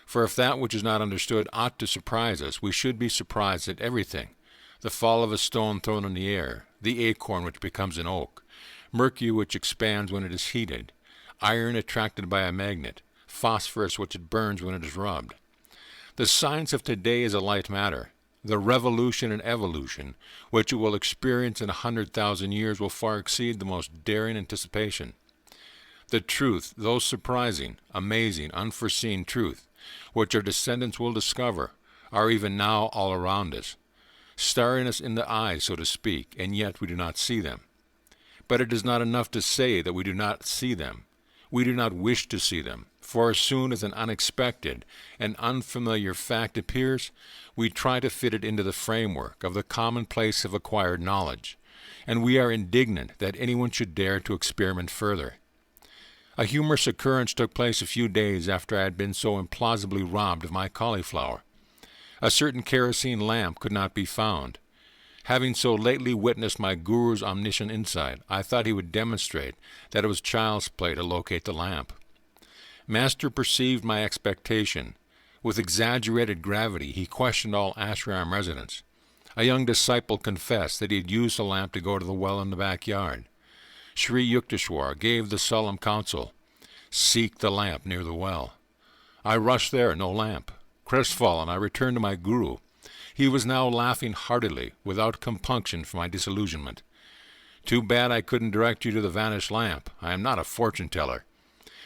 For if that which is not understood ought to surprise us, we should be surprised at everything: the fall of a stone thrown in the air, the acorn which becomes an oak, mercury which expands when it is heated, iron attracted by a magnet, phosphorus which it burns when it is rubbed. The science of today is a light matter. The revolution and evolution, which it will experience in 100,000 years, will far exceed the most daring anticipation. The truth, though surprising, amazing, unforeseen truth, which our descendants will discover, are even now all around us, staring us in the eyes, so to speak, and yet we do not see them. But it is not enough to say that we do not see them. We do not wish to see them, for as soon as an unexpected and unfamiliar fact appears, we try to fit it into the framework of the commonplace of acquired knowledge, and we are indignant that anyone should dare to experiment further. A humorous occurrence took place a few days after I had been so implausibly robbed of my cauliflower. A certain kerosene lamp could not be found. Having so lately witnessed my guru's omniscient insight, I thought he would demonstrate that it was child's play to locate the lamp. Master perceived my expectation. With exaggerated gravity, he questioned all ashram residents. A young disciple confessed that he had used the lamp to go to the well in the backyard. Sri Yukteswar gave the solemn counsel, "Seek the lamp near the well." I rushed there, no lamp. Crestfallen, I returned to my guru. He was now laughing heartily, without compunction for my disillusionment. "Too bad I couldn't direct you to the vanished lamp. I am not a fortune-teller."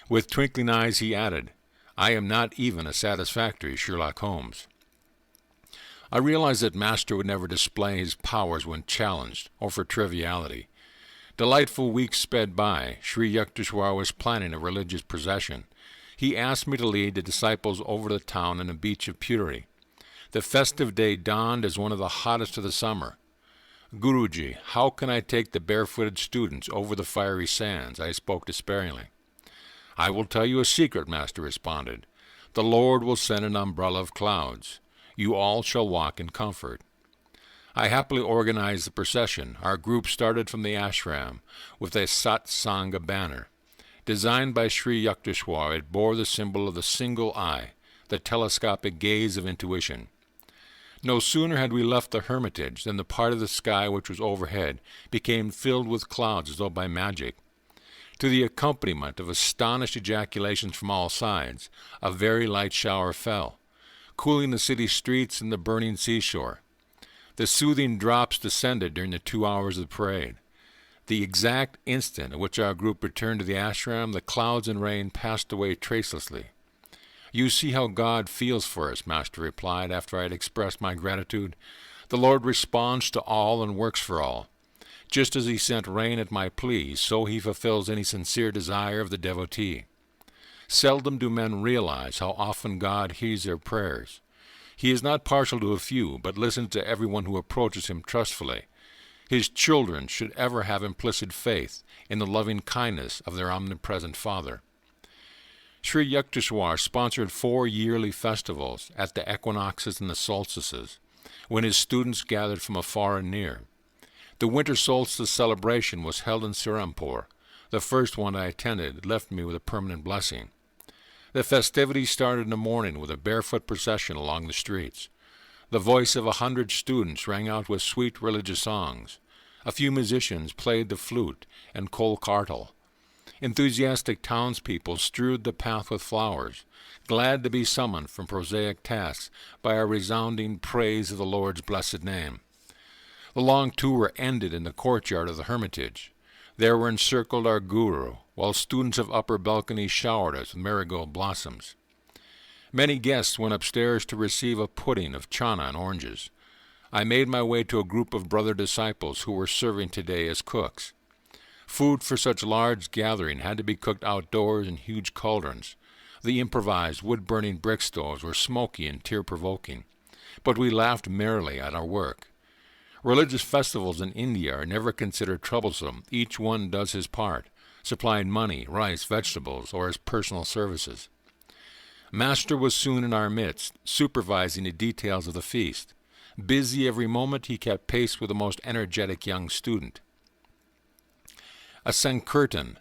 With twinkling eyes he added, "I am not even a satisfactory Sherlock Holmes." I realized that Master would never display his powers when challenged, or for triviality. Delightful weeks sped by. Sri Yukteswar was planning a religious procession. He asked me to lead the disciples over the town and the beach of purity. The festive day dawned as one of the hottest of the summer. "Guruji, how can I take the barefooted students over the fiery sands?" I spoke despairingly. "I will tell you a secret," Master responded. "The Lord will send an umbrella of clouds. You all shall walk in comfort. I happily organized the procession. Our group started from the ashram with a Satsanga banner. Designed by Sri Yukteswar, it bore the symbol of the single eye, the telescopic gaze of intuition. No sooner had we left the hermitage than the part of the sky which was overhead became filled with clouds as though by magic. To the accompaniment of astonished ejaculations from all sides, a very light shower fell, cooling the city streets and the burning seashore. The soothing drops descended during the 2 hours of the parade. The exact instant at which our group returned to the ashram, the clouds and rain passed away tracelessly. You see how God feels for us, Master replied after I had expressed my gratitude. The Lord responds to all and works for all. Just as he sent rain at my plea, so he fulfills any sincere desire of the devotee. Seldom do men realize how often God hears their prayers. He is not partial to a few, but listens to everyone who approaches him trustfully. His children should ever have implicit faith in the loving kindness of their omnipresent Father. Sri Yukteswar sponsored 4 yearly festivals at the equinoxes and the solstices, when his students gathered from afar and near. The winter solstice celebration was held in Sirampur. The first one I attended left me with a permanent blessing. The festivities started in the morning with a barefoot procession along the streets. The voice of 100 students rang out with sweet religious songs. A few musicians played the flute and kolkartal. Enthusiastic townspeople strewed the path with flowers, glad to be summoned from prosaic tasks by a resounding praise of the Lord's blessed name. The long tour ended in the courtyard of the hermitage. There were encircled our guru, while students of upper balconies showered us with marigold blossoms. Many guests went upstairs to receive a pudding of chana and oranges. I made my way to a group of brother disciples who were serving today as cooks. Food for such large gathering had to be cooked outdoors in huge cauldrons. The improvised wood-burning brick stoves were smoky and tear-provoking, but we laughed merrily at our work. Religious festivals in India are never considered troublesome. Each one does his part, supplying money, rice, vegetables, or his personal services. Master was soon in our midst, supervising the details of the feast. Busy every moment, he kept pace with the most energetic young student. A Sankirtan,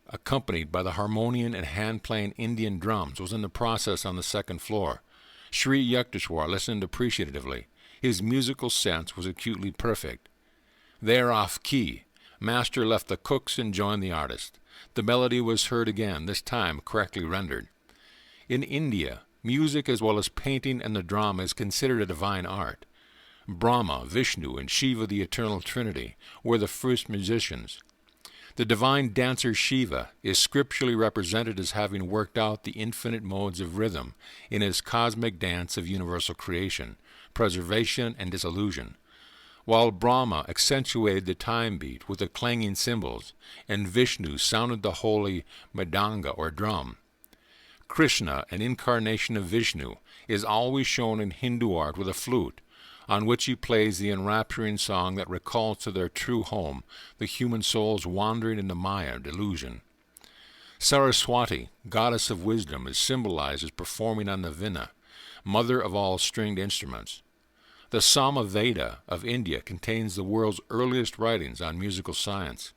accompanied by the harmonium and hand-playing Indian drums, was in the process on the second floor. Sri Yukteswar listened appreciatively. His musical sense was acutely perfect. There off key, Master left the cooks and joined the artist. The melody was heard again, this time correctly rendered. In India, music as well as painting and the drama is considered a divine art. Brahma, Vishnu, and Shiva, the eternal trinity, were the first musicians. The divine dancer Shiva is scripturally represented as having worked out the infinite modes of rhythm in his cosmic dance of universal creation, preservation, and dissolution, while Brahma accentuated the time beat with the clanging cymbals, and Vishnu sounded the holy mridanga or drum. Krishna, an incarnation of Vishnu, is always shown in Hindu art with a flute, on which he plays the enrapturing song that recalls to their true home the human souls wandering in the Maya delusion. Saraswati, goddess of wisdom, is symbolized as performing on the veena, mother of all stringed instruments. The Samaveda of India contains the world's earliest writings on musical science.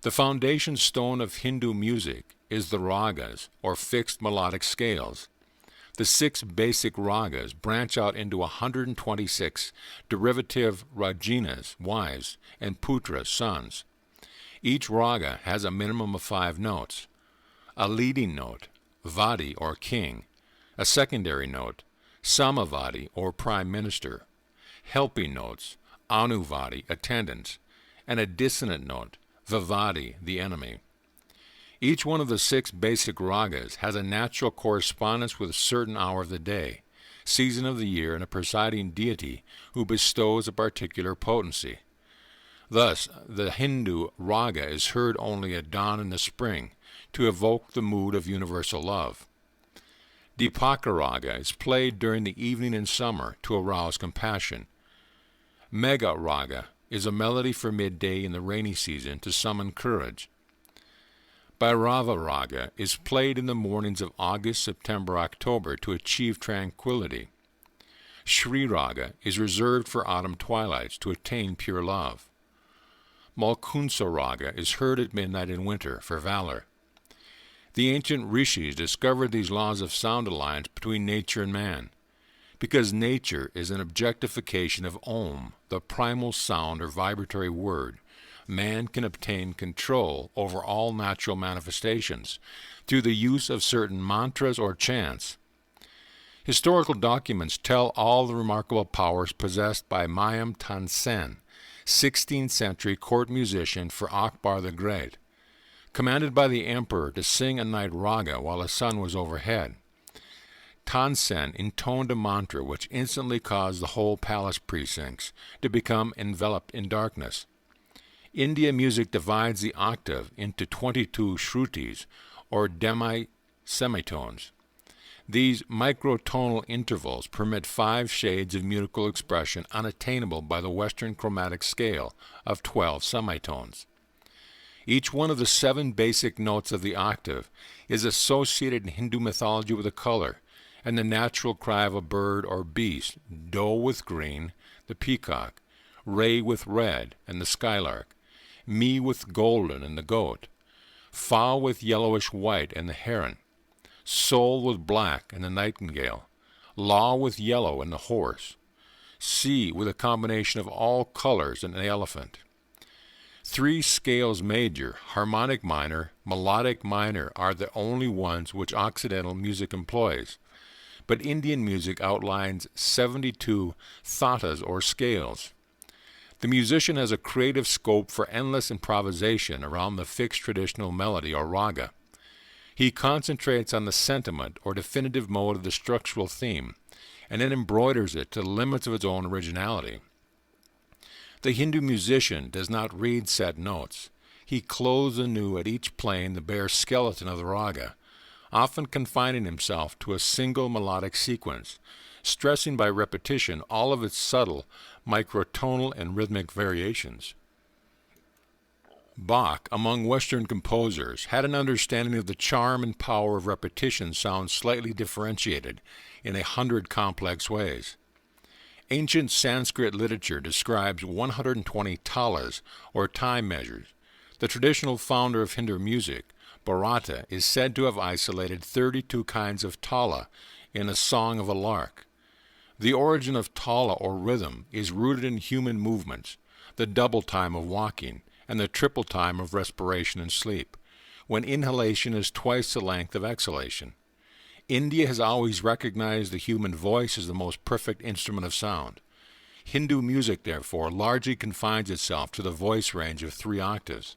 The foundation stone of Hindu music is the ragas, or fixed melodic scales. The 6 basic ragas branch out into 126 derivative rajinas, wives, and putras, sons. Each raga has a minimum of 5 notes. A leading note, vadi or king, a secondary note, samavadi or prime minister, helping notes, anuvadi, attendants, and a dissonant note, vivadi, the enemy. Each one of the 6 basic ragas has a natural correspondence with a certain hour of the day, season of the year, and a presiding deity who bestows a particular potency. Thus, the Hindu raga is heard only at dawn in the spring to evoke the mood of universal love. Dipaka raga is played during the evening in summer to arouse compassion. Megha raga is a melody for midday in the rainy season to summon courage. Bhairava raga is played in the mornings of August, September, October to achieve tranquility. Shri Raga is reserved for autumn twilights to attain pure love. Malkunsa Raga is heard at midnight in winter for valor. The ancient rishis discovered these laws of sound alliance between nature and man, because nature is an objectification of Om, the primal sound or vibratory word. Man can obtain control over all natural manifestations through the use of certain mantras or chants. Historical documents tell all the remarkable powers possessed by Mayam Tansen, 16th century court musician for Akbar the Great, commanded by the emperor to sing a night raga while the sun was overhead. Tansen intoned a mantra which instantly caused the whole palace precincts to become enveloped in darkness. India music divides the octave into 22 shrutis, or demi-semitones. These microtonal intervals permit 5 shades of musical expression unattainable by the Western chromatic scale of 12 semitones. Each one of the 7 basic notes of the octave is associated in Hindu mythology with a color, and the natural cry of a bird or beast, doe with green, the peacock, ray with red, and the skylark, me with golden, and the goat, fa with yellowish white, and the heron, sol with black, and the nightingale, la with yellow, and the horse, si with a combination of all colors, and the elephant. 3 scales major, harmonic minor, melodic minor are the only ones which Occidental music employs, but Indian music outlines 72 thatas or scales. The musician has a creative scope for endless improvisation around the fixed traditional melody or raga. He concentrates on the sentiment or definitive mode of the structural theme, and then embroiders it to the limits of its own originality. The Hindu musician does not read set notes. He clothes anew at each plane the bare skeleton of the raga, often confining himself to a single melodic sequence, stressing by repetition all of its subtle microtonal and rhythmic variations. Bach, among Western composers, had an understanding of the charm and power of repetition sounds slightly differentiated in 100 complex ways. Ancient Sanskrit literature describes 120 talas, or time measures. The traditional founder of Hindu music, Bharata, is said to have isolated 32 kinds of tala in A Song of a Lark. The origin of tala or rhythm is rooted in human movements, the double time of walking, and the triple time of respiration and sleep, when inhalation is twice the length of exhalation. India has always recognized the human voice as the most perfect instrument of sound. Hindu music, therefore, largely confines itself to the voice range of 3 octaves.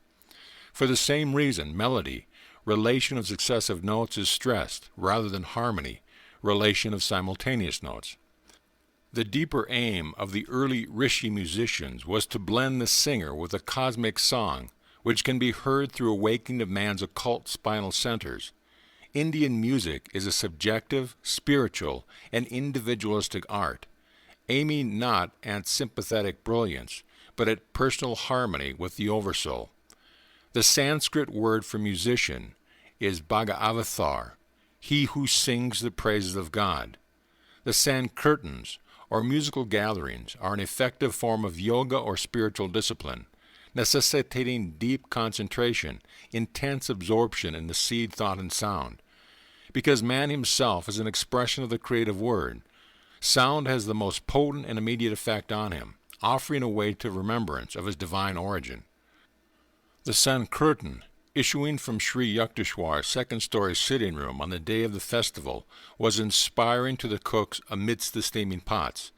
For the same reason, melody, relation of successive notes, is stressed, rather than harmony, relation of simultaneous notes. The deeper aim of the early rishi musicians was to blend the singer with a cosmic song, which can be heard through awakening of man's occult spinal centers. Indian music is a subjective, spiritual, and individualistic art, aiming not at sympathetic brilliance, but at personal harmony with the oversoul. The Sanskrit word for musician is Bhagavatar, he who sings the praises of God. The Sankirtans, or musical gatherings, are an effective form of yoga or spiritual discipline, necessitating deep concentration, intense absorption in the seed, thought, and sound. Because man himself is an expression of the creative word, sound has the most potent and immediate effect on him, offering a way to remembrance of his divine origin. The Sankirtan, issuing from Sri Yukteswar's second-story sitting room on the day of the festival, was inspiring to the cooks amidst the steaming pots.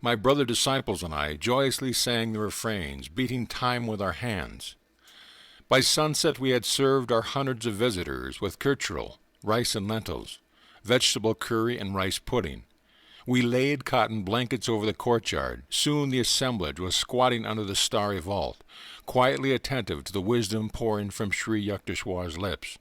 My brother disciples and I joyously sang the refrains, beating time with our hands. By sunset we had served our hundreds of visitors with kirchurl, rice and lentils, vegetable curry and rice pudding. We laid cotton blankets over the courtyard. Soon the assemblage was squatting under the starry vault, quietly attentive to the wisdom pouring from Sri Yukteswar's lips.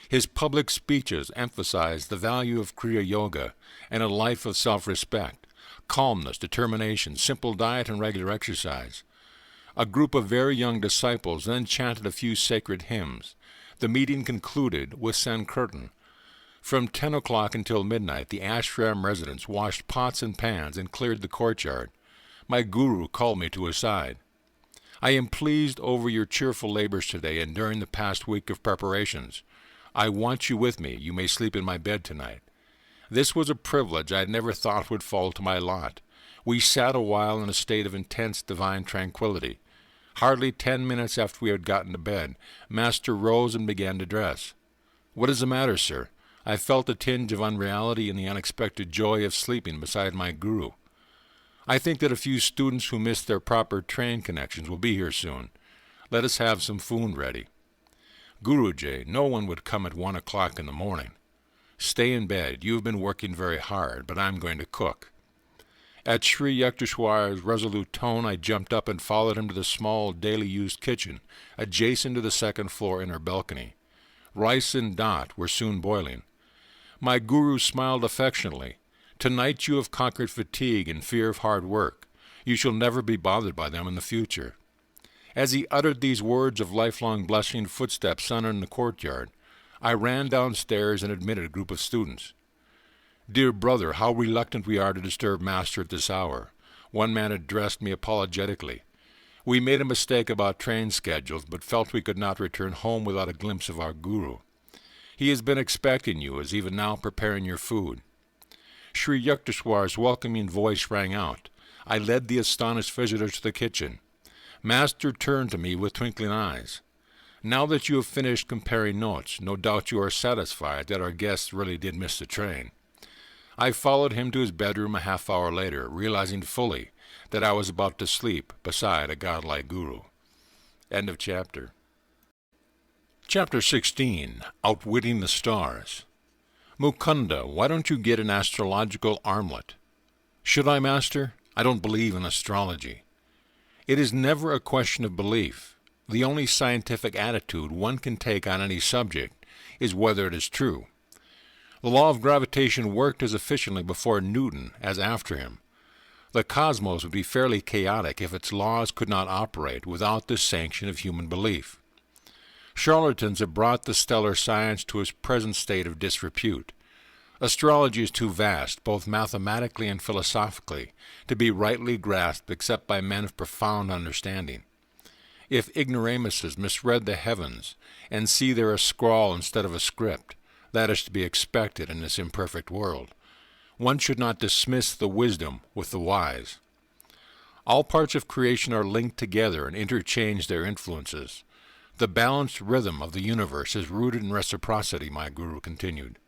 His public speeches emphasized the value of Kriya Yoga and a life of self-respect, calmness, determination, simple diet, and regular exercise. A group of very young disciples then chanted a few sacred hymns. The meeting concluded with Sankirtan. From 10 o'clock until midnight, the ashram residents washed pots and pans and cleared the courtyard. My guru called me to his side. I am pleased over your cheerful labors today and during the past week of preparations. I want you with me. You may sleep in my bed tonight. This was a privilege I had never thought would fall to my lot. We sat a while in a state of intense divine tranquility. Hardly 10 minutes after we had gotten to bed, Master rose and began to dress. "What is the matter, sir?" I felt a tinge of unreality in the unexpected joy of sleeping beside my guru. "I think that a few students who missed their proper train connections will be here soon. Let us have some food ready." "Guruji, no one would come at 1 o'clock in the morning." "Stay in bed. You have been working very hard, but I'm going to cook." At Sri Yukteswar's resolute tone, I jumped up and followed him to the small, daily-used kitchen, adjacent to the second-floor inner balcony. Rice and dot were soon boiling. My guru smiled affectionately. "Tonight you have conquered fatigue and fear of hard work. You shall never be bothered by them in the future." As he uttered these words of lifelong blessing, footsteps sounded in the courtyard. I ran downstairs and admitted a group of students. "Dear brother, how reluctant we are to disturb Master at this hour." One man addressed me apologetically. "We made a mistake about train schedules, but felt we could not return home without a glimpse of our guru. He has been expecting you, is even now preparing your food." Sri Yukteswar's welcoming voice rang out. I led the astonished visitors to the kitchen. Master turned to me with twinkling eyes. "Now that you have finished comparing notes, no doubt you are satisfied that our guests really did miss the train." I followed him to his bedroom a half-hour later, realizing fully that I was about to sleep beside a godlike guru. End of chapter. Chapter 16. Outwitting the Stars. "Mukunda, why don't you get an astrological armlet?" "Should I, Master? I don't believe in astrology." It is never a question of belief. The only scientific attitude one can take on any subject is whether it is true. The law of gravitation worked as efficiently before Newton as after him. The cosmos would be fairly chaotic if its laws could not operate without the sanction of human belief. Charlatans have brought the stellar science to its present state of disrepute. Astrology is too vast, both mathematically and philosophically, to be rightly grasped except by men of profound understanding. If ignoramuses misread the heavens and see there a scrawl instead of a script, that is to be expected in this imperfect world. One should not dismiss the wisdom with the wise. All parts of creation are linked together and interchange their influences. The balanced rhythm of the universe is rooted in reciprocity, my guru continued.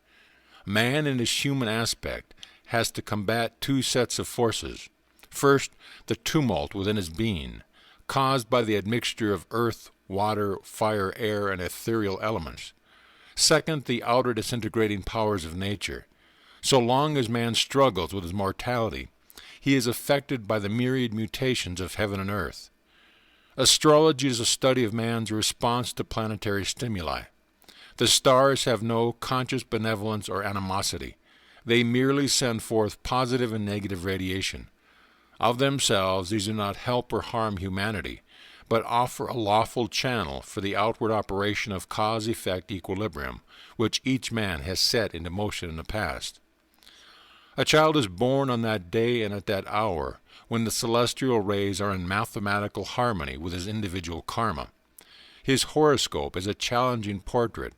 Man in his human aspect has to combat two sets of forces. First, the tumult within his being, caused by the admixture of earth, water, fire, air, and ethereal elements. Second, the outer disintegrating powers of nature. So long as man struggles with his mortality, he is affected by the myriad mutations of heaven and earth. Astrology is a study of man's response to planetary stimuli. The stars have no conscious benevolence or animosity. They merely send forth positive and negative radiation. Of themselves, these do not help or harm humanity, but offer a lawful channel for the outward operation of cause-effect equilibrium, which each man has set into motion in the past. A child is born on that day and at that hour, when the celestial rays are in mathematical harmony with his individual karma. His horoscope is a challenging portrait,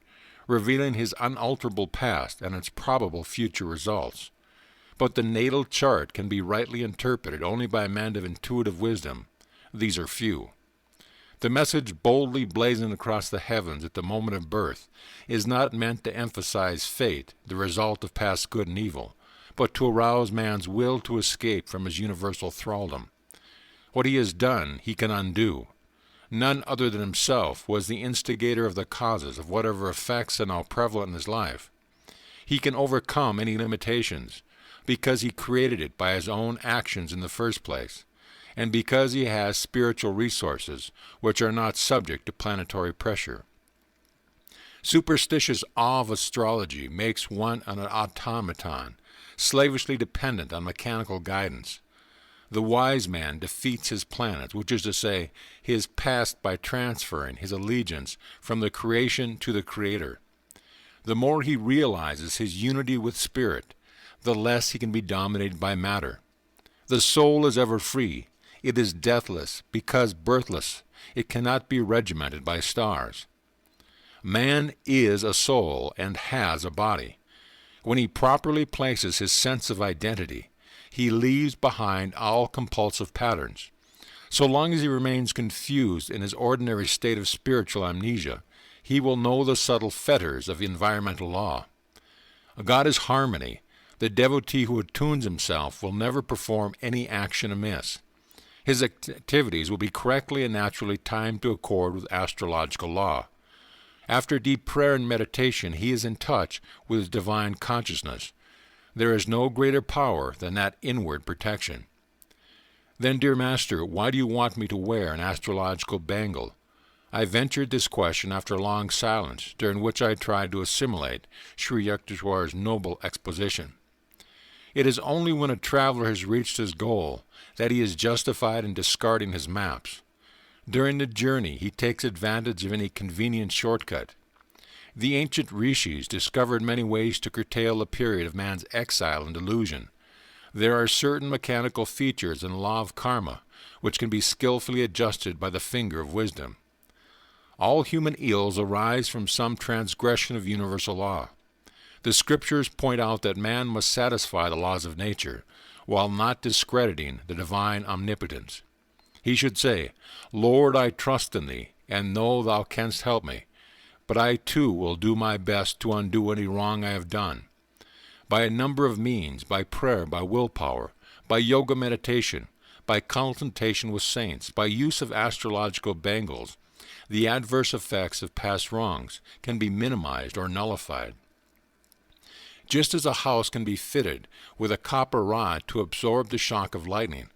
revealing his unalterable past and its probable future results. But the natal chart can be rightly interpreted only by men of intuitive wisdom. These are few. The message boldly blazoned across the heavens at the moment of birth is not meant to emphasize fate, the result of past good and evil, but to arouse man's will to escape from his universal thraldom. What he has done, he can undo. None other than himself was the instigator of the causes of whatever effects are now prevalent in his life. He can overcome any limitations, because he created it by his own actions in the first place, and because he has spiritual resources which are not subject to planetary pressure. Superstitious awe of astrology makes one an automaton, slavishly dependent on mechanical guidance. The wise man defeats his planets, which is to say, his past, by transferring his allegiance from the creation to the Creator. The more he realizes his unity with spirit, the less he can be dominated by matter. The soul is ever free. It is deathless, because birthless. It cannot be regimented by stars. Man is a soul and has a body. When he properly places his sense of identity, he leaves behind all compulsive patterns. So long as he remains confused in his ordinary state of spiritual amnesia, he will know the subtle fetters of environmental law. God is harmony. The devotee who attunes himself will never perform any action amiss. His activities will be correctly and naturally timed to accord with astrological law. After deep prayer and meditation, he is in touch with his divine consciousness. There is no greater power than that inward protection. Then, dear Master, why do you want me to wear an astrological bangle? I ventured this question after a long silence, during which I tried to assimilate Sri Yukteswar's noble exposition. It is only when a traveler has reached his goal that he is justified in discarding his maps. During the journey, he takes advantage of any convenient shortcut. The ancient rishis discovered many ways to curtail the period of man's exile and delusion. There are certain mechanical features in the law of karma which can be skillfully adjusted by the finger of wisdom. All human ills arise from some transgression of universal law. The scriptures point out that man must satisfy the laws of nature, while not discrediting the divine omnipotence. He should say, Lord, I trust in thee, and know thou canst help me, but I too will do my best to undo any wrong I have done. By a number of means, by prayer, by willpower, by yoga meditation, by consultation with saints, by use of astrological bangles, the adverse effects of past wrongs can be minimized or nullified. Just as a house can be fitted with a copper rod to absorb the shock of lightning,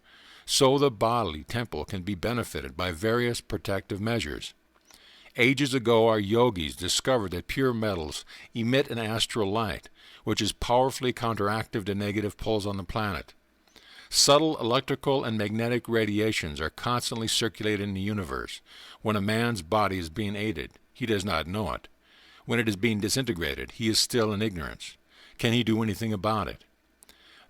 so the bodily temple can be benefited by various protective measures. Ages ago, our yogis discovered that pure metals emit an astral light, which is powerfully counteractive to negative pulls on the planet. Subtle electrical and magnetic radiations are constantly circulating in the universe. When a man's body is being aided, he does not know it. When it is being disintegrated, he is still in ignorance. Can he do anything about it?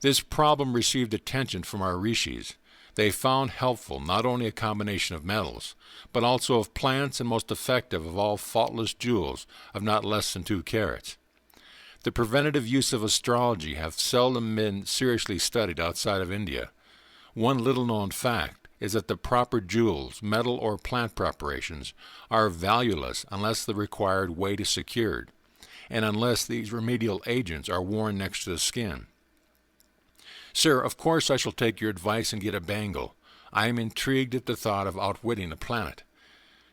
This problem received attention from our rishis. They found helpful not only a combination of metals, but also of plants, and most effective of all faultless jewels of not less than 2 carats. The preventative use of astrology have seldom been seriously studied outside of India. One little-known fact is that the proper jewels, metal or plant preparations, are valueless unless the required weight is secured, and unless these remedial agents are worn next to the skin. Sir, of course I shall take your advice and get a bangle. I am intrigued at the thought of outwitting the planet.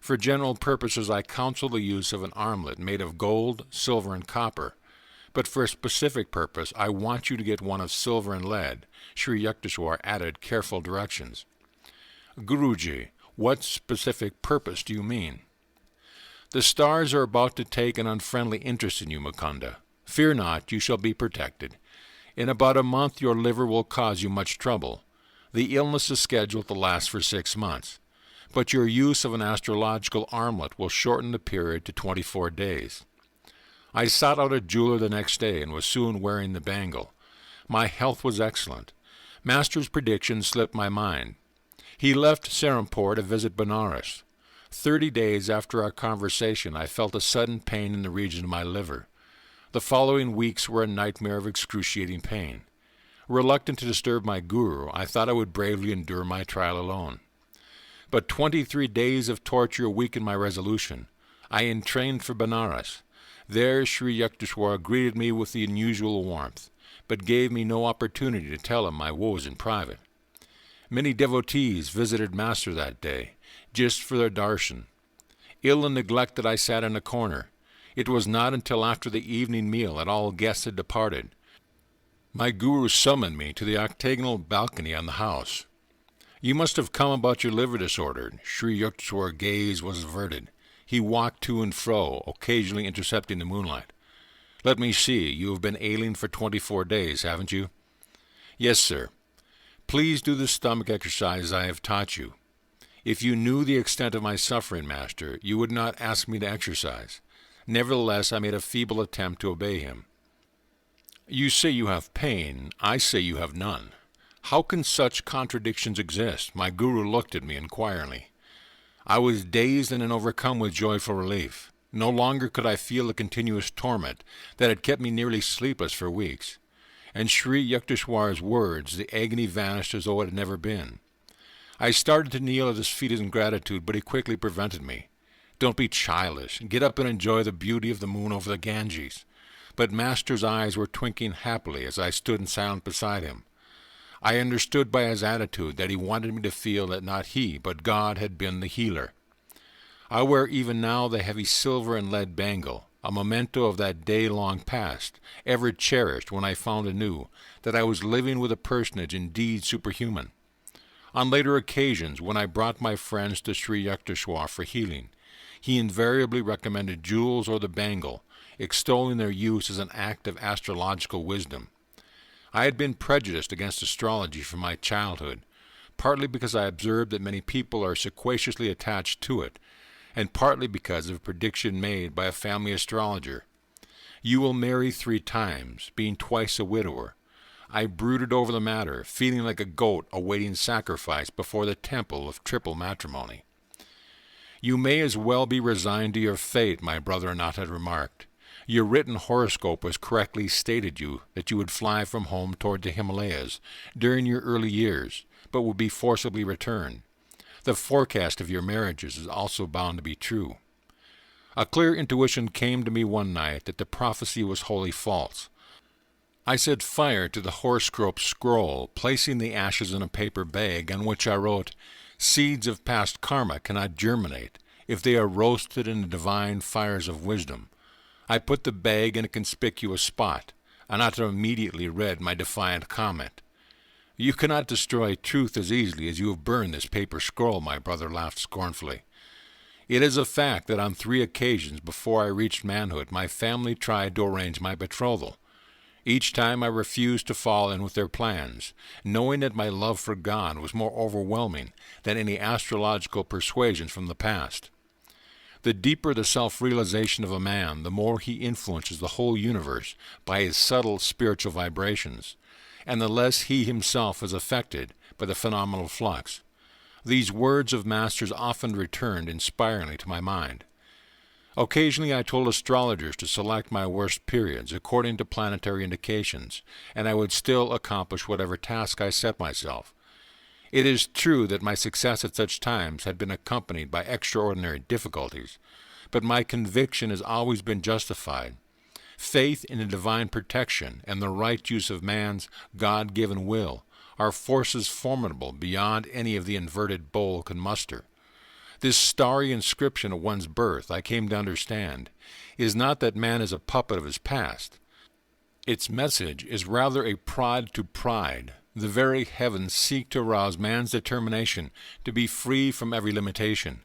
For general purposes I counsel the use of an armlet made of gold, silver, and copper. But for a specific purpose, I want you to get one of silver and lead. Sri Yukteswar added careful directions. Guruji, what specific purpose do you mean? The stars are about to take an unfriendly interest in you, Mukunda. Fear not, you shall be protected. In about a month your liver will cause you much trouble. The illness is scheduled to last for 6 months. But your use of an astrological armlet will shorten the period to 24 days. I sought out a jeweler the next day and was soon wearing the bangle. My health was excellent. Master's prediction slipped my mind. He left Serampore to visit Benares. 30 days after our conversation, I felt a sudden pain in the region of my liver. The following weeks were a nightmare of excruciating pain. Reluctant to disturb my guru, I thought I would bravely endure my trial alone. But 23 days of torture weakened my resolution. I entrained for Benares. There Sri Yukteswar greeted me with the unusual warmth, but gave me no opportunity to tell him my woes in private. Many devotees visited Master that day, just for their darshan. Ill and neglected, I sat in a corner. It was not until after the evening meal that all guests had departed. My guru summoned me to the octagonal balcony on the house. You must have come about your liver disorder. Sri Yukteswar's gaze was averted. He walked to and fro, occasionally intercepting the moonlight. Let me see, you have been ailing for 24 days, haven't you? Yes, sir. Please do the stomach exercise I have taught you. If you knew the extent of my suffering, Master, you would not ask me to exercise. Nevertheless, I made a feeble attempt to obey him. You say you have pain, I say you have none. How can such contradictions exist? My guru looked at me inquiringly. I was dazed and then overcome with joyful relief. No longer could I feel the continuous torment that had kept me nearly sleepless for weeks. And Sri Yukteswar's words, the agony vanished as though it had never been. I started to kneel at his feet in gratitude, but he quickly prevented me. Don't be childish. Get up and enjoy the beauty of the moon over the Ganges. But Master's eyes were twinkling happily as I stood in silence beside him. I understood by his attitude that he wanted me to feel that not he, but God had been the healer. I wear even now the heavy silver and lead bangle, a memento of that day long past, ever cherished when I found anew that I was living with a personage indeed superhuman. On later occasions, when I brought my friends to Sri Yukteswar for healing, he invariably recommended jewels or the bangle, extolling their use as an act of astrological wisdom. I had been prejudiced against astrology from my childhood, partly because I observed that many people are sequaciously attached to it, and partly because of a prediction made by a family astrologer. You will marry 3 times, being twice a widower. I brooded over the matter, feeling like a goat awaiting sacrifice before the temple of triple matrimony. You may as well be resigned to your fate, my brother-in-law had remarked. Your written horoscope has correctly stated that you would fly from home toward the Himalayas during your early years, but would be forcibly returned. The forecast of your marriages is also bound to be true. A clear intuition came to me one night that the prophecy was wholly false. I set fire to the horoscope scroll, placing the ashes in a paper bag on which I wrote, "Seeds of past karma cannot germinate if they are roasted in the divine fires of wisdom." I put the bag in a conspicuous spot. Anata immediately read my defiant comment. "You cannot destroy truth as easily as you have burned this paper scroll," my brother laughed scornfully. "It is a fact that on 3 occasions before I reached manhood my family tried to arrange my betrothal. Each time I refused to fall in with their plans, knowing that my love for God was more overwhelming than any astrological persuasions from the past. The deeper the self-realization of a man, the more he influences the whole universe by his subtle spiritual vibrations, and the less he himself is affected by the phenomenal flux. These words of Masters often returned inspiringly to my mind. Occasionally I told astrologers to select my worst periods according to planetary indications, and I would still accomplish whatever task I set myself. It is true that my success at such times had been accompanied by extraordinary difficulties, but my conviction has always been justified. Faith in the divine protection and the right use of man's God-given will are forces formidable beyond any of the inverted bowl can muster. This starry inscription of one's birth, I came to understand, is not that man is a puppet of his past. Its message is rather a prod to pride. The very heavens seek to arouse man's determination to be free from every limitation.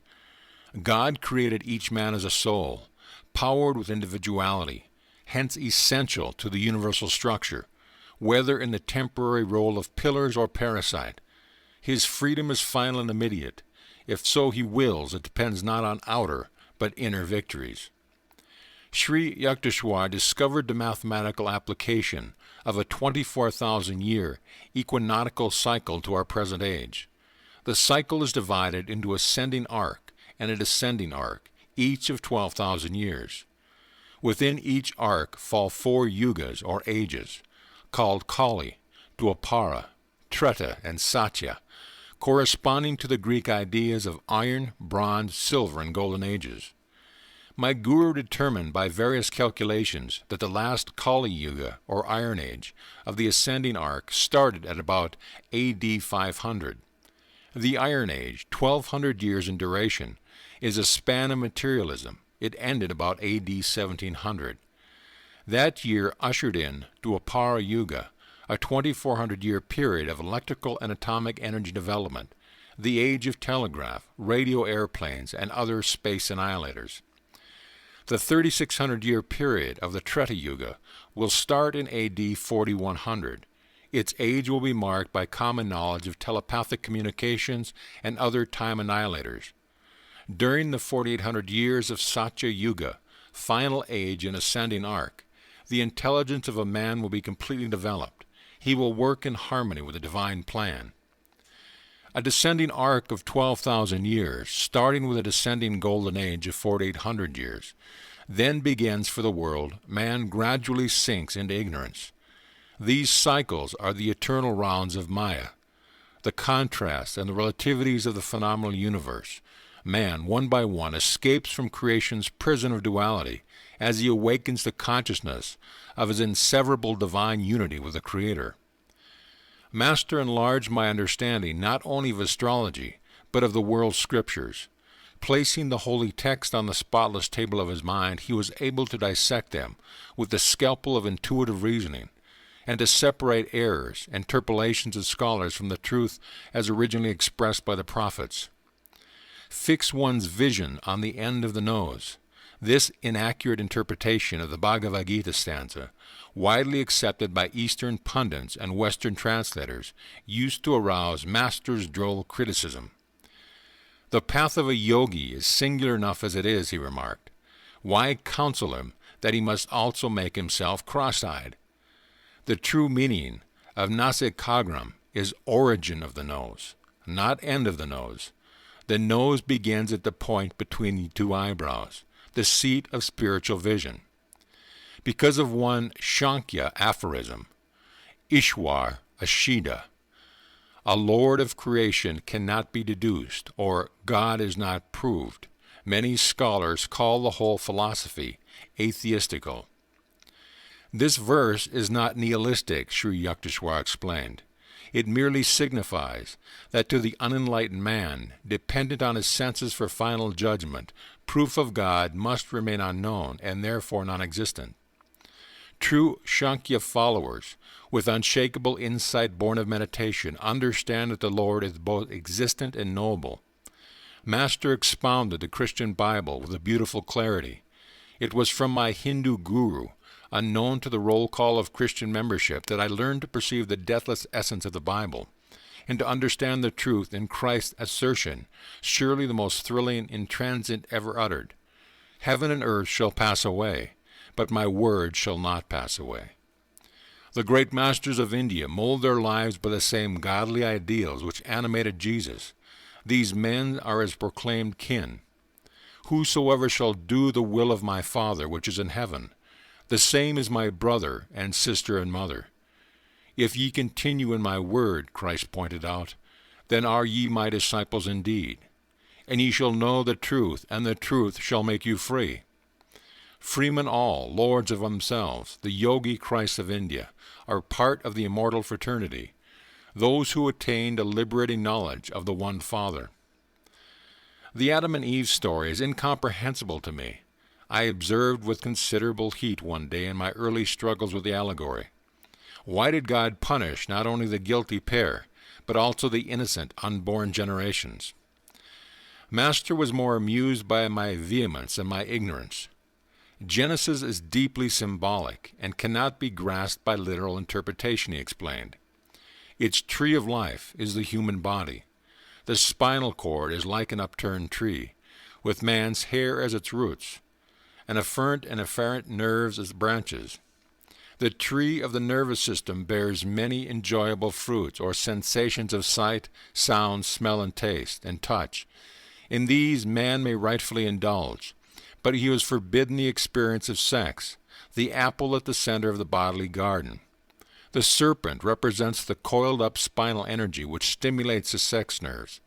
God created each man as a soul, powered with individuality, hence essential to the universal structure, whether in the temporary role of pillars or parasite. His freedom is final and immediate. If so he wills, it depends not on outer, but inner victories. Sri Yukteswar discovered the mathematical application of a 24,000-year equinoctial cycle to our present age. The cycle is divided into ascending arc and a descending arc, each of 12,000 years. Within each arc fall 4 yugas, or ages, called Kali, Dwapara, Treta, and Satya, corresponding to the Greek ideas of iron, bronze, silver, and golden ages. My guru determined by various calculations that the last Kali Yuga, or Iron Age, of the ascending arc started at about AD 500. The Iron Age, 1,200 years in duration, is a span of materialism. It ended about AD 1700. That year ushered in Dwapara Yuga, a 2,400-year period of electrical and atomic energy development, the age of telegraph, radio airplanes, and other space annihilators. The 3,600-year period of the Treta Yuga will start in AD 4100. Its age will be marked by common knowledge of telepathic communications and other time annihilators. During the 4,800 years of Satya Yuga, final age and ascending arc, the intelligence of a man will be completely developed. He will work in harmony with the divine plan. A descending arc of 12,000 years, starting with a descending golden age of 4,800 years, then begins for the world. Man gradually sinks into ignorance. These cycles are the eternal rounds of Maya, the contrasts and the relativities of the phenomenal universe. Man, one by one, escapes from creation's prison of duality as he awakens the consciousness of his inseverable divine unity with the Creator. Master enlarged my understanding not only of astrology, but of the world's scriptures. Placing the holy text on the spotless table of his mind, he was able to dissect them with the scalpel of intuitive reasoning, and to separate errors, interpolations of scholars from the truth as originally expressed by the prophets. Fix one's vision on the end of the nose. This inaccurate interpretation of the Bhagavad Gita stanza, widely accepted by Eastern pundits and Western translators, used to arouse Master's droll criticism. The path of a yogi is singular enough as it is, he remarked. Why counsel him that he must also make himself cross-eyed? The true meaning of nasikagram is origin of the nose, not end of the nose. The nose begins at the point between the two eyebrows, the seat of spiritual vision. Because of one Shankya aphorism, Ishwar Ashida, a lord of creation cannot be deduced, or God is not proved. Many scholars call the whole philosophy atheistical. This verse is not nihilistic, Sri Yukteswar explained. It merely signifies that to the unenlightened man, dependent on his senses for final judgment, proof of God must remain unknown and therefore non-existent. True Shankya followers, with unshakable insight born of meditation, understand that the Lord is both existent and knowable. Master expounded the Christian Bible with a beautiful clarity. It was from my Hindu guru, unknown to the roll call of Christian membership, that I learned to perceive the deathless essence of the Bible, and to understand the truth in Christ's assertion, surely the most thrilling intransient ever uttered. Heaven and earth shall pass away, but my word shall not pass away. The great masters of India mold their lives by the same godly ideals which animated Jesus. These men are his proclaimed kin. Whosoever shall do the will of my Father which is in heaven, the same is my brother and sister and mother. If ye continue in my word, Christ pointed out, then are ye my disciples indeed. And ye shall know the truth, and the truth shall make you free. Freemen all, lords of themselves, the Yogi Christs of India, are part of the immortal fraternity, those who attained a liberating knowledge of the one Father. The Adam and Eve story is incomprehensible to me. I observed with considerable heat one day in my early struggles with the allegory. Why did God punish not only the guilty pair, but also the innocent, unborn generations? Master was more amused by my vehemence and my ignorance. Genesis is deeply symbolic and cannot be grasped by literal interpretation, he explained. Its tree of life is the human body. The spinal cord is like an upturned tree, with man's hair as its roots, and afferent and afferent nerves as branches. The tree of the nervous system bears many enjoyable fruits or sensations of sight, sound, smell, and taste, and touch. In these man may rightfully indulge, but he was forbidden the experience of sex, the apple at the center of the bodily garden. The serpent represents the coiled-up spinal energy which stimulates the sex nerves.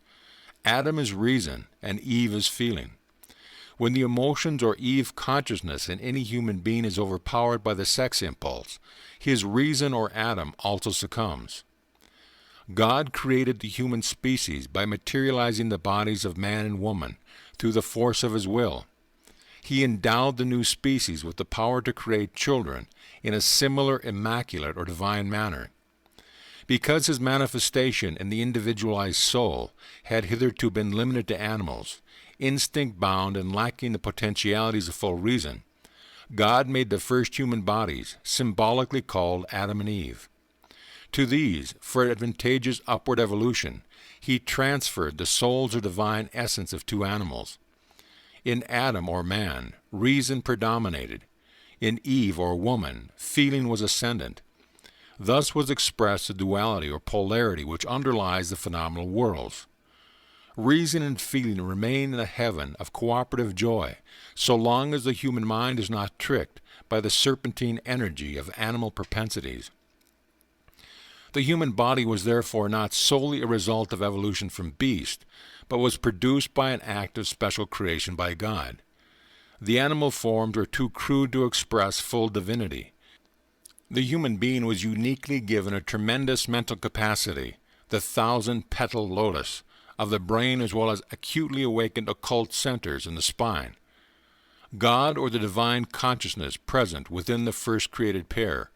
Adam is reason, and Eve is feeling. When the emotions or Eve consciousness in any human being is overpowered by the sex impulse, his reason or Adam also succumbs. God created the human species by materializing the bodies of man and woman through the force of his will. He endowed the new species with the power to create children in a similar immaculate or divine manner. Because his manifestation in the individualized soul had hitherto been limited to animals, instinct-bound and lacking the potentialities of full reason, God made the first human bodies, symbolically called Adam and Eve. To these, for advantageous upward evolution, he transferred the souls or divine essence of two animals. In Adam, or man, reason predominated. In Eve, or woman, feeling was ascendant. Thus was expressed the duality or polarity which underlies the phenomenal worlds. Reason and feeling remain in a heaven of cooperative joy, so long as the human mind is not tricked by the serpentine energy of animal propensities. The human body was therefore not solely a result of evolution from beast, but was produced by an act of special creation by God. The animal forms were too crude to express full divinity. The human being was uniquely given a tremendous mental capacity, the thousand-petal lotus, of the brain as well as acutely awakened occult centers in the spine. God, or the divine consciousness present within the first created pair,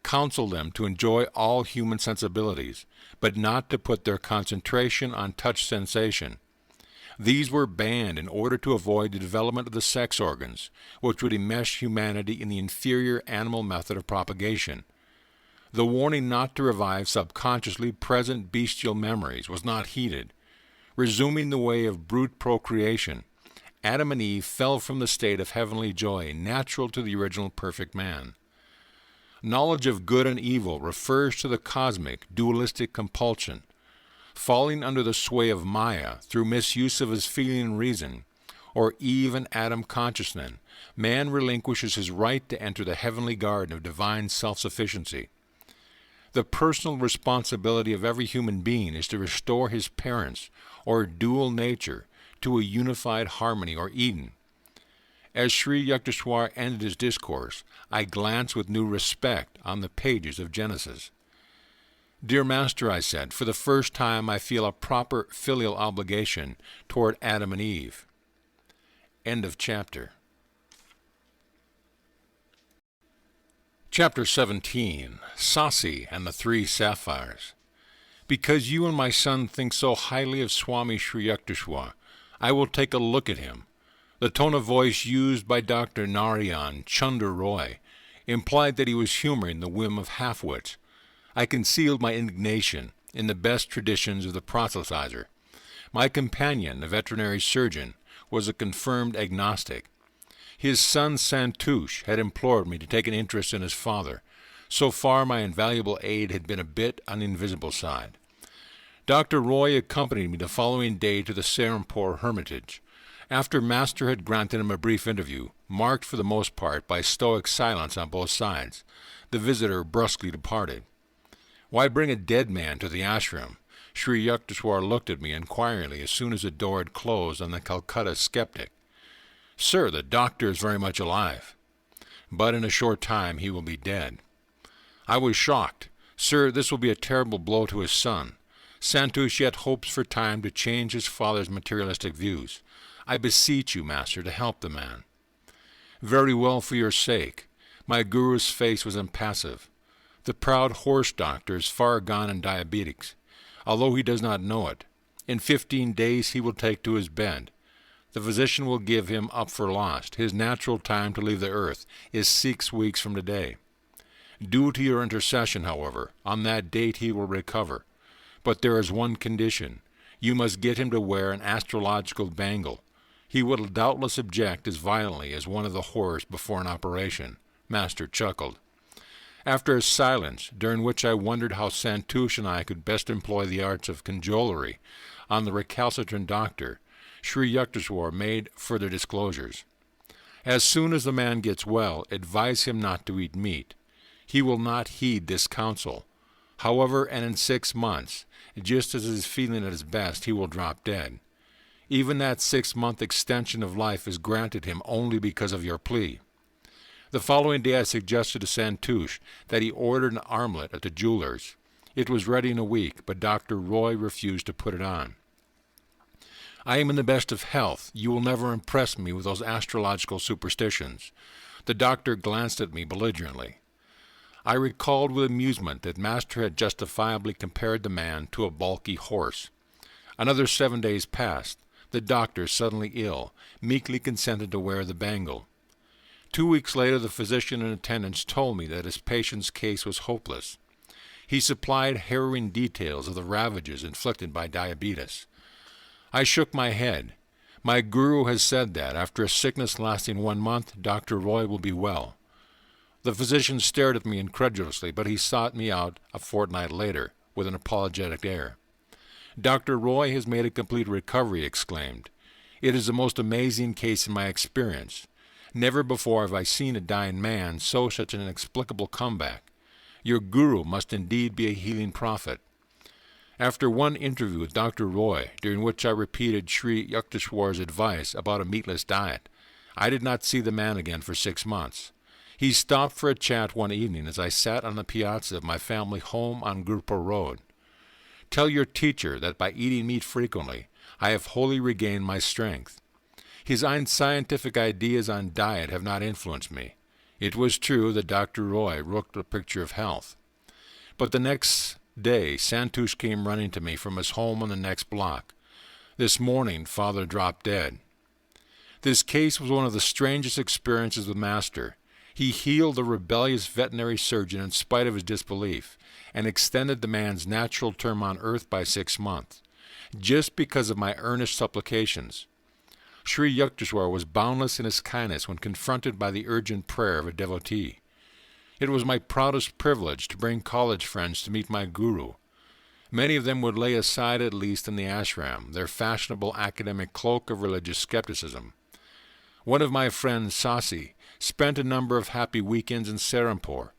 counseled them to enjoy all human sensibilities, but not to put their concentration on touch sensation. These were banned in order to avoid the development of the sex organs, which would enmesh humanity in the inferior animal method of propagation. The warning not to revive subconsciously present bestial memories was not heeded. Resuming the way of brute procreation, Adam and Eve fell from the state of heavenly joy natural to the original perfect man. Knowledge of good and evil refers to the cosmic, dualistic compulsion. Falling under the sway of Maya through misuse of his feeling and reason, or Eve and Adam consciousness, man relinquishes his right to enter the heavenly garden of divine self-sufficiency. The personal responsibility of every human being is to restore his parents, or dual nature, to a unified harmony or Eden. As Sri Yukteswar ended his discourse, I glanced with new respect on the pages of Genesis. "Dear Master," I said, "for the first time I feel a proper filial obligation toward Adam and Eve." End of chapter. Chapter 17, Sasi and the Three Sapphires. Because you and my son think so highly of Swami Sri Yukteswar, I will take a look at him. The tone of voice used by Dr. Narayan Chunder Roy implied that he was humoring the whim of half-wits. I concealed my indignation in the best traditions of the proselytizer. My companion, the veterinary surgeon, was a confirmed agnostic. His son Santouche had implored me to take an interest in his father. So far my invaluable aid had been a bit on the invisible side. Dr. Roy accompanied me the following day to the Serampore Hermitage. After Master had granted him a brief interview, marked for the most part by stoic silence on both sides, the visitor brusquely departed. "Why bring a dead man to the ashram?" Sri Yukteswar looked at me inquiringly as soon as the door had closed on the Calcutta skeptic. "Sir, the doctor is very much alive, but in a short time he will be dead." I was shocked. "Sir, this will be a terrible blow to his son. Santouche yet hopes for time to change his father's materialistic views. I beseech you, Master, to help the man." "Very well, for your sake." My guru's face was impassive. The proud horse doctor is far gone in diabetics, although he does not know it. In 15 days he will take to his bed. The physician will give him up for lost. His natural time to leave the earth is 6 weeks from today. Due to your intercession, however, on that date he will recover. But there is one condition. You must get him to wear an astrological bangle. He will doubtless object as violently as one of the horrors before an operation. Master chuckled. After a silence, during which I wondered how Santouche and I could best employ the arts of cajolery on the recalcitrant doctor, Sri Yukteswar made further disclosures. "As soon as the man gets well, advise him not to eat meat. He will not heed this counsel. However, and in 6 months, just as he is feeling at his best, he will drop dead. Even that 6-month extension of life is granted him only because of your plea." The following day I suggested to Santouche that he ordered an armlet at the jeweler's. It was ready in a week, but Dr. Roy refused to put it on. "I am in the best of health. You will never impress me with those astrological superstitions." The doctor glanced at me belligerently. I recalled with amusement that Master had justifiably compared the man to a balky horse. Another 7 days passed. The doctor, suddenly ill, meekly consented to wear the bangle. 2 weeks later the physician in attendance told me that his patient's case was hopeless. He supplied harrowing details of the ravages inflicted by diabetes. I shook my head. My guru has said that, after a sickness lasting 1 month, Dr. Roy will be well. The physician stared at me incredulously, but he sought me out a fortnight later, with an apologetic air. "Dr. Roy has made a complete recovery," he exclaimed. "It is the most amazing case in my experience. Never before have I seen a dying man show such an inexplicable comeback. Your guru must indeed be a healing prophet." After one interview with Dr. Roy, during which I repeated Sri Yukteswar's advice about a meatless diet, I did not see the man again for 6 months. He stopped for a chat one evening as I sat on the piazza of my family home on Gurpur Road. "Tell your teacher that by eating meat frequently, I have wholly regained my strength." His unscientific ideas on diet have not influenced me. It was true that Dr. Roy looked a picture of health. But the next day, Santosh came running to me from his home on the next block. "This morning, Father dropped dead." This case was one of the strangest experiences with Master. He healed the rebellious veterinary surgeon in spite of his disbelief, and extended the man's natural term on earth by 6 months, just because of my earnest supplications. Sri Yukteswar was boundless in his kindness when confronted by the urgent prayer of a devotee. It was my proudest privilege to bring college friends to meet my guru. Many of them would lay aside, at least in the ashram, their fashionable academic cloak of religious skepticism. One of my friends, Sasi, spent a number of happy weekends in Serampore.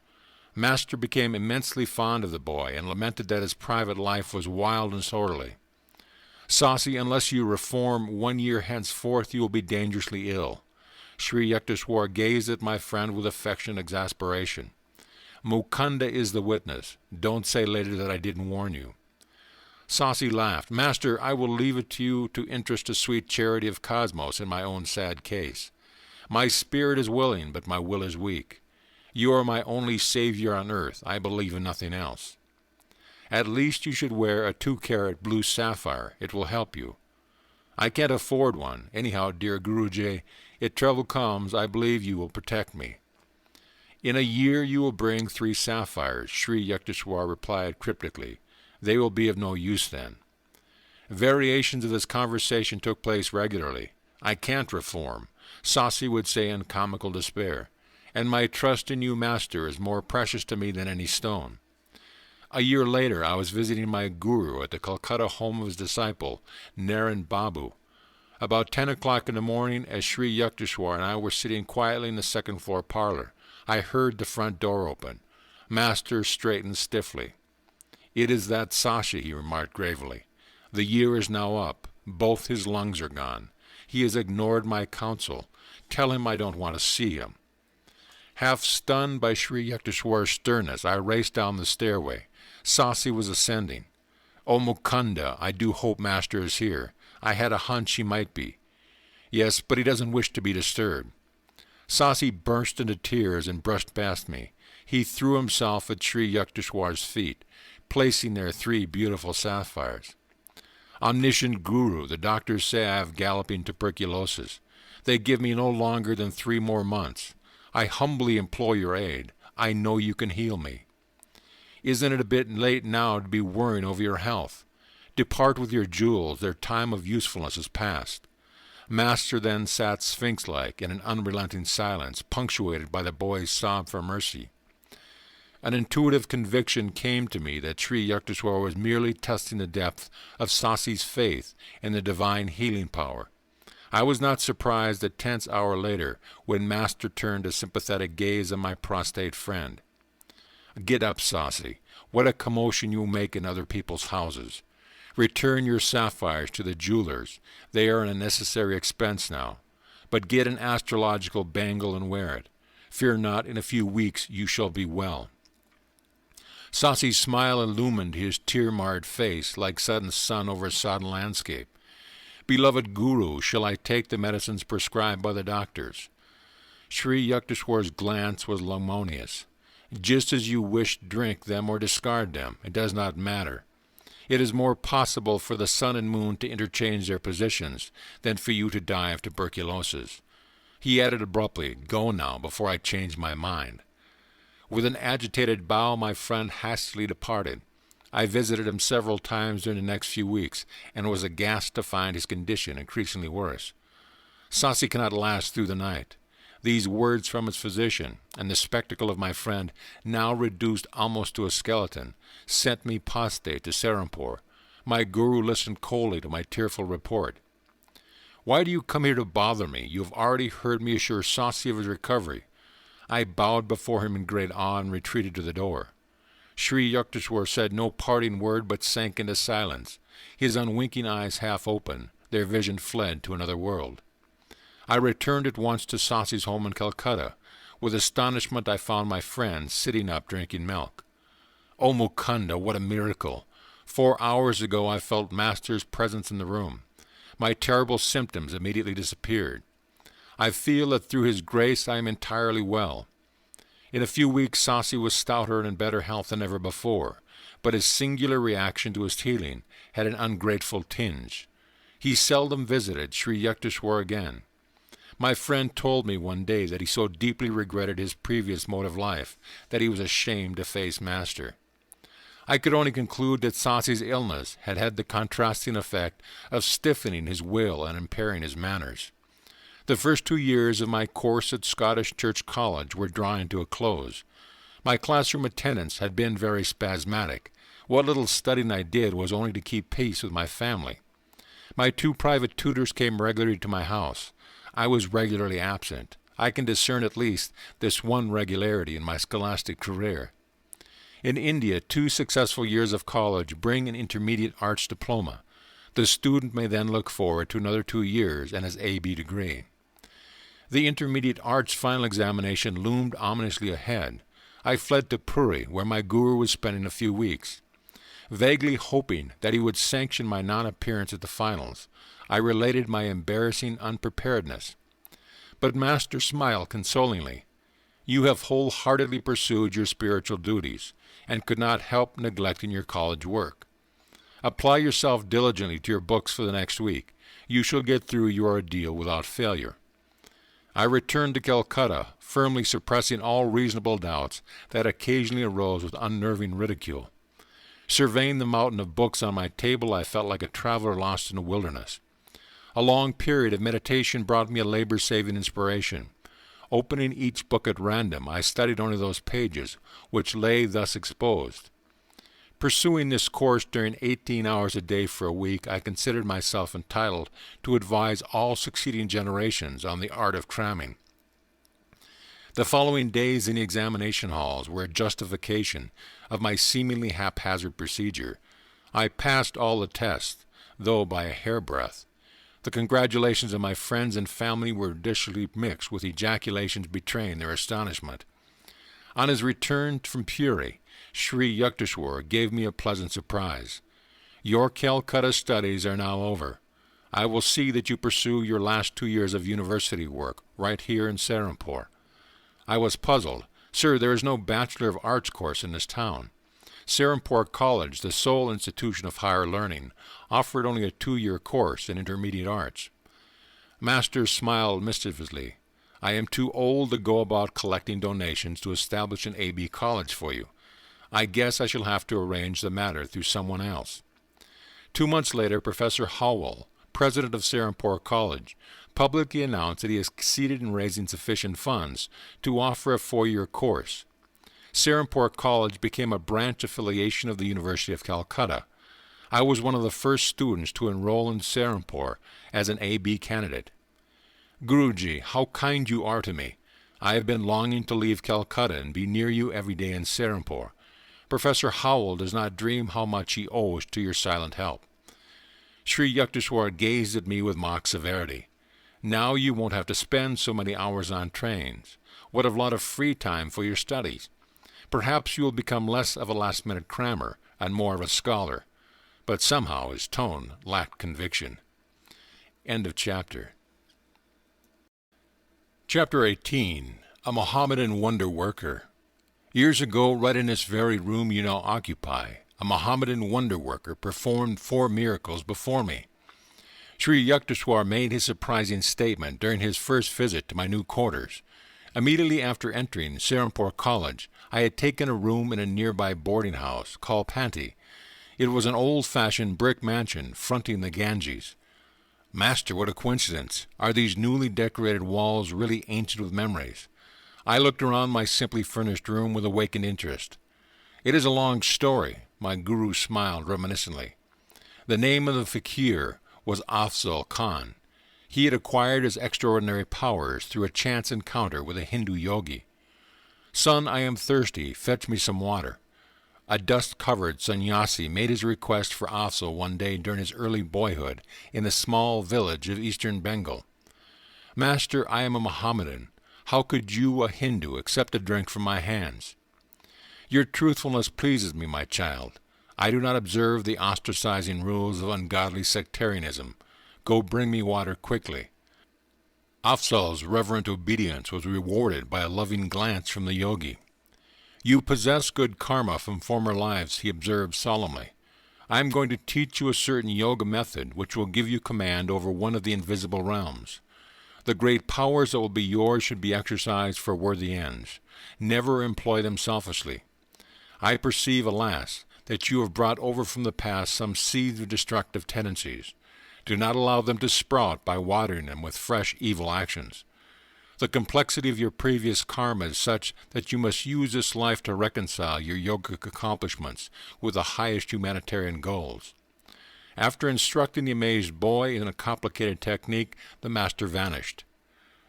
Master became immensely fond of the boy and lamented that his private life was wild and disorderly. "Sasi, unless you reform 1 year henceforth, you will be dangerously ill." Sri Yukteswar gazed at my friend with affectionate exasperation. "Mukunda is the witness. Don't say later that I didn't warn you." Sasi laughed. "Master, I will leave it to you to interest the sweet charity of Cosmos in my own sad case. My spirit is willing, but my will is weak. You are my only savior on earth. I believe in nothing else. At least you should wear a 2-carat blue sapphire. It will help you." "I can't afford one. Anyhow, dear Guruji, if trouble comes, I believe you will protect me." "In a year you will bring 3 sapphires," Sri Yukteswar replied cryptically. "They will be of no use then." Variations of this conversation took place regularly. "I can't reform," Sasi would say in comical despair, "and my trust in you, Master, is more precious to me than any stone." A year later, I was visiting my guru at the Calcutta home of his disciple, Naren Babu. About 10 o'clock in the morning, as Sri Yukteswar and I were sitting quietly in the second-floor parlor, I heard the front door open. Master straightened stiffly. "It is that Sashi," he remarked gravely. "The year is now up. Both his lungs are gone. He has ignored my counsel. Tell him I don't want to see him." Half stunned by Sri Yukteswar's sternness, I raced down the stairway. Sasi was ascending. "Oh, Mukunda, I do hope Master is here. I had a hunch he might be." "Yes, but he doesn't wish to be disturbed." Sasi burst into tears and brushed past me. He threw himself at Sri Yukteswar's feet, placing there 3 beautiful sapphires. "Omniscient Guru, the doctors say I have galloping tuberculosis. They give me no longer than 3 more months. I humbly implore your aid. I know you can heal me." "Isn't it a bit late now to be worrying over your health? Depart with your jewels. Their time of usefulness is past." Master then sat sphinx-like in an unrelenting silence, punctuated by the boy's sob for mercy. An intuitive conviction came to me that Sri Yukteswar was merely testing the depth of Sasi's faith in the divine healing power. I was not surprised a tense hour later when Master turned a sympathetic gaze on my prostrate friend. "Get up, Sasi. What a commotion you make in other people's houses. Return your sapphires to the jewelers. They are an unnecessary expense now. But get an astrological bangle and wear it. Fear not, in a few weeks you shall be well." Sasi's smile illumined his tear-marred face like sudden sun over a sodden landscape. "Beloved Guru, shall I take the medicines prescribed by the doctors?" Sri Yukteswar's glance was lumonious. "Just as you wish, drink them or discard them. It does not matter. It is more possible for the sun and moon to interchange their positions than for you to die of tuberculosis." He added abruptly, "Go now, before I change my mind." With an agitated bow, my friend hastily departed. I visited him several times during the next few weeks and was aghast to find his condition increasingly worse. Sasi cannot last through the night. These words from his physician, and the spectacle of my friend, now reduced almost to a skeleton, sent me poste to Serampore. My guru listened coldly to my tearful report. "Why do you come here to bother me? You have already heard me assure Sasi of his recovery." I bowed before him in great awe and retreated to the door. Sri Yukteswar said no parting word but sank into silence, his unwinking eyes half open, their vision fled to another world. I returned at once to Sasi's home in Calcutta. With astonishment I found my friend sitting up drinking milk. "O Mukunda, what a miracle! 4 hours ago I felt Master's presence in the room. My terrible symptoms immediately disappeared. I feel that through his grace I am entirely well. In a few weeks Sasi was stouter and in better health than ever before, but his singular reaction to his healing had an ungrateful tinge. He seldom visited Sri Yukteswar again. My friend told me one day that he so deeply regretted his previous mode of life that he was ashamed to face Master. I could only conclude that Sasi's illness had had the contrasting effect of stiffening his will and impairing his manners. The first 2 years of my course at Scottish Church College were drawing to a close. My classroom attendance had been very spasmodic. What little studying I did was only to keep pace with my family. My 2 private tutors came regularly to my house. I was regularly absent. I can discern at least this one regularity in my scholastic career. In India, 2 successful years of college bring an intermediate arts diploma. The student may then look forward to another 2 years and his A.B. degree. The intermediate arts final examination loomed ominously ahead. I fled to Puri, where my guru was spending a few weeks. Vaguely hoping that he would sanction my non-appearance at the finals, I related my embarrassing unpreparedness. But Master smiled consolingly. "You have wholeheartedly pursued your spiritual duties, and could not help neglecting your college work. Apply yourself diligently to your books for the next week. You shall get through your ordeal without failure." I returned to Calcutta, firmly suppressing all reasonable doubts that occasionally arose with unnerving ridicule. Surveying the mountain of books on my table, I felt like a traveler lost in a wilderness. A long period of meditation brought me a labor-saving inspiration. Opening each book at random, I studied only those pages which lay thus exposed. Pursuing this course during 18 hours a day for a week, I considered myself entitled to advise all succeeding generations on the art of cramming. The following days in the examination halls were a justification of my seemingly haphazard procedure. I passed all the tests, though by a hairbreadth. The congratulations of my friends and family were additionally mixed with ejaculations betraying their astonishment. On his return from Puri, Sri Yukteswar gave me a pleasant surprise. "Your Calcutta studies are now over. I will see that you pursue your last 2 years of university work right here in Serampore." I was puzzled. "Sir, there is no Bachelor of Arts course in this town." Serampore College, the sole institution of higher learning, offered only a 2-year course in intermediate arts. Master smiled mischievously. "I am too old to go about collecting donations to establish an A.B. college for you. I guess I shall have to arrange the matter through someone else." 2 months later, Professor Howell, president of Serampore College, publicly announced that he has succeeded in raising sufficient funds to offer a 4-year course. Serampore College became a branch affiliation of the University of Calcutta. I was one of the first students to enroll in Serampore as an A.B. candidate. "Guruji, how kind you are to me. I have been longing to leave Calcutta and be near you every day in Serampore. Professor Howell does not dream how much he owes to your silent help." Sri Yukteswar gazed at me with mock severity. "Now you won't have to spend so many hours on trains. What a lot of free time for your studies. Perhaps you will become less of a last-minute crammer and more of a scholar." But somehow his tone lacked conviction. End of chapter. Chapter 18. A Mohammedan Wonder Worker. Years ago, right in this very room you now occupy, a Mohammedan wonder worker performed 4 miracles before me. Sri Yukteswar made his surprising statement during his first visit to my new quarters. Immediately after entering Serampore College, I had taken a room in a nearby boarding house called Panti, It was an old-fashioned brick mansion fronting the Ganges. Master, what a coincidence! Are these newly decorated walls really ancient with memories? I looked around my simply furnished room with awakened interest. It is a long story, my guru smiled reminiscently. The name of the fakir was Afzal Khan. He had acquired his extraordinary powers through a chance encounter with a Hindu yogi. Son, I am thirsty, fetch me some water. A dust-covered sannyasi made his request for Afzal one day during his early boyhood in the small village of eastern Bengal. Master, I am a Mohammedan. How could you, a Hindu, accept a drink from my hands? Your truthfulness pleases me, my child. I do not observe the ostracizing rules of ungodly sectarianism. Go bring me water quickly. Afzal's reverent obedience was rewarded by a loving glance from the yogi. You possess good karma from former lives, he observed solemnly. I am going to teach you a certain yoga method which will give you command over one of the invisible realms. The great powers that will be yours should be exercised for worthy ends. Never employ them selfishly. I perceive, alas, that you have brought over from the past some seeds of destructive tendencies. Do not allow them to sprout by watering them with fresh evil actions. The complexity of your previous karma is such that you must use this life to reconcile your yogic accomplishments with the highest humanitarian goals. After instructing the amazed boy in a complicated technique, the master vanished.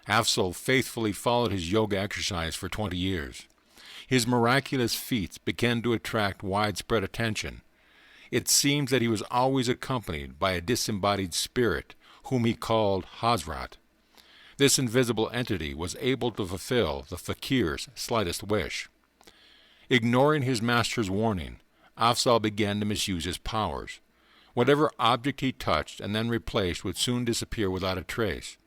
Afzal faithfully followed his yoga exercise for 20 years. His miraculous feats began to attract widespread attention. It seems that he was always accompanied by a disembodied spirit, whom he called Hazrat. This invisible entity was able to fulfill the fakir's slightest wish. Ignoring his master's warning, Afzal began to misuse his powers. Whatever object he touched and then replaced would soon disappear without a trace.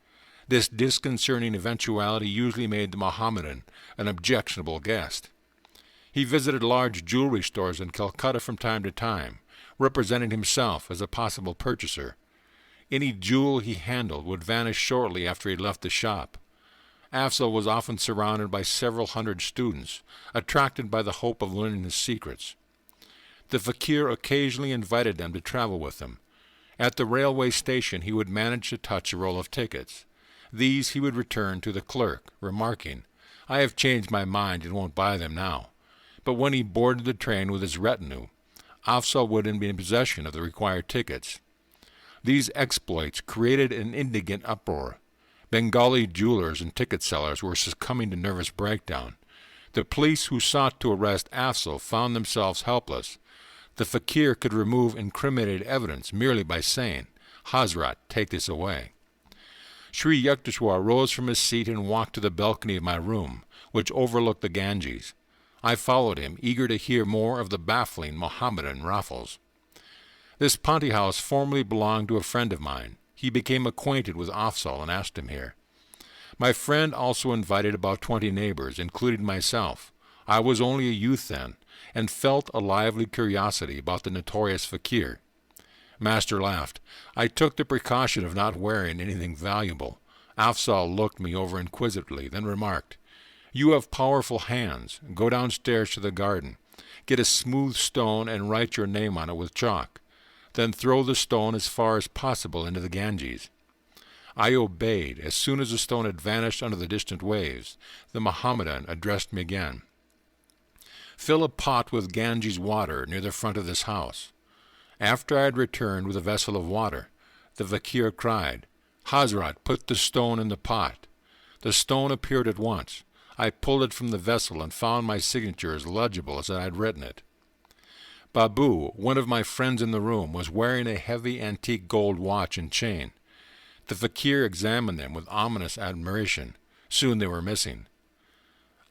This disconcerting eventuality usually made the Mohammedan an objectionable guest. He visited large jewelry stores in Calcutta from time to time, representing himself as a possible purchaser. Any jewel he handled would vanish shortly after he left the shop. Afzal was often surrounded by several hundred students, attracted by the hope of learning his secrets. The fakir occasionally invited them to travel with him. At the railway station he would manage to touch a roll of tickets. These he would return to the clerk, remarking, "I have changed my mind and won't buy them now." But when he boarded the train with his retinue, Afzal would be in possession of the required tickets. These exploits created an indignant uproar. Bengali jewelers and ticket sellers were succumbing to nervous breakdown. The police who sought to arrest Afzal found themselves helpless. The fakir could remove incriminated evidence merely by saying, "Hazrat, take this away." Sri Yukteswar rose from his seat and walked to the balcony of my room, which overlooked the Ganges. I followed him, eager to hear more of the baffling Mohammedan raffles. This Panti house formerly belonged to a friend of mine. He became acquainted with Afzal and asked him here. My friend also invited about 20 neighbors, including myself. I was only a youth then, and felt a lively curiosity about the notorious fakir. Master laughed. I took the precaution of not wearing anything valuable. Afzal looked me over inquisitively, then remarked, "You have powerful hands. Go downstairs to the garden. Get a smooth stone and write your name on it with chalk. Then throw the stone as far as possible into the Ganges." I obeyed. As soon as the stone had vanished under the distant waves, the Mohammedan addressed me again. "Fill a pot with Ganges water near the front of this house." After I had returned with a vessel of water, the fakir cried, "Hazrat, put the stone in the pot." The stone appeared at once. I pulled it from the vessel and found my signature as legible as I had written it. Babu, one of my friends in the room, was wearing a heavy antique gold watch and chain. The fakir examined them with ominous admiration. Soon they were missing.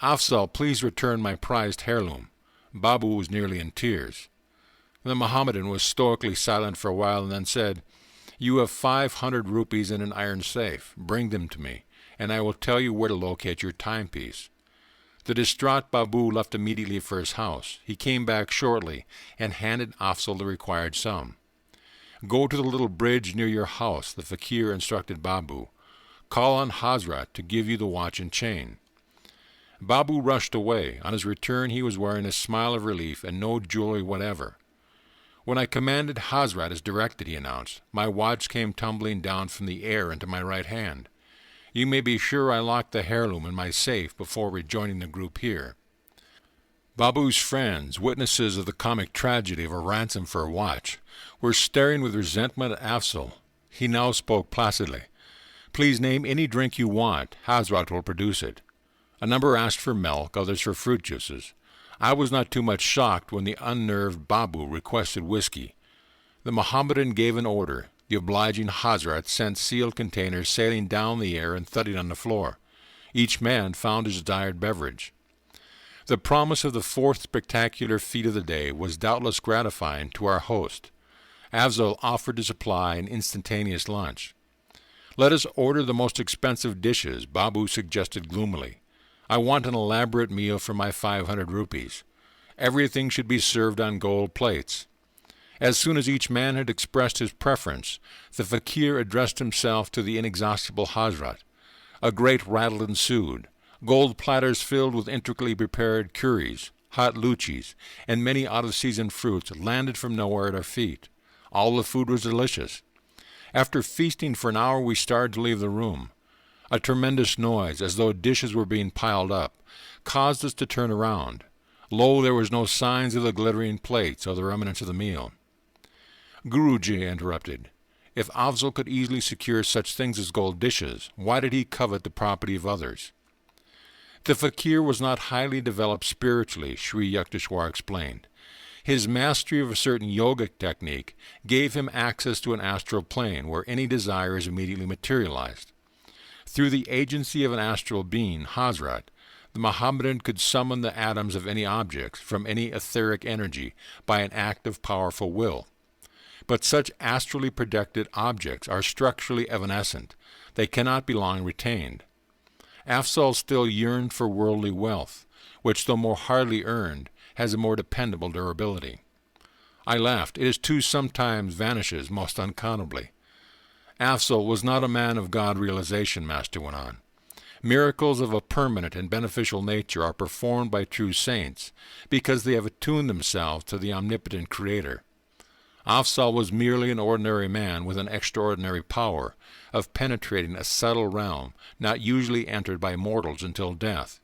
"Afzal, please return my prized heirloom." Babu was nearly in tears. The Mohammedan was stoically silent for a while and then said, "You have 500 rupees in an iron safe. Bring them to me, and I will tell you where to locate your timepiece." The distraught Babu left immediately for his house. He came back shortly and handed Afzal the required sum. "Go to the little bridge near your house," the fakir instructed Babu. "Call on Hazrat to give you the watch and chain." Babu rushed away. On his return he was wearing a smile of relief and no jewelry whatever. When I commanded Hazrat as directed, he announced, my watch came tumbling down from the air into my right hand. You may be sure I locked the heirloom in my safe before rejoining the group here. Babu's friends, witnesses of the comic tragedy of a ransom for a watch, were staring with resentment at Afzal. He now spoke placidly. Please name any drink you want. Hazrat will produce it. A number asked for milk, others for fruit juices. I was not too much shocked when the unnerved Babu requested whiskey. The Mohammedan gave an order. The obliging Hazrat sent sealed containers sailing down the air and thudding on the floor. Each man found his desired beverage. The promise of the fourth spectacular feat of the day was doubtless gratifying to our host. Afzal offered to supply an instantaneous lunch. Let us order the most expensive dishes, Babu suggested gloomily. I want an elaborate meal for my 500 rupees. Everything should be served on gold plates. As soon as each man had expressed his preference, the fakir addressed himself to the inexhaustible Hazrat. A great rattle ensued. Gold platters filled with intricately prepared curries, hot luchis, and many out-of-season fruits landed from nowhere at our feet. All the food was delicious. After feasting for an hour, we started to leave the room. A tremendous noise, as though dishes were being piled up, caused us to turn around. Lo, there was no signs of the glittering plates or the remnants of the meal. Guruji interrupted. If Afzal could easily secure such things as gold dishes, why did he covet the property of others? The fakir was not highly developed spiritually, Sri Yukteswar explained. His mastery of a certain yogic technique gave him access to an astral plane where any desire is immediately materialized. Through the agency of an astral being, Hazrat, the Mohammedan could summon the atoms of any objects from any etheric energy by an act of powerful will. But such astrally projected objects are structurally evanescent. They cannot be long retained. Afzal still yearned for worldly wealth, which, though more hardly earned, has a more dependable durability. I laughed. It is too sometimes vanishes most unaccountably. Afzal was not a man of God realization, Master went on. Miracles of a permanent and beneficial nature are performed by true saints because they have attuned themselves to the omnipotent Creator. Afzal was merely an ordinary man with an extraordinary power of penetrating a subtle realm not usually entered by mortals until death.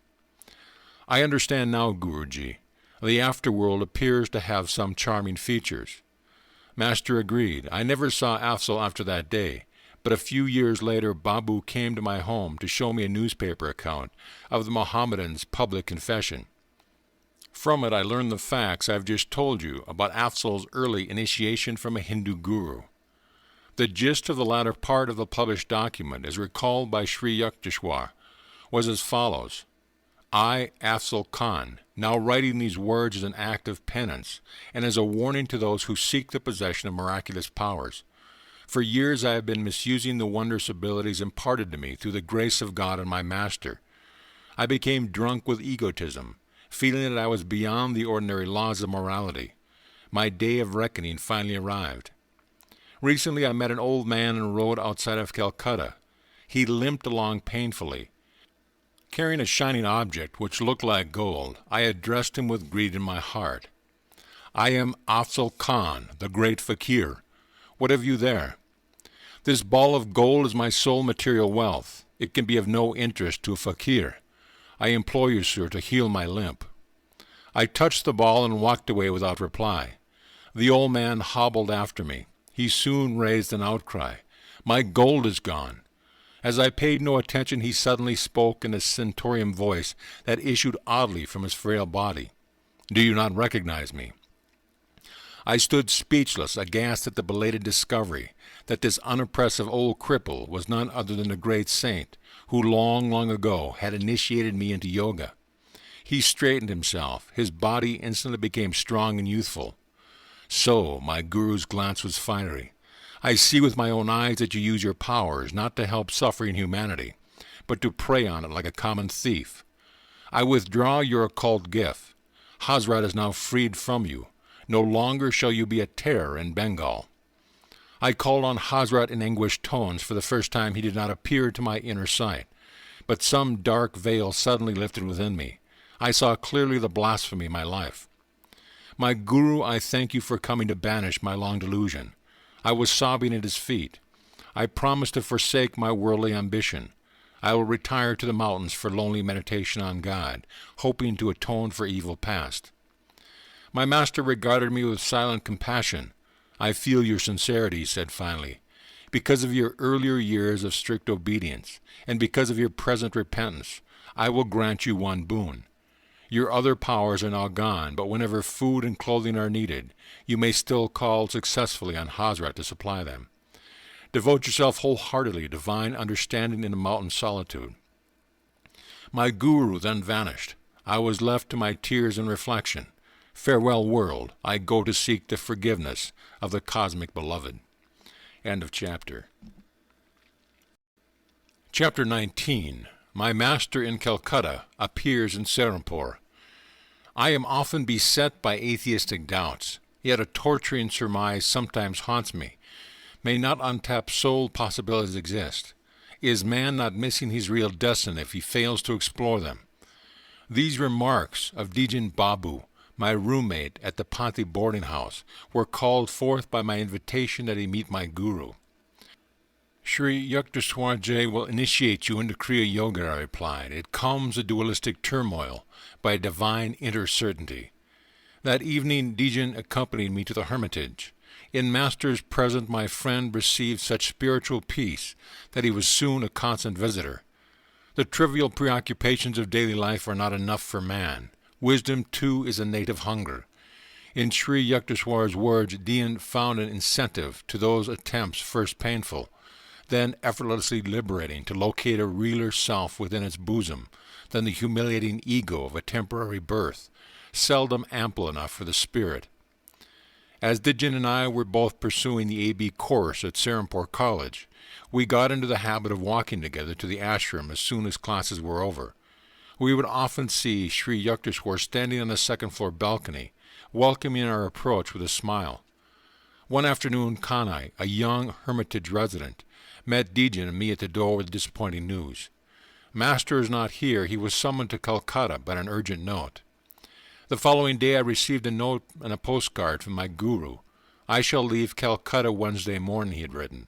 I understand now, Guruji. The afterworld appears to have some charming features. Master agreed. I never saw Afzal after that day, but a few years later Babu came to my home to show me a newspaper account of the Mohammedan's public confession. From it I learned the facts I've just told you about Afzal's early initiation from a Hindu guru. The gist of the latter part of the published document, as recalled by Sri Yukteswar, was as follows. I, Afzal Khan, now writing these words as an act of penance and as a warning to those who seek the possession of miraculous powers. For years I have been misusing the wondrous abilities imparted to me through the grace of God and my Master. I became drunk with egotism, feeling that I was beyond the ordinary laws of morality. My day of reckoning finally arrived. Recently I met an old man on a road outside of Calcutta. He limped along painfully. Carrying a shining object which looked like gold, I addressed him with greed in my heart. I am Afzal Khan, the great fakir. What have you there? This ball of gold is my sole material wealth. It can be of no interest to a fakir. I implore you, sir, to heal my limp. I touched the ball and walked away without reply. The old man hobbled after me. He soon raised an outcry. My gold is gone. As I paid no attention, he suddenly spoke in a stentorian voice that issued oddly from his frail body. Do you not recognize me? I stood speechless, aghast at the belated discovery that this unimpressive old cripple was none other than the great saint who long, long ago had initiated me into yoga. He straightened himself. His body instantly became strong and youthful. So, my guru's glance was fiery. I see with my own eyes that you use your powers not to help suffering humanity, but to prey on it like a common thief. I withdraw your occult gift. Hazrat is now freed from you. No longer shall you be a terror in Bengal. I called on Hazrat in anguished tones. For the first time he did not appear to my inner sight, but some dark veil suddenly lifted within me. I saw clearly the blasphemy of my life. My Guru, I thank you for coming to banish my long delusion. I was sobbing at his feet. I promise to forsake my worldly ambition. I will retire to the mountains for lonely meditation on God, hoping to atone for evil past. My master regarded me with silent compassion. I feel your sincerity, he said finally. Because of your earlier years of strict obedience, and because of your present repentance, I will grant you one boon. Your other powers are now gone, but whenever food and clothing are needed, you may still call successfully on Hazrat to supply them. Devote yourself wholeheartedly to divine understanding in the mountain solitude. My Guru then vanished. I was left to my tears and reflection. Farewell, world. I go to seek the forgiveness of the cosmic beloved. End of chapter. Chapter 19. My Master in Calcutta appears in Serampore. I am often beset by atheistic doubts, yet a torturing surmise sometimes haunts me. May not untapped soul possibilities exist? Is man not missing his real destiny if he fails to explore them? These remarks of Dijan Babu, my roommate at the Panthi boarding house, were called forth by my invitation that he meet my Guru. Sri Yukteswar will initiate you into Kriya Yoga, I replied. It calms the dualistic turmoil by divine inner certainty. That evening Dijan accompanied me to the hermitage. In Master's presence my friend received such spiritual peace that he was soon a constant visitor. The trivial preoccupations of daily life are not enough for man. Wisdom, too, is a native hunger. In Sri Yukteswar's words, Dian found an incentive to those attempts first painful, then effortlessly liberating to locate a realer self within its bosom than the humiliating ego of a temporary birth, seldom ample enough for the spirit. As Dijan and I were both pursuing the A.B. course at Serampore College, we got into the habit of walking together to the ashram as soon as classes were over. We would often see Sri Yukteswar standing on the second-floor balcony, welcoming our approach with a smile. One afternoon, Kanai, a young hermitage resident, met Dijan and me at the door with disappointing news. Master is not here. He was summoned to Calcutta by an urgent note. The following day I received a note and a postcard from my Guru. I shall leave Calcutta Wednesday morning, he had written.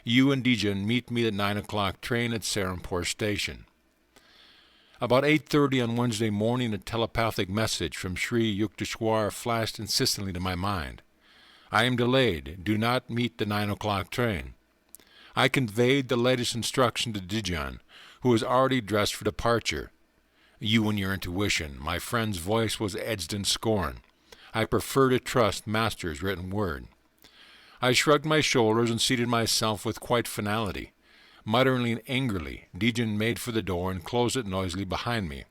You and Dijan meet me at 9 o'clock train at Serampore station. About 8:30 on Wednesday morning, a telepathic message from Sri Yukteswar flashed insistently to my mind. I am delayed. Do not meet the 9 o'clock train. I conveyed the latest instruction to Dijan, who was already dressed for departure. You and your intuition. My friend's voice was edged in scorn. I prefer to trust Master's written word. I shrugged my shoulders and seated myself with quite finality. Muttering angrily, Dijan made for the door and closed it noisily behind me.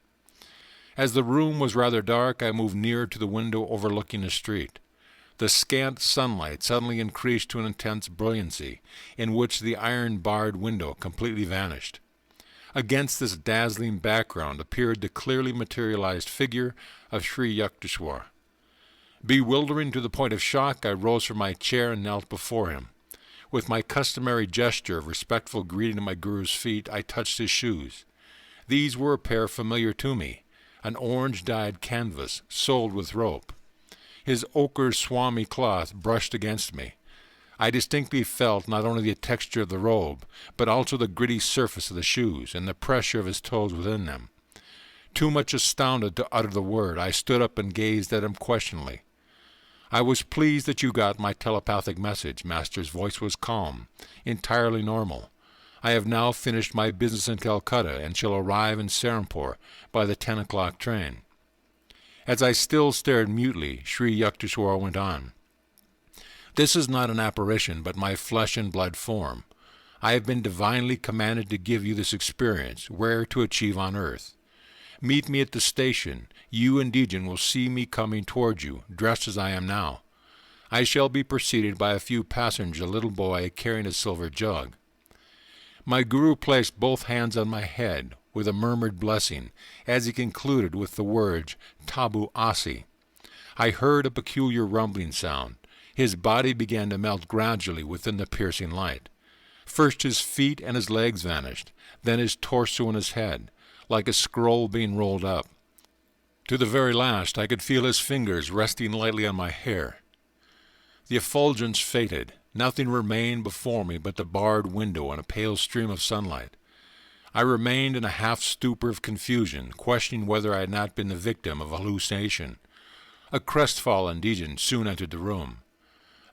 As the room was rather dark, I moved nearer to the window overlooking the street. The scant sunlight suddenly increased to an intense brilliancy, in which the iron-barred window completely vanished. Against this dazzling background appeared the clearly materialized figure of Sri Yukteswar. Bewildering to the point of shock, I rose from my chair and knelt before him. With my customary gesture of respectful greeting to my Guru's feet, I touched his shoes. These were a pair familiar to me, an orange-dyed canvas, soled with rope. His ochre swami cloth brushed against me. I distinctly felt not only the texture of the robe, but also the gritty surface of the shoes and the pressure of his toes within them. Too much astounded to utter the word, I stood up and gazed at him questioningly. I was pleased that you got my telepathic message. Master's voice was calm, entirely normal. I have now finished my business in Calcutta and shall arrive in Serampore by the 10 o'clock train. As I still stared mutely, Sri Yukteswar went on. This is not an apparition, but my flesh and blood form. I have been divinely commanded to give you this experience, rare to achieve on earth. Meet me at the station. You and Dijan will see me coming toward you, dressed as I am now. I shall be preceded by a few passengers, a little boy carrying a silver jug. My Guru placed both hands on my head with a murmured blessing, as he concluded with the words, Tabu Asi. I heard a peculiar rumbling sound. His body began to melt gradually within the piercing light. First his feet and his legs vanished, then his torso and his head, like a scroll being rolled up. To the very last I could feel his fingers resting lightly on my hair. The effulgence faded. Nothing remained before me but the barred window and a pale stream of sunlight. I remained in a half-stupor of confusion, questioning whether I had not been the victim of a hallucination. A crestfallen Dejan soon entered the room.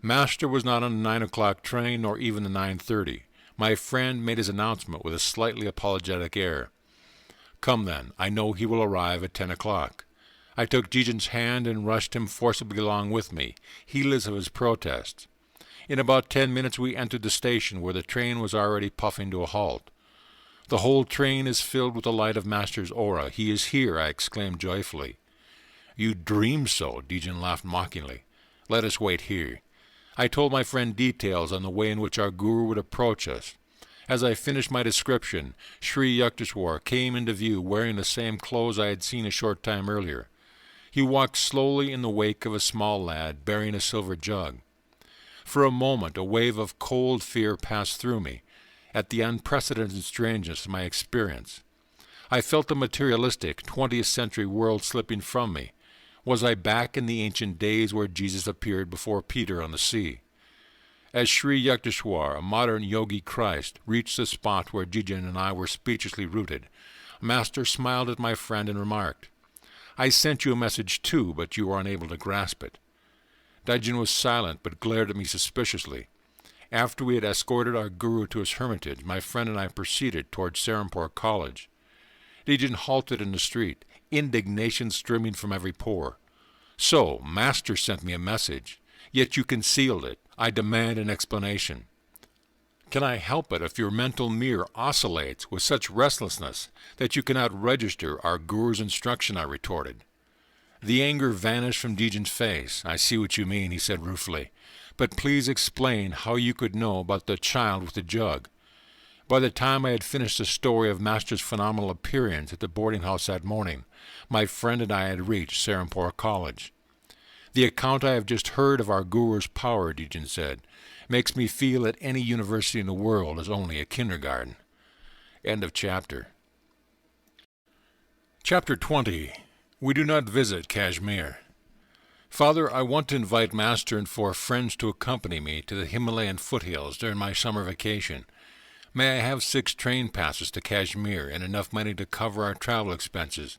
Master was not on the 9 o'clock train, nor even the 9:30. My friend made his announcement with a slightly apologetic air. "Come then, I know he will arrive at 10 o'clock. I took Dejan's hand and rushed him forcibly along with me, heedless of his protests. In about 10 minutes we entered the station, where the train was already puffing to a halt. "The whole train is filled with the light of Master's aura. He is here," I exclaimed joyfully. "You dream so," Dejan laughed mockingly. "Let us wait here." I told my friend details on the way in which our guru would approach us. As I finished my description, Sri Yukteswar came into view wearing the same clothes I had seen a short time earlier. He walked slowly in the wake of a small lad bearing a silver jug. For a moment a wave of cold fear passed through me at the unprecedented strangeness of my experience. I felt the materialistic 20th century world slipping from me. Was I back in the ancient days where Jesus appeared before Peter on the sea? As Sri Yukteswar, a modern yogi Christ, reached the spot where Dejan and I were speechlessly rooted, Master smiled at my friend and remarked, "I sent you a message too, but you were unable to grasp it." Dejan was silent, but glared at me suspiciously. After we had escorted our guru to his hermitage, my friend and I proceeded toward Serampore College. Dejan halted in the street, indignation streaming from every pore. "So, Master sent me a message, yet you concealed it. I demand an explanation." "Can I help it if your mental mirror oscillates with such restlessness that you cannot register our guru's instruction?" I retorted. The anger vanished from Dejan's face. "I see what you mean," he said ruefully. "But please explain how you could know about the child with the jug." By the time I had finished the story of Master's phenomenal appearance at the boarding house that morning, my friend and I had reached Serampore College. "The account I have just heard of our guru's power," Dejan said, "makes me feel that any university in the world is only a kindergarten." End of chapter. Chapter 20. We do not visit Kashmir. "Father, I want to invite Master and 4 friends to accompany me to the Himalayan foothills during my summer vacation. May I have 6 train passes to Kashmir and enough money to cover our travel expenses?"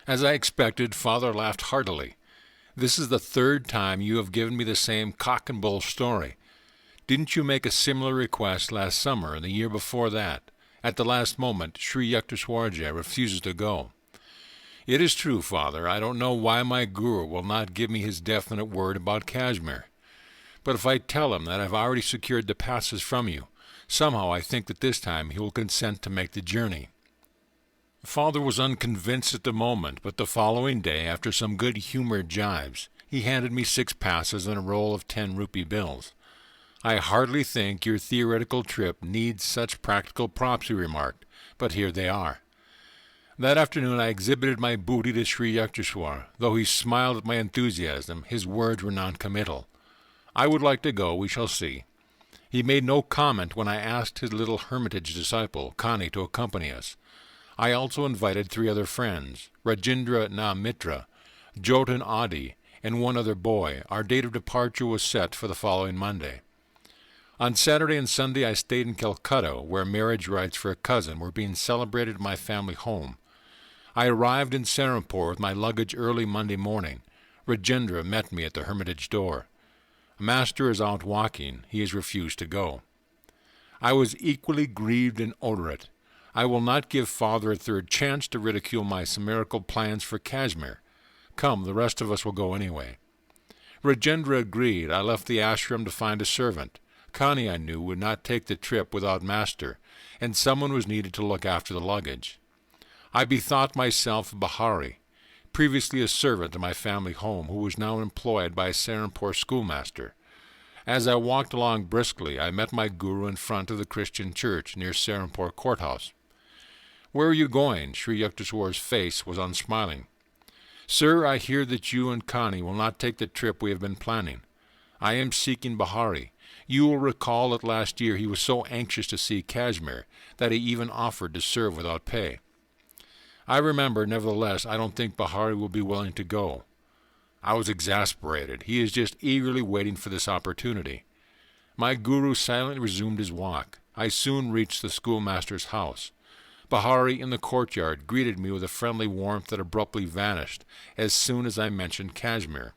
As I expected, Father laughed heartily. "This is the 3rd time you have given me the same cock-and-bull story. Didn't you make a similar request last summer and the year before that? At the last moment, Sri Yukteswarji refuses to go." "It is true, Father. I don't know why my guru will not give me his definite word about Kashmir. But if I tell him that I've already secured the passes from you, somehow I think that this time he will consent to make the journey." Father was unconvinced at the moment, but the following day, after some good-humored jibes, he handed me 6 passes and a roll of 10-rupee bills. "I hardly think your theoretical trip needs such practical props," he remarked, "but here they are." That afternoon I exhibited my booty to Sri Yukteswar. Though he smiled at my enthusiasm, his words were non-committal. "I would like to go, we shall see." He made no comment when I asked his little hermitage disciple, Kani, to accompany us. I also invited 3 other friends, Rajendra Na Mitra, Jotan Adi, and 1 other boy. Our date of departure was set for the following Monday. On Saturday and Sunday I stayed in Calcutta, where marriage rites for a cousin were being celebrated at my family home. I arrived in Serampore with my luggage early Monday morning. Rajendra met me at the hermitage door. "Master is out walking. He has refused to go." I was equally grieved and odorate. I will not give Father a 3rd chance to ridicule my chimerical plans for Kashmir. "Come, the rest of us will go anyway." Rajendra agreed. I left the ashram to find a servant. Kani, I knew, would not take the trip without Master, and someone was needed to look after the luggage. I bethought myself of Bahari, previously a servant in my family home, who was now employed by a Serampore schoolmaster. As I walked along briskly, I met my guru in front of the Christian church near Serampore courthouse. "Where are you going?" Sri Yukteswar's face was unsmiling. "Sir, I hear that you and Kani will not take the trip we have been planning. I am seeking Bahari. You will recall that last year he was so anxious to see Kashmir that he even offered to serve without pay." I remember, nevertheless, I don't think Bahari will be willing to go. I was exasperated. He is just eagerly waiting for this opportunity. My guru silently resumed his walk. I soon reached the schoolmaster's house. Bahari, in the courtyard, greeted me with a friendly warmth that abruptly vanished as soon as I mentioned Kashmir.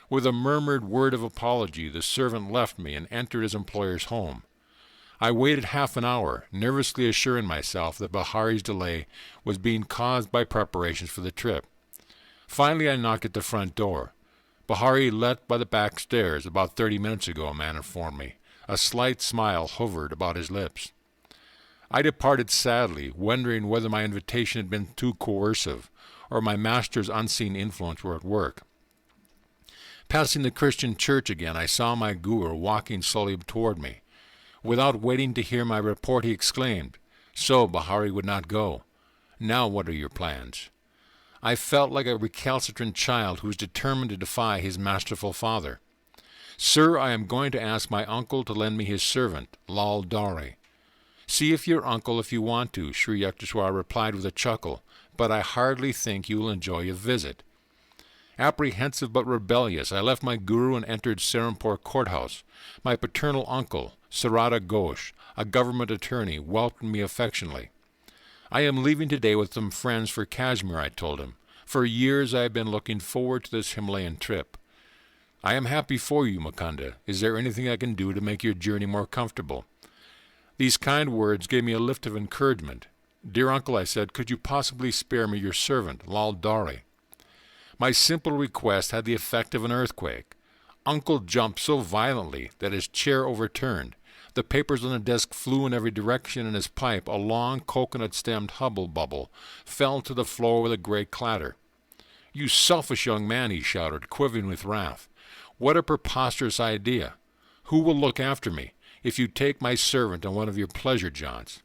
With a murmured word of apology, the servant left me and entered his employer's home. I waited half an hour, nervously assuring myself that Bahari's delay was being caused by preparations for the trip. Finally, I knocked at the front door. Bahari left by the back stairs about 30 minutes ago, a man informed me. A slight smile hovered about his lips. I departed sadly, wondering whether my invitation had been too coercive, or my master's unseen influence were at work. Passing the Christian church again, I saw my guru walking slowly toward me. Without waiting to hear my report, he exclaimed, "So Bahari would not go. Now what are your plans?" I felt like a recalcitrant child who is determined to defy his masterful father. "Sir, I am going to ask my uncle to lend me his servant, Lal Dare." "See if your uncle if you want to," Sri Yukteswar replied with a chuckle, "but I hardly think you will enjoy a visit." Apprehensive but rebellious, I left my guru and entered Serampore courthouse. My paternal uncle, Sarada Ghosh, a government attorney, welcomed me affectionately. "I am leaving today with some friends for Kashmir," I told him. "For years I have been looking forward to this Himalayan trip." "I am happy for you, Mukunda. Is there anything I can do to make your journey more comfortable?" These kind words gave me a lift of encouragement. "Dear uncle," I said, "could you possibly spare me your servant, Lal Dare?" My simple request had the effect of an earthquake. Uncle jumped so violently that his chair overturned. The papers on the desk flew in every direction, and his pipe, a long coconut-stemmed hubble-bubble, fell to the floor with a great clatter. "You selfish young man," he shouted, quivering with wrath. "What a preposterous idea! Who will look after me if you take my servant on one of your pleasure jaunts?"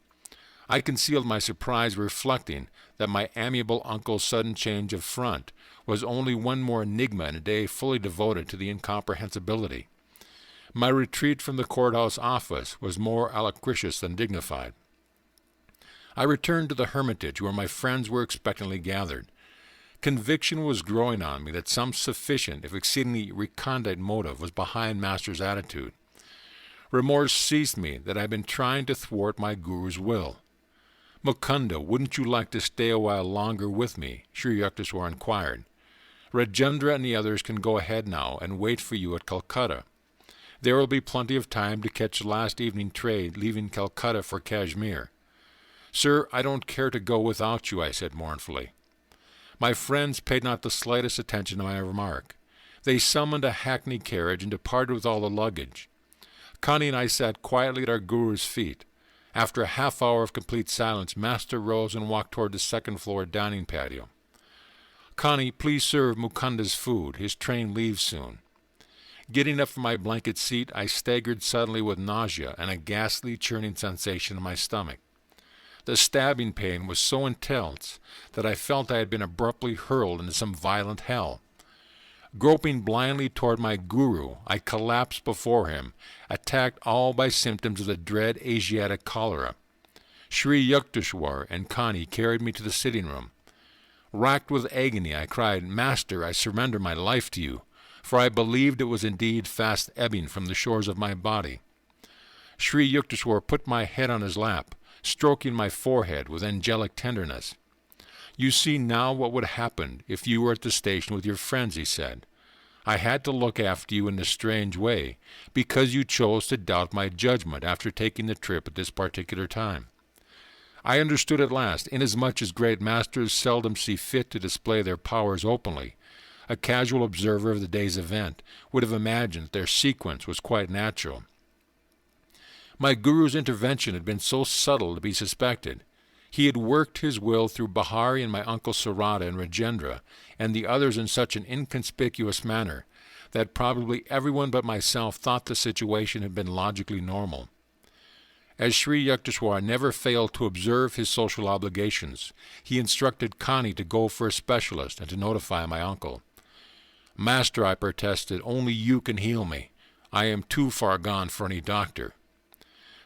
I concealed my surprise, reflecting that my amiable uncle's sudden change of front was only one more enigma in a day fully devoted to the incomprehensibility. My retreat from the courthouse office was more alacritious than dignified. I returned to the hermitage where my friends were expectantly gathered. Conviction was growing on me that some sufficient, if exceedingly recondite motive was behind Master's attitude. Remorse seized me that I had been trying to thwart my guru's will. "Mukunda, wouldn't you like to stay a while longer with me?" Sri Yukteswar inquired. "Rajendra and the others can go ahead now and wait for you at Calcutta. There will be plenty of time to catch the last evening train leaving Calcutta for Kashmir." "Sir, I don't care to go without you," I said mournfully. My friends paid not the slightest attention to my remark. They summoned a hackney carriage and departed with all the luggage. Connie and I sat quietly at our guru's feet. After a half-hour of complete silence, Master rose and walked toward the second-floor dining patio. "Connie, please serve Mukunda's food. His train leaves soon." Getting up from my blanket seat, I staggered suddenly with nausea and a ghastly churning sensation in my stomach. The stabbing pain was so intense that I felt I had been abruptly hurled into some violent hell. Groping blindly toward my guru, I collapsed before him, attacked all by symptoms of the dread Asiatic cholera. Sri Yukteswar and Connie carried me to the sitting-room. Racked with agony, I cried, "Master, I surrender my life to you," for I believed it was indeed fast ebbing from the shores of my body. Sri Yukteswar put my head on his lap, stroking my forehead with angelic tenderness. "You see now what would happen if you were at the station with your friends," he said. "I had to look after you in a strange way, because you chose to doubt my judgment after taking the trip at this particular time. I understood at last, inasmuch as great masters seldom see fit to display their powers openly. A casual observer of the day's event would have imagined that their sequence was quite natural. My guru's intervention had been so subtle to be suspected. He had worked his will through Bahari and my uncle Sarada and Rajendra and the others in such an inconspicuous manner that probably everyone but myself thought the situation had been logically normal. As Sri Yukteswar never failed to observe his social obligations, he instructed Connie to go for a specialist and to notify my uncle. "Master," I protested, "only you can heal me. I am too far gone for any doctor."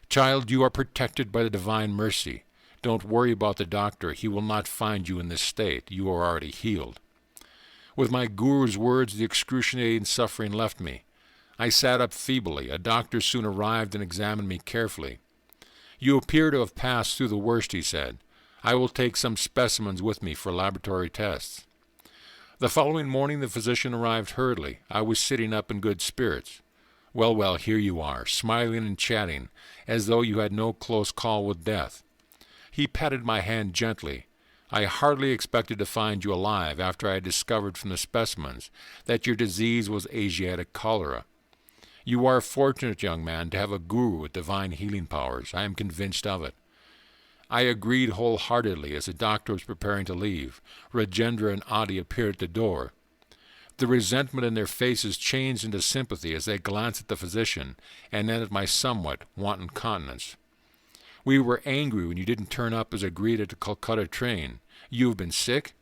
"Child, you are protected by the divine mercy. Don't worry about the doctor. He will not find you in this state. You are already healed." With my guru's words, the excruciating suffering left me. I sat up feebly. A doctor soon arrived and examined me carefully. "You appear to have passed through the worst," he said. "I will take some specimens with me for laboratory tests." The following morning the physician arrived hurriedly. I was sitting up in good spirits. Well, here you are, smiling and chatting, as though you had no close call with death." He patted my hand gently. "I hardly expected to find you alive after I had discovered from the specimens that your disease was Asiatic cholera. You are fortunate, young man, to have a guru with divine healing powers. I am convinced of it." I agreed wholeheartedly as the doctor was preparing to leave. Rajendra and Adi appeared at the door. The resentment in their faces changed into sympathy as they glanced at the physician and then at my somewhat wanton countenance. "We were angry when you didn't turn up as agreed at the Calcutta train. You have been sick?"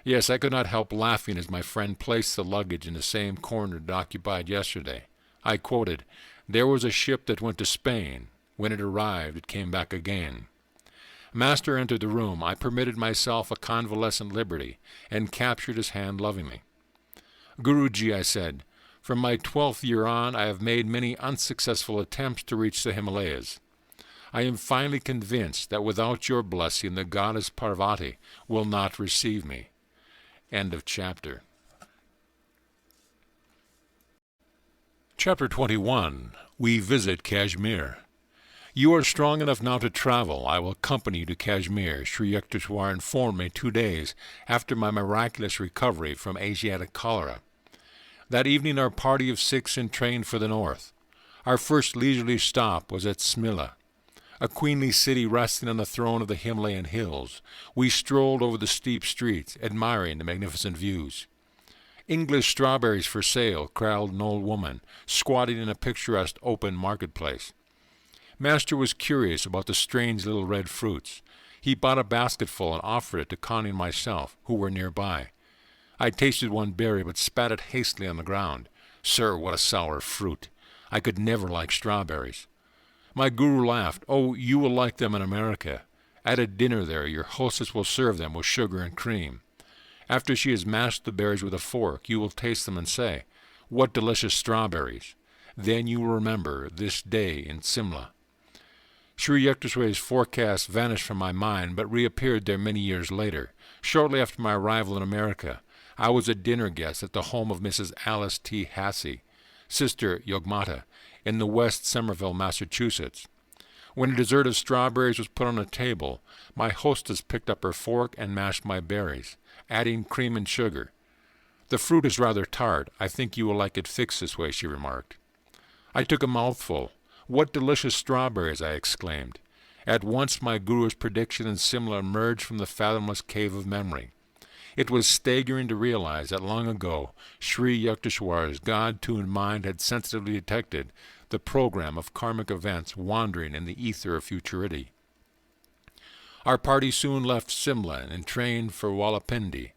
Yes, I could not help laughing as my friend placed the luggage in the same corner it occupied yesterday. I quoted, "There was a ship that went to Spain. When it arrived, it came back again." Master entered the room. I permitted myself a convalescent liberty and captured his hand lovingly. "Guruji," I said, "from my 12th year on, I have made many unsuccessful attempts to reach the Himalayas. I am finally convinced that without your blessing, the goddess Parvati will not receive me." End of chapter. Chapter 21. We visit Kashmir. "You are strong enough now to travel. I will accompany you to Kashmir," Sri Yukteswar informed me 2 days after my miraculous recovery from Asiatic cholera. That evening our party of 6 entrained for the north. Our first leisurely stop was at Smila, a queenly city resting on the throne of the Himalayan hills. We strolled over the steep streets, admiring the magnificent views. "English strawberries for sale," growled an old woman, squatting in a picturesque open marketplace. Master was curious about the strange little red fruits. He bought a basketful and offered it to Connie and myself, who were nearby. I tasted one berry, but spat it hastily on the ground. "Sir, what a sour fruit! I could never like strawberries." My guru laughed. "Oh, you will like them in America. At a dinner there, your hostess will serve them with sugar and cream. After she has mashed the berries with a fork, you will taste them and say, 'What delicious strawberries!' Then you will remember this day in Simla." Sri Yukteswar's forecast vanished from my mind, but reappeared there many years later. Shortly after my arrival in America, I was a dinner guest at the home of Mrs. Alice T. Hassey, Sister Yogmata, in the West Somerville, Massachusetts. When a dessert of strawberries was put on the table, my hostess picked up her fork and mashed my berries, adding cream and sugar. "The fruit is rather tart. I think you will like it fixed this way," she remarked. I took a mouthful. "What delicious strawberries!" I exclaimed. At once my guru's prediction and Simla emerged from the fathomless cave of memory. It was staggering to realize that long ago Sri Yukteswar's God-tuned mind had sensitively detected the program of karmic events wandering in the ether of futurity. Our party soon left Simla and entrained for Walapindi.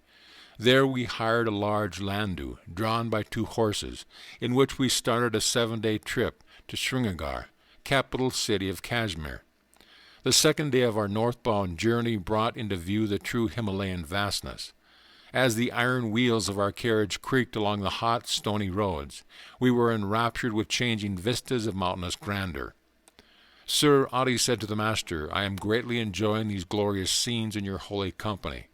There we hired a large landau, drawn by 2 horses, in which we started a 7-day trip to Srinagar, capital city of Kashmir. The second day of our northbound journey brought into view the true Himalayan vastness. As the iron wheels of our carriage creaked along the hot, stony roads, we were enraptured with changing vistas of mountainous grandeur. "Sir," Adi said to the master, "I am greatly enjoying these glorious scenes in your holy company."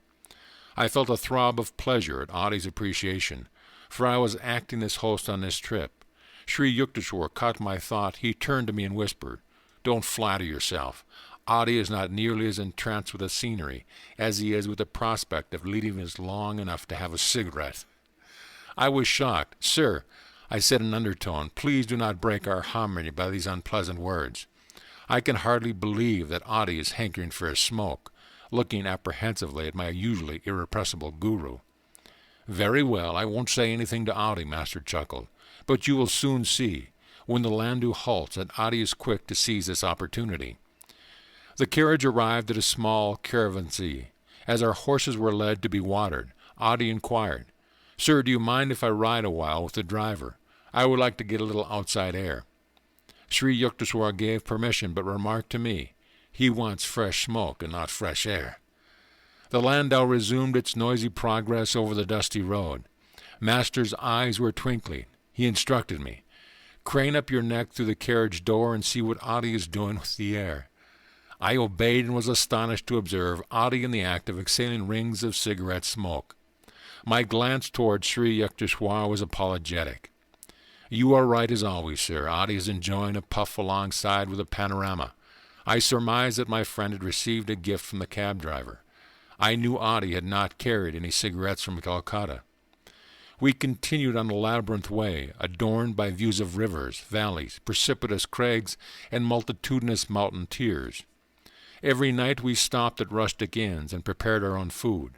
I felt a throb of pleasure at Adi's appreciation, for I was acting as host on this trip. Sri Yukteswar caught my thought. He turned to me and whispered, "Don't flatter yourself. Adi is not nearly as entranced with the scenery as he is with the prospect of leading us long enough to have a cigarette." I was shocked. "Sir," I said in an undertone, "please do not break our harmony by these unpleasant words. I can hardly believe that Adi is hankering for a smoke," looking apprehensively at my usually irrepressible guru. "Very well, I won't say anything to Adi," Master chuckled, "but you will soon see, when the landau halts, that Adi is quick to seize this opportunity." The carriage arrived at a small caravanserai. As our horses were led to be watered, Adi inquired, "Sir, do you mind if I ride a while with the driver? I would like to get a little outside air." Sri Yukteswar gave permission, but remarked to me, He wants fresh smoke and not fresh air. The landau resumed its noisy progress over the dusty road. Master's eyes were twinkling. He instructed me, "Crane up your neck through the carriage door and see what Audie is doing with the air." I obeyed and was astonished to observe Audie in the act of exhaling rings of cigarette smoke. My glance toward Sri Yukteswar was apologetic. "You are right as always, sir. Audie is enjoying a puff alongside with a panorama." I surmised that my friend had received a gift from the cab driver. I knew Audie had not carried any cigarettes from Calcutta. We continued on the labyrinth way, adorned by views of rivers, valleys, precipitous crags, and multitudinous mountain tiers. Every night we stopped at rustic inns and prepared our own food.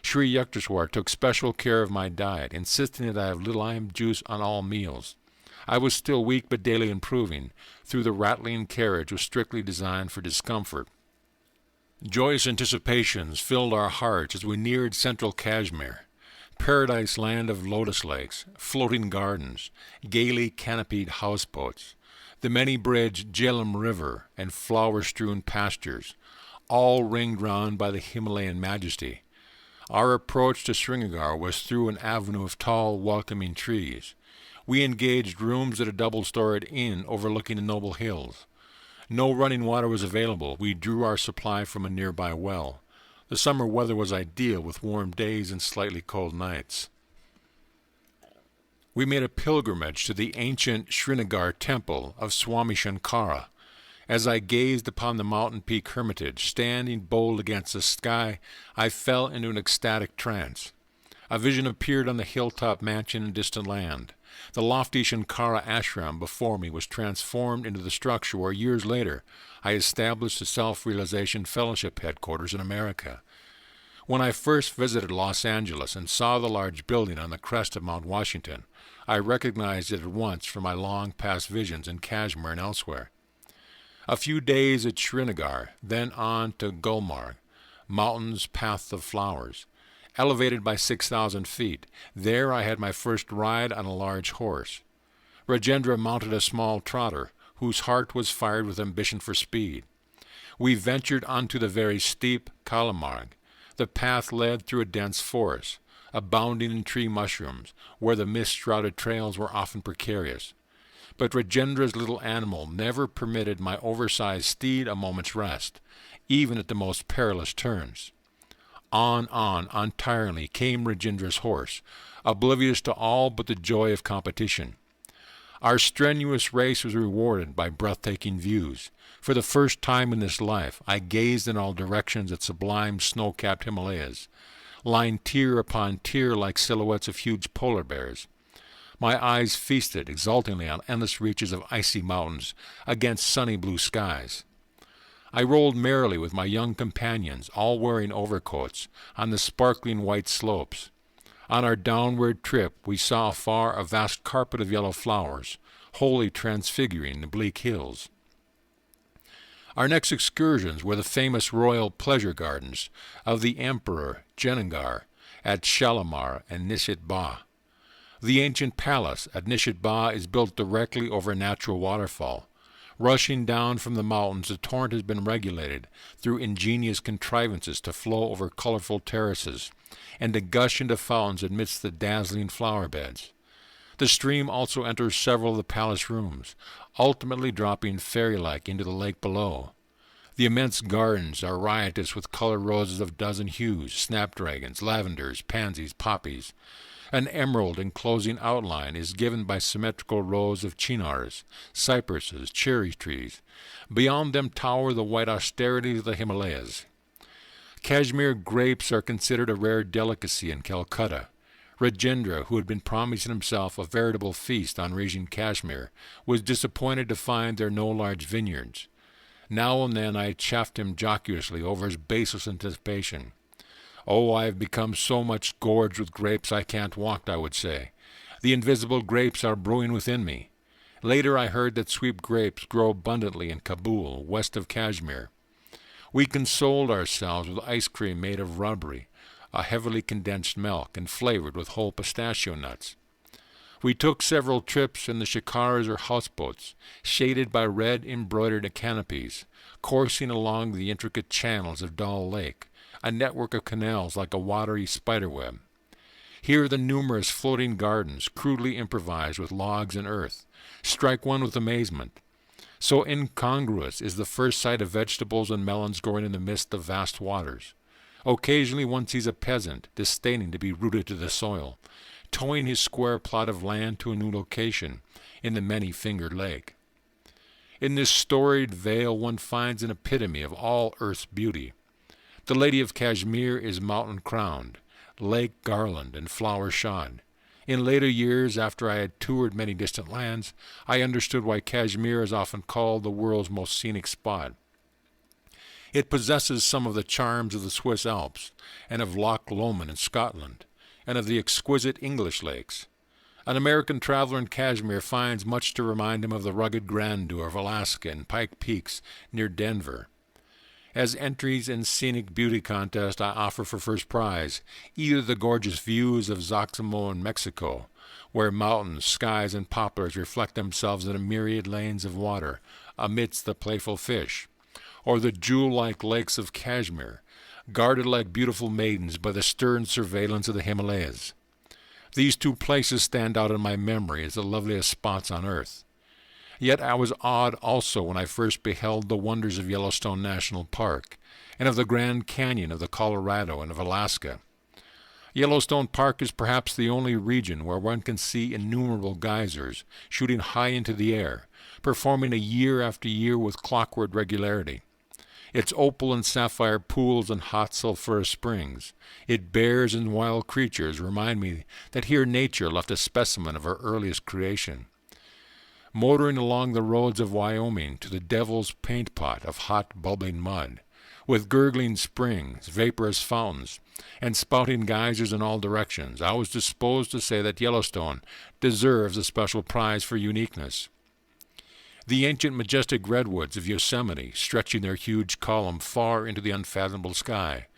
Sri Yukteswar took special care of my diet, insisting that I have little lime juice on all meals. I was still weak but daily improving, though the rattling carriage was strictly designed for discomfort. Joyous anticipations filled our hearts as we neared central Kashmir, paradise land of lotus lakes, floating gardens, gaily canopied houseboats, the many-bridged Jhelum River, and flower-strewn pastures, all ringed round by the Himalayan majesty. Our approach to Srinagar was through an avenue of tall, welcoming trees. We engaged rooms at a double-storied inn overlooking the noble hills. No running water was available. We drew our supply from a nearby well. The summer weather was ideal, with warm days and slightly cold nights. We made a pilgrimage to the ancient Srinagar temple of Swami Shankara. As I gazed upon the mountain peak hermitage, standing bold against the sky, I fell into an ecstatic trance. A vision appeared on the hilltop mansion in distant land. The lofty Shankara ashram before me was transformed into the structure where years later I established the Self-Realization Fellowship headquarters in America. When I first visited Los Angeles and saw the large building on the crest of Mount Washington, I recognized it at once from my long-past visions in Kashmir and elsewhere. A few days at Srinagar, then on to Gulmarg, mountains path of flowers. Elevated by 6,000 feet, there I had my first ride on a large horse. Rajendra mounted a small trotter, whose heart was fired with ambition for speed. We ventured onto the very steep Kalamarg. The path led through a dense forest, abounding in tree mushrooms, where the mist-shrouded trails were often precarious. But Rajendra's little animal never permitted my oversized steed a moment's rest, even at the most perilous turns. On, untiringly came Rajendra's horse, oblivious to all but the joy of competition. Our strenuous race was rewarded by breathtaking views. For the first time in this life, I gazed in all directions at sublime snow-capped Himalayas, lying tier upon tier like silhouettes of huge polar bears. My eyes feasted exultingly on endless reaches of icy mountains against sunny blue skies. I rolled merrily with my young companions, all wearing overcoats, on the sparkling white slopes. On our downward trip we saw afar a vast carpet of yellow flowers, wholly transfiguring the bleak hills. Our next excursions were the famous royal pleasure gardens of the Emperor Jenagar at Shalimar and Nishit Ba. The ancient palace at Nishit Ba is built directly over a natural waterfall. Rushing down from the mountains, the torrent has been regulated through ingenious contrivances to flow over colorful terraces and to gush into fountains amidst the dazzling flower beds. The stream also enters several of the palace rooms, ultimately dropping fairy-like into the lake below. The immense gardens are riotous with colored roses of dozen hues, snapdragons, lavenders, pansies, poppies. An emerald enclosing outline is given by symmetrical rows of chinars, cypresses, cherry trees. Beyond them tower the white austerities of the Himalayas. Kashmir grapes are considered a rare delicacy in Calcutta. Rajendra, who had been promising himself a veritable feast on reaching Kashmir, was disappointed to find there no large vineyards. Now and then I chaffed him jocosely over his baseless anticipation. "Oh, I have become so much gorged with grapes I can't walk," I would say. "The invisible grapes are brewing within me." Later I heard that sweet grapes grow abundantly in Kabul, west of Kashmir. We consoled ourselves with ice cream made of rubbery, a heavily condensed milk, and flavored with whole pistachio nuts. We took several trips in the shikaras or houseboats, shaded by red embroidered canopies, coursing along the intricate channels of Dal Lake, a network of canals like a watery spiderweb. Here the numerous floating gardens, crudely improvised with logs and earth, strike one with amazement. So incongruous is the first sight of vegetables and melons growing in the midst of vast waters. Occasionally one sees a peasant, disdaining to be rooted to the soil, towing his square plot of land to a new location in the many-fingered lake. In this storied vale one finds an epitome of all earth's beauty. The Lady of Kashmir is mountain-crowned, lake-garlanded, and flower-shod. In later years, after I had toured many distant lands, I understood why Kashmir is often called the world's most scenic spot. It possesses some of the charms of the Swiss Alps, and of Loch Lomond in Scotland, and of the exquisite English lakes. An American traveler in Kashmir finds much to remind him of the rugged grandeur of Alaska and Pike Peaks near Denver. As entries in Scenic Beauty Contest, I offer for first prize either the gorgeous views of Zaxamo in Mexico, where mountains, skies, and poplars reflect themselves in a myriad lanes of water amidst the playful fish, or the jewel-like lakes of Kashmir, guarded like beautiful maidens by the stern surveillance of the Himalayas. These two places stand out in my memory as the loveliest spots on earth. Yet I was awed also when I first beheld the wonders of Yellowstone National Park, and of the Grand Canyon of the Colorado and of Alaska. Yellowstone Park is perhaps the only region where one can see innumerable geysers shooting high into the air, performing a year after year with clockwork regularity. Its opal and sapphire pools and hot sulphurous springs, its bears and wild creatures remind me that here nature left a specimen of her earliest creation. Motoring along the roads of Wyoming to the Devil's Paint Pot of hot bubbling mud, with gurgling springs, vaporous fountains, and spouting geysers in all directions, I was disposed to say that Yellowstone deserves a special prize for uniqueness. The ancient majestic redwoods of Yosemite, stretching their huge column far into the unfathomable sky,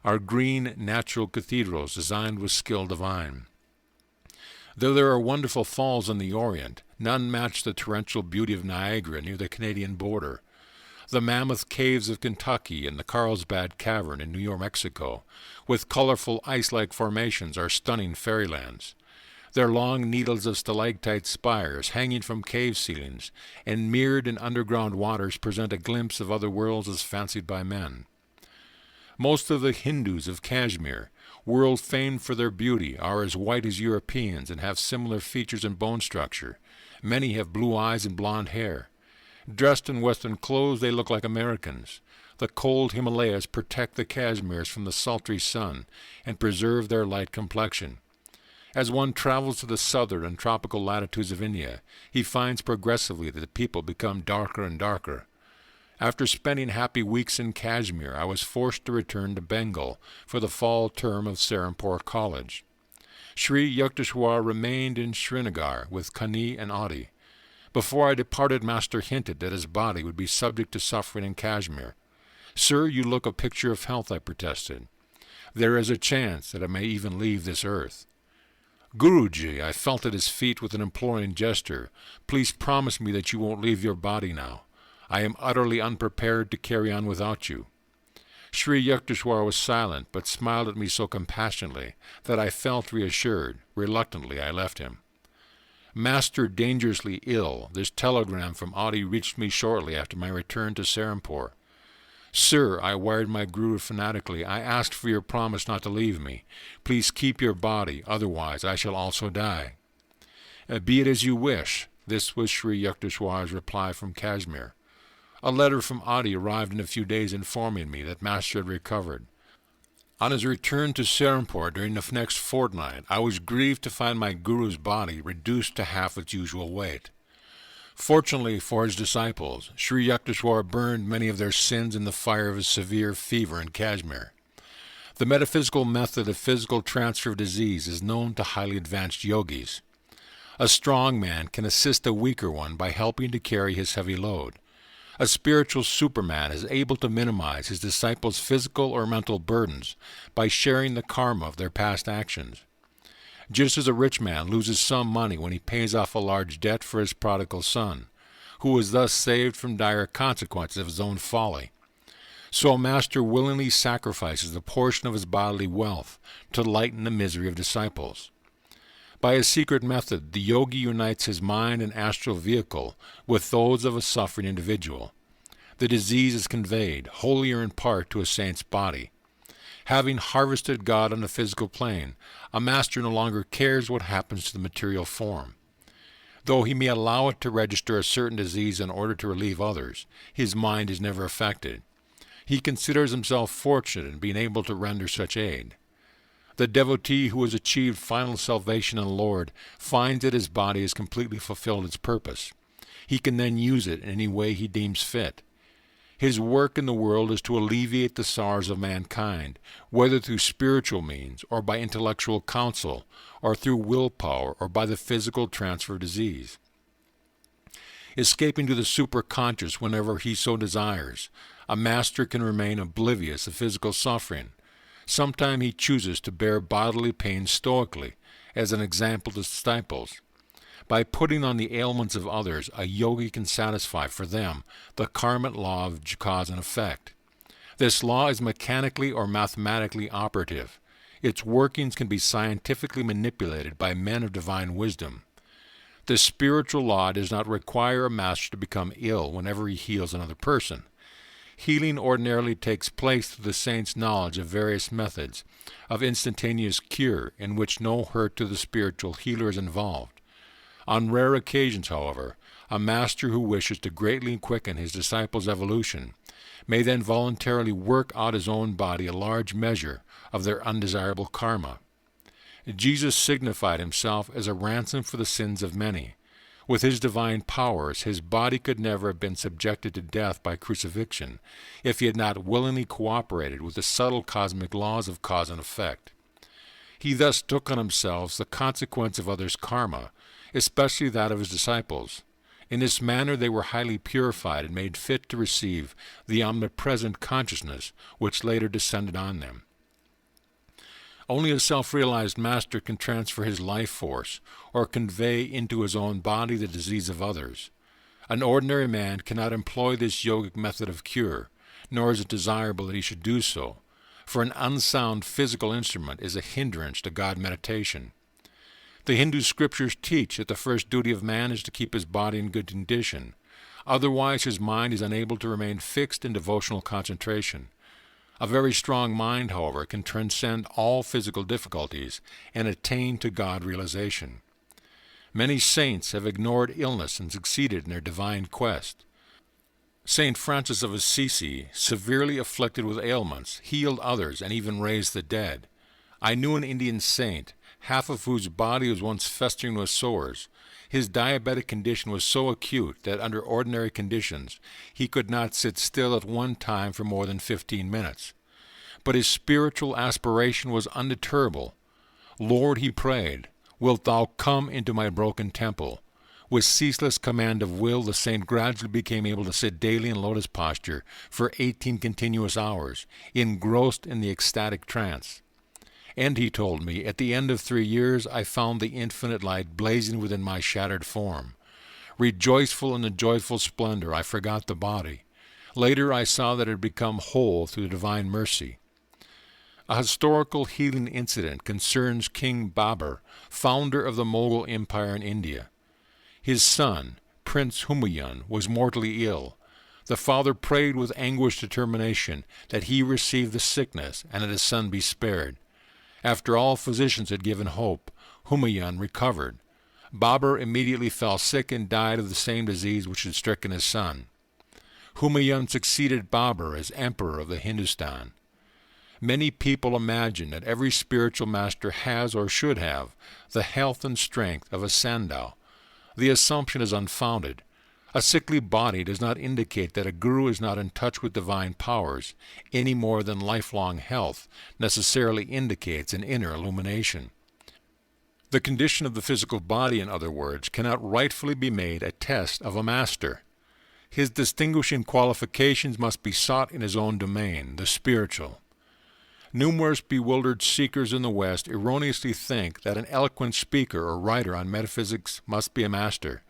are green natural cathedrals designed with skill divine. Though there are wonderful falls in the Orient, none match the torrential beauty of Niagara near the Canadian border. The mammoth caves of Kentucky and the Carlsbad Cavern in New York, Mexico, with colorful ice-like formations, are stunning fairylands. Their long needles of stalactite spires hanging from cave ceilings and mirrored in underground waters present a glimpse of other worlds as fancied by men. Most of the Hindus of Kashmir, world famed for their beauty, are as white as Europeans and have similar features and bone structure. Many have blue eyes and blonde hair. Dressed in Western clothes, they look like Americans. The cold Himalayas protect the Kashmirs from the sultry sun and preserve their light complexion. As one travels to the southern and tropical latitudes of India, he finds progressively that the people become darker and darker. After spending happy weeks in Kashmir, I was forced to return to Bengal for the fall term of Serampore College. Sri Yukteswar remained in Srinagar with Kani and Adi. Before I departed, Master hinted that his body would be subject to suffering in Kashmir. "Sir, you look a picture of health," I protested. "There is a chance that I may even leave this earth." "Guruji," I felt at his feet with an imploring gesture, "please promise me that you won't leave your body now. I am utterly unprepared to carry on without you." Sri Yukteswar was silent, but smiled at me so compassionately that I felt reassured. Reluctantly, I left him. "Master dangerously ill. This telegram from Adi reached me shortly after my return to Serampore. Sir," I wired my guru fanatically, "I ask for your promise not to leave me. Please keep your body, otherwise I shall also die." "Be it as you wish." This was Sri Yukteswar's reply from Kashmir. A letter from Adi arrived in a few days informing me that Master had recovered. On his return to Serampore during the next fortnight, I was grieved to find my guru's body reduced to half its usual weight. Fortunately for his disciples, Sri Yukteswar burned many of their sins in the fire of a severe fever in Kashmir. The metaphysical method of physical transfer of disease is known to highly advanced yogis. A strong man can assist a weaker one by helping to carry his heavy load. A spiritual superman is able to minimize his disciples' physical or mental burdens by sharing the karma of their past actions. just as a rich man loses some money when he pays off a large debt for his prodigal son, who was thus saved from dire consequences of his own folly. So a master willingly sacrifices a portion of his bodily wealth to lighten the misery of disciples. By a secret method, the yogi unites his mind and astral vehicle with those of a suffering individual. The disease is conveyed, wholly or in part, to a saint's body. Having harvested God on the physical plane, a master no longer cares what happens to the material form. Though he may allow it to register a certain disease in order to relieve others, his mind is never affected. He considers himself fortunate in being able to render such aid. The devotee who has achieved final salvation in the Lord finds that his body has completely fulfilled its purpose. He can then use it in any way he deems fit. His work in the world is to alleviate the sorrows of mankind, whether through spiritual means, or by intellectual counsel, or through willpower, or by the physical transfer of disease. Escaping to the superconscious whenever he so desires, a master can remain oblivious of physical suffering. Sometimes he chooses to bear bodily pain stoically, as an example to disciples. By putting on the ailments of others, a yogi can satisfy for them the karmic law of cause and effect. This law is mechanically or mathematically operative. Its workings can be scientifically manipulated by men of divine wisdom. The spiritual law does not require a master to become ill whenever he heals another person. Healing ordinarily takes place through the saint's knowledge of various methods of instantaneous cure in which no hurt to the spiritual healer is involved. On rare occasions, however, a master who wishes to greatly quicken his disciples' evolution may then voluntarily work out his own body a large measure of their undesirable karma. Jesus signified himself as a ransom for the sins of many. With his divine powers, his body could never have been subjected to death by crucifixion if he had not willingly cooperated with the subtle cosmic laws of cause and effect. He thus took on himself the consequence of others' karma, especially that of his disciples. In this manner they were highly purified and made fit to receive the omnipresent consciousness which later descended on them. Only a self-realized master can transfer his life force or convey into his own body the disease of others. An ordinary man cannot employ this yogic method of cure, nor is it desirable that he should do so, for an unsound physical instrument is a hindrance to God meditation. The Hindu scriptures teach that the first duty of man is to keep his body in good condition. Otherwise his mind is unable to remain fixed in devotional concentration. A very strong mind, however, can transcend all physical difficulties and attain to God realization. Many saints have ignored illness and succeeded in their divine quest. St. Francis of Assisi, severely afflicted with ailments, healed others and even raised the dead. I knew an Indian saint, half of whose body was once festering with sores. His diabetic condition was so acute that under ordinary conditions he could not sit still at one time for more than 15 minutes. But his spiritual aspiration was undeterrable. Lord, he prayed, wilt thou come into my broken temple? With ceaseless command of will, the saint gradually became able to sit daily in lotus posture for 18 continuous hours, engrossed in the ecstatic trance. And he told me, at the end of 3 years I found the infinite light blazing within my shattered form. Rejoiceful in the joyful splendor, I forgot the body. Later I saw that it had become whole through the divine mercy. A historical healing incident concerns King Babur, founder of the Mughal Empire in India. His son, Prince Humayun, was mortally ill. The father prayed with anguished determination that he receive the sickness and that his son be spared. After all physicians had given hope, Humayun recovered. Babur immediately fell sick and died of the same disease which had stricken his son. Humayun succeeded Babur as emperor of the Hindustan. Many people imagine that every spiritual master has or should have the health and strength of a sandal. The assumption is unfounded. A sickly body does not indicate that a guru is not in touch with divine powers, any more than lifelong health necessarily indicates an inner illumination. The condition of the physical body, in other words, cannot rightfully be made a test of a master. His distinguishing qualifications must be sought in his own domain, the spiritual. Numerous bewildered seekers in the West erroneously think that an eloquent speaker or writer on metaphysics must be a master.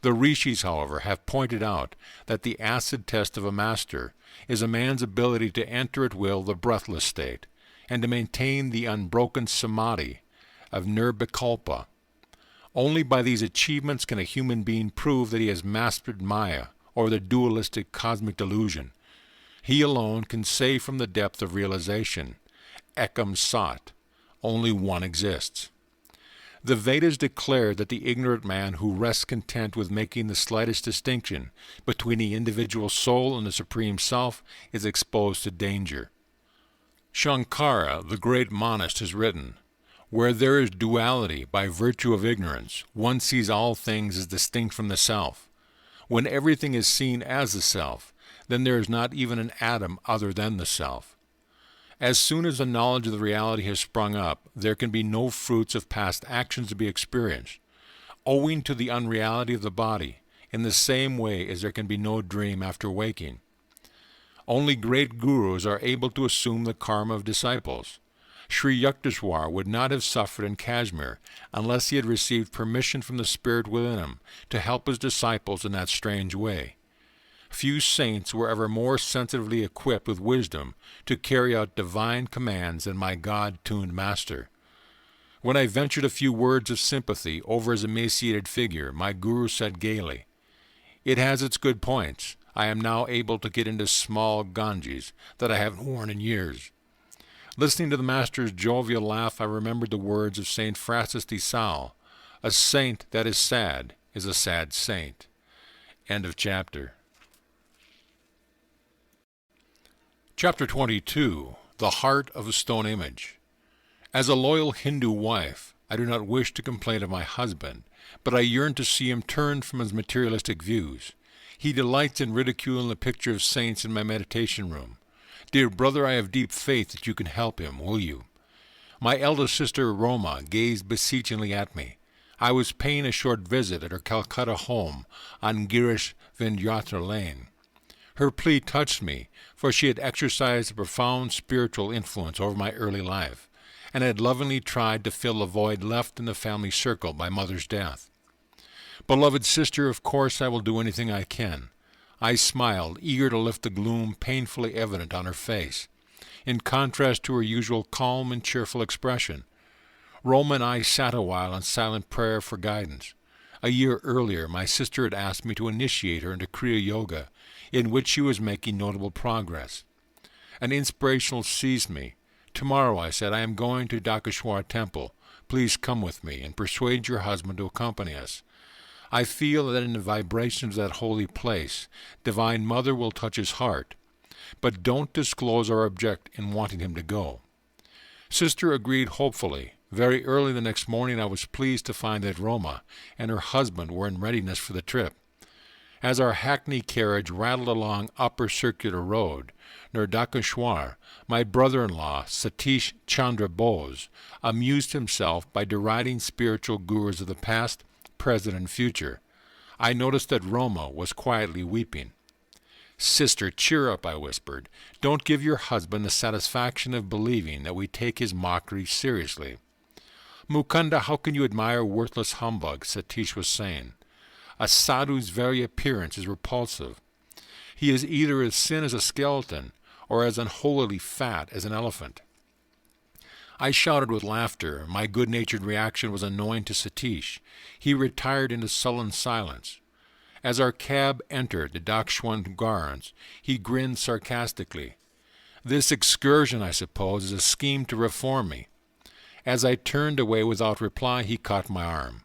The rishis, however, have pointed out that the acid test of a master is a man's ability to enter at will the breathless state and to maintain the unbroken samadhi of nirvikalpa. Only by these achievements can a human being prove that he has mastered Maya, or the dualistic cosmic delusion. He alone can say from the depth of realization, Ekam Sat, only one exists. The Vedas declare that the ignorant man who rests content with making the slightest distinction between the individual soul and the Supreme Self is exposed to danger. Shankara, the great monist, has written, "Where there is duality by virtue of ignorance, one sees all things as distinct from the self. When everything is seen as the self, then there is not even an atom other than the self. As soon as the knowledge of the reality has sprung up, there can be no fruits of past actions to be experienced, owing to the unreality of the body, in the same way as there can be no dream after waking. Only great gurus are able to assume the karma of disciples. Sri Yukteswar would not have suffered in Kashmir unless he had received permission from the spirit within him to help his disciples in that strange way. Few saints were ever more sensitively equipped with wisdom to carry out divine commands than my God-tuned master. When I ventured a few words of sympathy over his emaciated figure, my guru said gaily, "It has its good points. I am now able to get into small ganges that I haven't worn in years." Listening to the master's jovial laugh, I remembered the words of St. Francis de Sales, "A saint that is sad is a sad saint." End of chapter. Chapter 22. The Heart of a Stone Image. As a loyal Hindu wife, I do not wish to complain of my husband, but I yearn to see him turn from his materialistic views. He delights in ridiculing the picture of saints in my meditation room. Dear brother, I have deep faith that you can help him, will you? My eldest sister, Roma, gazed beseechingly at me. I was paying a short visit at her Calcutta home on Girish Vindyatra Lane. Her plea touched me, for she had exercised a profound spiritual influence over my early life, and had lovingly tried to fill the void left in the family circle by mother's death. "Beloved sister, of course I will do anything I can." I smiled, eager to lift the gloom painfully evident on her face, in contrast to her usual calm and cheerful expression. Roma and I sat a while in silent prayer for guidance. A year earlier, my sister had asked me to initiate her into Kriya Yoga, in which she was making notable progress. An inspiration seized me. "Tomorrow," I said, "I am going to Dakeshwar Temple. Please come with me, and persuade your husband to accompany us. I feel that in the vibrations of that holy place, Divine Mother will touch his heart. But don't disclose our object in wanting him to go." Sister agreed hopefully. Very early the next morning I was pleased to find that Roma and her husband were in readiness for the trip. As our hackney carriage rattled along Upper Circular Road, near Dakeshwar, my brother-in-law, Satish Chandra Bose, amused himself by deriding spiritual gurus of the past, present, and future. I noticed that Roma was quietly weeping. "Sister, cheer up," I whispered. "Don't give your husband the satisfaction of believing that we take his mockery seriously." "Mukunda, how can you admire worthless humbug?" Satish was saying. "A sadhu's very appearance is repulsive. He is either as thin as a skeleton or as unholily fat as an elephant." I shouted with laughter. My good-natured reaction was annoying to Satish. He retired into sullen silence. As our cab entered the Dakeshwar Gardens, he grinned sarcastically. "This excursion, I suppose, is a scheme to reform me." As I turned away without reply, he caught my arm.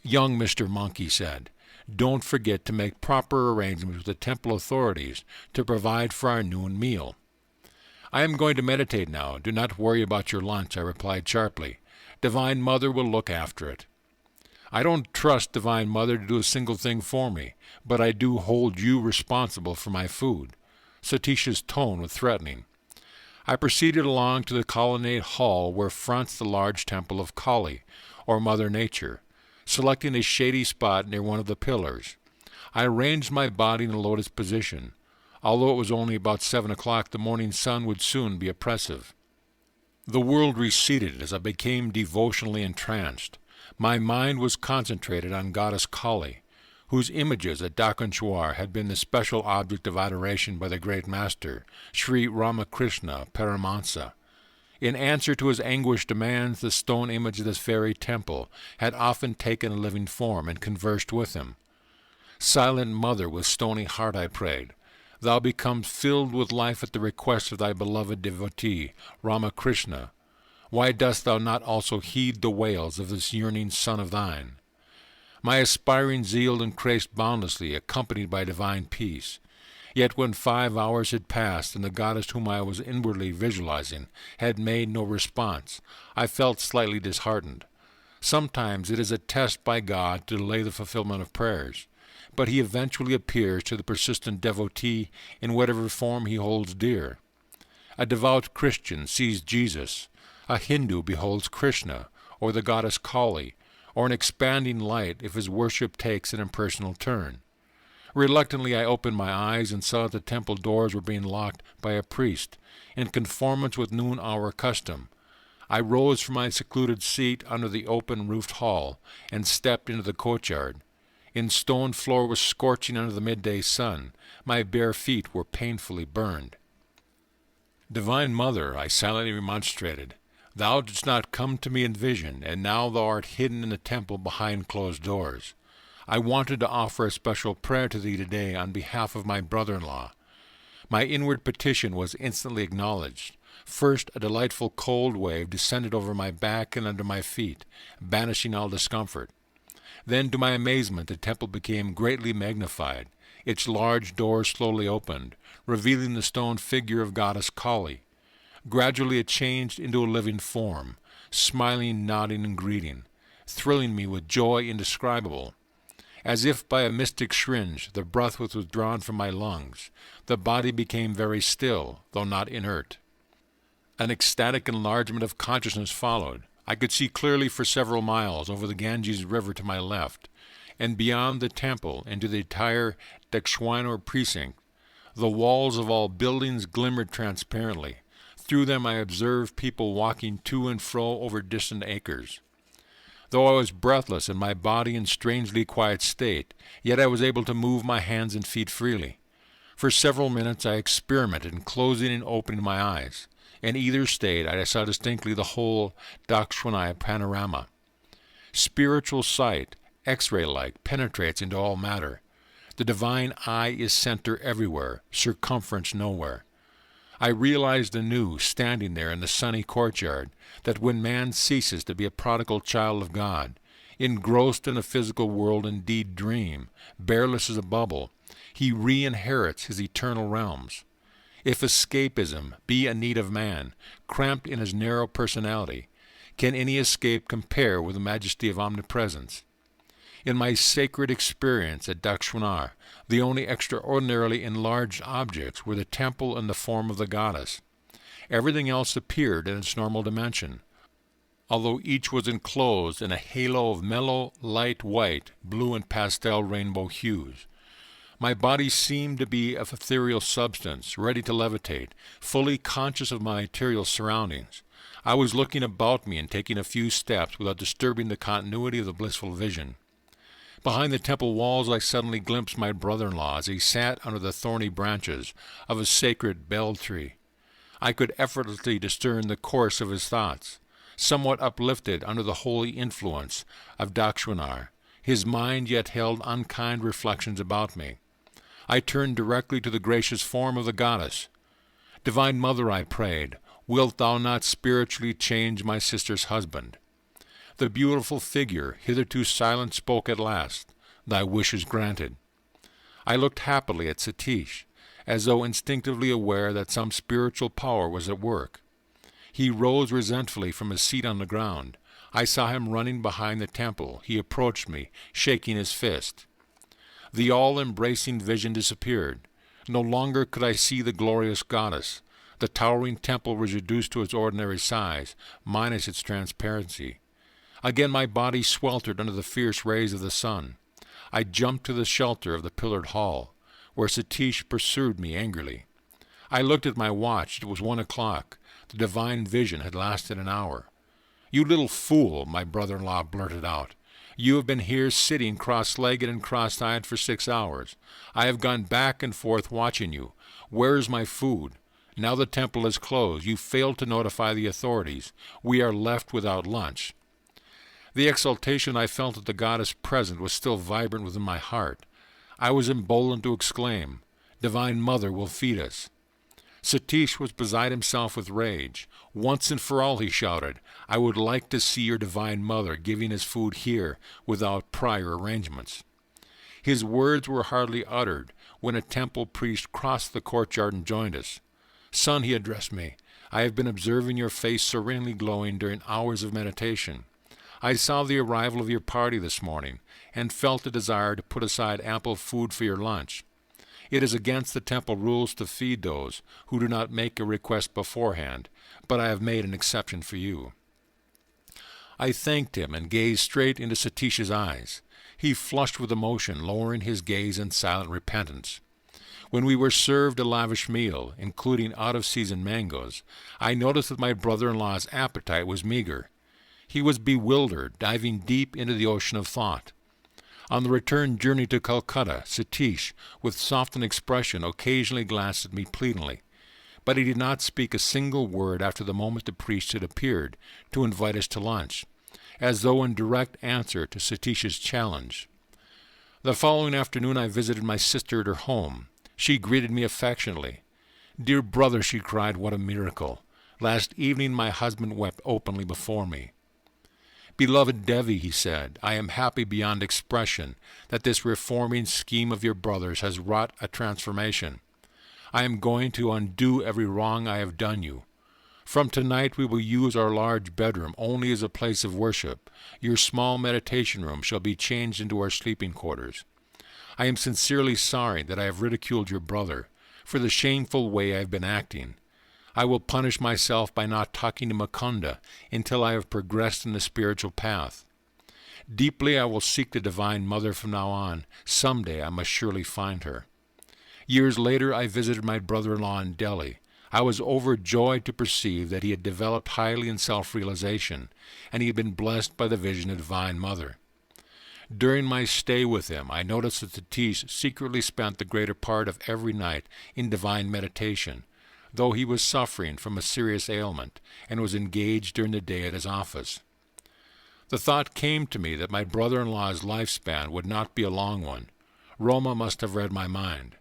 "Young Mr. Monk," he said, "don't forget to make proper arrangements with the temple authorities to provide for our noon meal." "I am going to meditate now. Do not worry about your lunch," I replied sharply. "Divine Mother will look after it." "I don't trust Divine Mother to do a single thing for me, but I do hold you responsible for my food." Satish's tone was threatening. I proceeded along to the colonnade hall where fronts the large temple of Kali, or Mother Nature, selecting a shady spot near one of the pillars. I arranged my body in a lotus position. Although it was only about 7 o'clock, the morning sun would soon be oppressive. The world receded as I became devotionally entranced. My mind was concentrated on Goddess Kali, whose images at Dakanchwar had been the special object of adoration by the great master, Sri Ramakrishna Paramahansa. In answer to his anguished demands, the stone image of this fairy temple had often taken a living form and conversed with him. Silent Mother with stony heart, I prayed, thou become filled with life at the request of thy beloved devotee, Ramakrishna. Why dost thou not also heed the wails of this yearning son of thine? My aspiring zeal increased boundlessly, accompanied by divine peace. Yet when 5 hours had passed and the goddess whom I was inwardly visualizing had made no response, I felt slightly disheartened. Sometimes it is a test by God to delay the fulfillment of prayers, but he eventually appears to the persistent devotee in whatever form he holds dear. A devout Christian sees Jesus, a Hindu beholds Krishna, or the goddess Kali, or an expanding light if his worship takes an impersonal turn. Reluctantly I opened my eyes and saw that the temple doors were being locked by a priest, in conformance with noon-hour custom. I rose from my secluded seat under the open-roofed hall and stepped into the courtyard. In stone floor was scorching under the midday sun. My bare feet were painfully burned. Divine Mother, I silently remonstrated, thou didst not come to me in vision, and now thou art hidden in the temple behind closed doors. I wanted to offer a special prayer to thee today on behalf of my brother-in-law. My inward petition was instantly acknowledged. First, a delightful cold wave descended over my back and under my feet, banishing all discomfort. Then, to my amazement, the temple became greatly magnified. Its large doors slowly opened, revealing the stone figure of Goddess Kali. Gradually it changed into a living form, smiling, nodding, and greeting, thrilling me with joy indescribable. As if by a mystic syringe, the breath was withdrawn from my lungs. The body became very still, though not inert. An ecstatic enlargement of consciousness followed. I could see clearly for several miles over the Ganges River to my left, and beyond the temple into the entire Dakshwanur precinct. The walls of all buildings glimmered transparently. Through them I observed people walking to and fro over distant acres. Though I was breathless and my body in strangely quiet state, yet I was able to move my hands and feet freely. For several minutes I experimented in closing and opening my eyes. In either state I saw distinctly the whole Dakshwanaya panorama. Spiritual sight, X-ray-like, penetrates into all matter. The divine eye is center everywhere, circumference nowhere. I realized anew, standing there in the sunny courtyard, that when man ceases to be a prodigal child of God, engrossed in a physical world indeed dream, bearless as a bubble, he re-inherits his eternal realms. If escapism be a need of man, cramped in his narrow personality, can any escape compare with the majesty of omnipresence? In my sacred experience at Dakshwanur, the only extraordinarily enlarged objects were the temple and the form of the goddess. Everything else appeared in its normal dimension, although each was enclosed in a halo of mellow, light white, blue, and pastel rainbow hues. My body seemed to be of ethereal substance, ready to levitate, fully conscious of my material surroundings. I was looking about me and taking a few steps without disturbing the continuity of the blissful vision. Behind the temple walls I suddenly glimpsed my brother-in-law as he sat under the thorny branches of a sacred bel tree. I could effortlessly discern the course of his thoughts. Somewhat uplifted under the holy influence of Dakshwanur, his mind yet held unkind reflections about me. I turned directly to the gracious form of the goddess. Divine Mother, I prayed, wilt thou not spiritually change my sister's husband? The beautiful figure, hitherto silent, spoke at last. Thy wish is granted. I looked happily at Satish, as though instinctively aware that some spiritual power was at work. He rose resentfully from his seat on the ground. I saw him running behind the temple. He approached me, shaking his fist. The all-embracing vision disappeared. No longer could I see the glorious goddess. The towering temple was reduced to its ordinary size, minus its transparency. Again my body sweltered under the fierce rays of the sun. I jumped to the shelter of the pillared hall, where Satish pursued me angrily. I looked at my watch. It was 1 o'clock. The divine vision had lasted an hour. "You little fool," my brother-in-law blurted out. "You have been here sitting cross-legged and cross-eyed for 6 hours. I have gone back and forth watching you. Where is my food? Now the temple is closed. You failed to notify the authorities. We are left without lunch." The exultation I felt at the goddess present was still vibrant within my heart. I was emboldened to exclaim, "Divine Mother will feed us." Satish was beside himself with rage. "Once and for all," he shouted, "I would like to see your Divine Mother giving us food here without prior arrangements." His words were hardly uttered when a temple priest crossed the courtyard and joined us. "Son," he addressed me, "I have been observing your face serenely glowing during hours of meditation. I saw the arrival of your party this morning, and felt a desire to put aside ample food for your lunch. It is against the temple rules to feed those who do not make a request beforehand, but I have made an exception for you." I thanked him and gazed straight into Satish's eyes. He flushed with emotion, lowering his gaze in silent repentance. When we were served a lavish meal, including out-of-season mangoes, I noticed that my brother-in-law's appetite was meager. He was bewildered, diving deep into the ocean of thought. On the return journey to Calcutta, Satish, with softened expression, occasionally glanced at me pleadingly, but he did not speak a single word after the moment the priest had appeared to invite us to lunch, as though in direct answer to Satish's challenge. The following afternoon I visited my sister at her home. She greeted me affectionately. "Dear brother," she cried, "what a miracle! Last evening my husband wept openly before me." "Beloved Devi," he said, "I am happy beyond expression that this reforming scheme of your brother's has wrought a transformation. I am going to undo every wrong I have done you. From tonight we will use our large bedroom only as a place of worship. Your small meditation room shall be changed into our sleeping quarters. I am sincerely sorry that I have ridiculed your brother for the shameful way I have been acting. I will punish myself by not talking to Mukunda until I have progressed in the spiritual path. Deeply I will seek the Divine Mother from now on. Someday I must surely find her." Years later I visited my brother-in-law in Delhi. I was overjoyed to perceive that he had developed highly in self-realization, and he had been blessed by the vision of Divine Mother. During my stay with him, I noticed that Satish secretly spent the greater part of every night in divine meditation, though he was suffering from a serious ailment and was engaged during the day at his office. The thought came to me that my brother-in-law's lifespan would not be a long one. Roma must have read my mind.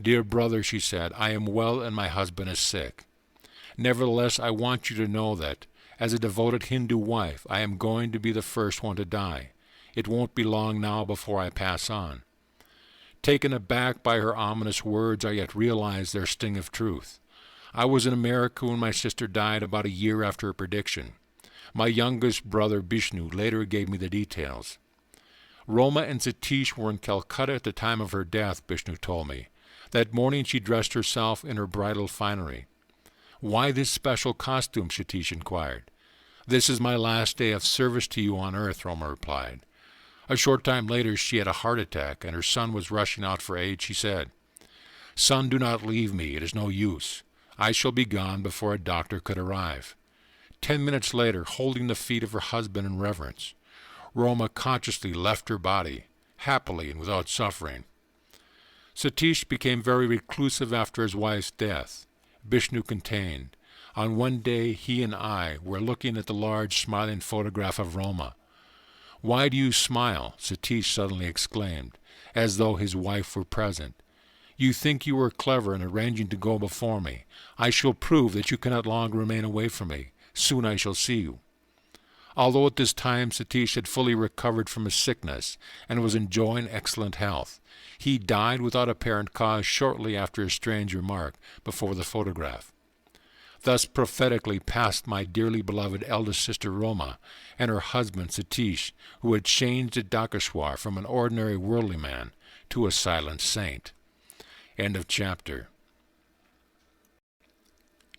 "Dear brother," she said, "I am well and my husband is sick. Nevertheless, I want you to know that, as a devoted Hindu wife, I am going to be the first one to die. It won't be long now before I pass on." Taken aback by her ominous words, I yet realized their sting of truth. I was in America when my sister died about a year after her prediction. My youngest brother, Bishnu, later gave me the details. "Roma and Satish were in Calcutta at the time of her death," Bishnu told me. "That morning she dressed herself in her bridal finery." "Why this special costume?" Satish inquired. "This is my last day of service to you on earth," Roma replied. A short time later she had a heart attack, and her son was rushing out for aid. She said, "Son, do not leave me. It is no use. I shall be gone before a doctor could arrive." 10 minutes later, holding the feet of her husband in reverence, Roma consciously left her body, happily and without suffering. Satish became very reclusive after his wife's death. Bishnu contained. On one day he and I were looking at the large smiling photograph of Roma. "Why do you smile?" Satish suddenly exclaimed, as though his wife were present. "You think you were clever in arranging to go before me. I shall prove that you cannot long remain away from me. Soon I shall see you." Although at this time Satish had fully recovered from his sickness and was enjoying excellent health, he died without apparent cause shortly after his strange remark before the photograph. Thus prophetically passed my dearly beloved eldest sister Roma and her husband Satish, who had changed at Dakeshwar from an ordinary worldly man to a silent saint. End of chapter.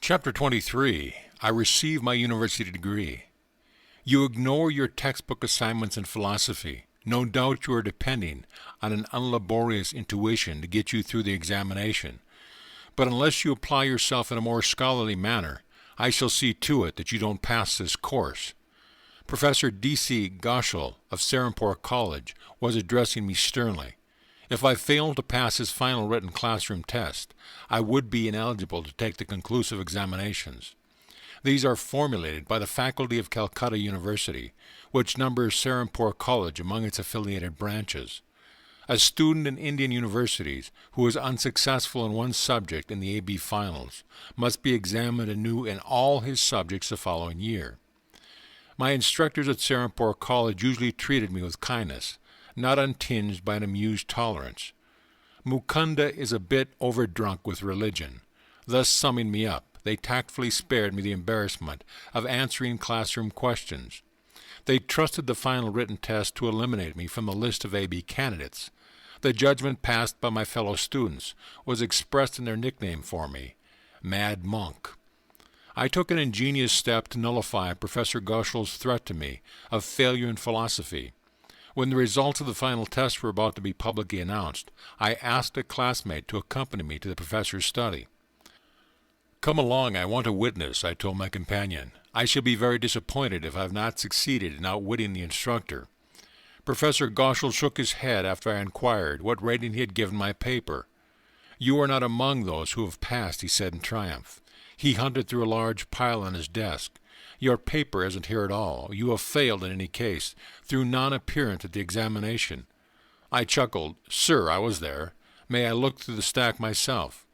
Chapter 23. I receive my university degree. You ignore your textbook assignments in philosophy. No doubt you are depending on an unlaborious intuition to get you through the examination. But unless you apply yourself in a more scholarly manner, I shall see to it that you don't pass this course." Professor D.C. Goschel of Serampore College was addressing me sternly. If I failed to pass his final written classroom test, I would be ineligible to take the conclusive examinations. These are formulated by the faculty of Calcutta University, which numbers Serampore College among its affiliated branches. A student in Indian universities who is unsuccessful in one subject in the AB finals must be examined anew in all his subjects the following year. My instructors at Serampore College usually treated me with kindness, not untinged by an amused tolerance. Mukunda is a bit overdrunk with religion. Thus summing me up, they tactfully spared me the embarrassment of answering classroom questions. They trusted the final written test to eliminate me from the list of AB candidates. The judgment passed by my fellow students was expressed in their nickname for me, Mad Monk. I took an ingenious step to nullify Professor Goschel's threat to me of failure in philosophy. When the results of the final test were about to be publicly announced, I asked a classmate to accompany me to the professor's study. "Come along, I want a witness," I told my companion. "I shall be very disappointed if I have not succeeded in outwitting the instructor." Professor Goschel shook his head after I inquired what rating he had given my paper. "You are not among those who have passed," he said in triumph. He hunted through a large pile on his desk. "Your paper isn't here at all. You have failed in any case, through non-appearance at the examination." I chuckled. "Sir, I was there. May I look through the stack myself?"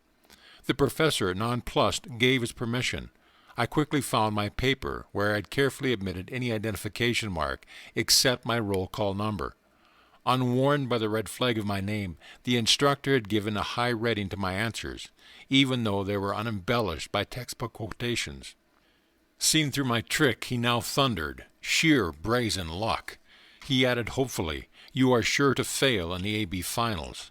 The professor, nonplussed, gave his permission. I quickly found my paper, where I had carefully omitted any identification mark except my roll call number. Unwarned by the red flag of my name, the instructor had given a high rating to my answers, even though they were unembellished by textbook quotations. Seeing through my trick, he now thundered, "Sheer brazen luck." He added hopefully, "You are sure to fail in the AB finals."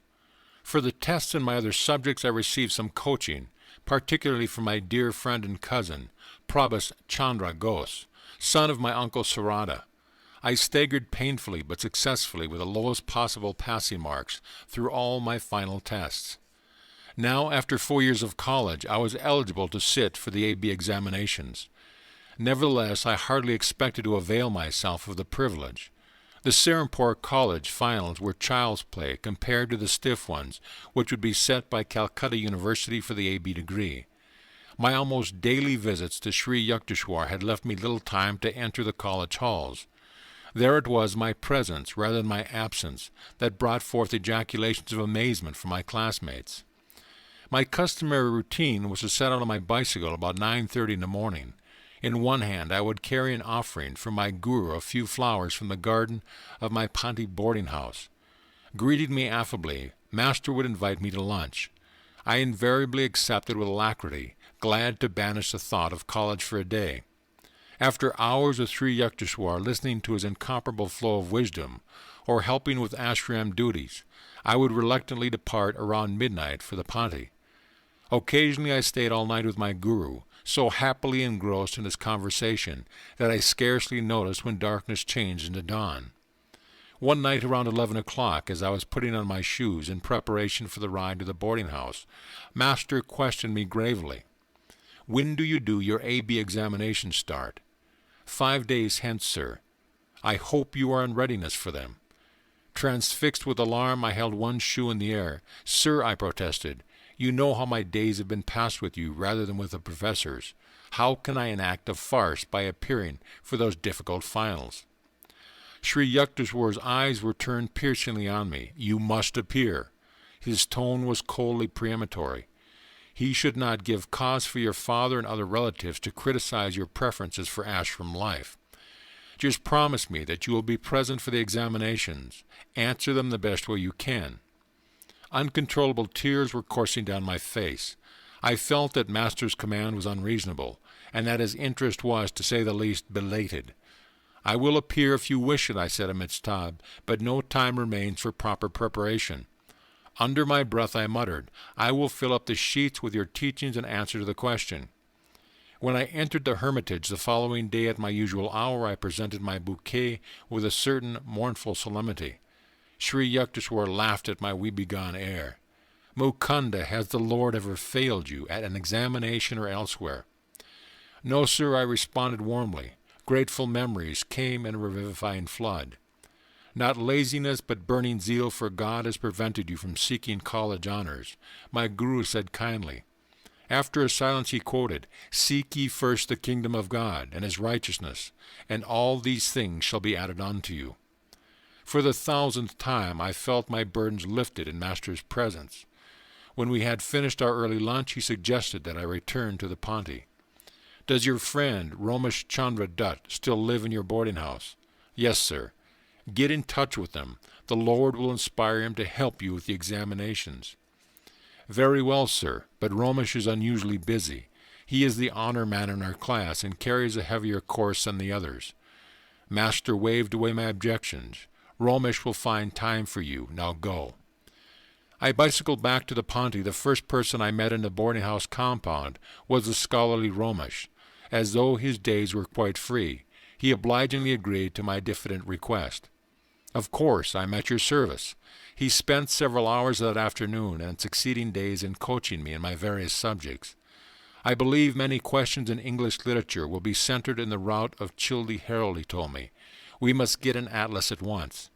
For the tests in my other subjects I received some coaching, particularly from my dear friend and cousin, Prabhas Chandra Ghose, son of my uncle Sarada. I staggered painfully but successfully with the lowest possible passing marks through all my final tests. Now, after 4 years of college, I was eligible to sit for the AB examinations. Nevertheless, I hardly expected to avail myself of the privilege. The Serampore College finals were child's play compared to the stiff ones which would be set by Calcutta University for the AB degree. My almost daily visits to Sri Yukteswar had left me little time to enter the college halls. There it was my presence, rather than my absence, that brought forth ejaculations of amazement from my classmates. My customary routine was to set out on my bicycle about 9:30 in the morning. In one hand I would carry an offering from my guru, a few flowers from the garden of my Panti boarding house. Greeting me affably, Master would invite me to lunch. I invariably accepted with alacrity, glad to banish the thought of college for a day. After hours with Sri Yukteswar listening to his incomparable flow of wisdom, or helping with ashram duties, I would reluctantly depart around midnight for the Panti. Occasionally I stayed all night with my guru, so happily engrossed in his conversation that I scarcely noticed when darkness changed into dawn. One night around 11 o'clock, as I was putting on my shoes in preparation for the ride to the boarding house, Master questioned me gravely. "When do you do your AB examinations start?" 5 days hence, sir." "I hope you are in readiness for them." Transfixed with alarm, I held one shoe in the air. "Sir," I protested, "you know how my days have been passed with you rather than with the professors. How can I enact a farce by appearing for those difficult finals?" Sri Yukteswar's eyes were turned piercingly on me. "You must appear." His tone was coldly peremptory. "He should not give cause for your father and other relatives to criticize your preferences for ashram life. Just promise me that you will be present for the examinations. Answer them the best way you can." Uncontrollable tears were coursing down my face. I felt that Master's command was unreasonable, and that his interest was, to say the least, belated. "I will appear if you wish it," I said amidst sobs, "but no time remains for proper preparation." Under my breath I muttered, "I will fill up the sheets with your teachings and answer to the question." When I entered the hermitage the following day at my usual hour, I presented my bouquet with a certain mournful solemnity. Sri Yukteswar laughed at my woebegone air. "Mukunda, has the Lord ever failed you at an examination or elsewhere?" "No, sir," I responded warmly. Grateful memories came in a revivifying flood. "Not laziness, but burning zeal for God has prevented you from seeking college honors," my guru said kindly. After a silence he quoted, "Seek ye first the kingdom of God and his righteousness, and all these things shall be added unto you." For the 1000th time I felt my burdens lifted in Master's presence. When we had finished our early lunch, he suggested that I return to the Ponte. "Does your friend, Romesh Chandra Dutt, still live in your boarding house?" "Yes, sir." "Get in touch with him. The Lord will inspire him to help you with the examinations." "Very well, sir, but Romesh is unusually busy. He is the honor man in our class and carries a heavier course than the others." Master waved away my objections. "Romesh will find time for you. Now go." I bicycled back to the Ponte. The first person I met in the boarding house compound was the scholarly Romesh. As though his days were quite free, he obligingly agreed to my diffident request. "Of course, I'm at your service." He spent several hours that afternoon and succeeding days in coaching me in my various subjects. "I believe many questions in English literature will be centered in the route of Childe Harold," he told me. "We must get an atlas at once."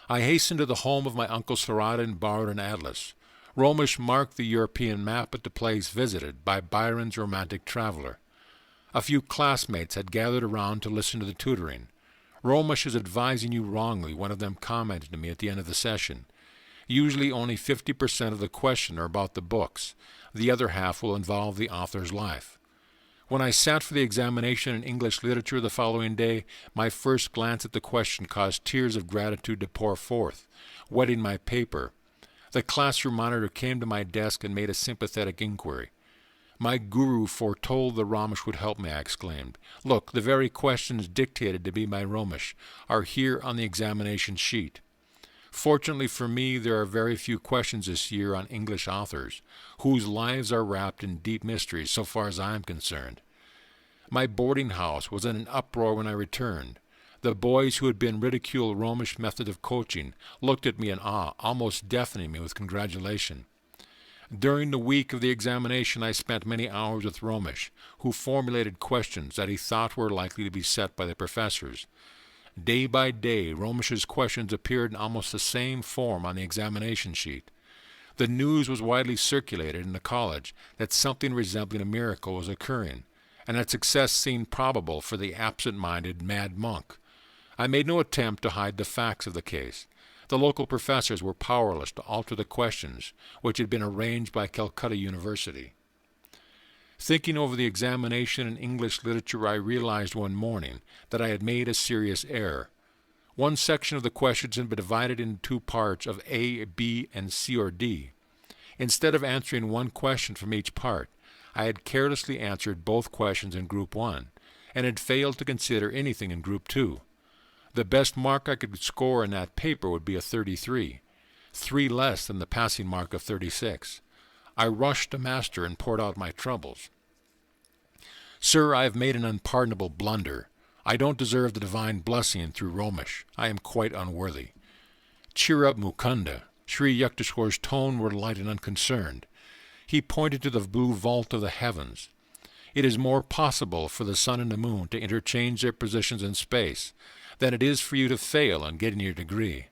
I hastened to the home of my Uncle Sarada and borrowed an atlas. Romesh marked the European map at the place visited by Byron's romantic traveler. A few classmates had gathered around to listen to the tutoring. "Romesh is advising you wrongly," one of them commented to me at the end of the session. "Usually only 50% of the question are about the books. The other half will involve the author's life." When I sat for the examination in English literature the following day, my first glance at the question caused tears of gratitude to pour forth, wetting my paper. The classroom monitor came to my desk and made a sympathetic inquiry. "My guru foretold the Romesh would help me," I exclaimed. "Look, the very questions dictated to me by Romesh are here on the examination sheet." Fortunately for me, there are very few questions this year on English authors, whose lives are wrapped in deep mysteries so far as I am concerned. My boarding house was in an uproar when I returned. The boys who had been ridiculed Romesh's method of coaching looked at me in awe, almost deafening me with congratulation. During the week of the examination, I spent many hours with Romesh, who formulated questions that he thought were likely to be set by the professors. Day by day, Romesh's questions appeared in almost the same form on the examination sheet. The news was widely circulated in the college that something resembling a miracle was occurring, and that success seemed probable for the absent-minded mad monk. I made no attempt to hide the facts of the case. The local professors were powerless to alter the questions, which had been arranged by Calcutta University. Thinking over the examination in English literature, I realized one morning that I had made a serious error. One section of the questions had been divided into two parts of A, B, and C or D. Instead of answering one question from each part, I had carelessly answered both questions in Group 1, and had failed to consider anything in Group 2. The best mark I could score in that paper would be a 33, 3 less than the passing mark of 36. I rushed to Master and poured out my troubles. "Sir, I have made an unpardonable blunder. I don't deserve the divine blessing through Romesh. I am quite unworthy." "Cheer up, Mukunda." Sri Yukteswar's tone were light and unconcerned. He pointed to the blue vault of the heavens. "It is more possible for the sun and the moon to interchange their positions in space than it is for you to fail in getting your degree."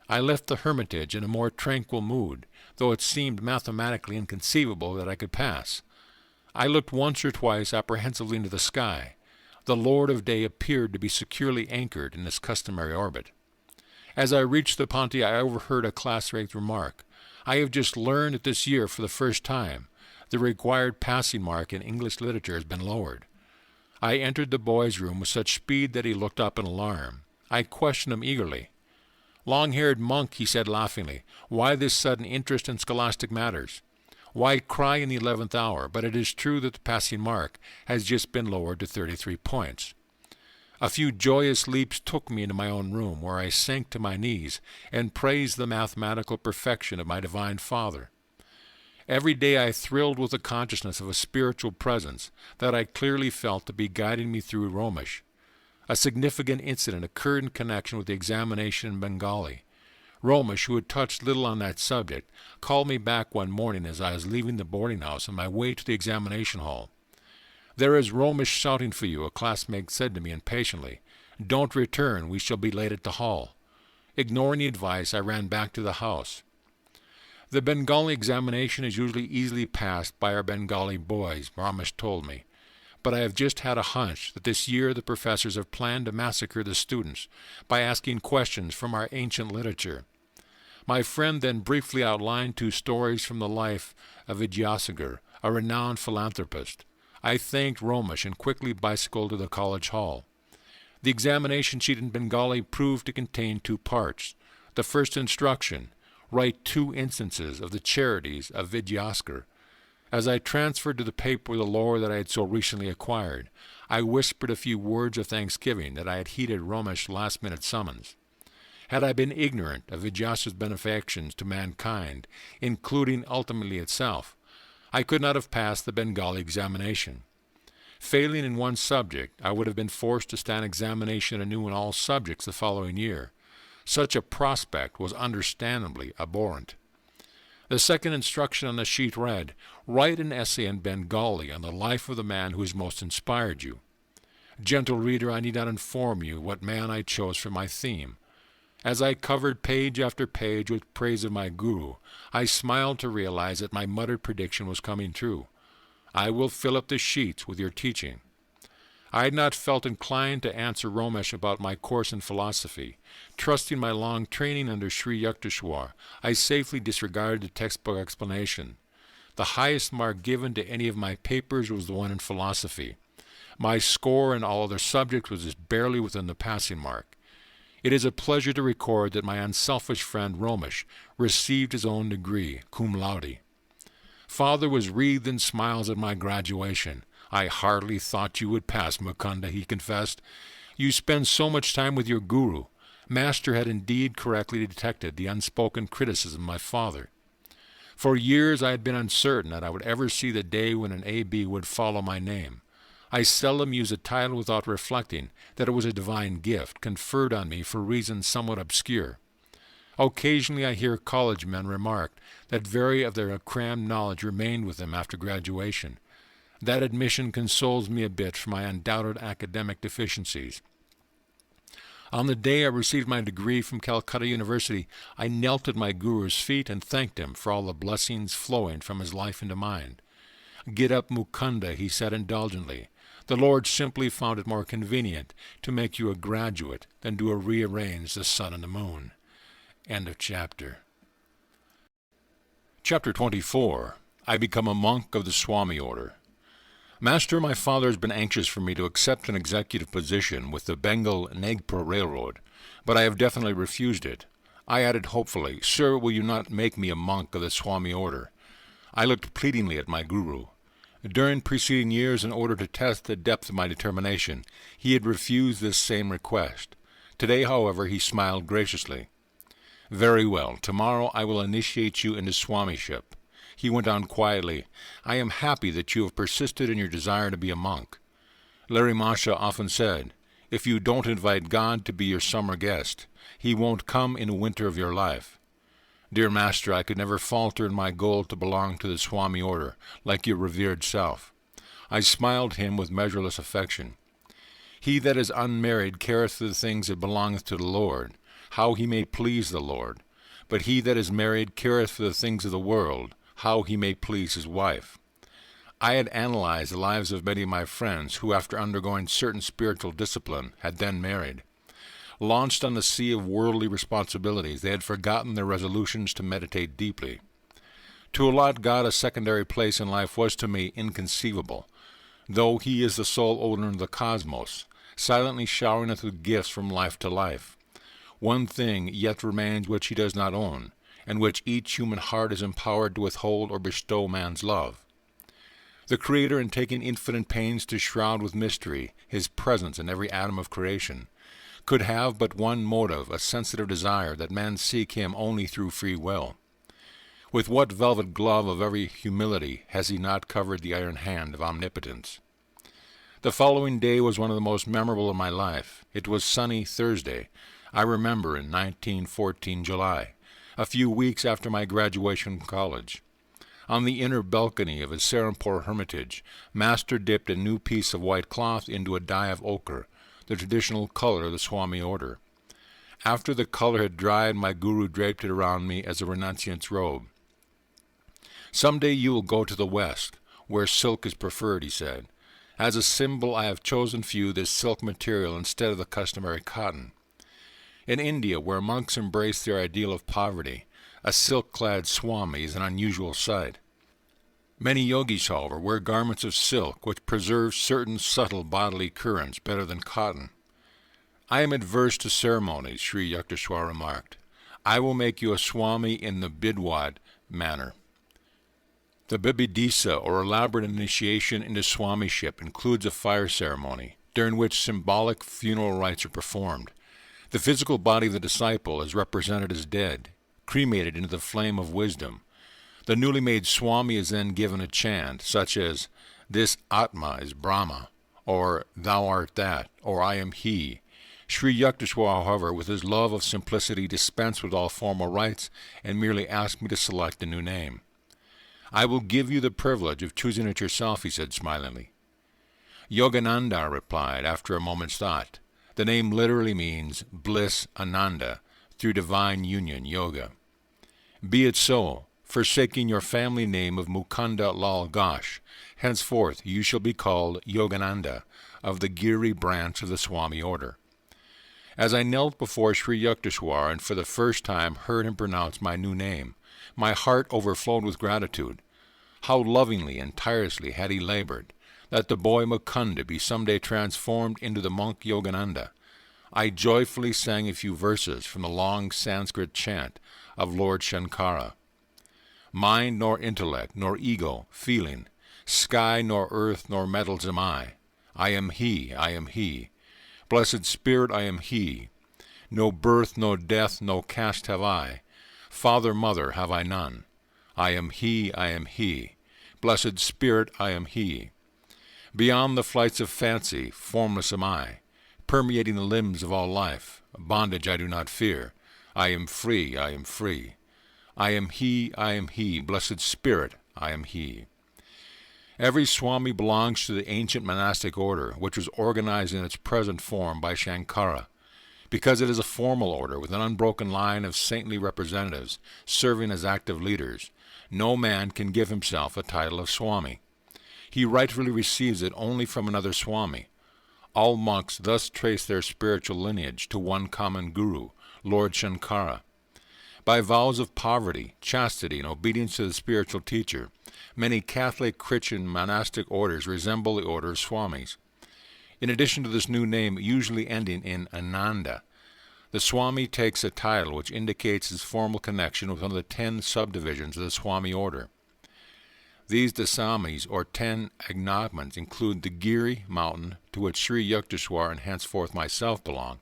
I left the hermitage in a more tranquil mood, though it seemed mathematically inconceivable that I could pass. I looked once or twice apprehensively into the sky. The Lord of Day appeared to be securely anchored in his customary orbit. As I reached the Ponte, I overheard a classmate remark, "I have just learned that this year, for the first time, the required passing mark in English literature has been lowered." I entered the boy's room with such speed that he looked up in alarm. I questioned him eagerly. "Long-haired monk," he said laughingly, "why this sudden interest in scholastic matters? Why cry in the 11th hour? But it is true that the passing mark has just been lowered to 33 points. A few joyous leaps took me into my own room, where I sank to my knees and praised the mathematical perfection of my Divine Father. Every day I thrilled with the consciousness of a spiritual presence that I clearly felt to be guiding me through Romesh. A significant incident occurred in connection with the examination in Bengali. Romesh, who had touched little on that subject, called me back one morning as I was leaving the boarding house on my way to the examination hall. "There is Romish shouting for you," a classmate said to me impatiently. "Don't return, we shall be late at the hall." Ignoring the advice, I ran back to the house. The Bengali examination is usually easily passed by our Bengali boys, Ramesh told me. But I have just had a hunch that this year the professors have planned to massacre the students by asking questions from our ancient literature. My friend then briefly outlined 2 stories from the life of Vidyasagar, a renowned philanthropist. I thanked Romesh and quickly bicycled to the college hall. The examination sheet in Bengali proved to contain 2 parts. The first instruction: write 2 instances of the charities of Vidyasagar. As I transferred to the paper the lore that I had so recently acquired, I whispered a few words of thanksgiving that I had heeded Romesh's last-minute summons. Had I been ignorant of Vidyasagar's benefactions to mankind, including ultimately itself, I could not have passed the Bengali examination. Failing in one subject, I would have been forced to stand examination anew in all subjects the following year. Such a prospect was understandably abhorrent. The second instruction on the sheet read, "Write an essay in Bengali on the life of the man who has most inspired you." Gentle reader, I need not inform you what man I chose for my theme. As I covered page after page with praise of my guru, I smiled to realize that my muttered prediction was coming true. I will fill up the sheets with your teaching. I had not felt inclined to answer Romesh about my course in philosophy. Trusting my long training under Sri Yukteswar, I safely disregarded the textbook explanation. The highest mark given to any of my papers was the one in philosophy. My score in all other subjects was just barely within the passing mark. It is a pleasure to record that my unselfish friend Romesh received his own degree, cum laude. Father was wreathed in smiles at my graduation. "I hardly thought you would pass, Mukunda," he confessed. "You spend so much time with your guru." Master had indeed correctly detected the unspoken criticism of my father. For years I had been uncertain that I would ever see the day when an A.B. would follow my name. I seldom used a title without reflecting that it was a divine gift conferred on me for reasons somewhat obscure. Occasionally I hear college men remark that very of their crammed knowledge remained with them after graduation. That admission consoles me a bit for my undoubted academic deficiencies. On the day I received my degree from Calcutta University, I knelt at my guru's feet and thanked him for all the blessings flowing from his life into mine. "Get up, Mukunda," he said indulgently. "The Lord simply found it more convenient to make you a graduate than to rearrange the sun and the moon." End of chapter. Chapter 24. I become a monk of the Swami order. Master, my father has been anxious for me to accept an executive position with the Bengal-Nagpur Railroad, but I have definitely refused it. I added hopefully, "Sir, will you not make me a monk of the Swami order?" I looked pleadingly at my guru. During preceding years, in order to test the depth of my determination, he had refused this same request. Today, however, he smiled graciously. "Very well. Tomorrow I will initiate you into Swamiship." He went on quietly, "I am happy that you have persisted in your desire to be a monk. Larry Masha often said, 'If you don't invite God to be your summer guest, he won't come in the winter of your life.' Dear Master, I could never falter in my goal to belong to the Swami order, like your revered self." I smiled him with measureless affection. "He that is unmarried careth for the things that belongeth to the Lord, how he may please the Lord. But he that is married careth for the things of the world, how he may please his wife." I had analyzed the lives of many of my friends who, after undergoing certain spiritual discipline, had then married. Launched on the sea of worldly responsibilities, they had forgotten their resolutions to meditate deeply. To allot God a secondary place in life was to me inconceivable, though he is the sole owner of the cosmos, silently showering us with gifts from life to life. One thing yet remains which he does not own, and which each human heart is empowered to withhold or bestow man's love. The Creator, in taking infinite pains to shroud with mystery his presence in every atom of creation, could have but one motive, a sensitive desire that men seek him only through free will. With what velvet glove of every humility has he not covered the iron hand of omnipotence? The following day was one of the most memorable of my life. It was sunny Thursday, I remember, in 1914 July, a few weeks after my graduation from college. On the inner balcony of his Serampore hermitage, Master dipped a new piece of white cloth into a dye of ochre, the traditional color of the Swami order. After the color had dried, my guru draped it around me as a renunciant's robe. "Some day you will go to the West, where silk is preferred," he said. "As a symbol I have chosen for you this silk material instead of the customary cotton." In India, where monks embrace their ideal of poverty, a silk-clad Swami is an unusual sight. Many yogis, however, wear garments of silk which preserve certain subtle bodily currents better than cotton. "I am adverse to ceremonies," Sri Yukteswar remarked. "I will make you a Swami in the Bidwad manner." The Bibidisa, or elaborate initiation into Swamiship, includes a fire ceremony, during which symbolic funeral rites are performed. The physical body of the disciple is represented as dead, cremated into the flame of wisdom. The newly made Swami is then given a chant, such as, "This Atma is Brahma," or "Thou art that," or "I am he." Sri Yukteswar, however, with his love of simplicity, dispensed with all formal rites and merely asked me to select a new name. "I will give you the privilege of choosing it yourself," he said smilingly. "Yogananda," I replied, after a moment's thought. The name literally means bliss Ananda, through divine union, yoga. "Be it so, forsaking your family name of Mukunda Lal Ghosh. Henceforth you shall be called Yogananda, of the Giri branch of the Swami order." As I knelt before Sri Yukteswar and for the first time heard him pronounce my new name, my heart overflowed with gratitude. How lovingly and tirelessly had he labored, that the boy Mukunda be someday transformed into the monk Yogananda. I joyfully sang a few verses from the long Sanskrit chant of Lord Shankara. "Mind nor intellect, nor ego, feeling, sky nor earth nor metals am I. I am he, I am he. Blessed Spirit, I am he. No birth, no death, no caste have I. Father, mother have I none. I am he, I am he. Blessed Spirit, I am he. Beyond the flights of fancy, formless am I, permeating the limbs of all life. Bondage I do not fear. I am free, I am free. I am he, I am he. Blessed Spirit, I am he." Every Swami belongs to the ancient monastic order, which was organized in its present form by Shankara. Because it is a formal order with an unbroken line of saintly representatives serving as active leaders, no man can give himself a title of Swami. He rightfully receives it only from another Swami. All monks thus trace their spiritual lineage to one common guru, Lord Shankara. By vows of poverty, chastity, and obedience to the spiritual teacher, many Catholic Christian monastic orders resemble the order of Swamis. In addition to this new name, usually ending in Ananda, the Swami takes a title which indicates his formal connection with one of the 10 subdivisions of the Swami order. These Dasamis, or 10 agnagments, include the Giri mountain, to which Sri Yukteswar and henceforth myself belong.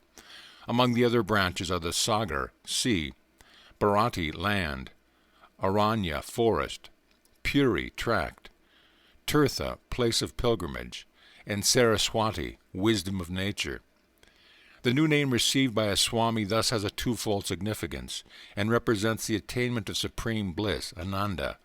Among the other branches are the Sagar, sea, Bharati, land, Aranya, forest, Puri, tract, Tirtha, place of pilgrimage, and Saraswati, wisdom of nature. The new name received by a Swami thus has a twofold significance, and represents the attainment of supreme bliss, Ananda,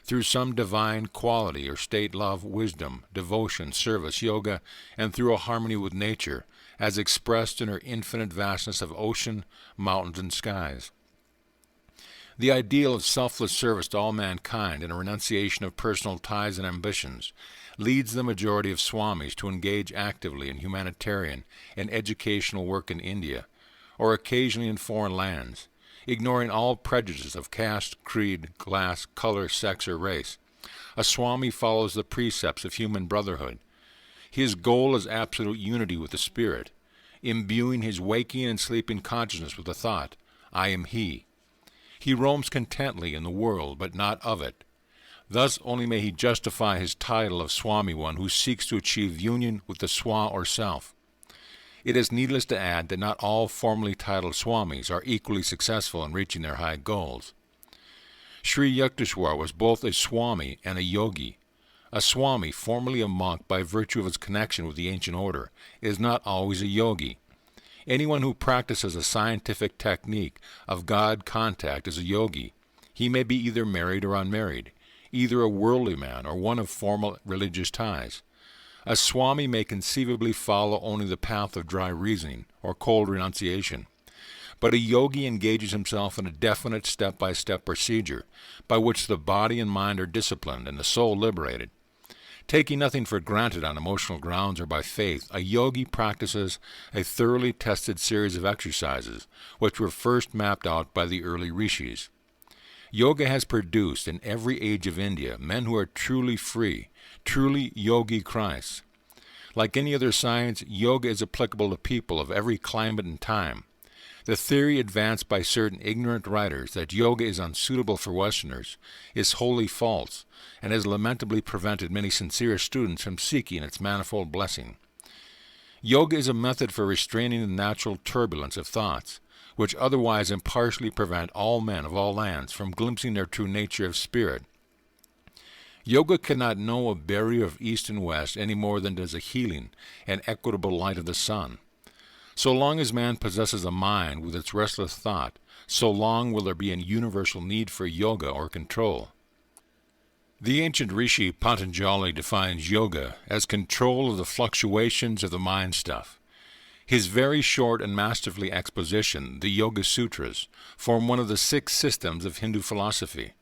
through some divine quality or state, love, wisdom, devotion, service, yoga, and through a harmony with nature, as expressed in her infinite vastness of ocean, mountains, and skies. The ideal of selfless service to all mankind and a renunciation of personal ties and ambitions leads the majority of Swamis to engage actively in humanitarian and educational work in India, or occasionally in foreign lands, ignoring all prejudices of caste, creed, class, color, sex, or race. A Swami follows the precepts of human brotherhood. His goal is absolute unity with the Spirit, imbuing his waking and sleeping consciousness with the thought, "I am he." He roams contently in the world, but not of it. Thus only may he justify his title of Swami, one who seeks to achieve union with the Swa or self. It is needless to add that not all formally titled Swamis are equally successful in reaching their high goals. Sri Yukteswar was both a Swami and a yogi. A Swami, formerly a monk by virtue of his connection with the ancient order, is not always a yogi. Anyone who practices a scientific technique of God contact is a yogi. He may be either married or unmarried. either a worldly man or one of formal religious ties. A Swami may conceivably follow only the path of dry reasoning or cold renunciation. But a yogi engages himself in a definite step-by-step procedure by which the body and mind are disciplined and the soul liberated. Taking nothing for granted on emotional grounds or by faith, a yogi practices a thoroughly tested series of exercises which were first mapped out by the early rishis. Yoga has produced in every age of India men who are truly free, truly yogi Christs. Like any other science, yoga is applicable to people of every climate and time. The theory advanced by certain ignorant writers that yoga is unsuitable for Westerners is wholly false and has lamentably prevented many sincere students from seeking its manifold blessing. Yoga is a method for restraining the natural turbulence of thoughts, which otherwise impartially prevent all men of all lands from glimpsing their true nature of spirit. Yoga cannot know a barrier of east and west any more than does a healing and equitable light of the sun. So long as man possesses a mind with its restless thought, so long will there be a universal need for yoga or control. The ancient rishi Patanjali defines yoga as control of the fluctuations of the mind stuff. His very short and masterfully exposition, the Yoga Sutras, form one of the 6 systems of Hindu philosophy.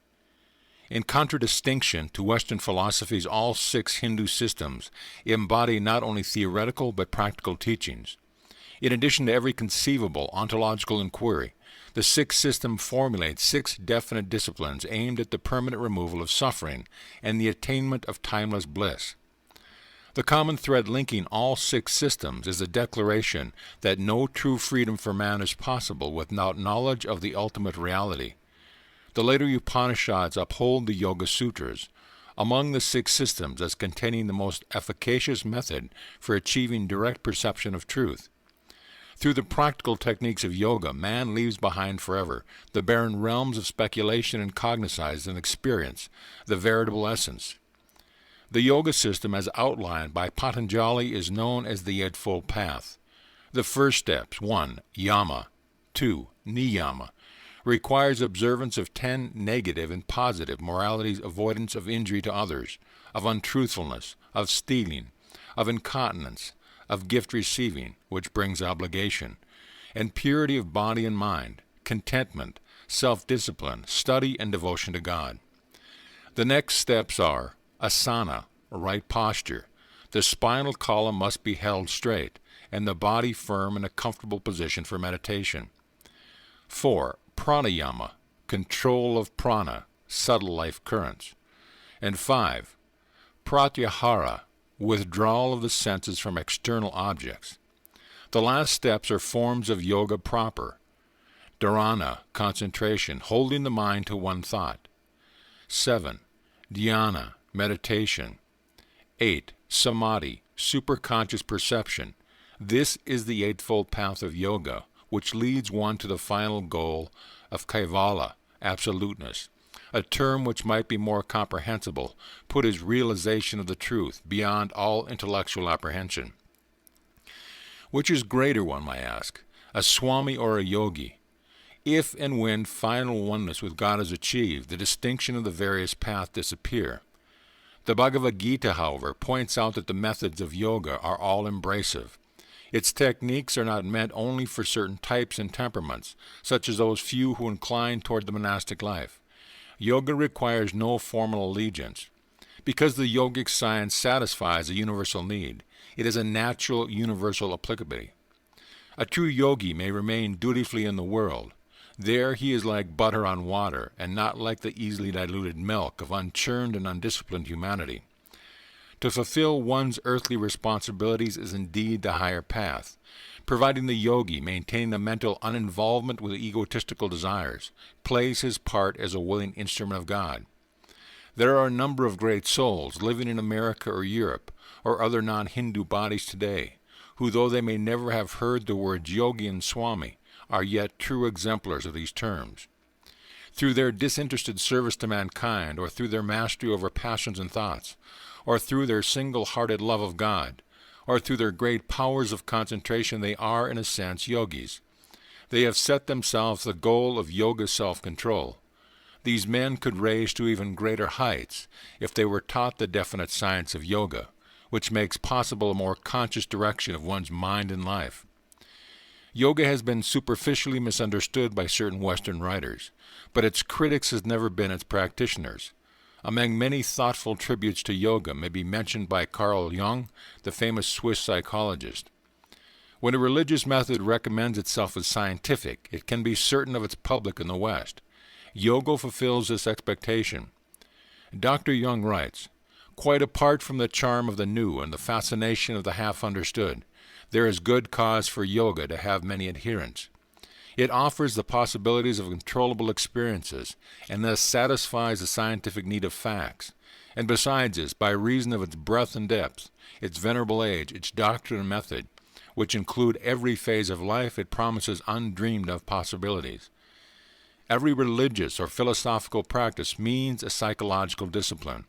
In contradistinction to Western philosophies, all 6 Hindu systems embody not only theoretical but practical teachings. In addition to every conceivable ontological inquiry, the 6th system formulates 6 definite disciplines aimed at the permanent removal of suffering and the attainment of timeless bliss. The common thread linking all 6 systems is the declaration that no true freedom for man is possible without knowledge of the ultimate reality. The later Upanishads uphold the Yoga Sutras among the 6 systems as containing the most efficacious method for achieving direct perception of truth. Through the practical techniques of yoga, man leaves behind forever the barren realms of speculation and cognizance and experience, the veritable essence. The yoga system as outlined by Patanjali is known as the Eightfold Path. The first steps, 1. Yama, 2. Niyama, requires observance of 10 negative and positive moralities, avoidance of injury to others, of untruthfulness, of stealing, of incontinence, of gift receiving, which brings obligation, and purity of body and mind, contentment, self-discipline, study, and devotion to God. The next steps are asana, right posture. The spinal column must be held straight, and the body firm in a comfortable position for meditation. 4. Pranayama, control of prana, subtle life currents. And 5. Pratyahara, withdrawal of the senses from external objects. The last steps are forms of yoga proper. Dharana, concentration, holding the mind to one thought. 7. Dhyana, meditation. 8. Samadhi, superconscious perception. This is the Eightfold Path of yoga, which leads one to the final goal of Kaivala, absoluteness. A term which might be more comprehensible, put as realization of the truth beyond all intellectual apprehension. Which is greater, one might ask, a Swami or a yogi? If and when final oneness with God is achieved, the distinction of the various paths disappear. The Bhagavad Gita, however, points out that the methods of yoga are all embracive. Its techniques are not meant only for certain types and temperaments, such as those few who incline toward the monastic life. Yoga requires no formal allegiance. Because the yogic science satisfies a universal need, it is a natural universal applicability. A true yogi may remain dutifully in the world. There he is like butter on water, and not like the easily diluted milk of unchurned and undisciplined humanity. To fulfill one's earthly responsibilities is indeed the higher path, providing the yogi, maintaining a mental uninvolvement with egotistical desires, plays his part as a willing instrument of God. There are a number of great souls living in America or Europe or other non-Hindu bodies today, who, though they may never have heard the words yogi and swami, are yet true exemplars of these terms. Through their disinterested service to mankind, or through their mastery over passions and thoughts, or through their single-hearted love of God, or through their great powers of concentration, they are, in a sense, yogis. They have set themselves the goal of yoga self-control. These men could raise to even greater heights if they were taught the definite science of yoga, which makes possible a more conscious direction of one's mind and life. Yoga has been superficially misunderstood by certain Western writers, but its critics has never been its practitioners. Among many thoughtful tributes to yoga may be mentioned by Carl Jung, the famous Swiss psychologist. When a religious method recommends itself as scientific, it can be certain of its public in the West. Yoga fulfills this expectation. Dr. Jung writes, "Quite apart from the charm of the new and the fascination of the half-understood, there is good cause for yoga to have many adherents. It offers the possibilities of controllable experiences, and thus satisfies the scientific need of facts. And besides this, by reason of its breadth and depth, its venerable age, its doctrine and method, which include every phase of life, it promises undreamed-of possibilities. Every religious or philosophical practice means a psychological discipline,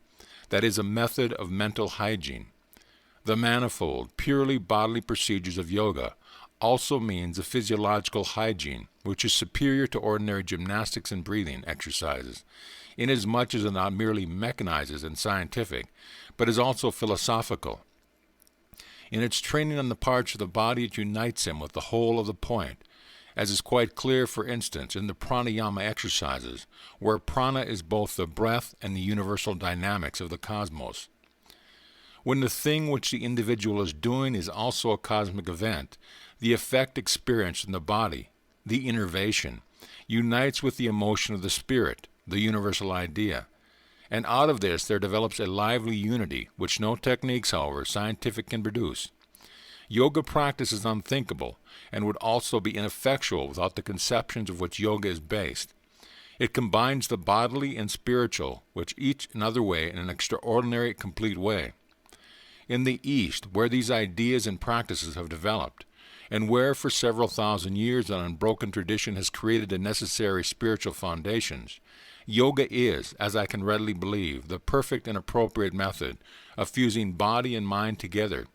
that is, a method of mental hygiene. The manifold, purely bodily procedures of yoga also means a physiological hygiene, which is superior to ordinary gymnastics and breathing exercises, inasmuch as it not merely mechanizes and scientific, but is also philosophical. In its training on the parts of the body, it unites him with the whole of the point, as is quite clear, for instance, in the pranayama exercises, where prana is both the breath and the universal dynamics of the cosmos. When the thing which the individual is doing is also a cosmic event, the effect experienced in the body, the innervation, unites with the emotion of the spirit, the universal idea, and out of this there develops a lively unity, which no techniques, however, scientific can produce. Yoga practice is unthinkable, and would also be ineffectual without the conceptions of which yoga is based. It combines the bodily and spiritual, which each another way in an extraordinary, complete way. In the East, where these ideas and practices have developed, and where for several thousand years an unbroken tradition has created the necessary spiritual foundations, yoga is, as I can readily believe, the perfect and appropriate method of fusing body and mind together,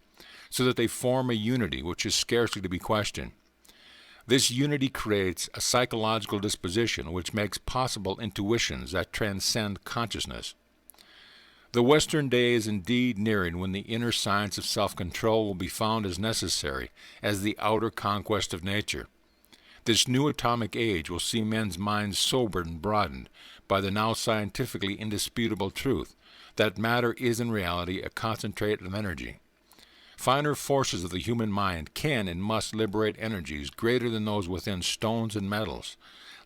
so that they form a unity which is scarcely to be questioned. This unity creates a psychological disposition which makes possible intuitions that transcend consciousness. The Western day is indeed nearing when the inner science of self-control will be found as necessary as the outer conquest of nature. This new atomic age will see men's minds sobered and broadened by the now scientifically indisputable truth that matter is in reality a concentrate of energy. Finer forces of the human mind can and must liberate energies greater than those within stones and metals,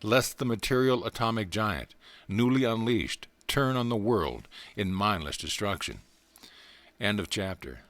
lest the material atomic giant, newly unleashed, turn on the world in mindless destruction. End of chapter.